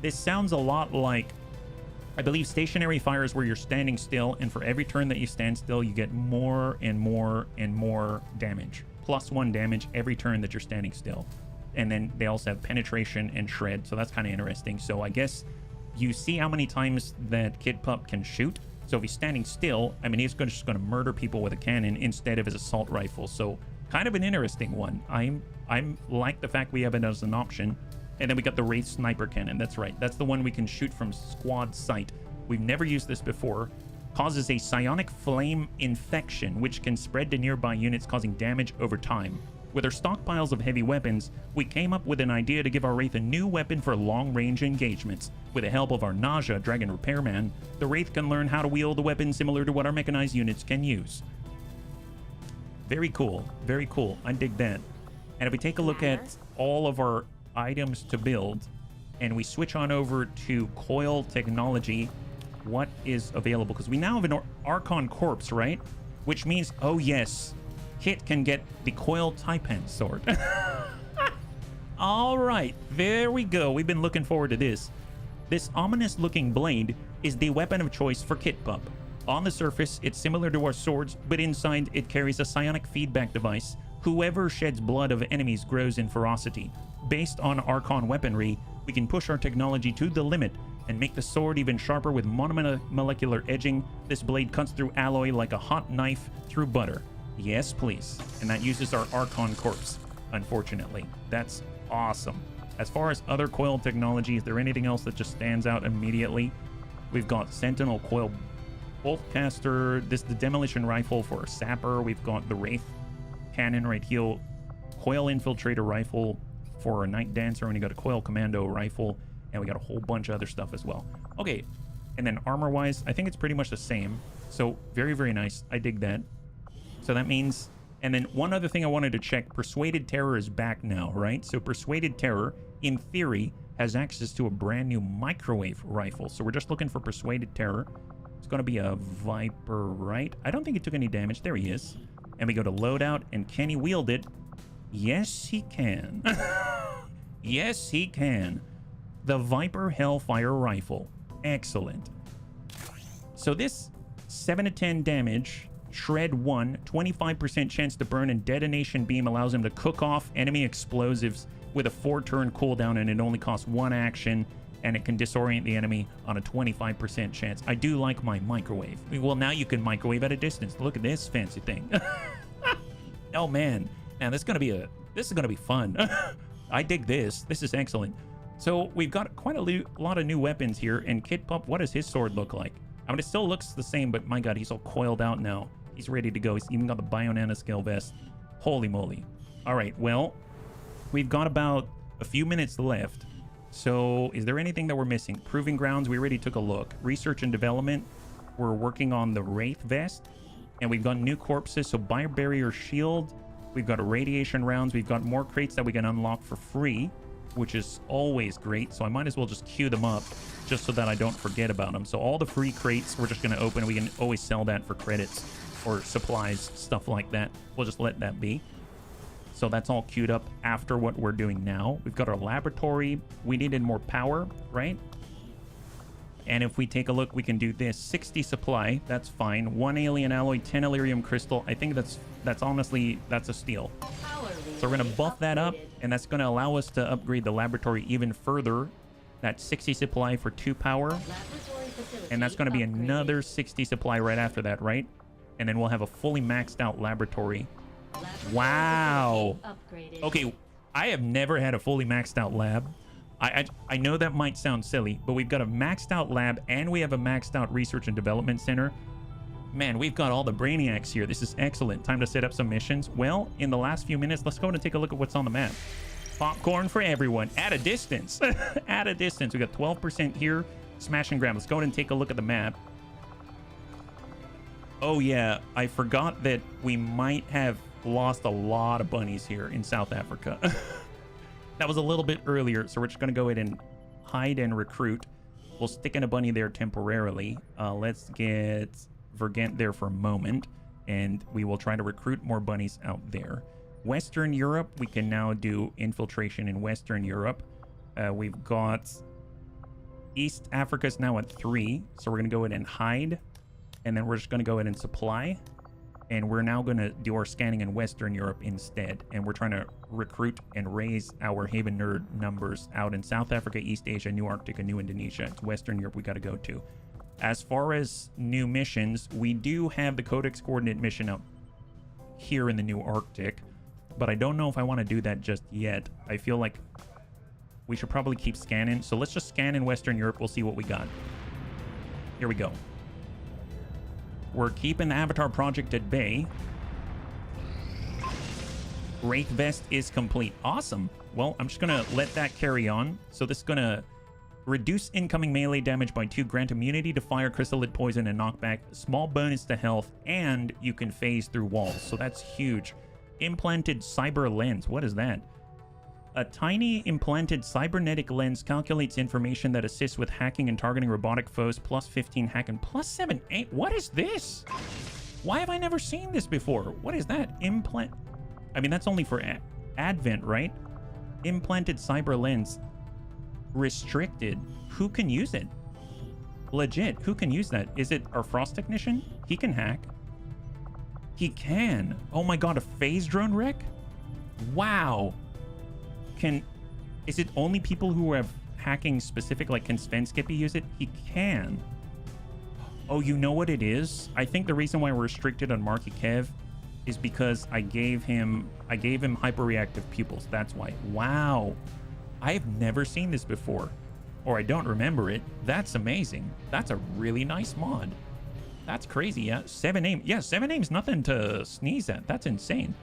this sounds a lot like, I believe, stationary fire is where you're standing still, and for every turn that you stand still, you get more and more and more damage. +1 damage every turn that you're standing still. And then they also have penetration and shred, so that's kind of interesting. So I guess you see how many times that Kid Pup can shoot. So if he's standing still, I mean, he's just going to murder people with a cannon instead of his assault rifle. So kind of an interesting one. I'm like the fact we have it as an option. And then we got the Wraith Sniper Cannon. That's right. That's the one we can shoot from squad sight. We've never used this before. Causes a psionic flame infection, which can spread to nearby units, causing damage over time. With our stockpiles of heavy weapons, we came up with an idea to give our Wraith a new weapon for long-range engagements. With the help of our Nausea Dragon Repairman, the Wraith can learn how to wield a weapon similar to what our mechanized units can use. Very cool. Very cool. I dig that. And if we take a look at all of our items to build, and we switch on over to coil technology, what is available? Because we now have an Archon Corpse, right? Which means, oh yes, Kit can get the coil Taipan sword. All right, there we go. We've been looking forward to this. This ominous looking blade is the weapon of choice for Kit Pup. On the surface, it's similar to our swords, but inside it carries a psionic feedback device. Whoever sheds blood of enemies grows in ferocity. Based on Archon weaponry, we can push our technology to the limit and make the sword even sharper with monomolecular edging. This blade cuts through alloy like a hot knife through butter. Yes, please. And that uses our Archon Corpse, unfortunately. That's awesome. As far as other coil technology, is there anything else that just stands out immediately? We've got Sentinel Coil Boltcaster. This is the Demolition Rifle for a Sapper. We've got the Wraith Cannon right here. Coil Infiltrator Rifle for a Night Dancer. And you got a Coil Commando Rifle. And we got a whole bunch of other stuff as well. Okay. And then armor-wise, I think it's pretty much the same. So very, very nice. I dig that. So that means... And then one other thing I wanted to check. Persuaded Terror is back now, right? So Persuaded Terror, in theory, has access to a brand new microwave rifle. So we're just looking for Persuaded Terror. It's going to be a Viper, right? I don't think he took any damage. There he is. And we go to loadout. And can he wield it? Yes, he can. Yes, he can. The Viper Hellfire Rifle. Excellent. So this 7 to 10 damage... Shred 1, 25% chance to burn, and Detonation Beam allows him to cook off enemy explosives with a 4-turn cooldown, and it only costs 1 action, and it can disorient the enemy on a 25% chance. I do like my microwave. Well, now you can microwave at a distance. Look at this fancy thing. Oh man, this is gonna be fun. I dig this. This is excellent. So we've got quite a lot of new weapons here, and Kid Pup, what does his sword look like? I mean, it still looks the same, but my god, he's all coiled out now. He's ready to go. He's even got the Bionana vest. Holy moly. All right, well, we've got about a few minutes left. So is there anything that we're missing? Proving Grounds, we already took a look. Research and Development, we're working on the Wraith Vest. And we've got new corpses, so Barrier Shield. We've got Radiation Rounds. We've got more crates that we can unlock for free, which is always great. So I might as well just queue them up just so that I don't forget about them. So all the free crates we're just going to open. We can always sell that for credits or supplies, stuff like that. We'll just let that be. So that's all queued up after what we're doing now. We've got our laboratory. We needed more power, right? And if we take a look, we can do this. 60 supply, that's fine. 1 alien alloy, 10 Elerium crystal. I think that's honestly, that's a steal. So we're going to buff that up, and that's going to allow us to upgrade the laboratory even further. That's 60 supply for 2 power. And that's going to be another 60 supply right after that, right? And then we'll have a fully maxed out laboratory. Wow. Okay, I have never had a fully maxed out lab. I know that might sound silly, but we've got a maxed out lab and we have a maxed out research and development center. Man, we've got all the brainiacs here. This is excellent. Time to set up some missions. Well, in the last few minutes, let's go and take a look at what's on the map. Popcorn for everyone at a distance. At a distance. We got 12% here. Smash and grab. Let's go and take a look at the map. Oh yeah, I forgot that we might have lost a lot of bunnies here in South Africa. That was a little bit earlier, so we're just going to go ahead and hide and recruit. We'll stick in a bunny there temporarily. Let's get Vergent there for a moment, and we will try to recruit more bunnies out there. Western Europe, we can now do infiltration in Western Europe. We've got East Africa's now at 3, so we're going to go ahead and hide, and then we're just going to go ahead and supply, and we're now going to do our scanning in Western Europe instead, and we're trying to recruit and raise our Haven Nerd numbers out in South Africa, East Asia, New Arctic, and New Indonesia. It's Western Europe we got to go to. As far as new missions, we do have the Codex Coordinate mission out here in the New Arctic, but I don't know if I want to do that just yet. I feel like we should probably keep scanning. So let's just scan in Western Europe. We'll see what we got. Here we go. We're keeping the Avatar project at bay. Wraith Vest is complete. Awesome. Well, I'm just going to let that carry on. So this is going to reduce incoming melee damage by 2, grant immunity to fire, chrysalid poison, and knockback, small bonus to health, and you can phase through walls. So that's huge. Implanted cyber lens. What is that? A tiny implanted cybernetic lens calculates information that assists with hacking and targeting robotic foes, plus 15 hack and plus 7, 8. What is this? Why have I never seen this before? What is that? Implant. I mean, that's only for Advent, right? Implanted cyber lens. Restricted. Who can use it? Legit. Who can use that? Is it our Frost technician? He can hack. He can. Oh my god, a phase drone wreck? Wow. Is it only people who have hacking specific, like can Sven Skippy use it? He can. Oh, you know what it is? I think the reason why we're restricted on Marky Kev is because I gave him hyperreactive pupils. That's why. Wow. I have never seen this before, or I don't remember it. That's amazing. That's a really nice mod. That's crazy. Yeah, 7 aim. Yeah, 7 aim's nothing to sneeze at. That's insane.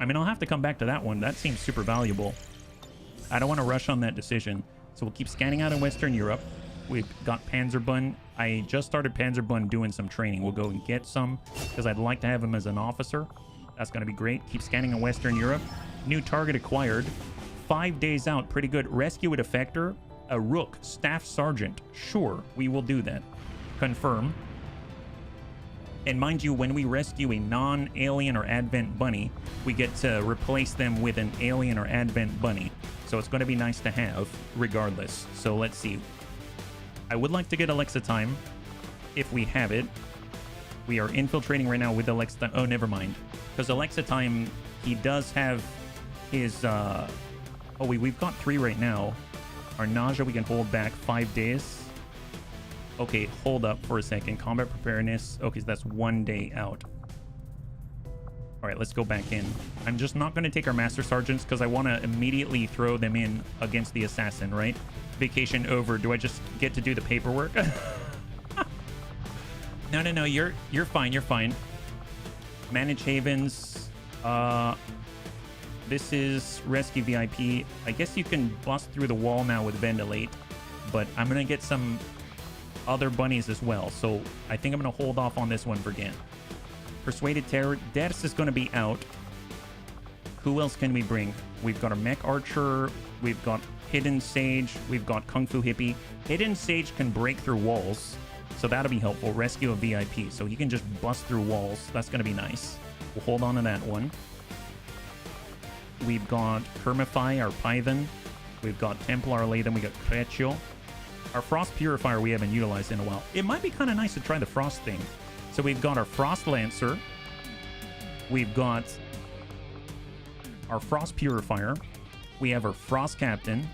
I mean, I'll have to come back to that one. That seems super valuable. I don't want to rush on that decision. So we'll keep scanning out in Western Europe. We've got Panzerbun. I just started Panzerbun doing some training. We'll go and get some because I'd like to have him as an officer. That's going to be great. Keep scanning in Western Europe. New target acquired. 5 days out. Pretty good. Rescue a defector. A Rook. Staff Sergeant. Sure, we will do that. Confirm. And mind you, when we rescue a non-alien or Advent bunny, we get to replace them with an alien or Advent bunny. So it's going to be nice to have, regardless. So let's see. I would like to get Alexa time, if we have it. We are infiltrating right now with Alexa time. Oh, never mind. Because Alexa time, he does have his... Oh, we've got 3 right now. Our nausea, we can hold back 5 days. Okay, hold up for a second. Combat preparedness. Okay, so that's 1 day out. All right, let's go back in. I'm just not going to take our Master Sergeants because I want to immediately throw them in against the assassin, right? Vacation over. Do I just get to do the paperwork? No. You're fine. You're fine. Manage havens. This is Rescue VIP. I guess you can bust through the wall now with Ventilate, but I'm going to get some other bunnies as well. So I think I'm going to hold off on this one for Gant. Persuaded Terror. Deaths is going to be out. Who else can we bring? We've got a Mech Archer. We've got Hidden Sage. We've got Kung Fu Hippie. Hidden Sage can break through walls, so that'll be helpful. Rescue a VIP, so he can just bust through walls. That's going to be nice. We'll hold on to that one. We've got Hermify, our Python. We've got Templar Latham. We got Creccio. Our Frost Purifier we haven't utilized in a while. It might be kind of nice to try the Frost thing. So we've got our Frost Lancer. We've got our Frost Purifier. We have our Frost Captain.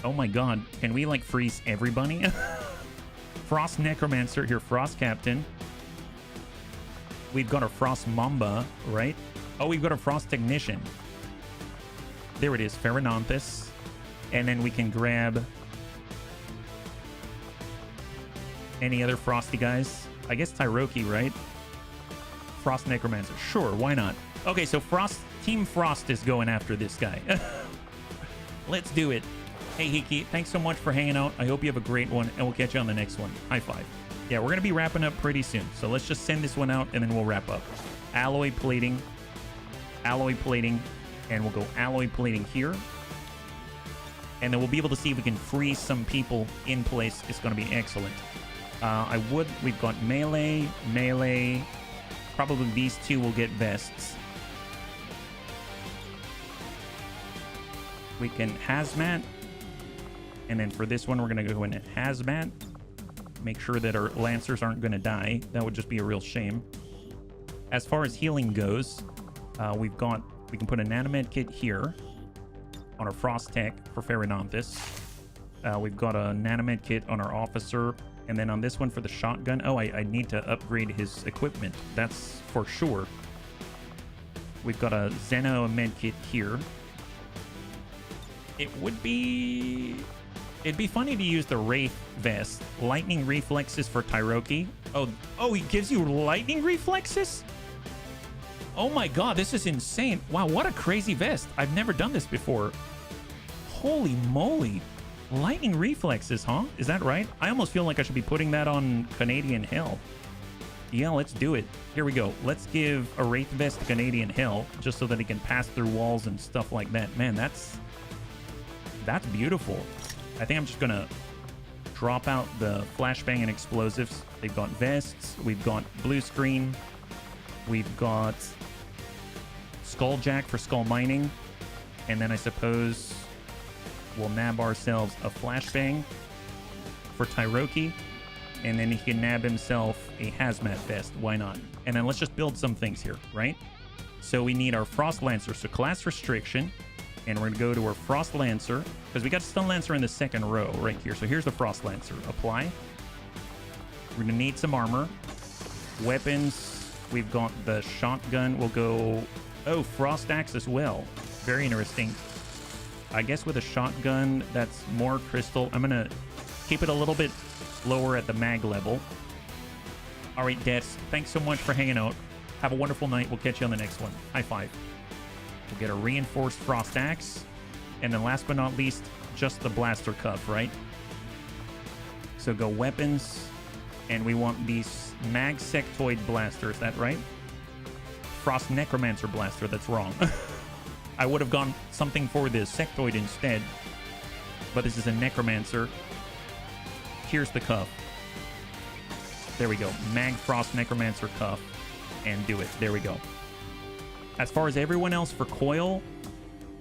Oh my god, can we like freeze everybody? Frost Necromancer here, Frost Captain. We've got our Frost Mamba, right? Oh, we've got a Frost Technician. There it is, Pheronanthus. And then we can grab any other Frosty guys. I guess Tyroki, right? Frost Necromancer. Sure, why not? Okay, so Team Frost is going after this guy. Let's do it. Hey, Hiki, thanks so much for hanging out. I hope you have a great one, and we'll catch you on the next one. High five. Yeah, we're going to be wrapping up pretty soon, so let's just send this one out, and then we'll wrap up. Alloy plating, and we'll go alloy plating here. And then we'll be able to see if we can freeze some people in place. It's going to be excellent. We've got melee. Probably these two will get vests. We can hazmat. And then for this one, we're going to go in hazmat. Make sure that our Lancers aren't going to die. That would just be a real shame. As far as healing goes, we can put a nanomed kit here on our Frost Tech for Pherononthus. We've got a nanomed kit on our Officer. And then on this one for the shotgun, oh, I need to upgrade his equipment. That's for sure. We've got a Xeno med kit here. It'd be funny to use the Wraith vest. Lightning reflexes for Tyroki. Oh, he gives you lightning reflexes? Oh my god, this is insane. Wow, what a crazy vest. I've never done this before. Holy moly. Lightning reflexes, huh? Is that right? I almost feel like I should be putting that on Canadian Hell. Yeah, let's do it. Here we go. Let's give a Wraith vest to Canadian Hell, just so that he can pass through walls and stuff like that. Man, that's beautiful. I think I'm just gonna drop out the flashbang and explosives. They've got vests. We've got blue screen. We've got Skulljack for skull mining. And then I suppose we'll nab ourselves a flashbang for Tyroki. And then he can nab himself a hazmat vest. Why not? And then let's just build some things here, right? So we need our Frost Lancer. So class restriction. And we're going to go to our Frost Lancer. Because we got Stun Lancer in the second row right here. So here's the Frost Lancer. Apply. We're going to need some armor. Weapons. We've got the shotgun. We'll go... Oh, Frost Axe as well. Very interesting. I guess with a shotgun, that's more crystal. I'm going to keep it a little bit lower at the mag level. All right, Des. Thanks so much for hanging out. Have a wonderful night. We'll catch you on the next one. High five. We'll get a reinforced Frost Axe. And then last but not least, just the Blaster Cuff, right? So go weapons. And we want these Mag Sectoid Blaster. Is that right? Frost Necromancer Blaster. That's wrong. I would have gone something for the Sectoid instead. But this is a Necromancer. Here's the cuff. There we go. Mag Frost Necromancer Cuff. And do it. There we go. As far as everyone else for coil,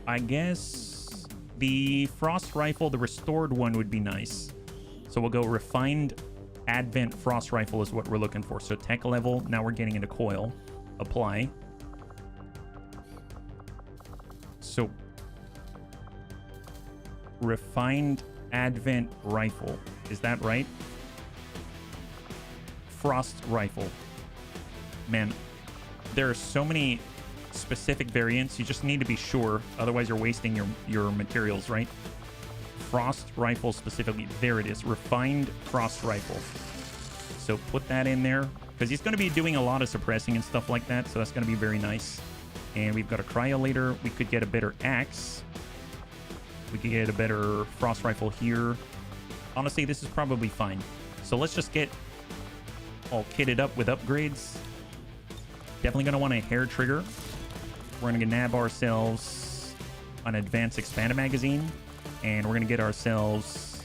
I guess the Frost Rifle, the restored one, would be nice. So we'll go Refined Advent Frost Rifle is what we're looking for. So tech level, now we're getting into coil. Apply. So Refined Advent Rifle. Is that right? Frost Rifle. Man, there are so many specific variants. You just need to be sure. Otherwise, you're wasting your materials, right? Frost Rifle specifically. There it is. Refined Frost Rifle. So put that in there. Because he's going to be doing a lot of suppressing and stuff like that. So that's going to be very nice. And we've got a Cryolator. We could get a better axe. We could get a better Frost Rifle here. Honestly, this is probably fine. So let's just get all kitted up with upgrades. Definitely going to want a hair trigger. We're going to nab ourselves an advanced expanded magazine. And we're going to get ourselves,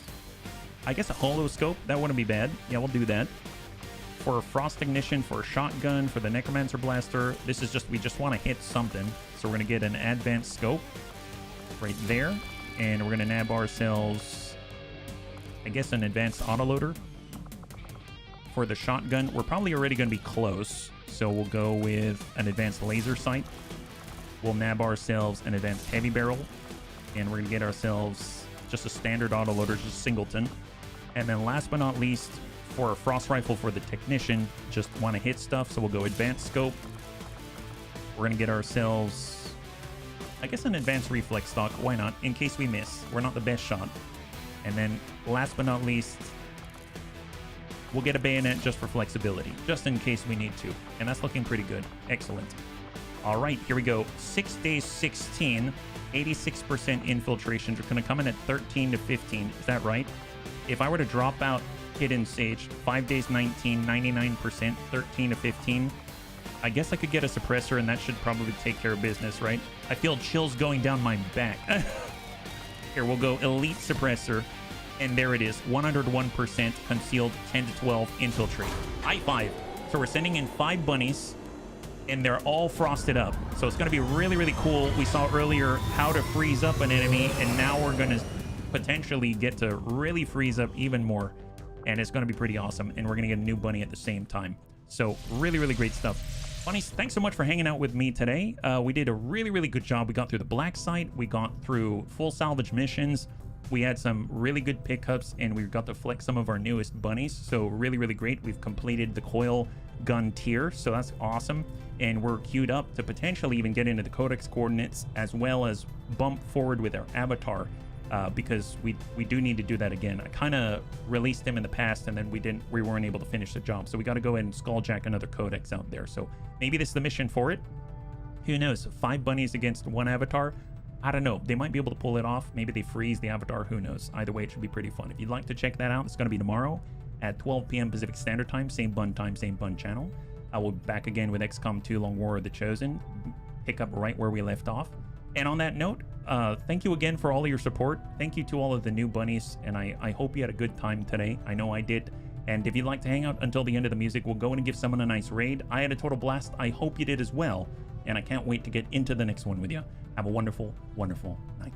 I guess, a holo scope. That wouldn't be bad. Yeah, we'll do that. For a Frost Ignition, for a shotgun, for the Necromancer Blaster, this is just, we just want to hit something. So we're going to get an advanced scope right there. And we're going to nab ourselves, I guess, an advanced autoloader. For the shotgun, we're probably already going to be close. So we'll go with an advanced laser sight. We'll nab ourselves an advanced heavy barrel. And we're going to get ourselves just a standard autoloader, just a singleton. And then last but not least, for a Frost Rifle for the technician, just want to hit stuff. So we'll go advanced scope. We're going to get ourselves, I guess, an advanced reflex stock. Why not? In case we miss. We're not the best shot. And then last but not least, we'll get a bayonet just for flexibility, just in case we need to. And that's looking pretty good. Excellent. All right, here we go. 6 days 16, 86% infiltration. We're going to come in at 13 to 15. Is that right? If I were to drop out Hidden Sage, 5 days 19, 99%, 13 to 15. I guess I could get a suppressor and that should probably take care of business, right? I feel chills going down my back. Here, we'll go Elite Suppressor. And there it is, 101% concealed, 10 to 12 infiltrate. High five. So we're sending in 5 bunnies. and they're all frosted up. So it's going to be really, really cool. We saw earlier how to freeze up an enemy, and now we're going to potentially get to really freeze up even more, and it's going to be pretty awesome. And we're going to get a new bunny at the same time. So really, really great stuff. Bunnies, thanks so much for hanging out with me today. We did a really, really good job. We got through the black site. We got through full salvage missions. We had some really good pickups, and we got to flex some of our newest bunnies. So really, really great. We've completed the coil gun tier, so that's awesome. And we're queued up to potentially even get into the codex coordinates, as well as bump forward with our avatar, because we do need to do that again. I kind of released him in the past, and then we weren't able to finish the job. So we got to go ahead and skulljack another codex out there. So maybe this is the mission for it. Who knows? 5 bunnies against 1 avatar. I don't know. They might be able to pull it off. Maybe they freeze the avatar. Who knows? Either way, it should be pretty fun. If you'd like to check that out, it's going to be tomorrow at 12 p.m. Pacific Standard Time. Same bun time, same bun channel. I will be back again with XCOM 2 Long War of the Chosen. Pick up right where we left off. And on that note, thank you again for all of your support. Thank you to all of the new bunnies. And I hope you had a good time today. I know I did. And if you'd like to hang out until the end of the music, we'll go in and give someone a nice raid. I had a total blast. I hope you did as well. And I can't wait to get into the next one with you. Have a wonderful, wonderful night.